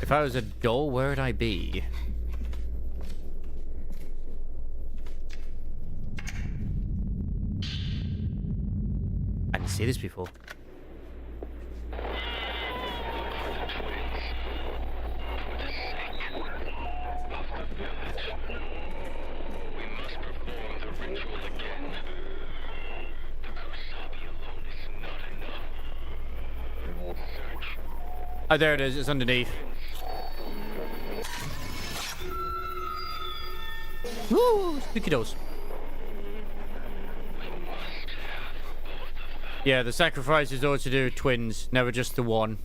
If I was a doll, where would I be? I didn't see this before. Oh, there it is. It's underneath. Woo! Spooky dolls. Yeah, the sacrifice is all to do with twins, never just the one.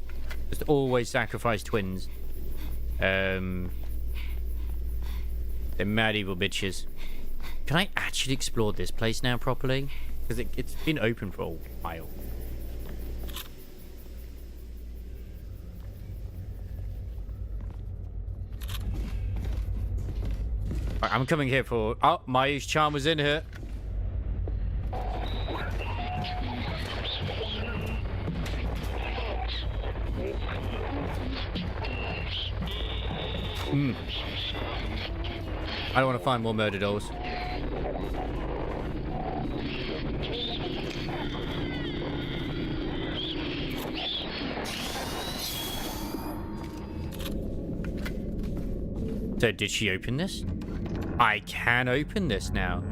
Just always sacrifice twins. They're mad evil bitches. Can I actually explore this place now properly? Because it's been open for a while. Right, I'm coming here for... Oh, Mayu's charm was in here. I don't want to find more murder dolls. So did she open this? I can open this now.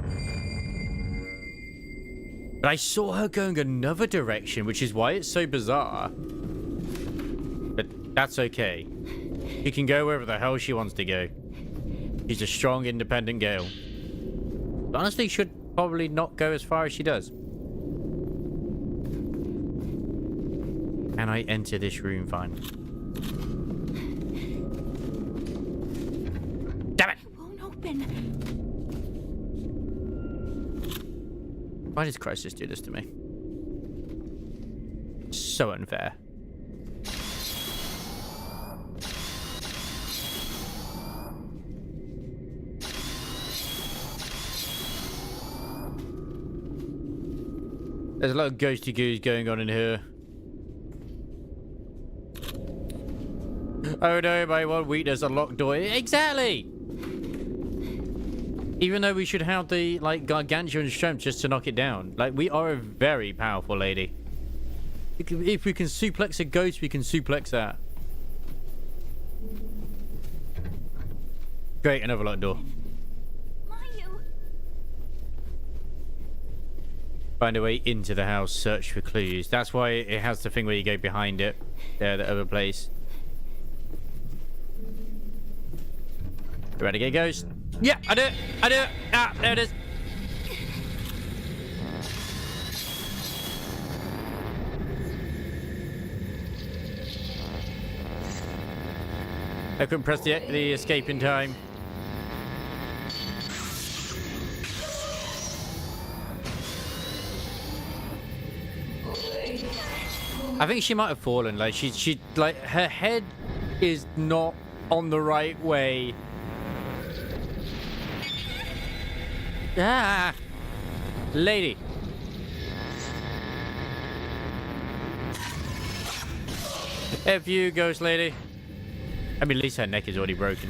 But I saw her going another direction, which is why it's so bizarre. But that's okay. She can go wherever the hell she wants to go. She's a strong, independent girl. But honestly, should probably not go as far as she does. Can I enter this room finally? Damn it! It won't open. Why does Crisis do this to me? So unfair. There's a lot of ghosty goos going on in here. Oh no, my one weakness, a locked door. Exactly! Even though we should have the, like, gargantuan strength just to knock it down. Like, we are a very powerful lady. If we can suplex a ghost, we can suplex that. Great, another locked door. Find a way into the house, search for clues. That's why it has the thing where you go behind it. There, the other place. Ready to get ghost? Yeah, I do it. I do it. Ah, there it is. I couldn't press the escape in time. I think she might have fallen. Like she like her head is not on the right way. Ah, lady. F you, ghost lady. I mean, at least her neck is already broken.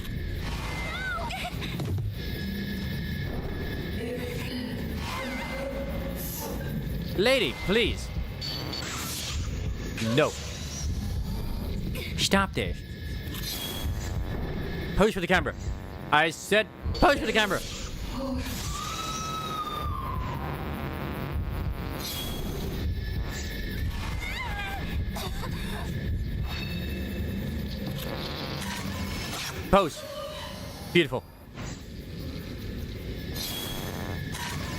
Lady, please. No. Stop this. Pose for the camera. I said pose for the camera. Pose. Beautiful.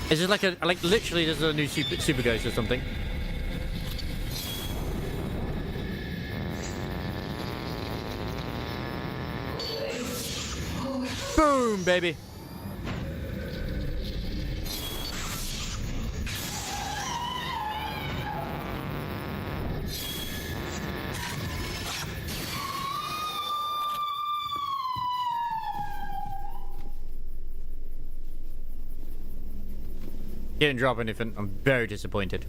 Is this like literally this is a new super ghost or something? Boom, baby. Didn't drop anything. I'm very disappointed.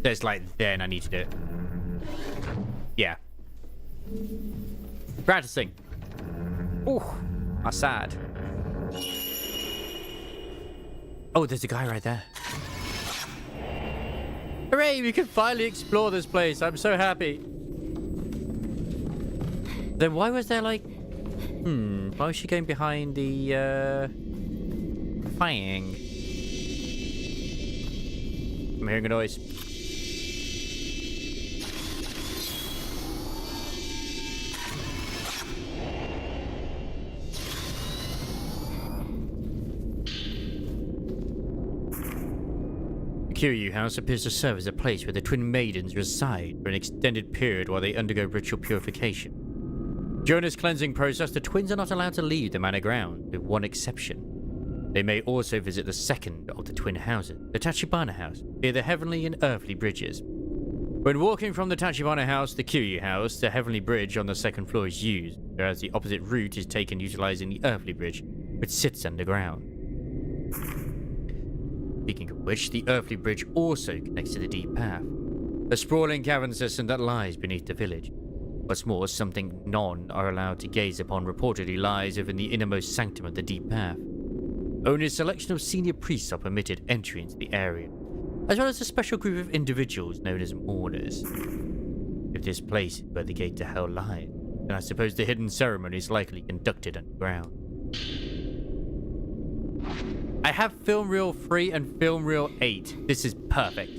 There's like then I need to do it. Yeah. Practicing. Ooh, that's sad. Oh, there's a guy right there. Hooray, we can finally explore this place. I'm so happy. Then why was there like... why was she going behind the, Fang? I'm hearing a noise. The Kiryu House appears to serve as a place where the twin maidens reside for an extended period while they undergo ritual purification. During this cleansing process, the twins are not allowed to leave the manor ground, with one exception. They may also visit the second of the twin houses, the Tachibana House, via the heavenly and earthly bridges. When walking from the Tachibana House to the Kiryu House, the heavenly bridge on the second floor is used, whereas the opposite route is taken utilizing the earthly bridge, which sits underground. Speaking of which, the earthly bridge also connects to the deep path, a sprawling cavern system that lies beneath the village. What's more, something none are allowed to gaze upon reportedly lies within the innermost sanctum of the deep path. Only a selection of senior priests are permitted entry into the area, as well as a special group of individuals known as mourners. If this place is where the gate to hell lies, then I suppose the hidden ceremony is likely conducted underground. I have Film Reel 3 and Film Reel 8. This is perfect.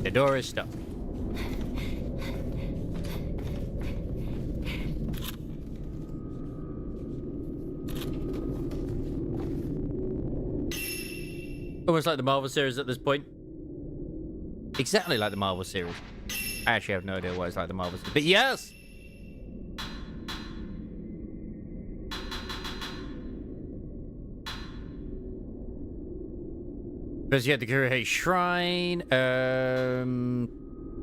The door is stuck. Almost like the Marvel series at this point. Exactly like the Marvel series. I actually have no idea why it's like the Marvel series. But yes! Investigate the Kurohei Shrine.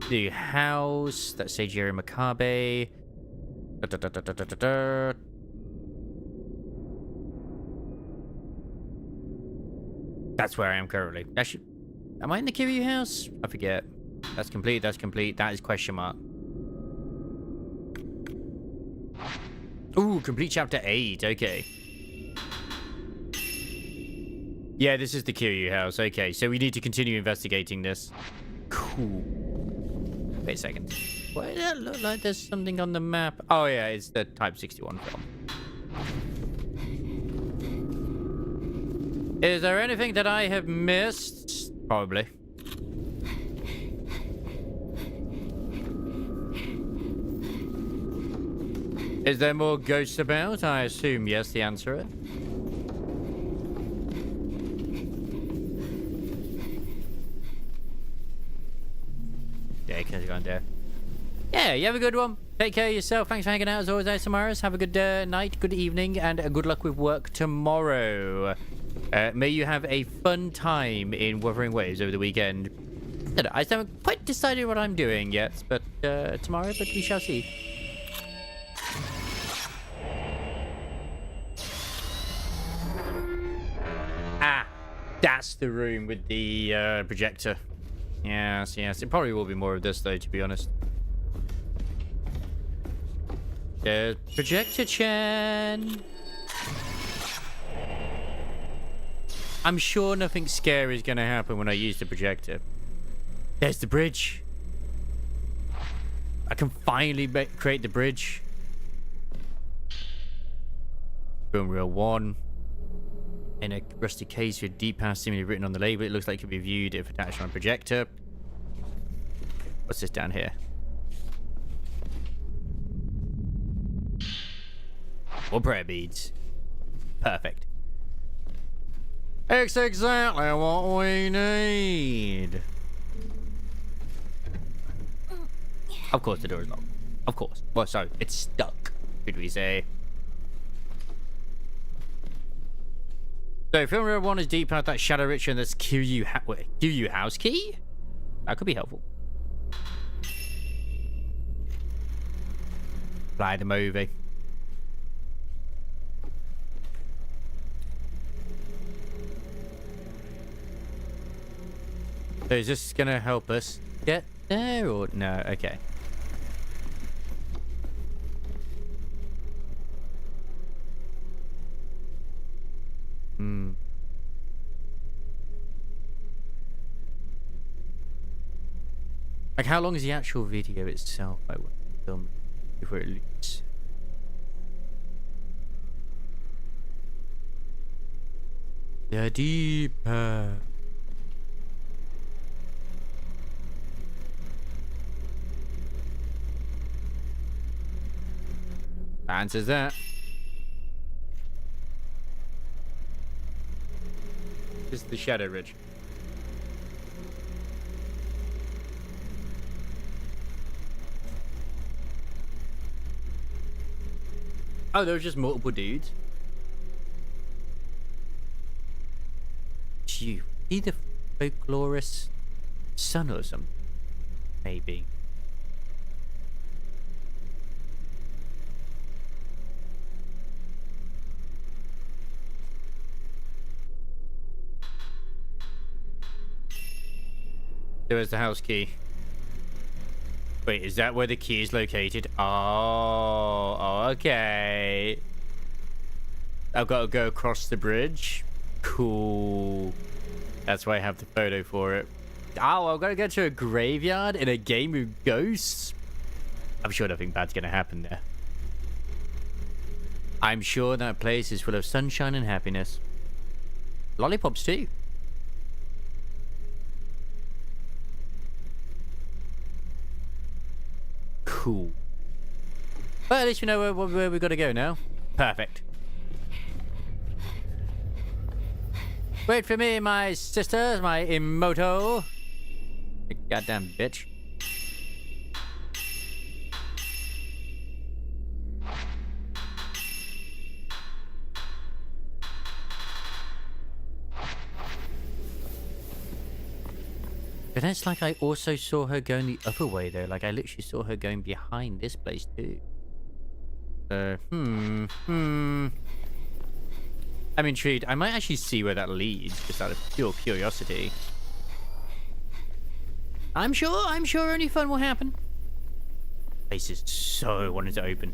The house. That's Seijiro Makabe. That's where I am currently. Actually, am I in the Kiryu house? I forget. That's complete. That's complete. That is question mark. Ooh, complete chapter 8. Okay. Yeah, this is the Kiryu house. Okay, so we need to continue investigating this. Cool. Wait a second. Why does that look like there's something on the map? Oh, yeah, it's the Type 61 film. Is there anything that I have missed? Probably. Is there more ghosts about? I assume yes, the answer is. Yeah, because you're there. Yeah, you have a good one. Take care of yourself. Thanks for hanging out as always, Samaras. Have a good night, good evening, and good luck with work tomorrow. May you have a fun time in Wuthering Waves over the weekend. I haven't quite decided what I'm doing yet, but tomorrow, but we shall see. Ah, that's the room with the projector. Yes, yes. It probably will be more of this, though, to be honest. There's Projector-chan. I'm sure nothing scary is going to happen when I use the projector. There's the bridge. I can finally create the bridge. Film Reel 1. In a rusty case with deep past seemingly written on the label. It looks like it can be viewed if attached on a projector. What's this down here? More prayer beads. Perfect. It's exactly what we need. Of course the door is locked. Of course. Well, so it's stuck, should we say. So, Film Reel 1 is deep out that Shadow Ritual and this Kiryu house key? That could be helpful. Play the movie. So is this gonna help us get there or no? Okay. Like, how long is the actual video itself? I will film before it leaks. The deeper. Answers that. This is the Shadow Ridge. Oh, there was just multiple dudes. You, he the folklorist son or something? Maybe. There's the house key. Wait, is that where the key is located? Oh, okay. I've got to go across the bridge. Cool. That's why I have the photo for it. Oh, I've got to go to a graveyard in a game with ghosts? I'm sure nothing bad's going to happen there. I'm sure that place is full of sunshine and happiness. Lollipops too. Cool. Well, at least we know where we've got to go now. Perfect. Wait for me, my sisters, my Imoto. You goddamn bitch. then it's like I also saw her going the other way though. Like I literally saw her going behind this place too. I'm intrigued. I might actually see where that leads, just out of pure curiosity. I'm sure only fun will happen. Place is so wanted to open.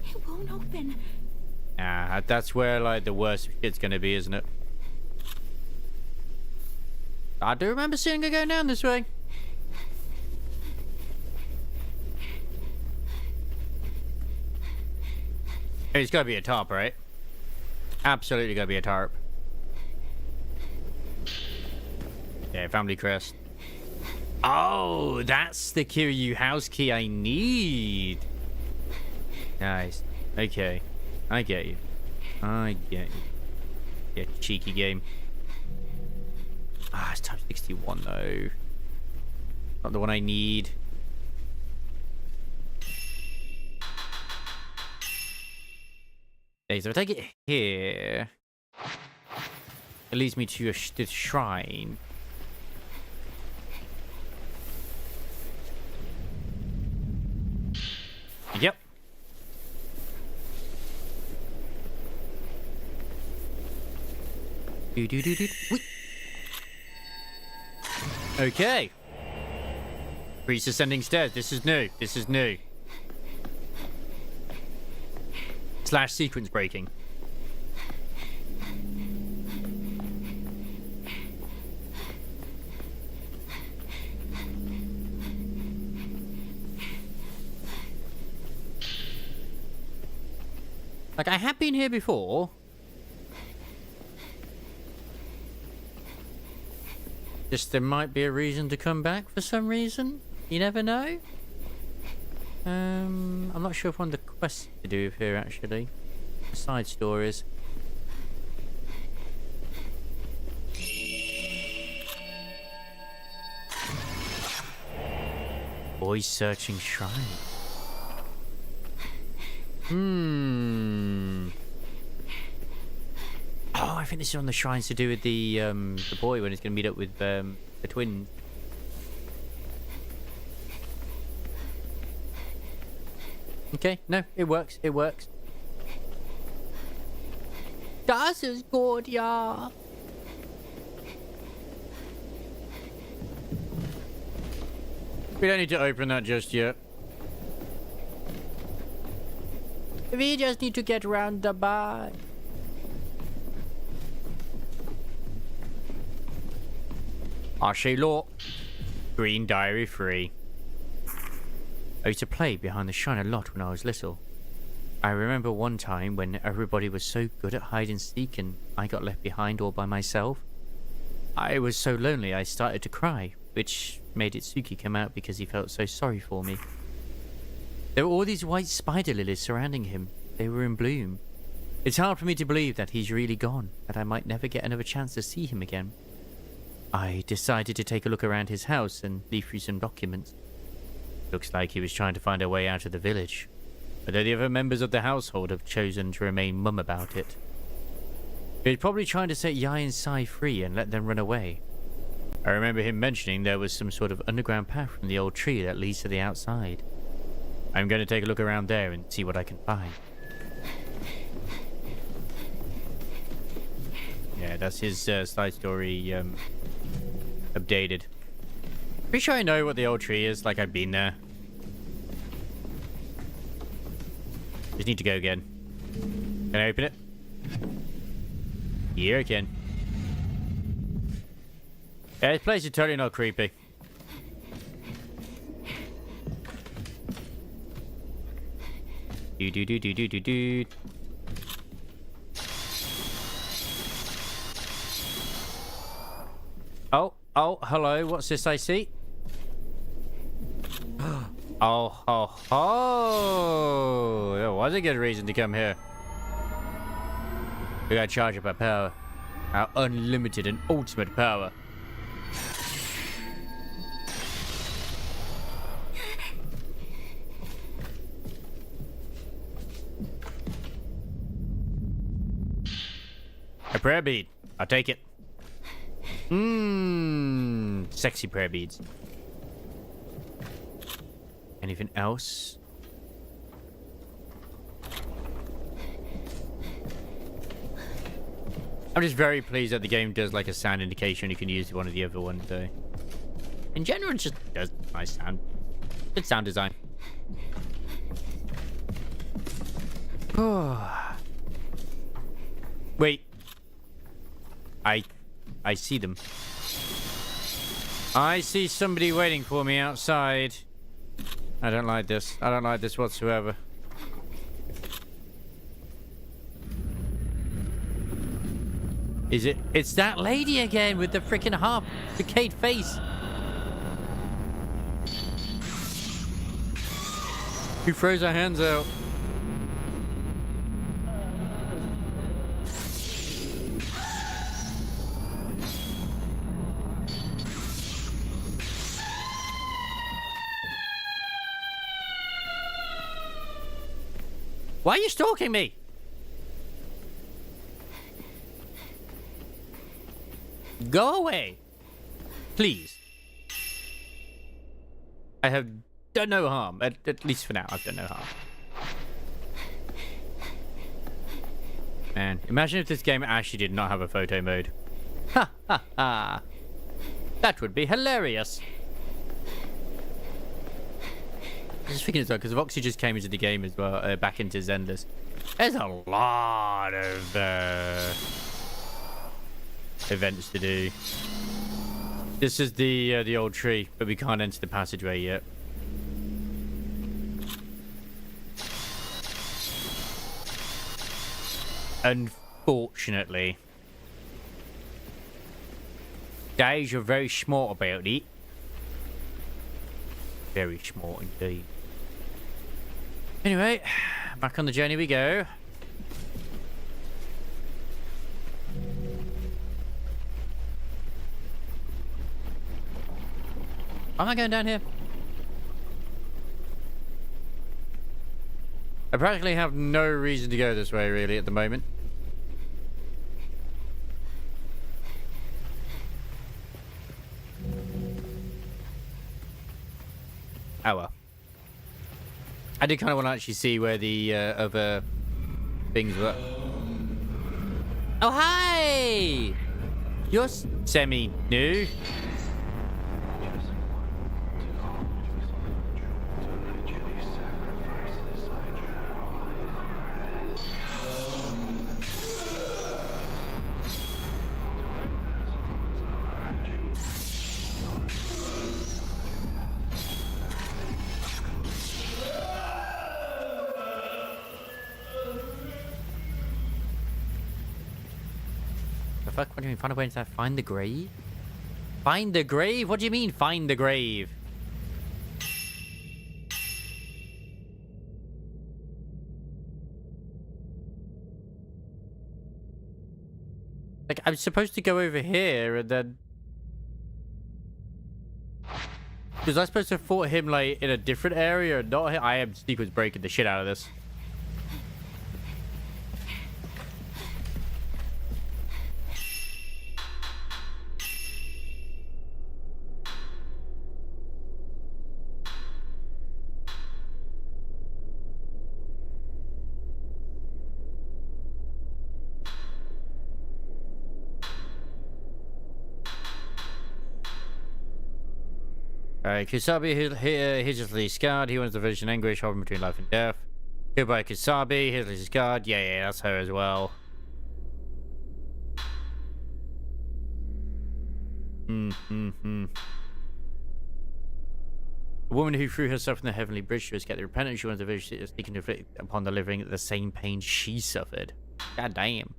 It won't open. Ah, that's where like the worst shit's gonna be, isn't it? I do remember seeing her going down this way. It's gotta be a tarp, right? Absolutely gotta be a tarp. Yeah, family crest. Oh, that's the Kiryu house key I need. Nice. Okay. I get you. I get you. Yeah, cheeky game. Ah, it's type 61 though. Not the one I need. Okay, so if I take it here, it leads me to the shrine. Yep. Okay. Priest ascending stairs. This is new. This is new. / sequence breaking. Like, I have been here before. Just there might be a reason to come back for some reason. You never know. I'm not sure if one of the quests to do here actually. The side stories. Boys searching shrine. Oh, I think this is on the shrines to do with the boy when he's going to meet up with the twins. Okay, no, it works. It works. Das ist gut, ja. We don't need to open that just yet. We just need to get around the bar. Archie Law. Green Diary free. I used to play behind the shrine a lot when I was little. I remember one time when everybody was so good at hide and seek and I got left behind all by myself. I was so lonely I started to cry, which made Itsuki come out because he felt so sorry for me. There were all these white spider lilies surrounding him. They were in bloom. It's hard for me to believe that he's really gone, that I might never get another chance to see him again. I decided to take a look around his house and leaf through some documents. Looks like he was trying to find a way out of the village, although the other members of the household have chosen to remain mum about it. He was probably trying to set Yai and Sai free and let them run away. I remember him mentioning there was some sort of underground path from the old tree that leads to the outside. I'm going to take a look around there and see what I can find. Yeah, that's his side story updated. Pretty sure I know what the old tree is, like I've been there. Just need to go again. Can I open it? Here I can. Yeah, this place is totally not creepy. Do. Oh, hello. What's this I see? Oh. There was a good reason to come here. We gotta charge up our power. Our unlimited and ultimate power. A prayer bead. I'll take it. sexy prayer beads. Anything else? I'm just very pleased that the game does like a sound indication. You can use one of the other ones though. In general, it just does nice sound. Good sound design. Wait. I see them. I see somebody waiting for me outside. I don't like this. I don't like this whatsoever. Is it? It's that lady again with the freaking half decayed face. Who throws her hands out? Why are you stalking me? Go away. Please. I have done no harm. At least for now, I've done no harm. Man, imagine if this game actually did not have a photo mode. Ha ha ha. That would be hilarious. I was just thinking as well, because Voxy just came into the game as well, back into Zenless. There's a lot of events to do. This is the old tree, but we can't enter the passageway yet. Unfortunately. Guys, you're very smart about it. Very smart indeed. Anyway, back on the journey we go. Am I going down here? I practically have no reason to go this way, really, at the moment. Oh well. I did kind of want to actually see where the other things were. Oh, hi! You're semi-new. Fuck, what do you mean? Find a way inside? Find the grave? Find the grave? What do you mean, find the grave? Like, I'm supposed to go over here and then... Was I supposed to have fought him, like, in a different area or not? I am sequence breaking the shit out of this. Kusabi, hideously scarred. He wants the vision anguish, hovering between life and death. Killed by Kusabi, hideously scarred. Yeah, that's her as well. A woman who threw herself from the heavenly bridge to escape the repentance. She wants the vision seeking to inflict upon the living the same pain she suffered. God damn.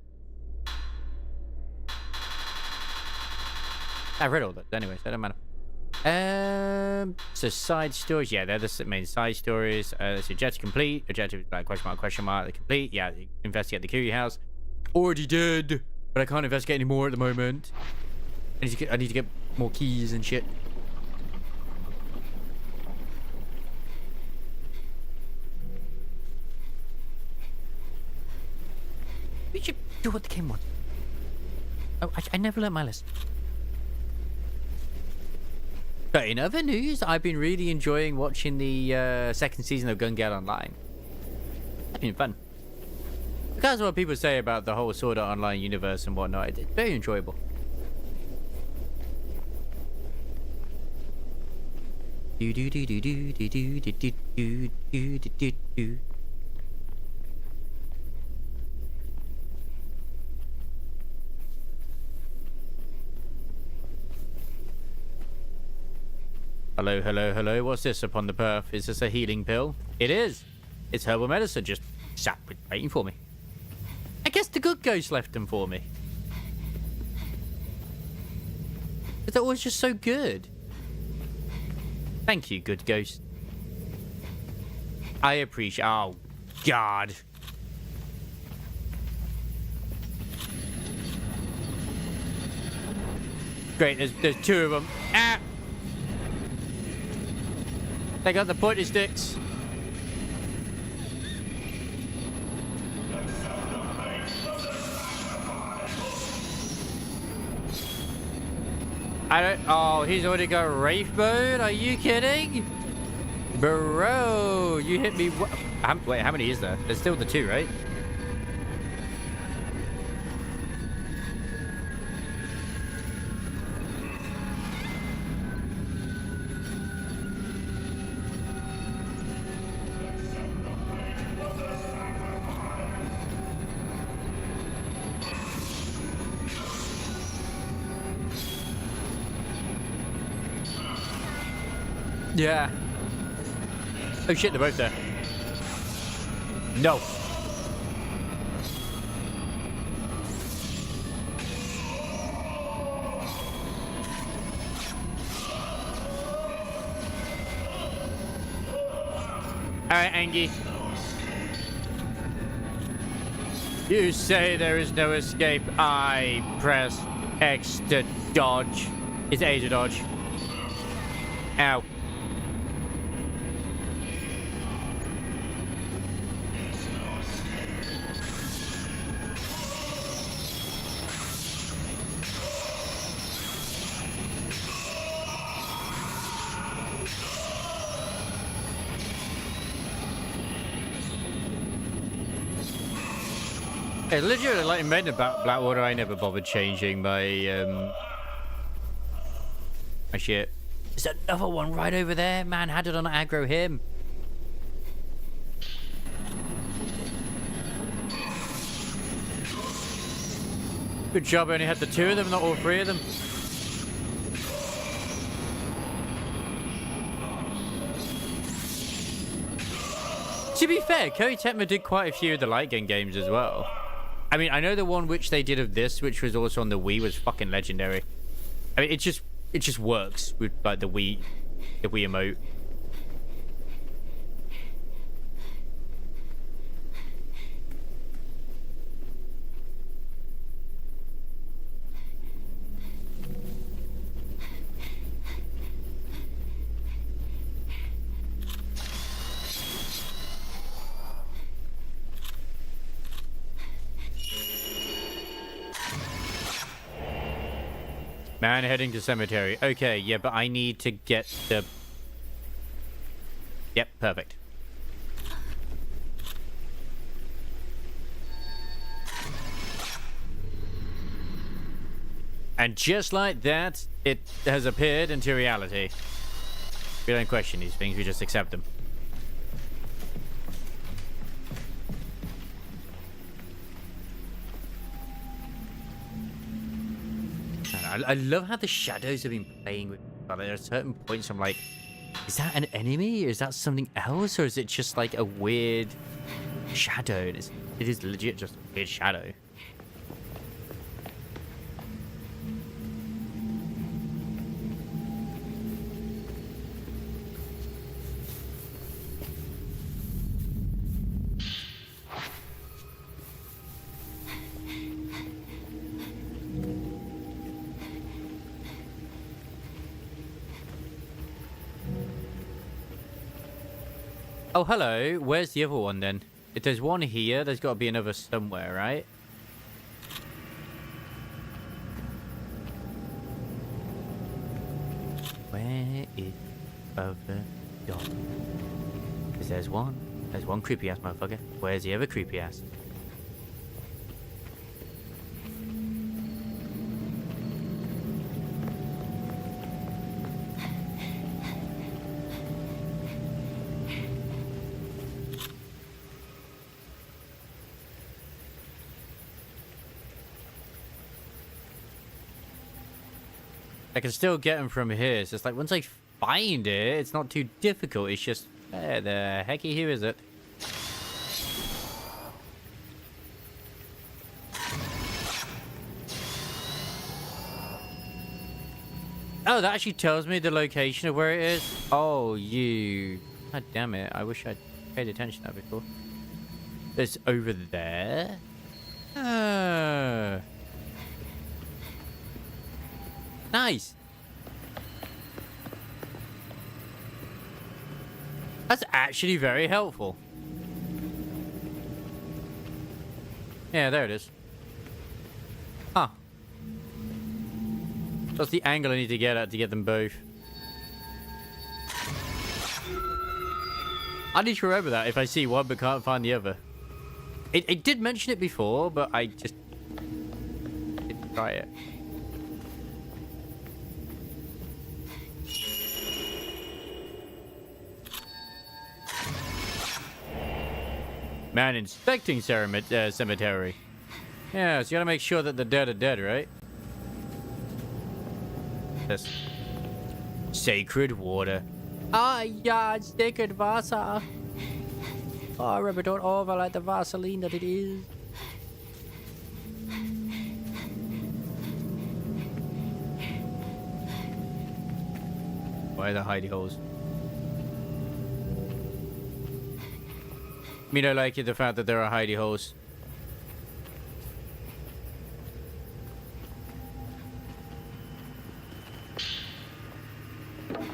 I read all that anyway, so it doesn't matter. So side stories, yeah, they're the main side stories. So objective complete. Objective like question mark, complete. Yeah, investigate the Curie house. Already did, but I can't investigate anymore at the moment. I need to get more keys and shit. We should do what the game wants. Oh, I never learned my lesson. But in other news, I've been really enjoying watching the second season of Gun Gale Online. It's been fun. Regardless of what people say about the whole Sword Art Online universe and whatnot, it's very enjoyable. Do do do do do do do do do do do do do. Hello, hello, hello. What's this upon the perf? Is this a healing pill? It is. It's herbal medicine just sat waiting for me. I guess the good ghost left them for me. But that was just so good. Thank you, good ghost. I appreciate... Oh, God. Great, there's two of them. Ah! They got the pointy sticks. I don't... Oh, he's already got Wraith mode? Are you kidding? Bro, you hit me... Wait, how many is there? There's still the two, right? Yeah. Oh shit, they're both there. No. Alright, Angie. You say there is no escape. I press X to dodge. It's A to dodge. Ow. It's literally like in Maiden about Blackwater. I never bothered changing my my shit. There's another one right over there. Man, how did I not aggro him? Good job. I only had the two of them, not all three of them. To be fair, Koei Tecmo did quite a few of the light gun games as well. I mean, I know the one which they did of this, which was also on the Wii, was fucking legendary. I mean, it just works with like the Wii emote. Man heading to cemetery. Okay, yeah, but I need to get the... Yep, perfect. And just like that, it has appeared into reality. We don't question these things, we just accept them. I love how the shadows have been playing with each other. There are certain points I'm like, is that an enemy? Is that something else? Or is it just like a weird shadow? It is legit just a weird shadow. Oh, hello. Where's the other one, then? If there's one here, there's got to be another somewhere, right? Where is over yonder. Because there's one creepy ass motherfucker. Where's the other creepy ass? I can still get him from here. It's just like once I find it, it's not too difficult. It's just, where the hecky here is it? Oh, that actually tells me the location of where it is. Oh, you. God damn it. I wish I'd paid attention to that before. It's over there. Nice. That's actually very helpful. Yeah, there it is. Huh. That's the angle I need to get at to get them both. I need to remember that if I see one but can't find the other. It did mention it before, but I just didn't try it. Man inspecting cemetery. Yeah, so you gotta make sure that the dead are dead, right? This sacred water. Ah, yeah, sacred Vasa. Oh, rub it all over like the Vaseline that it is. Why are the hidey holes? I mean, I like the fact that there are hidey holes.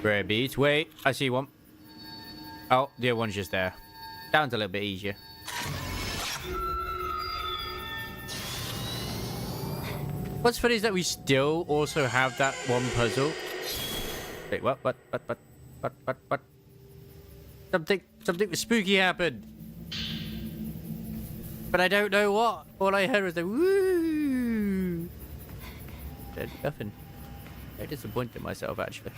Rare beads. Wait, I see one. Oh, the other one's just there. Sounds a little bit easier. What's funny is that we still also have that one puzzle. Wait, what? Something spooky happened. But I don't know what. All I heard was the woo. There's nothing. I disappointed in myself, actually.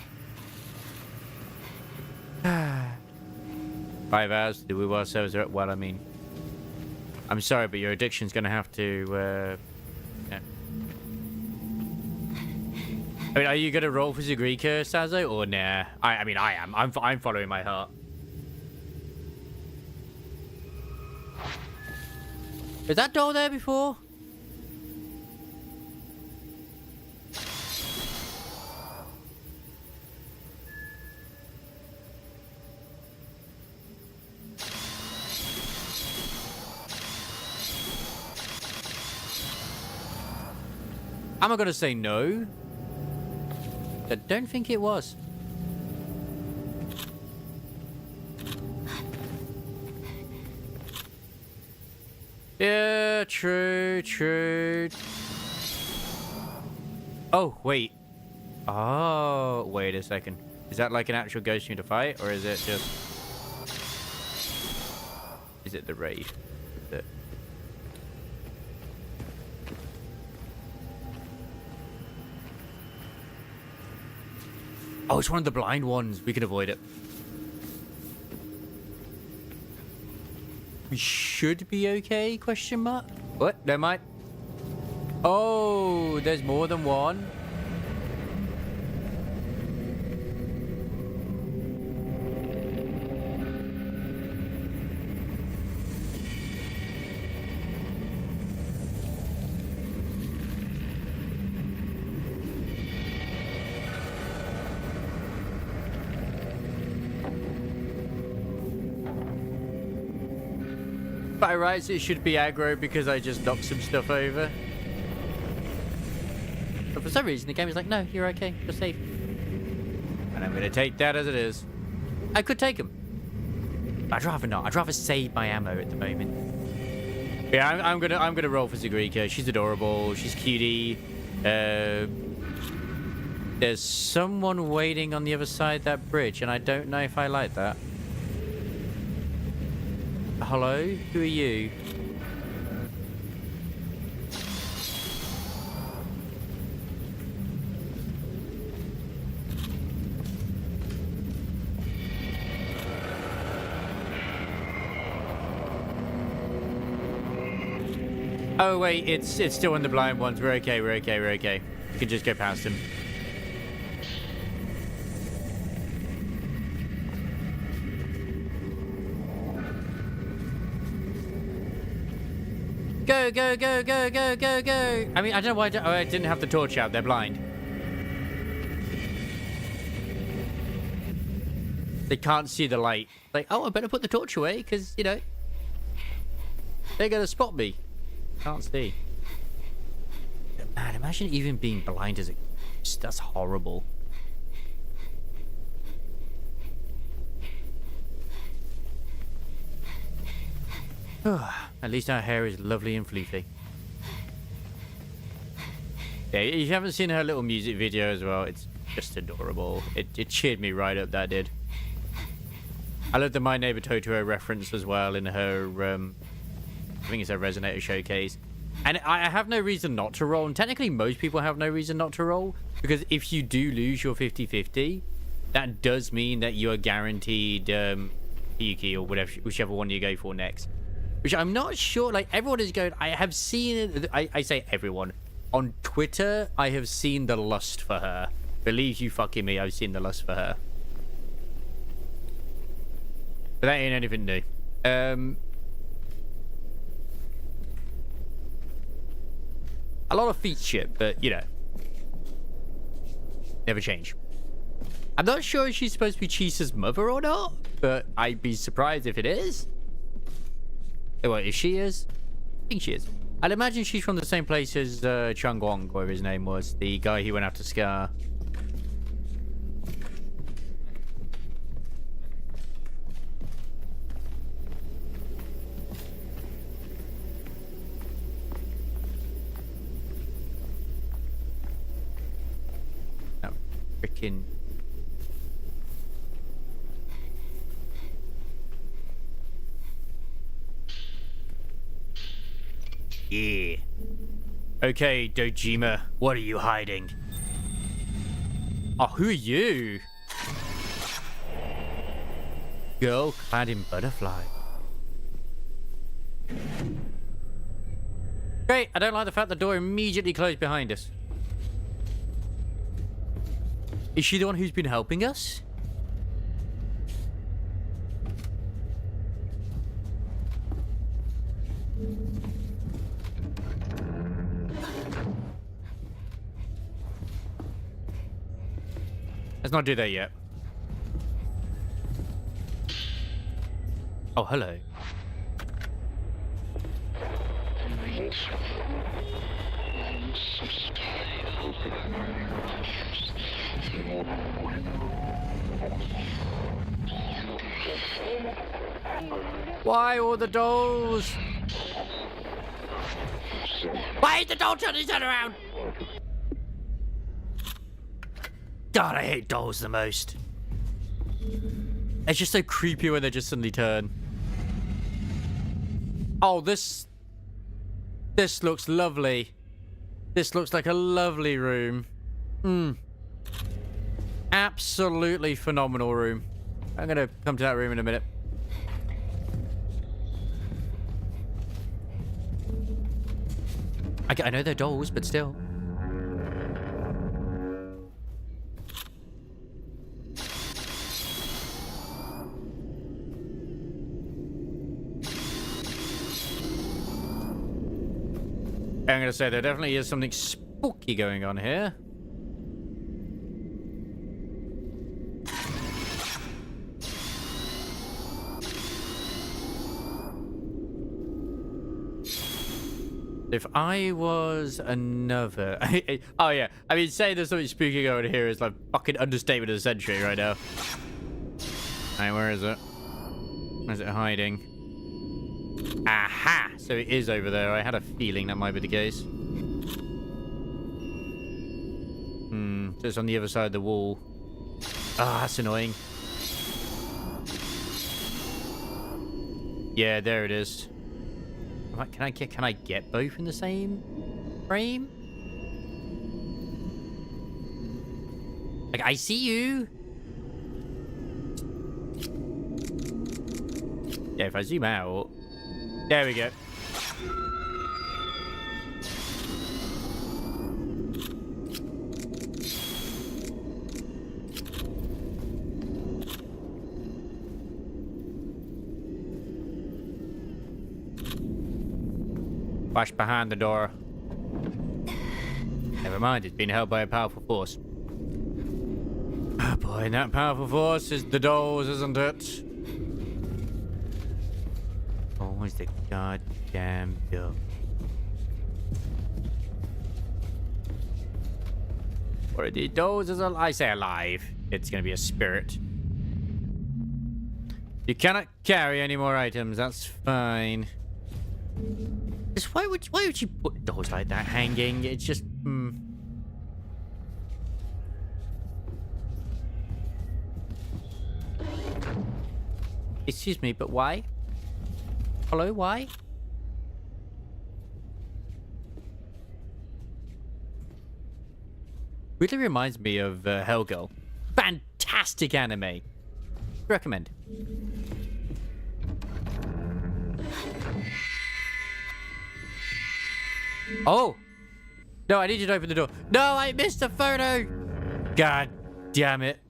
5 hours to do our servers are up. Well, I mean, I'm sorry, but your addiction's gonna have to. Yeah. I mean, are you gonna roll for Zagrika, Sazo, or nah? I mean, I am. I'm following my heart. Is that door there before? Am I gonna say no? I don't think it was. Yeah, true. Oh, wait. Oh, wait a second. Is that like an actual ghost you need to fight? Or is it just... Is it the raid? Is it... Oh, it's one of the blind ones. We can avoid it. We should be okay, question mark? What? Never mind. Oh, there's more than one. By rights, it should be aggro because I just knocked some stuff over. But for some reason, the game is like, no, you're okay. You're safe. And I'm going to take that as it is. I could take him. I'd rather not. I'd rather save my ammo at the moment. Yeah, I'm gonna roll for Zagrika. She's adorable. She's cutie. There's someone waiting on the other side of that bridge, and I don't know if I like that. Hello? Who are you? Oh wait, it's still in the blind ones. We're okay, we're okay, we're okay. We can just go past him. Go, go, go, go, go, go, go. I mean, I don't know why I didn't have the torch out. They're blind. They can't see the light. Like, oh, I better put the torch away because, you know, they're going to spot me. Can't see. Man, imagine even being blind as a ghost. That's horrible. At least our hair is lovely and floofy. Yeah, if you haven't seen her little music video as well, it's just adorable. It cheered me right up, that did. I love the My Neighbor Totoro reference as well in her, I think it's her Resonator showcase. And I have no reason not to roll. And technically, most people have no reason not to roll. Because if you do lose your 50-50, that does mean that you are guaranteed Yuki or whatever, whichever one you go for next. Which I'm not sure, like, everyone is going... I have seen it... I say everyone. On Twitter, I have seen the lust for her. Believe you fucking me, I've seen the lust for her. But that ain't anything new. A lot of feet shit, but, you know. Never change. I'm not sure if she's supposed to be Chisa's mother or not, but I'd be surprised if it is. Well, if she is, I think she is. I'd imagine she's from the same place as Changwon, whatever his name was, the guy who went after Scar. That freaking... Yeah. Okay, Dojima, what are you hiding? Oh, who are you? Girl clad in butterfly. Great, I don't like the fact the door immediately closed behind us. Is she the one who's been helping us? Let's not do that yet. Oh, hello. Why all the dolls? Why is the doll turning his head around? God, I hate dolls the most. It's just so creepy when they just suddenly turn. Oh, this looks lovely. This looks like a lovely room. Absolutely phenomenal room. I'm gonna come to that room in a minute. I know they're dolls, but still. I'm gonna say there definitely is something spooky going on here. If I was another... oh yeah, I mean, saying there's something spooky going on here is like fucking understatement of the century right now. Alright, where is it? Where's it hiding? Aha! So it is over there. I had a feeling that might be the case. So it's on the other side of the wall. Ah, that's annoying. Yeah, there it is. Can I get both in the same frame? Like, I see you. Yeah, if I zoom out. There we go. Flash behind the door. Never mind, it's been held by a powerful force. Oh boy, and that powerful force is the doors, isn't it? Always the goddamn door. Or the doors is I say alive. It's gonna be a spirit. You cannot carry any more items, that's fine. Just why would you put doors like that hanging? It's just Excuse me, but why? Hello, why? Really reminds me of Hellgirl. Fantastic anime. Recommend. Oh! No, I need you to open the door. No, I missed the photo! God damn it.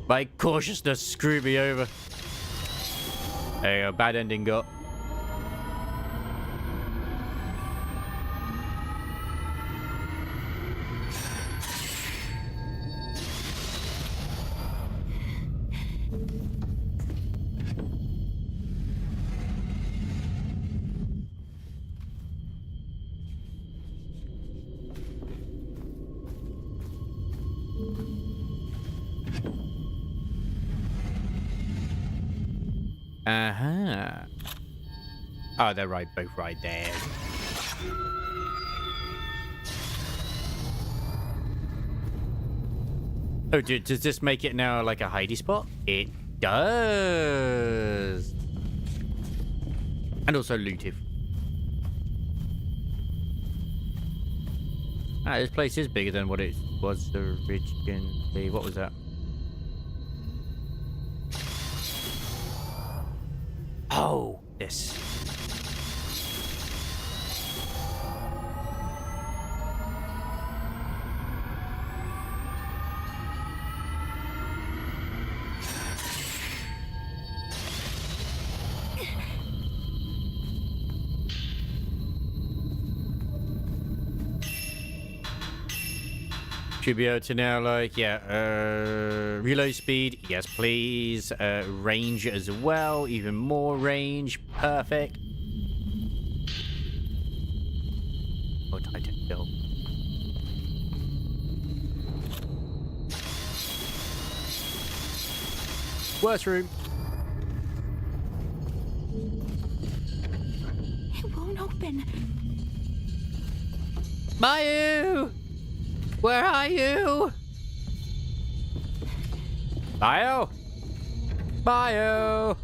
My cautiousness screwed me over. There you go, bad ending got. Uh-huh. Oh, they're both right there. Oh, dude, does this make it now like a hidey spot? It does. And also looted. Ah, this place is bigger than what it was originally. What was that? Oh, this. Should be able to now, like, yeah, reload speed, yes please, range as well, even more range, perfect. Oh, Titan kill. Worst room. It won't open. Mayu! Where are you? Bio? Bio!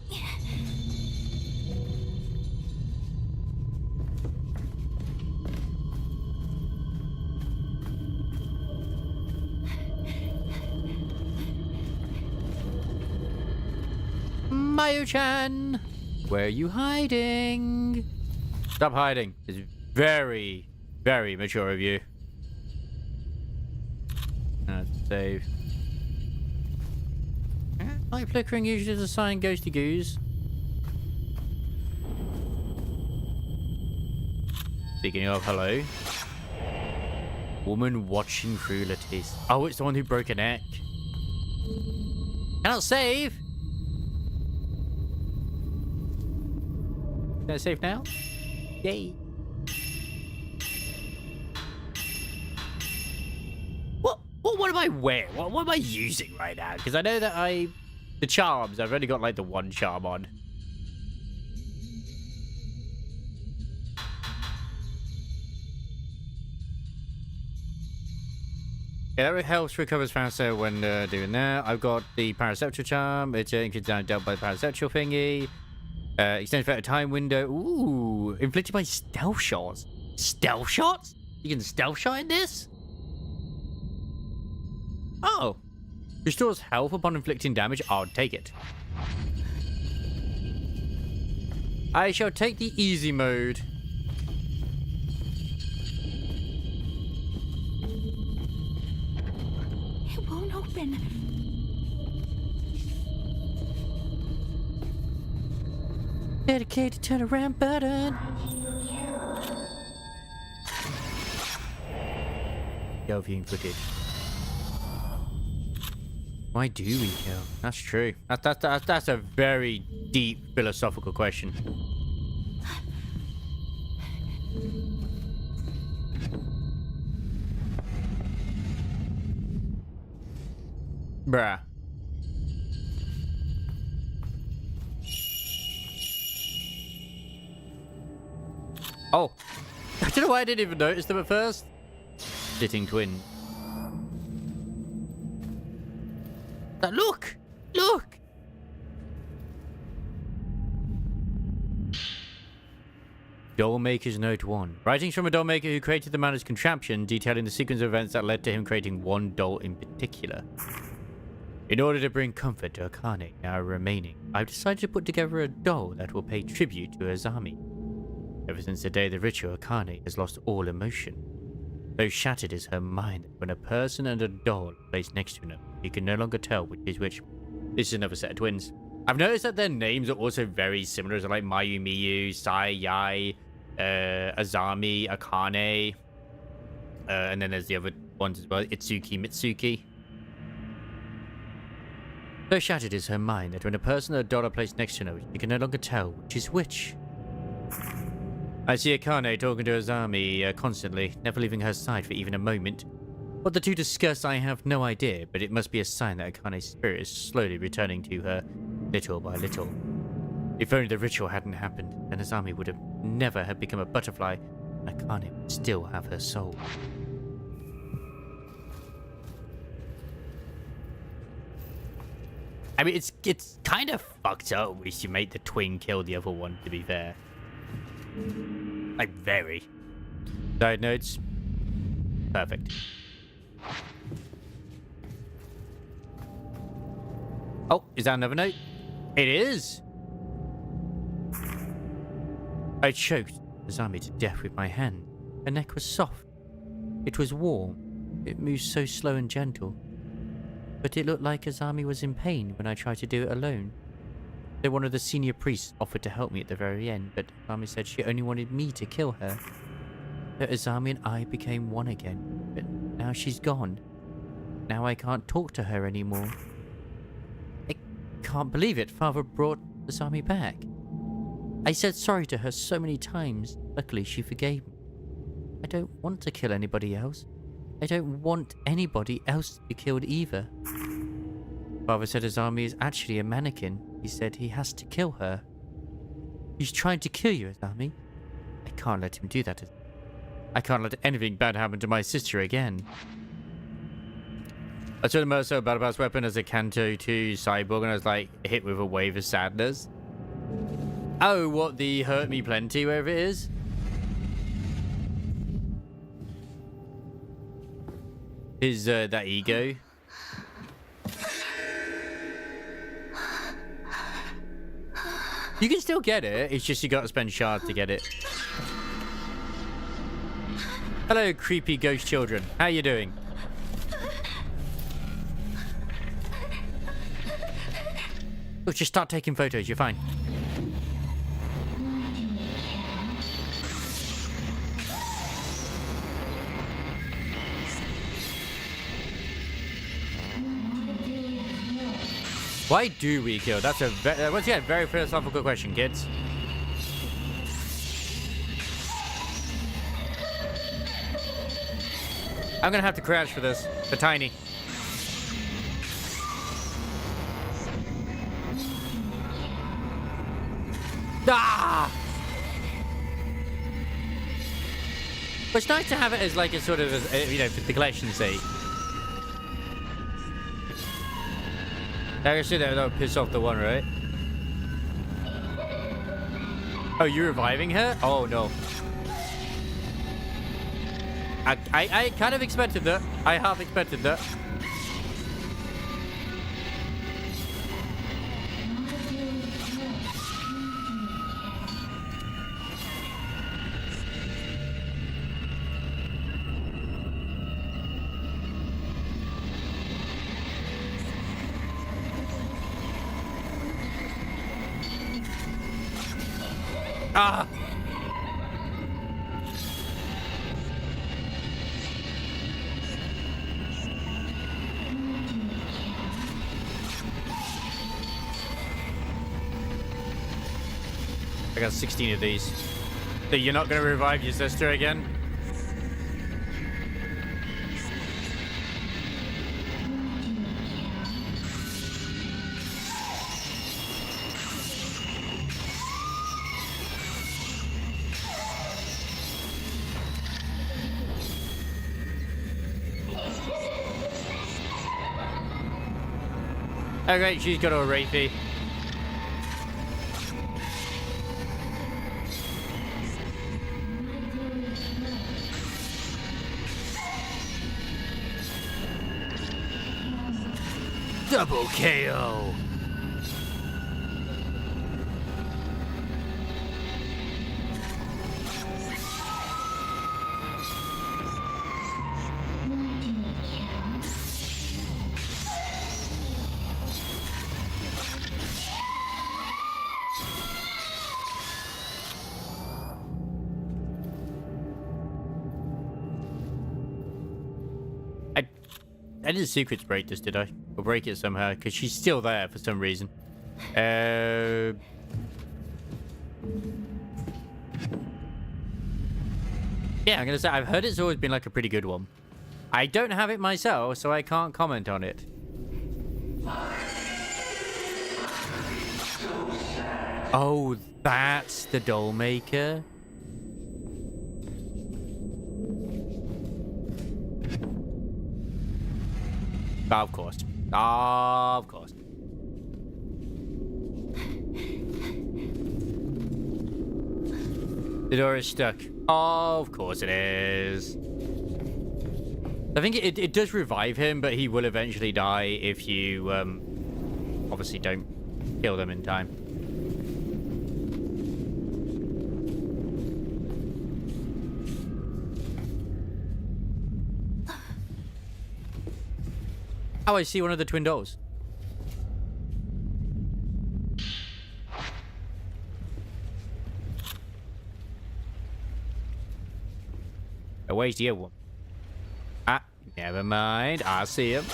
Mayu-chan! Where are you hiding? Stop hiding. It's very, very mature of you. Save. Light flickering usually is a sign ghosty goose. Speaking of, hello. Woman watching through lattice. Oh, it's the one who broke a neck. Cannot save. Can I save now? Yay. What am I wearing? What am I using right now? Because I know that the charms, I've only got like the one charm on. Yeah, that helps recovers faster when doing that. I've got the Parasexual Charm. It increases damage dealt by the Parasexual thingy. Extends effective time window. Ooh, inflicted by stealth shots. Stealth shots? You can stealth shot in this? Oh. Restores health upon inflicting damage. I'll take it. I shall take the easy mode. It won't open. Dedicated turnaround button. Go viewing footage. Why do we kill? That's true. That's a very deep philosophical question. Bruh. Oh. I don't know why I didn't even notice them at first. Sitting twin. Look! Look! Dollmaker's Note 1. Writings from a dollmaker who created the man's contraption, detailing the sequence of events that led to him creating one doll in particular. In order to bring comfort to Akane now remaining, I've decided to put together a doll that will pay tribute to Azami. Ever since the day of the ritual, Akane has lost all emotion. So shattered is her mind that when a person and a doll are placed next to her, you can no longer tell which is which. This is another set of twins. I've noticed that their names are also very similar, so like Mayu Miyu, Sai Yai, Azami, Akane, and then there's the other ones as well, Itsuki, Mitsuki. So shattered is her mind that when a person and a doll are placed next to her, you can no longer tell which is which. I see Akane talking to Azami constantly, never leaving her side for even a moment. What the two discuss, I have no idea, but it must be a sign that Akane's spirit is slowly returning to her, little by little. If only the ritual hadn't happened, then Azami would have never have become a butterfly, and Akane would still have her soul. I mean, it's kind of fucked up if you make the twin kill the other one, to be fair. Like, very. Side notes. Perfect. Oh, is that another note? It is! I choked Azami to death with my hand. Her neck was soft. It was warm. It moved so slow and gentle. But it looked like Azami was in pain when I tried to do it alone. So one of the senior priests offered to help me at the very end, but Azami said she only wanted me to kill her. So Azami and I became one again, but now she's gone. Now I can't talk to her anymore. I can't believe it. Father brought Azami back. I said sorry to her so many times. Luckily, she forgave me. I don't want to kill anybody else. I don't want anybody else to be killed either. Father said Azami is actually a mannequin. He said he has to kill her. He's trying to kill you, Azami. I can't let him do that. I can't let anything bad happen to my sister again. I saw the Mercer Battle Pass weapon as a Kanto 2 cyborg, and I was like hit with a wave of sadness. Oh, what, the Hurt Me Plenty, wherever it is? Is that ego? You can still get it, it's just you gotta spend shards to get it. Hello, creepy ghost children. How you doing? Look, just start taking photos, you're fine. Why do we kill? That's a once again very philosophical question, kids. I'm gonna have to crash for this. For Tiny. Ah! But it's nice to have it as like a sort of, you know, for the collection's sake. I can see that'll piss off the one, right? Oh, you're reviving her? Oh, no. I kind of expected that. I half expected that. Ah! I got 16 of these. So you're not going to revive your sister again? Oh great, she's got a rapey. Double KO. I didn't secrets break this, did I? Or break it somehow, because she's still there for some reason. Yeah, I'm gonna say, I've heard it's always been like a pretty good one. I don't have it myself, so I can't comment on it. Oh, that's the doll maker. Of course. Of course. The door is stuck. Of course it is. I think it does revive him, but he will eventually die if you obviously don't kill them in time. Oh, I see one of the twin dolls. Oh, where's the other one? Ah, never mind. I see him.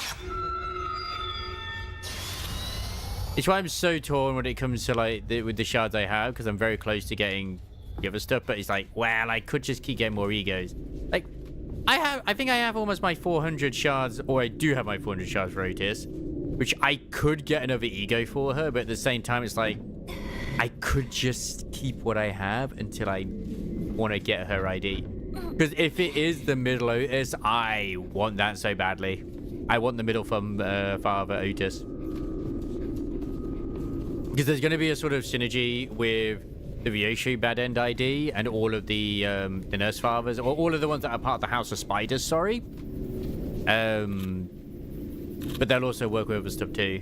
It's why I'm so torn when it comes to like with the shards I have, because I'm very close to getting the other stuff. But it's like, well, I could just keep getting more egos. Like, I think I have almost my 400 shards, or I do have my 400 shards for Otis, which I could get another ego for her, but at the same time, it's like, I could just keep what I have until I want to get her ID. Because if it is the middle Otis, I want that so badly. I want the middle from Father Otis. Because there's going to be a sort of synergy with the Ryoshu Bad End ID and all of the Nurse Fathers, or all of the ones that are part of the House of Spiders, sorry. But they'll also work with other stuff too.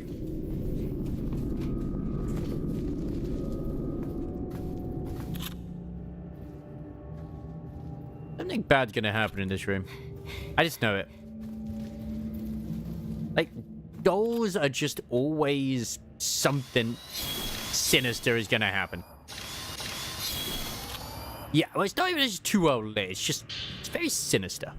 Something bad's gonna happen in this room. I just know it. Like, dolls are just always something sinister is gonna happen. Yeah, well, it's not even just too well lit. It's very sinister.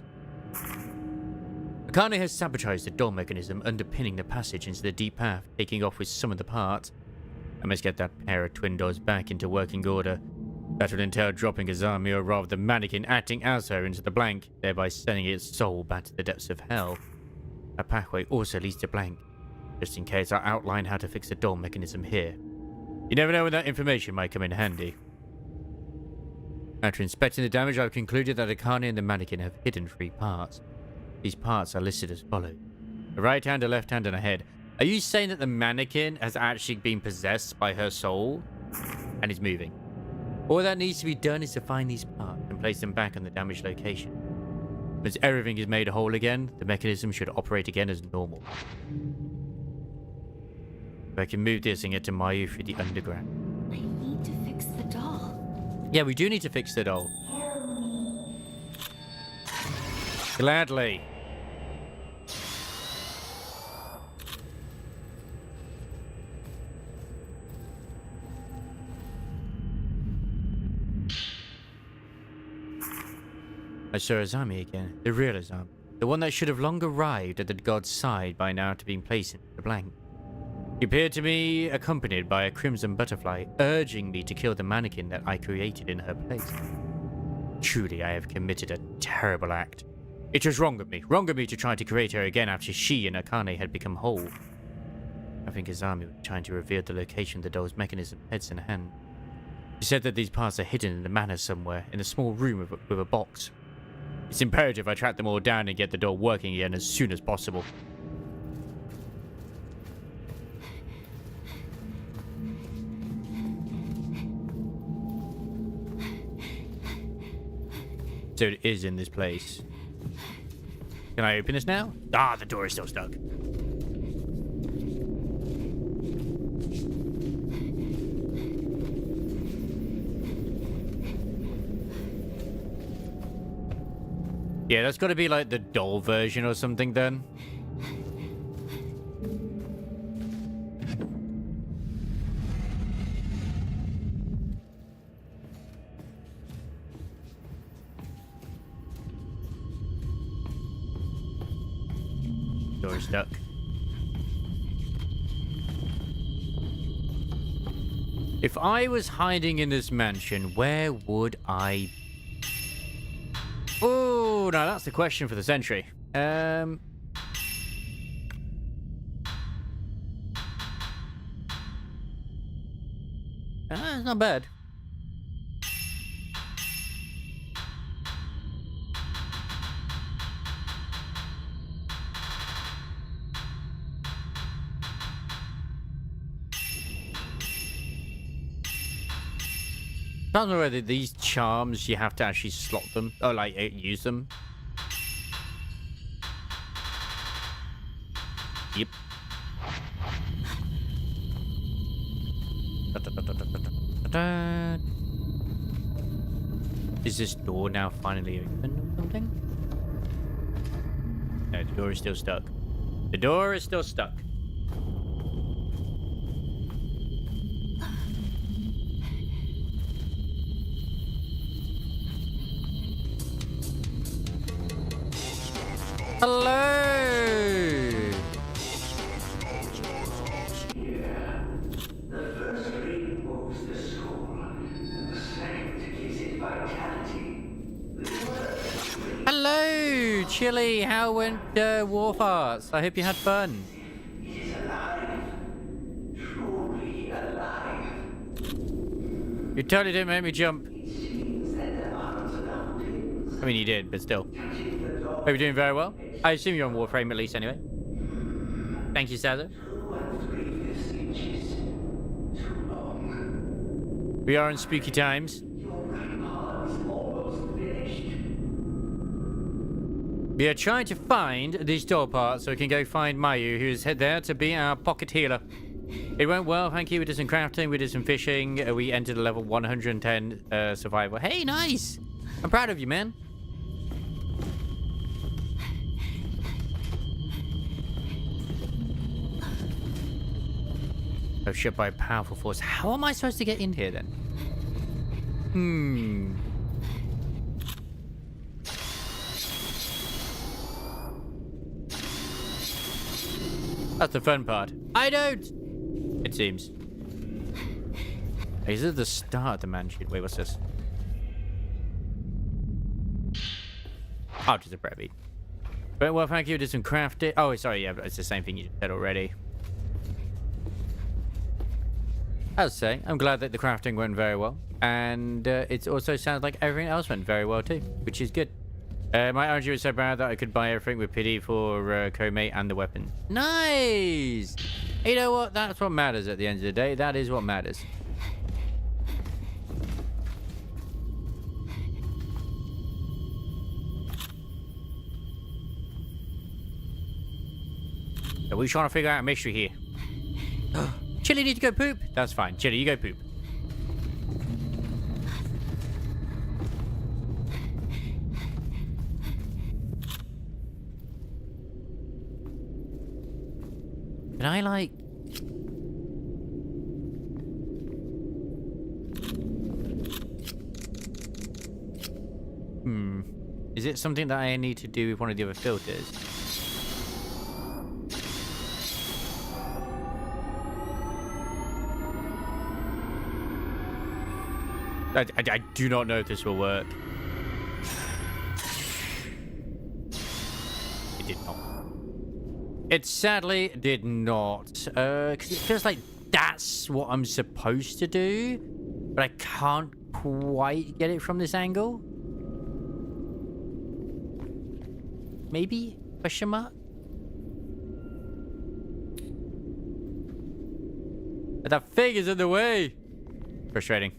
Akane has sabotaged the door mechanism underpinning the passage into the deep path, taking off with some of the parts. I must get that pair of twin doors back into working order. That would entail dropping Azami, or rather the mannequin acting as her, into the blank, thereby sending its soul back to the depths of hell. A pathway also leads to blank. Just in case, I'll outline how to fix the door mechanism here. You never know when that information might come in handy. After inspecting the damage, I've concluded that Akane and the mannequin have hidden 3 parts. These parts are listed as follows: a right hand, a left hand, and a head. Are you saying that the mannequin has actually been possessed by her soul and is moving? All that needs to be done is to find these parts and place them back on the damaged location. Once everything is made whole again, the mechanism should operate again as normal. If I can move this and get to Mayu through the underground. I need to fix the doll. Yeah, we do need to fix the doll. Gladly. I saw Azami again, the real Azami, the one that should have long arrived at the god's side by now to being placed in the blank. He appeared to me accompanied by a crimson butterfly, urging me to kill the mannequin that I created in her place. Truly, I have committed a terrible act. It was wrong of me to try to create her again after she and Akane had become whole. I think Azami was trying to reveal the location of the doll's mechanism heads in hand. She said that these parts are hidden in the manor somewhere, in a small room with a box. It's imperative I track them all down and get the doll working again as soon as possible. So it is in this place. Can I open this now? Ah, the door is still stuck. Yeah, that's got to be like the doll version or something then. Door stuck. If I was hiding in this mansion, where would I be? Oh, now that's the question for the century. That's not bad. I don't know whether these charms you have to actually slot them or like use them. Yep. Is this door now finally open or something? No, the door is still stuck. The door is still stuck. Hello! The first green moves the soul, and the second gives it vitality. Hello, Chili. How went Wharf Arts? I hope you had fun. It is alive. Truly alive. You totally didn't make me jump. It seems that there aren't enough pins. I mean, you did, but still. Touching the door. Hope you're doing very well. I assume you're on Warframe at least anyway. Thank you, Sazo. 2 inches. Too long. We are in spooky times. Your right part is almost finished. We are trying to find these doll parts so we can go find Mayu, who is there to be our pocket healer. It went well, thank you. We did some crafting, we did some fishing. We entered a level 110 survival. Hey, nice! I'm proud of you, man. Oh, shit, by a powerful force. How am I supposed to get in here then? That's the fun part. I don't! It seems. Is it the start of the mansion? Wait, what's this? Oh, just a prep. But well, thank you. Did some crafting. Oh, sorry, yeah, but it's the same thing you said already. I'll say, I'm glad that the crafting went very well. And it also sounds like everything else went very well too, which is good. My energy was so bad that I could buy everything with pity for co-mate and the weapon. Nice! You know what? That's what matters at the end of the day. That is what matters. Are we trying to figure out a mystery here? Chili need to go poop? That's fine. Chili, you go poop. Can I, like... Is it something that I need to do with one of the other filters? I do not know if this will work. It did not. It sadly did not. Because it feels like that's what I'm supposed to do. But I can't quite get it from this angle. Maybe? Question mark? But that thing is in the way. Frustrating.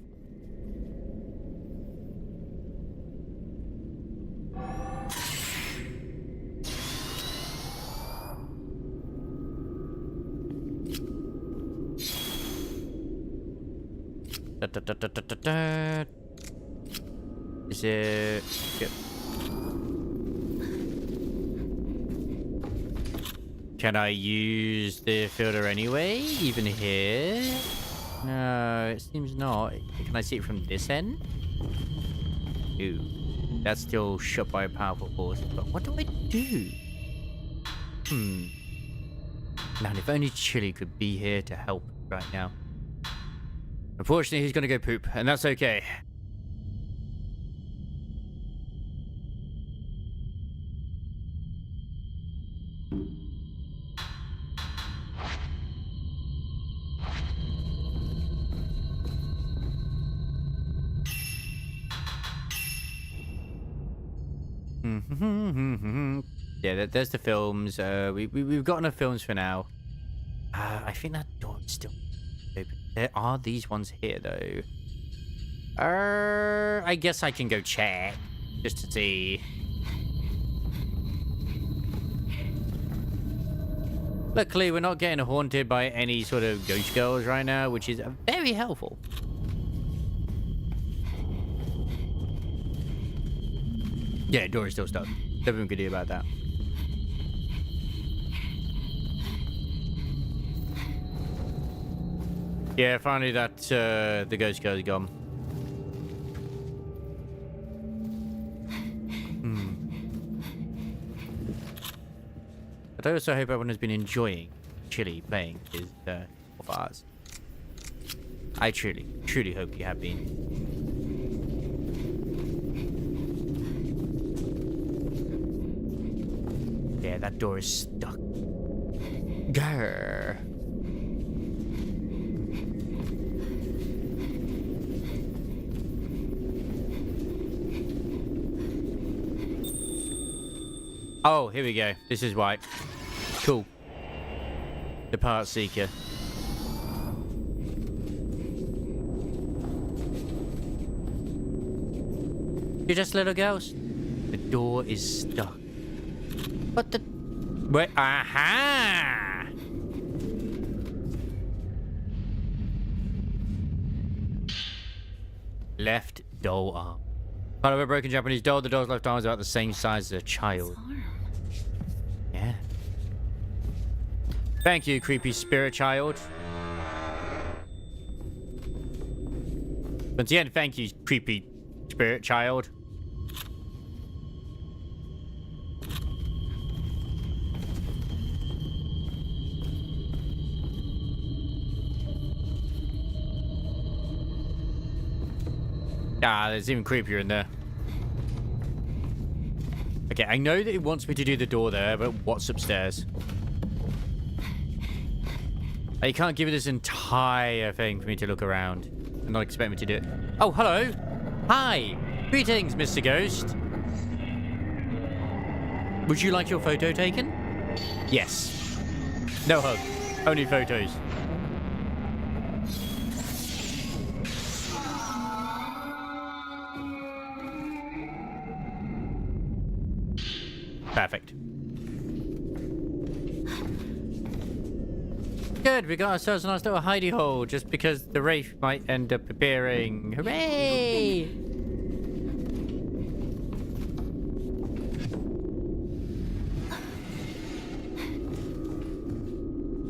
Is it... Yep. Can I use the filter anyway? Even here? No, it seems not. Can I see it from this end? Ooh. That's still shut by a powerful force. But what do I do? Man, if only Chili could be here to help right now. Unfortunately, he's gonna go poop, and that's okay. Yeah, there's the films. We've got enough films for now. I think that door is still open. There are these ones here, though. I guess I can go check just to see. Luckily, we're not getting haunted by any sort of ghost girls right now, which is very helpful. Yeah, door is still stuck. Nothing we can do about that. Yeah, finally that the ghost girl is gone. But I also hope everyone has been enjoying Chili playing his of ours. I truly, truly hope you have been. Yeah, that door is stuck. Grr. Oh, here we go. This is why. Cool. The part seeker. You're just little girls. The door is stuck. What the? Wait. Aha! Left doll arm. Part of a broken Japanese doll. The doll's left arm is about the same size as a child. Yeah. Thank you, creepy spirit child. Once again, thank you, creepy spirit child. Ah, there's even creepier in there. Okay, I know that it wants me to do the door there, but what's upstairs? You can't give it this entire thing for me to look around and not expect me to do it. Oh, hello. Hi. Greetings, Mr. Ghost. Would you like your photo taken? Yes. No hug. Only photos. Perfect. Good, we got ourselves a nice little hidey hole just because the Wraith might end up appearing. Hooray!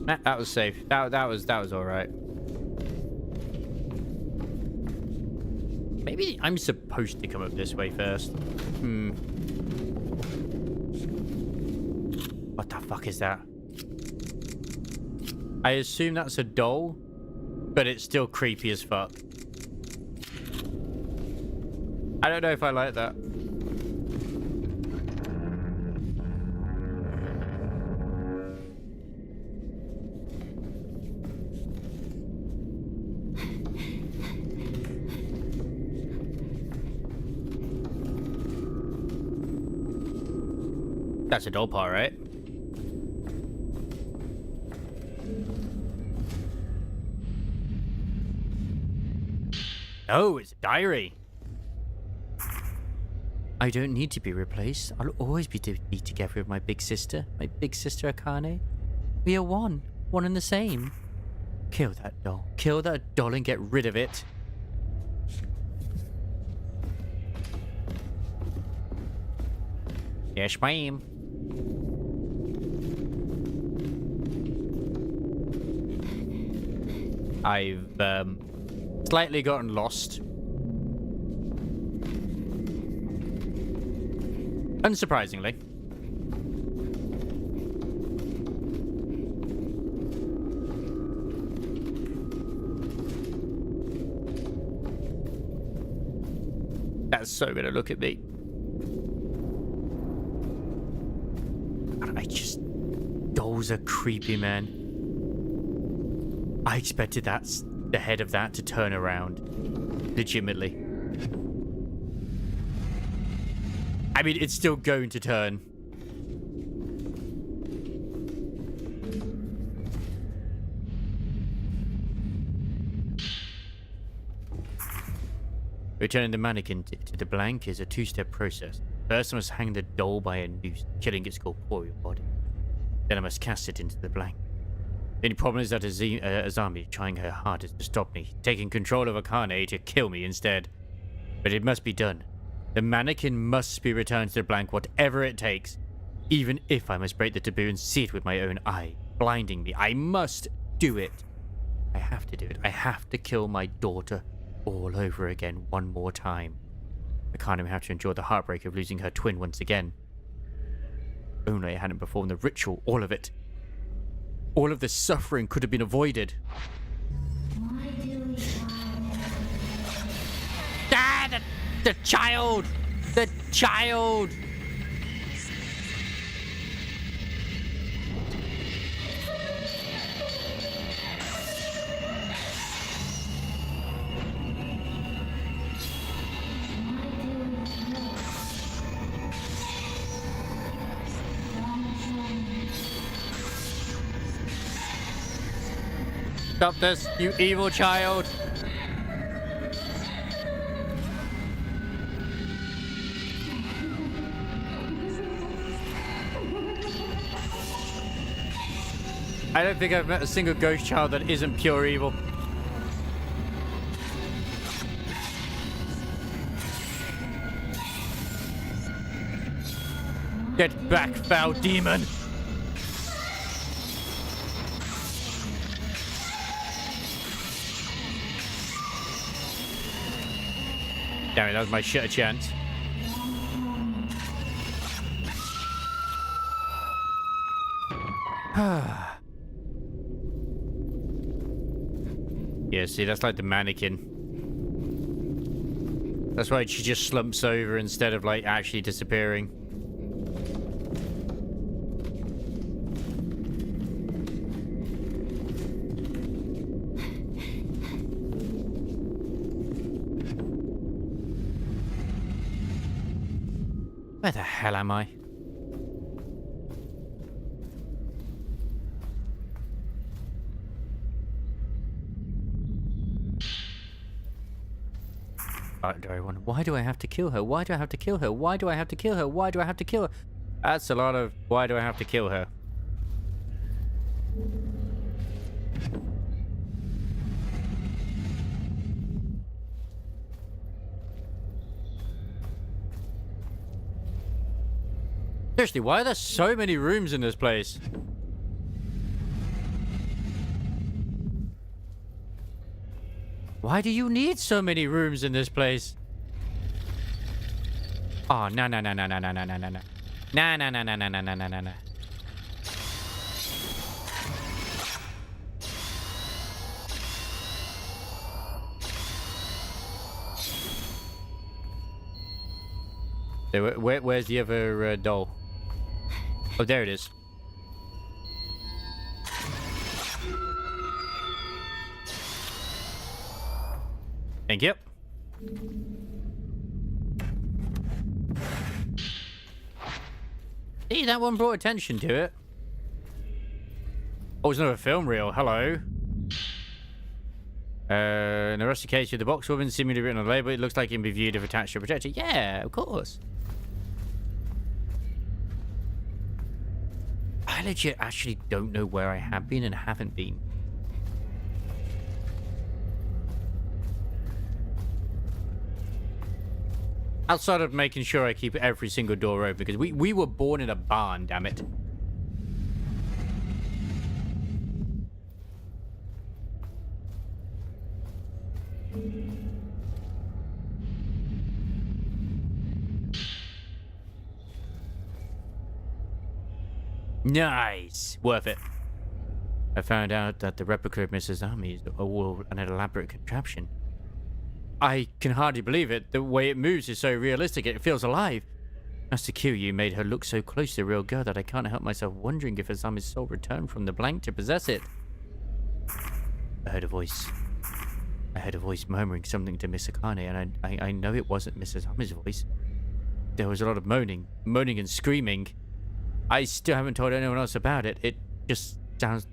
That was safe. That was all right. Maybe I'm supposed to come up this way first. What the fuck is that? I assume that's a doll, but it's still creepy as fuck. I don't know if I like that. That's a doll part, right? Oh, it's a diary. I don't need to be replaced. I'll always be together with my big sister Akane. We are one and the same. Kill that doll. Kill that doll and get rid of it. Yes, ma'am. I've slightly gotten lost. Unsurprisingly. That's so gonna look at me. Dolls are creepy, man. I expected the head of that to turn around. Legitimately. I mean, it's still going to turn. Returning the mannequin to the blank is a two-step process. First, I must hang the doll by a noose, killing its corporeal body. Then I must cast it into the blank. The only problem is that Azami is trying her hardest to stop me, taking control of Akane to kill me instead. But it must be done. The mannequin must be returned to the blank, whatever it takes. Even if I must break the taboo and see it with my own eye, blinding me. I must do it. I have to do it. I have to kill my daughter all over again one more time. Akane will have to endure the heartbreak of losing her twin once again. Only I hadn't performed the ritual, all of it. All of the suffering could have been avoided. Dad! The child! The child! Stop this, you evil child! I don't think I've met a single ghost child that isn't pure evil. Get back, foul demon! Damn it, that was my shit chance. Yeah, see, that's like the mannequin. That's why she just slumps over instead of, like, actually disappearing. Where the hell am I? Why do I have to kill her? Why do I have to kill her? Why do I have to kill her? Why do I have to kill her? That's a lot of why do I have to kill her? Seriously, why are there so many rooms in this place? Why do you need so many rooms in this place? Oh, no, no, no, no, no, no, no, no, no, no. No, no, no, no, no, no, no, no, no, no. So, where's the other doll? Oh, there it is. Thank you. See, that one brought attention to it. Oh, it's another film reel. Hello. In the rest of the case, with the box woman seemingly written on the label, it looks like it can be viewed if attached to a projector. Yeah, of course. I legit actually don't know where I have been and haven't been. Outside of making sure I keep every single door open, because we were born in a barn, damn it. Nice! Worth it. I found out that the replica of Mrs. Army is all an elaborate contraption. I can hardly believe it. The way it moves is so realistic, it feels alive. Master Kiryu made her look so close to the real girl that I can't help myself wondering if Asami's soul returned from the blank to possess it. I heard a voice. I heard a voice murmuring something to Miss Akane, and I know it wasn't Mrs. Army's voice. There was a lot of moaning and screaming. I still haven't told anyone else about it. It sounds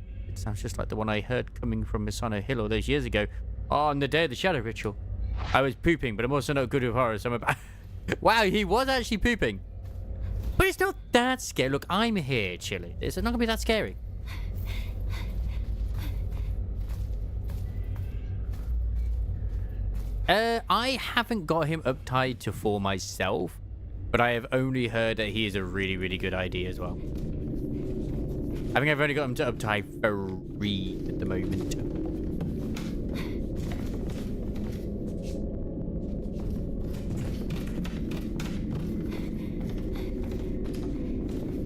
just like the one I heard coming from Misano Hill all those years ago on the day of the shadow ritual. I was pooping, but I'm also not good with horror, so I'm about... Wow, he was actually pooping. But it's not that scary. Look, I'm here, chilling. It's not going to be that scary. I haven't got him uptied to 4 myself, but I have only heard that he is a really, really good idea as well. I think I've only got him to uptie 3 at the moment.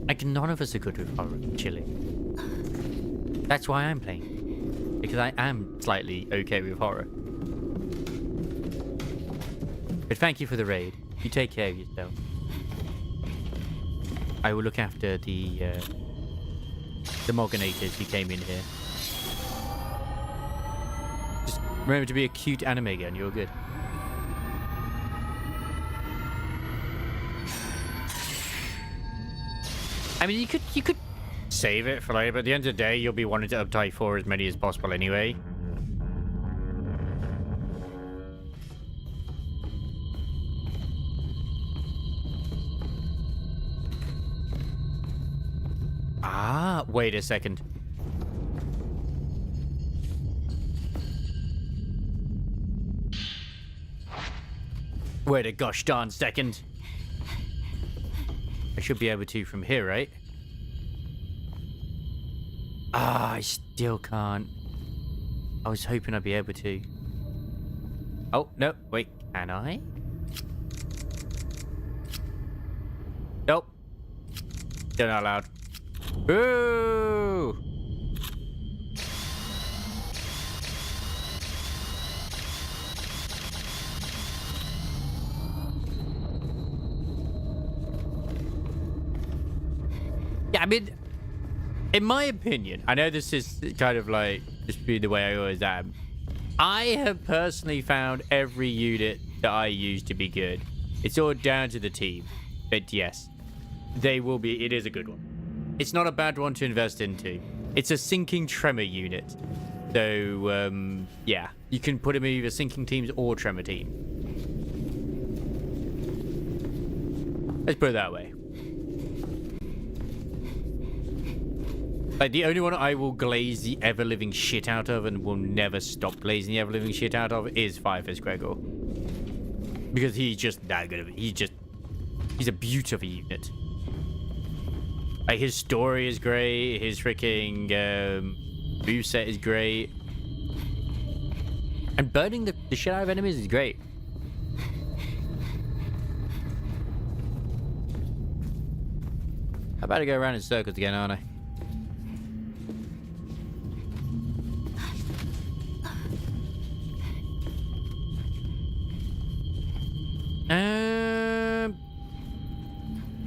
Like, none of us are good with horror, chilling. That's why I'm playing. Because I am slightly okay with horror. But thank you for the raid. You take care of yourself. I will look after the Mogonators who came in here. Just remember to be a cute anime girl and you're good. I mean, you could save it for later, but at the end of the day, you'll be wanting to uptie 4 as many as possible anyway. Ah, wait a second. Wait a gosh darn second. I should be able to from here, right? Ah, I still can't. I was hoping I'd be able to. Oh, no, wait, can I? Nope. Still not allowed. Boo! Yeah, I mean, in my opinion, I know this is kind of like just be the way I always am. I have personally found every unit that I use to be good. It's all down to the team. But yes, they will be. It is a good one. It's not a bad one to invest into. It's a sinking tremor unit. So, yeah, you can put him in either sinking teams or tremor team. Let's put it that way. Like, the only one I will glaze the ever-living shit out of and will never stop glazing the ever-living shit out of is Firefist Gregor. Because he's just that good of it. He's a beaut of a unit. Like, his story is great. His freaking moveset is great. And burning the shit out of enemies is great. I'm about to go around in circles again, aren't I?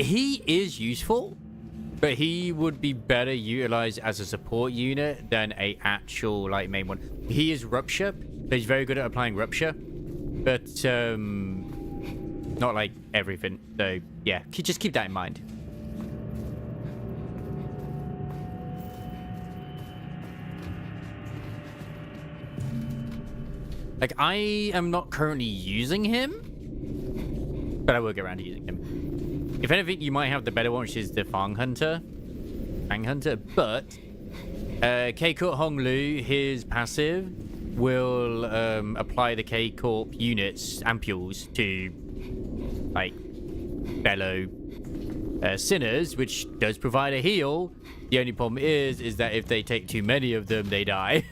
He is useful, but he would be better utilized as a support unit than a actual like main one. He is Rupture, so he's very good at applying Rupture, but not like everything. So yeah, just keep that in mind. Like, I am not currently using him, but I will get around to using him. If anything, you might have the better one, which is the Fang Hunter. But K-Corp Hong Lu, his passive, will apply the K-Corp units, ampules, to, like, fellow sinners, which does provide a heal. The only problem is that if they take too many of them, they die.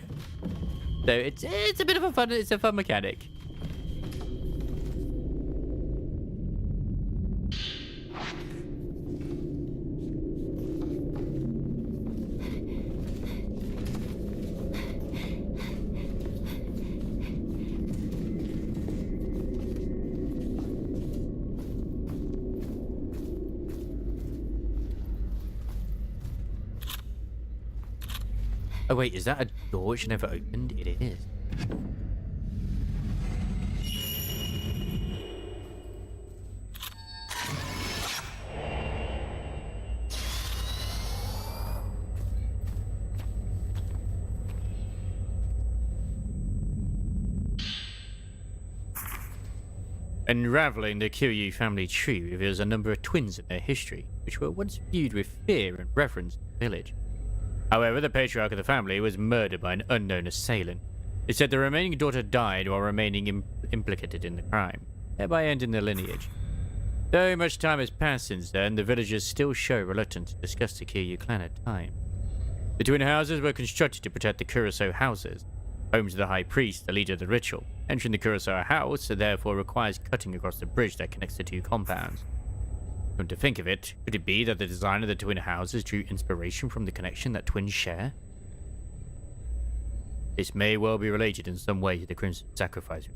So it's a bit of a fun mechanic. Oh wait, is that a door which never opened? It is. Unraveling the Kiryu family tree reveals a number of twins in their history, which were once viewed with fear and reverence in the village. However, the patriarch of the family was murdered by an unknown assailant. It said the remaining daughter died while remaining implicated in the crime, thereby ending the lineage. Though much time has passed since then, the villagers still show reluctance to discuss the Kiryu clan at times. The twin houses were constructed to protect the Kuroso houses, home to the high priest, the leader of the ritual. Entering the Kuroso house therefore requires cutting across the bridge that connects the two compounds. Come to think of it, could it be that the design of the twin houses drew inspiration from the connection that twins share? This may well be related in some way to the Crimson Sacrifice.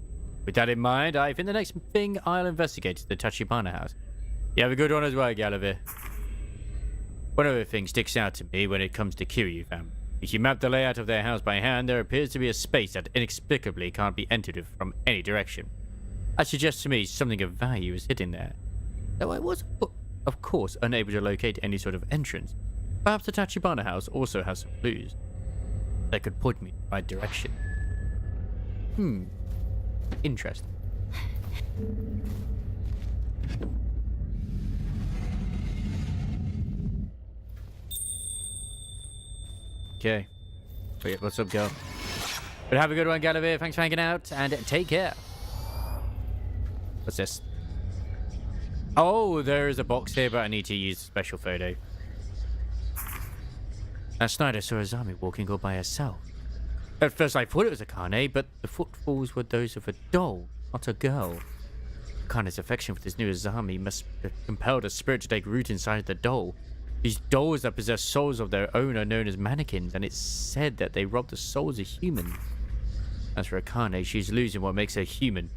With that in mind, I think the next thing I'll investigate is the Tachibana house. You have a good one as well, Gallivir. One other thing sticks out to me when it comes to Kiryu family. If you map the layout of their house by hand, there appears to be a space that inexplicably can't be entered from any direction. That suggests to me something of value is hidden there. Though I was, of course, unable to locate any sort of entrance. Perhaps the Tachibana house also has some clues that could point me in the right direction. Interesting. Okay. Wait, what's up, girl? But have a good one, Gallivir. Thanks for hanging out, and take care. What's this? Oh, there is a box here, but I need to use a special photo. Last night I saw Azami walking all by herself. At first I thought it was Akane, but the footfalls were those of a doll, not a girl. Akane's affection for this new Azami must have compelled a spirit to take root inside the doll. These dolls that possess souls of their own are known as mannequins, and it's said that they rob the souls of humans. As for Akane, she's losing what makes her human.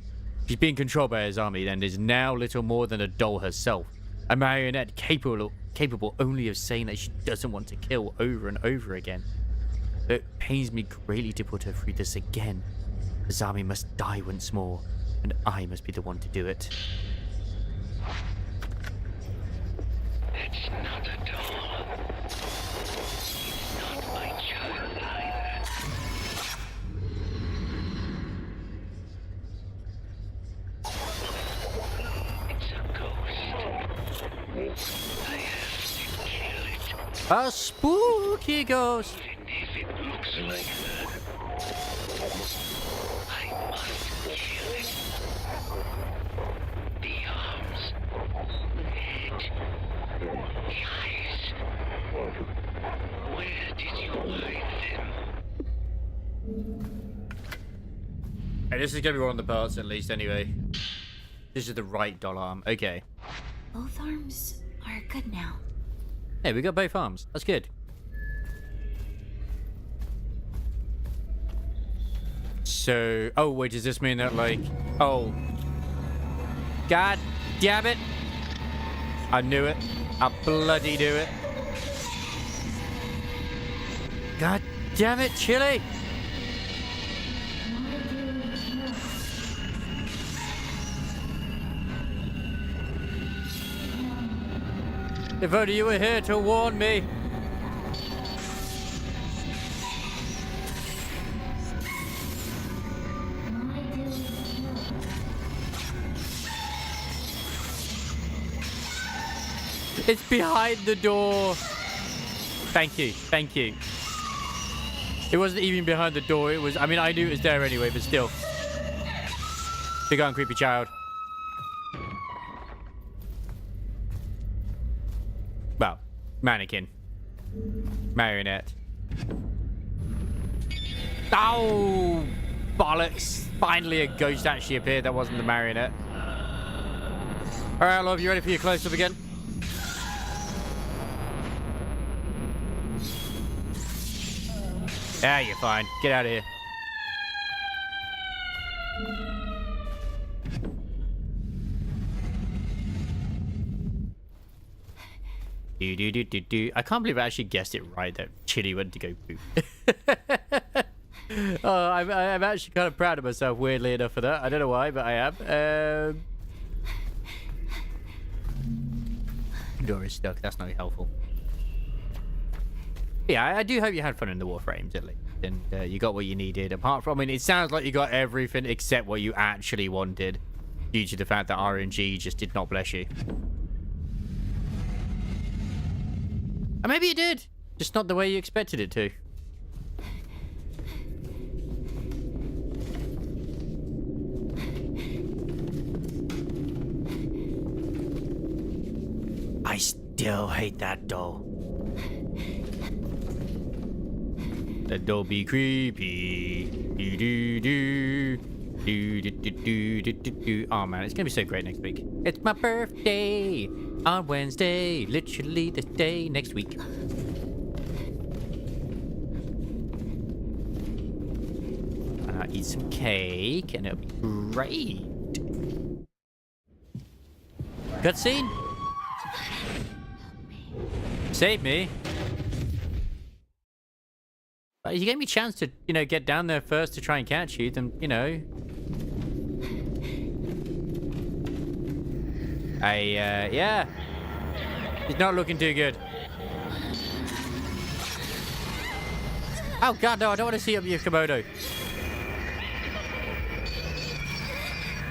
She's being controlled by Azami and is now little more than a doll herself. A marionette capable only of saying that she doesn't want to kill over and over again. It pains me greatly to put her through this again. Azami must die once more, and I must be the one to do it. It's not a doll. It's not my child either. It's a ghost. A spooky ghost. Even if it looks like her, I must kill it. The arms, the head, the eyes. Where did you hide them? Hey, this is gonna be one of the parts at least anyway. This is the right doll arm. Okay. Both arms are good now. Hey, we got both arms. That's good. So, oh wait, does this mean that like, oh, God damn it! I knew it. I bloody knew it. God damn it, Chili! If only you were here to warn me. It's behind the door. Thank you. Thank you. It wasn't even behind the door. It was, I mean, I knew it was there anyway, but still. Big on creepy child. Well, mannequin. Marionette. Oh, bollocks. Finally a ghost actually appeared. That wasn't the marionette. All right, love, you ready for your close-up again? Yeah, you're fine. Get out of here. Do. I can't believe I actually guessed it right that Chili went to go poop. Oh, I'm actually kind of proud of myself, weirdly enough, for that. I don't know why, but I am. Door is stuck. That's not helpful. Yeah, I do hope you had fun in the Warframes, at least. And you got what you needed. Apart from, I mean, it sounds like you got everything except what you actually wanted. Due to the fact that RNG just did not bless you. Or maybe it did. Just not the way you expected it to. I still hate that doll. That doll be creepy. Oh man, it's gonna be so great next week. It's my birthday on Wednesday, literally the day next week. Eat some cake and it'll be great. Cutscene. Save me. If you gave me a chance to, you know, get down there first to try and catch you, then, you know. Yeah. It's not looking too good. Oh, God, no, I don't want to see up your Komodo.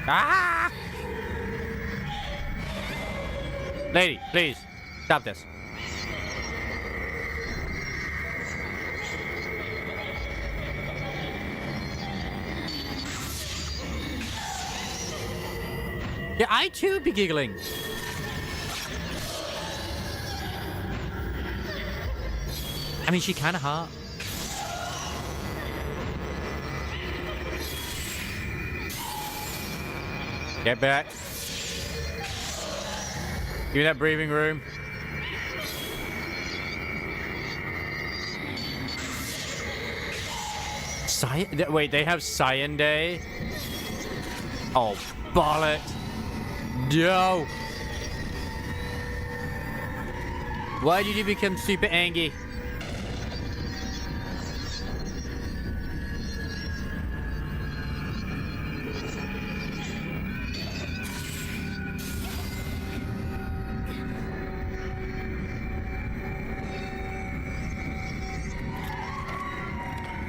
Ah! Lady, please, stop this. Yeah, I too be giggling. I mean, she kind of hot. Get back. Give me that breathing room. Wait, they have Cyan Day? Oh, bollocks. No. Why did you become super angry?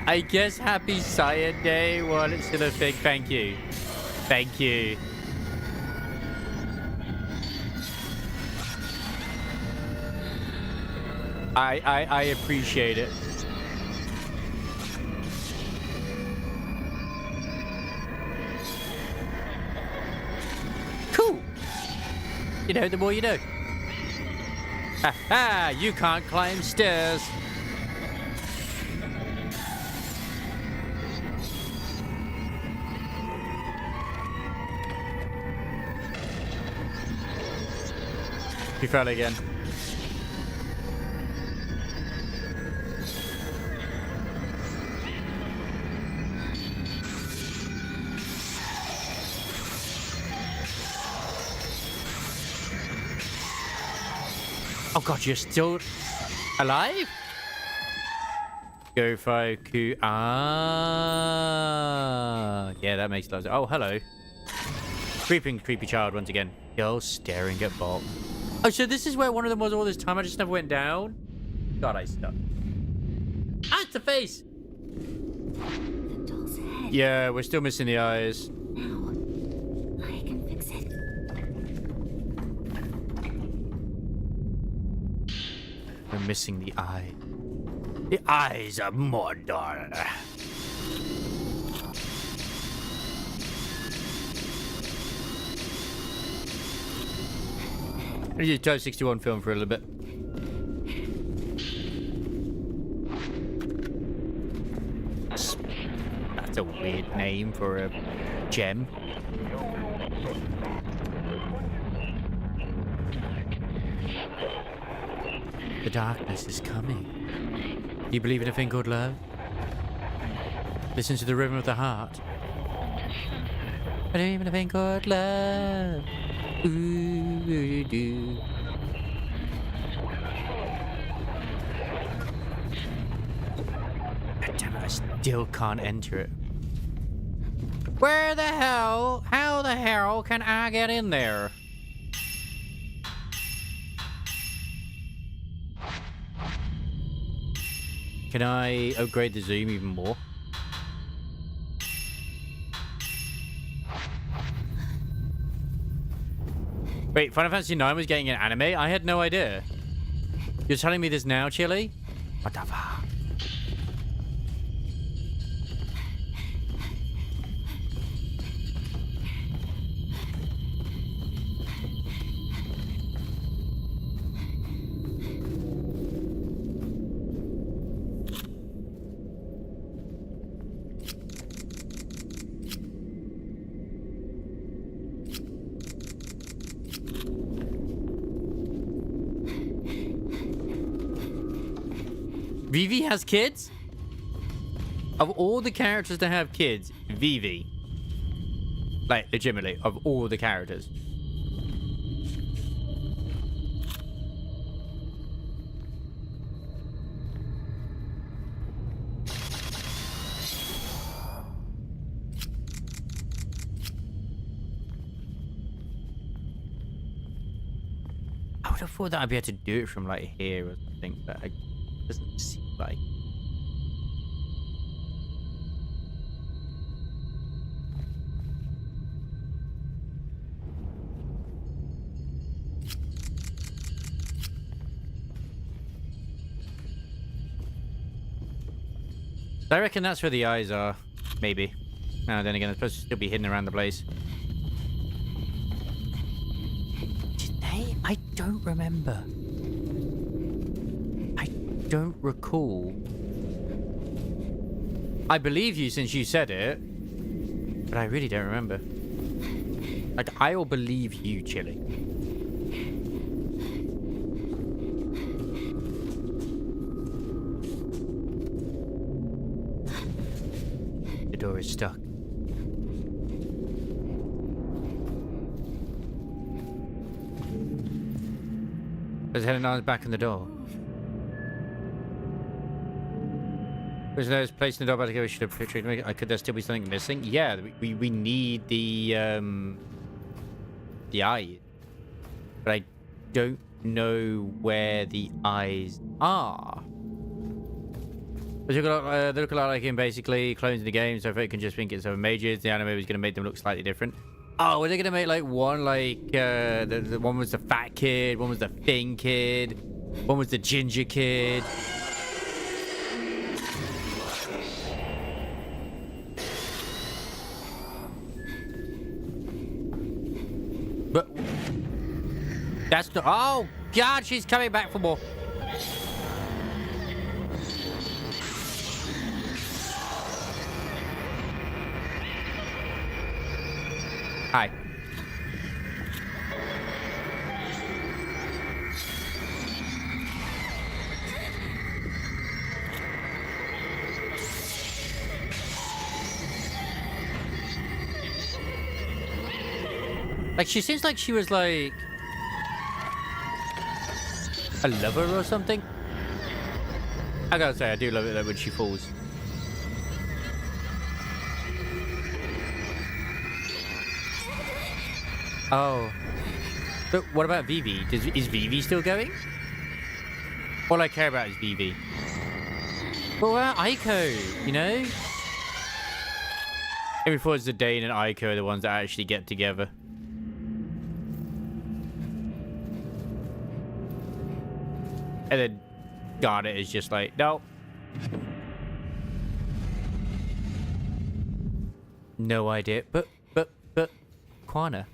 I guess happy Cyan Day while it's still a thing. Thank you. Thank you. I appreciate it. Cool. You know, the more you know. Ha ha! You can't climb stairs. You fell again. Oh god, you're still alive? Go Foku. Ah. Yeah, that makes a lot of sense. Oh, hello. Creepy child once again. Girl staring at Bob. Oh, so this is where one of them was all this time. I just never went down. God, I stuck. Ah, it's the face. The doll's head. Yeah, we're still missing the eyes. Now, I can fix it. We're missing the eye. The eyes of Mordor. I'm gonna use Type 61 film for a little bit. That's a weird name for a gem. The darkness is coming. Do you believe in a thing called love? Listen to the rhythm of the heart. I believe in a thing called love. Ooh, doo. God damn it, I still can't enter it. Where the hell? How the hell can I get in there? Can I upgrade the zoom even more? Wait, Final Fantasy 9 was getting an anime? I had no idea. You're telling me this now, Chili? What the fuck? Vivi has kids? Of all the characters to have kids, Vivi. Like, legitimately, of all the characters. I would have thought that I'd be able to do it from, like, here or something, but it doesn't seem like. I reckon that's where the eyes are. Maybe. No, then again, it's supposed to still be hidden around the place. Did they? I don't remember. I don't recall. I believe you since you said it, but I really don't remember. Like, I'll believe you, Chili. The door is stuck. There's Helen back in the door. There's no place in the door, but I should have pictured. Could there still be something missing? Yeah, we need the eye, but I don't know where the eyes are. They look a lot like him, basically. Clones in the game, so if it can just think it's over mages, the anime was going to make them look slightly different. Oh, are they going to make like one like the one was the fat kid, one was the thin kid, One was the ginger kid. But that's not. Oh God, she's coming back for more. Hi. Like, she seems like she was like a lover or something. I gotta say, I do love it though when she falls. Oh. But what about Vivi? Is Vivi still going? All I care about is Vivi. But what about Aiko, you know? Every thought Zidane and Aiko are the ones that actually get together. And then Garnet is just like, no. No idea. But, Quana.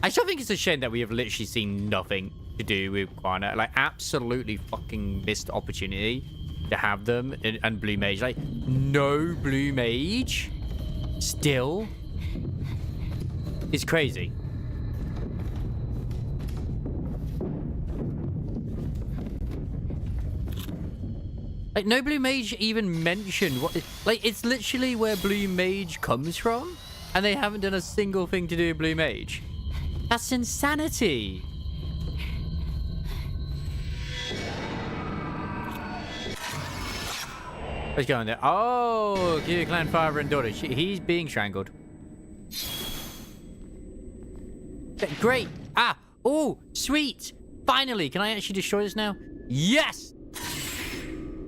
I still think it's a shame that we have literally seen nothing to do with Quana. Like, absolutely fucking missed opportunity to have them and Blue Mage. Like, no Blue Mage still is crazy. Like, no Blue Mage even mentioned what... Like, it's literally where Blue Mage comes from, and they haven't done a single thing to do with Blue Mage. That's insanity. What's going there? Oh, Kyu Clan father and daughter. He's being strangled. Great. Ah. Oh, sweet. Finally. Can I actually destroy this now? Yes.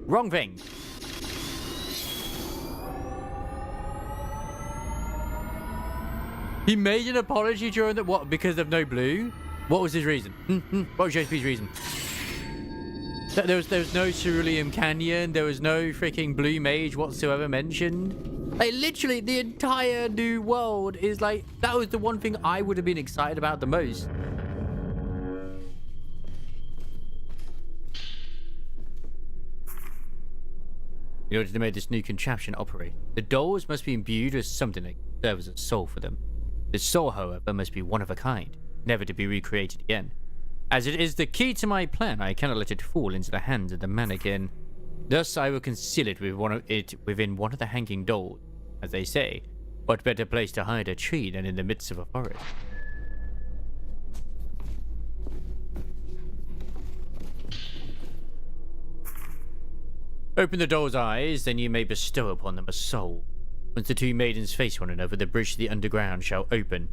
Wrong thing. He made an apology during the... What? Because of no blue? What was his reason? What was JSP's reason? There was no Cerulean Canyon. There was no freaking Blue Mage whatsoever mentioned. Like, literally, the entire new world is like... That was the one thing I would have been excited about the most. In order to make this new contraption operate, the dolls must be imbued with something that serves as a soul for them. The soul, however, must be one of a kind, never to be recreated again. As it is the key to my plan, I cannot let it fall into the hands of the mannequin. Thus, I will conceal it within one of the hanging dolls. As they say, what better place to hide a tree than in the midst of a forest? Open the doll's eyes, then you may bestow upon them a soul. Once the two maidens face one another, the bridge to the underground shall open.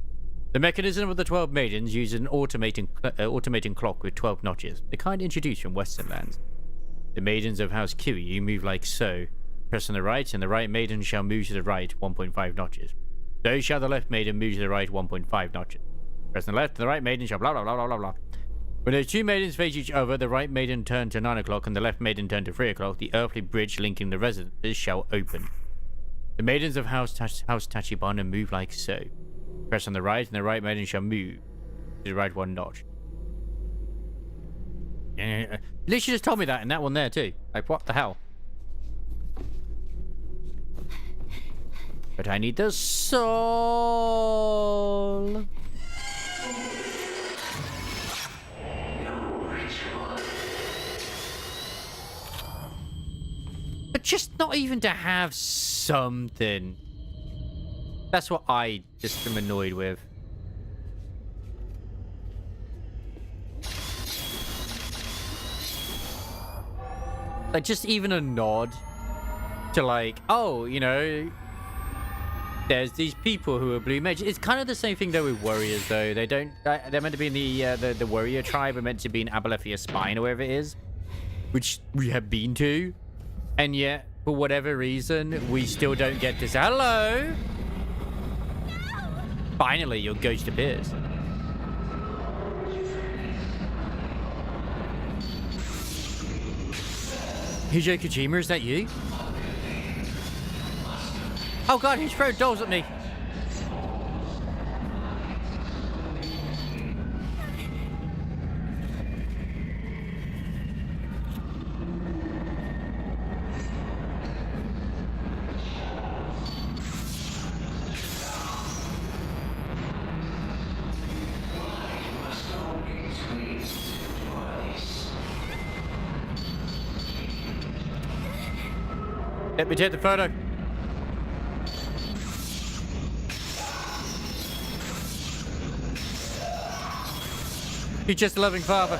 The mechanism of the 12 maidens uses an automating clock with 12 notches, the kind introduced from Western lands. The maidens of House Kiryu move like so. Press on the right, and the right maiden shall move to the right 1.5 notches. So shall the left maiden move to the right 1.5 notches. Press on the left, and the right maiden shall blah blah blah blah blah blah. When those two maidens face each other, the right maiden turn to 9 o'clock and the left maiden turn to 3 o'clock, the earthly bridge linking the residences shall open. The maidens of House Tachibana move like so. Press on the right, and the right maiden shall move to the right 1 notch. Literally just told me that, and that one there too. Like, what the hell? But I need the soul. But just not even to have something. That's what I just am annoyed with. Like, just even a nod to, like, oh, you know, there's these people who are blue mages. It's kind of the same thing though with warriors though. They don't, they're meant to be in the warrior tribe, are meant to be in Abalethea Spine or wherever it is, which we have been to. And yet, for whatever reason, we still don't get this. Hello! Finally, your ghost appears. Hideo Kojima, is that you? Oh god, he's throwing dolls at me. Let me take the photo. He's just a loving father.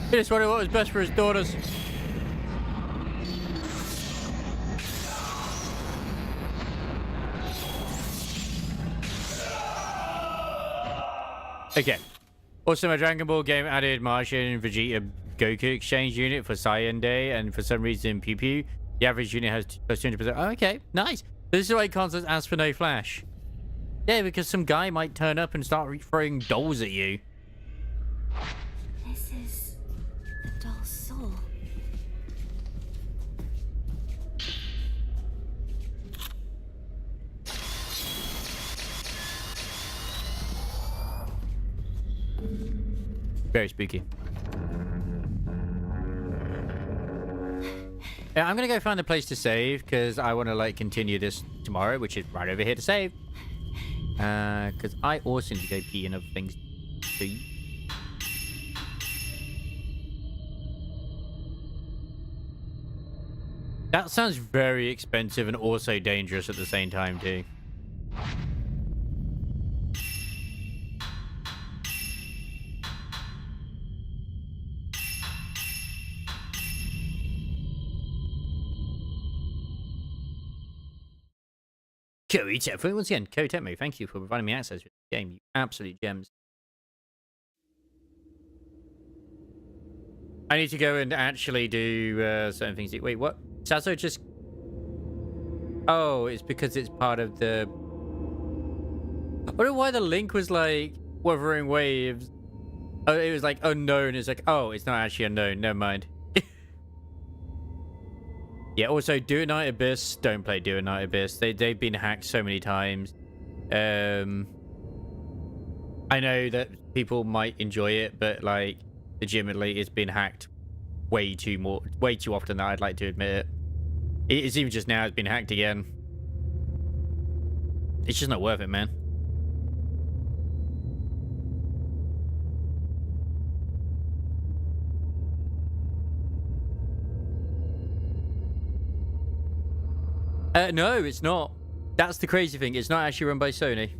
He just wanted what was best for his daughters. Okay. Also, my Dragon Ball game added Martian Vegeta Goku exchange unit for Saiyan Day, and for some reason, Pew Pew. The average unit has plus 200%. Oh, okay, nice. This is why consoles ask for no flash. Yeah, because some guy might turn up and start throwing dolls at you. This is the doll's soul. Very spooky. Yeah, I'm gonna go find a place to save because I want to like continue this tomorrow, which is right over here to save. Because I also need to go pee and other things too. That sounds very expensive and also dangerous at the same time too. Koei once again, Koei Tecmo, thank you for providing me access to the game. You absolute gems. I need to go and actually do certain things. Wait, what? Sasso just... Oh, it's because it's part of the... I wonder why the link was like Wuthering Waves. Oh, it was like unknown. It's like, oh, it's not actually unknown. Never mind. Yeah, also, Do It Night Abyss. Don't play Do It Night Abyss. They've been hacked so many times. I know that people might enjoy it, but like, legitimately, it's been hacked way too often than I'd like to admit it. It's even just now it's been hacked again. It's just not worth it, man. No, it's not. That's the crazy thing. It's not actually run by Sony.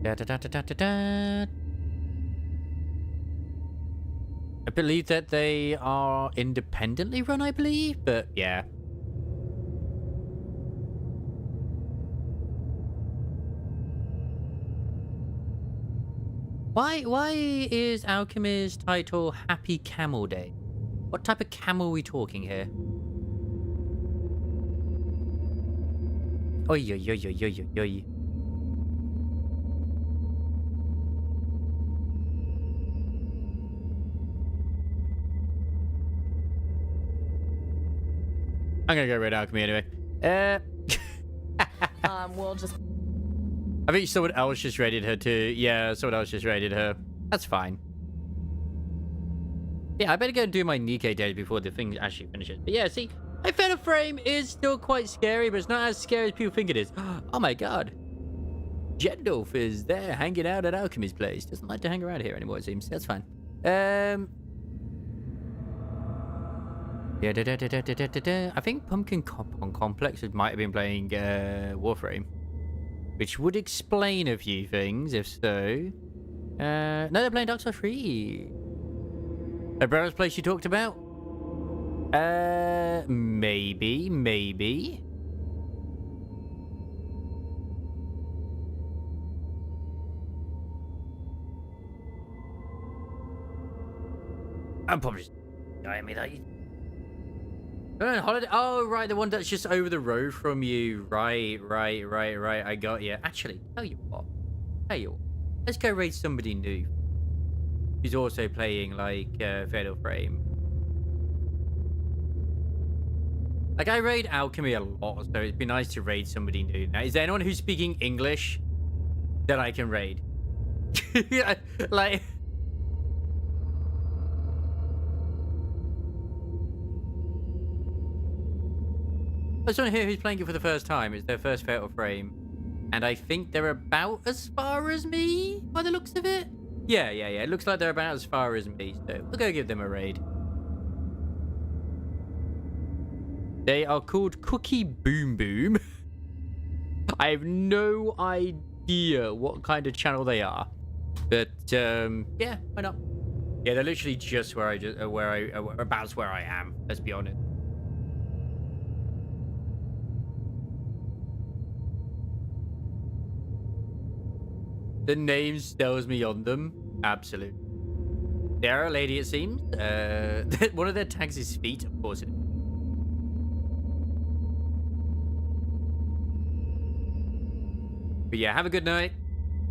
Da, da, da, da, da, da, da. I believe that they are independently run, I believe, but yeah. Why is Alchemy's title Happy Camel Day? What type of camel are we talking here? Oi, oi, oi, oi, oi, oi. I'm gonna go Red Alchemy anyway. We'll just... I think someone else just raided her too. Yeah, someone else just raided her. That's fine. Yeah, I better go and do my Nikkei daily before the thing actually finishes. But yeah, see, my Fatal Frame is still quite scary, but it's not as scary as people think it is. Oh my god. Jendolf is there hanging out at Alchemy's place. Doesn't like to hang around here anymore, it seems. That's fine. Yeah, I think Pumpkin Complex might have been playing Warframe. Which would explain a few things, if so. No, they're playing Dark Souls 3. A brother's place you talked about? Maybe. I'm probably just I mean, like, holiday. Oh, right, the one that's just over the road from you. Right. I got you. Actually, tell you what. Let's go raid somebody new. Who's also playing like Fatal Frame. Like I raid Alchemy a lot, so it'd be nice to raid somebody new. Now, is there anyone who's speaking English that I can raid? Like. There's someone here who's playing it for the first time. It's their first Fatal Frame. And I think they're about as far as me, by the looks of it. Yeah. It looks like they're about as far as me. So we'll go give them a raid. They are called Cookie Boom Boom. I have no idea what kind of channel they are. But, yeah, why not? Yeah, they're literally just about where I am, let's be honest. The name tells me on them. Absolutely. They are a lady, it seems. One of their tags is feet, of course it is. But yeah, have a good night.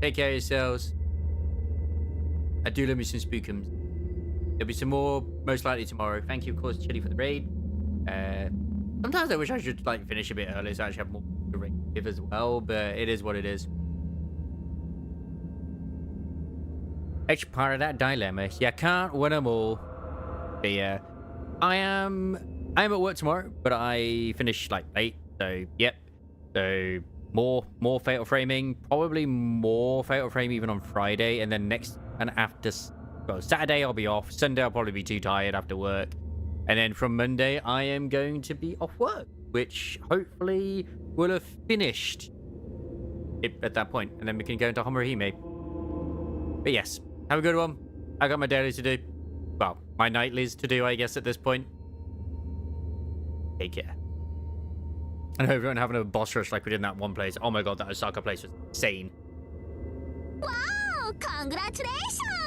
Take care of yourselves. I do love me some spookums. There'll be some more, most likely tomorrow. Thank you, of course, Chili, for the raid. Sometimes I wish I should like finish a bit early so I actually have more to raid as well, but it is what it is. It's part of that dilemma. You can't win them all. But yeah, I'm at work tomorrow, but I finish like late. So yep. So more Fatal Framing, probably more Fatal Frame even on Friday, and then Saturday I'll be off. Sunday I'll probably be too tired after work, and then from Monday I am going to be off work, which hopefully will have finished at that point, and then we can go into Homurihime. But yes. Have a good one. I got my dailies to do. Well, my nightlies to do, I guess, at this point. Take care. I hope everyone having a boss rush like we did in that one place. Oh my god, that Osaka place was insane. Wow! Congratulations!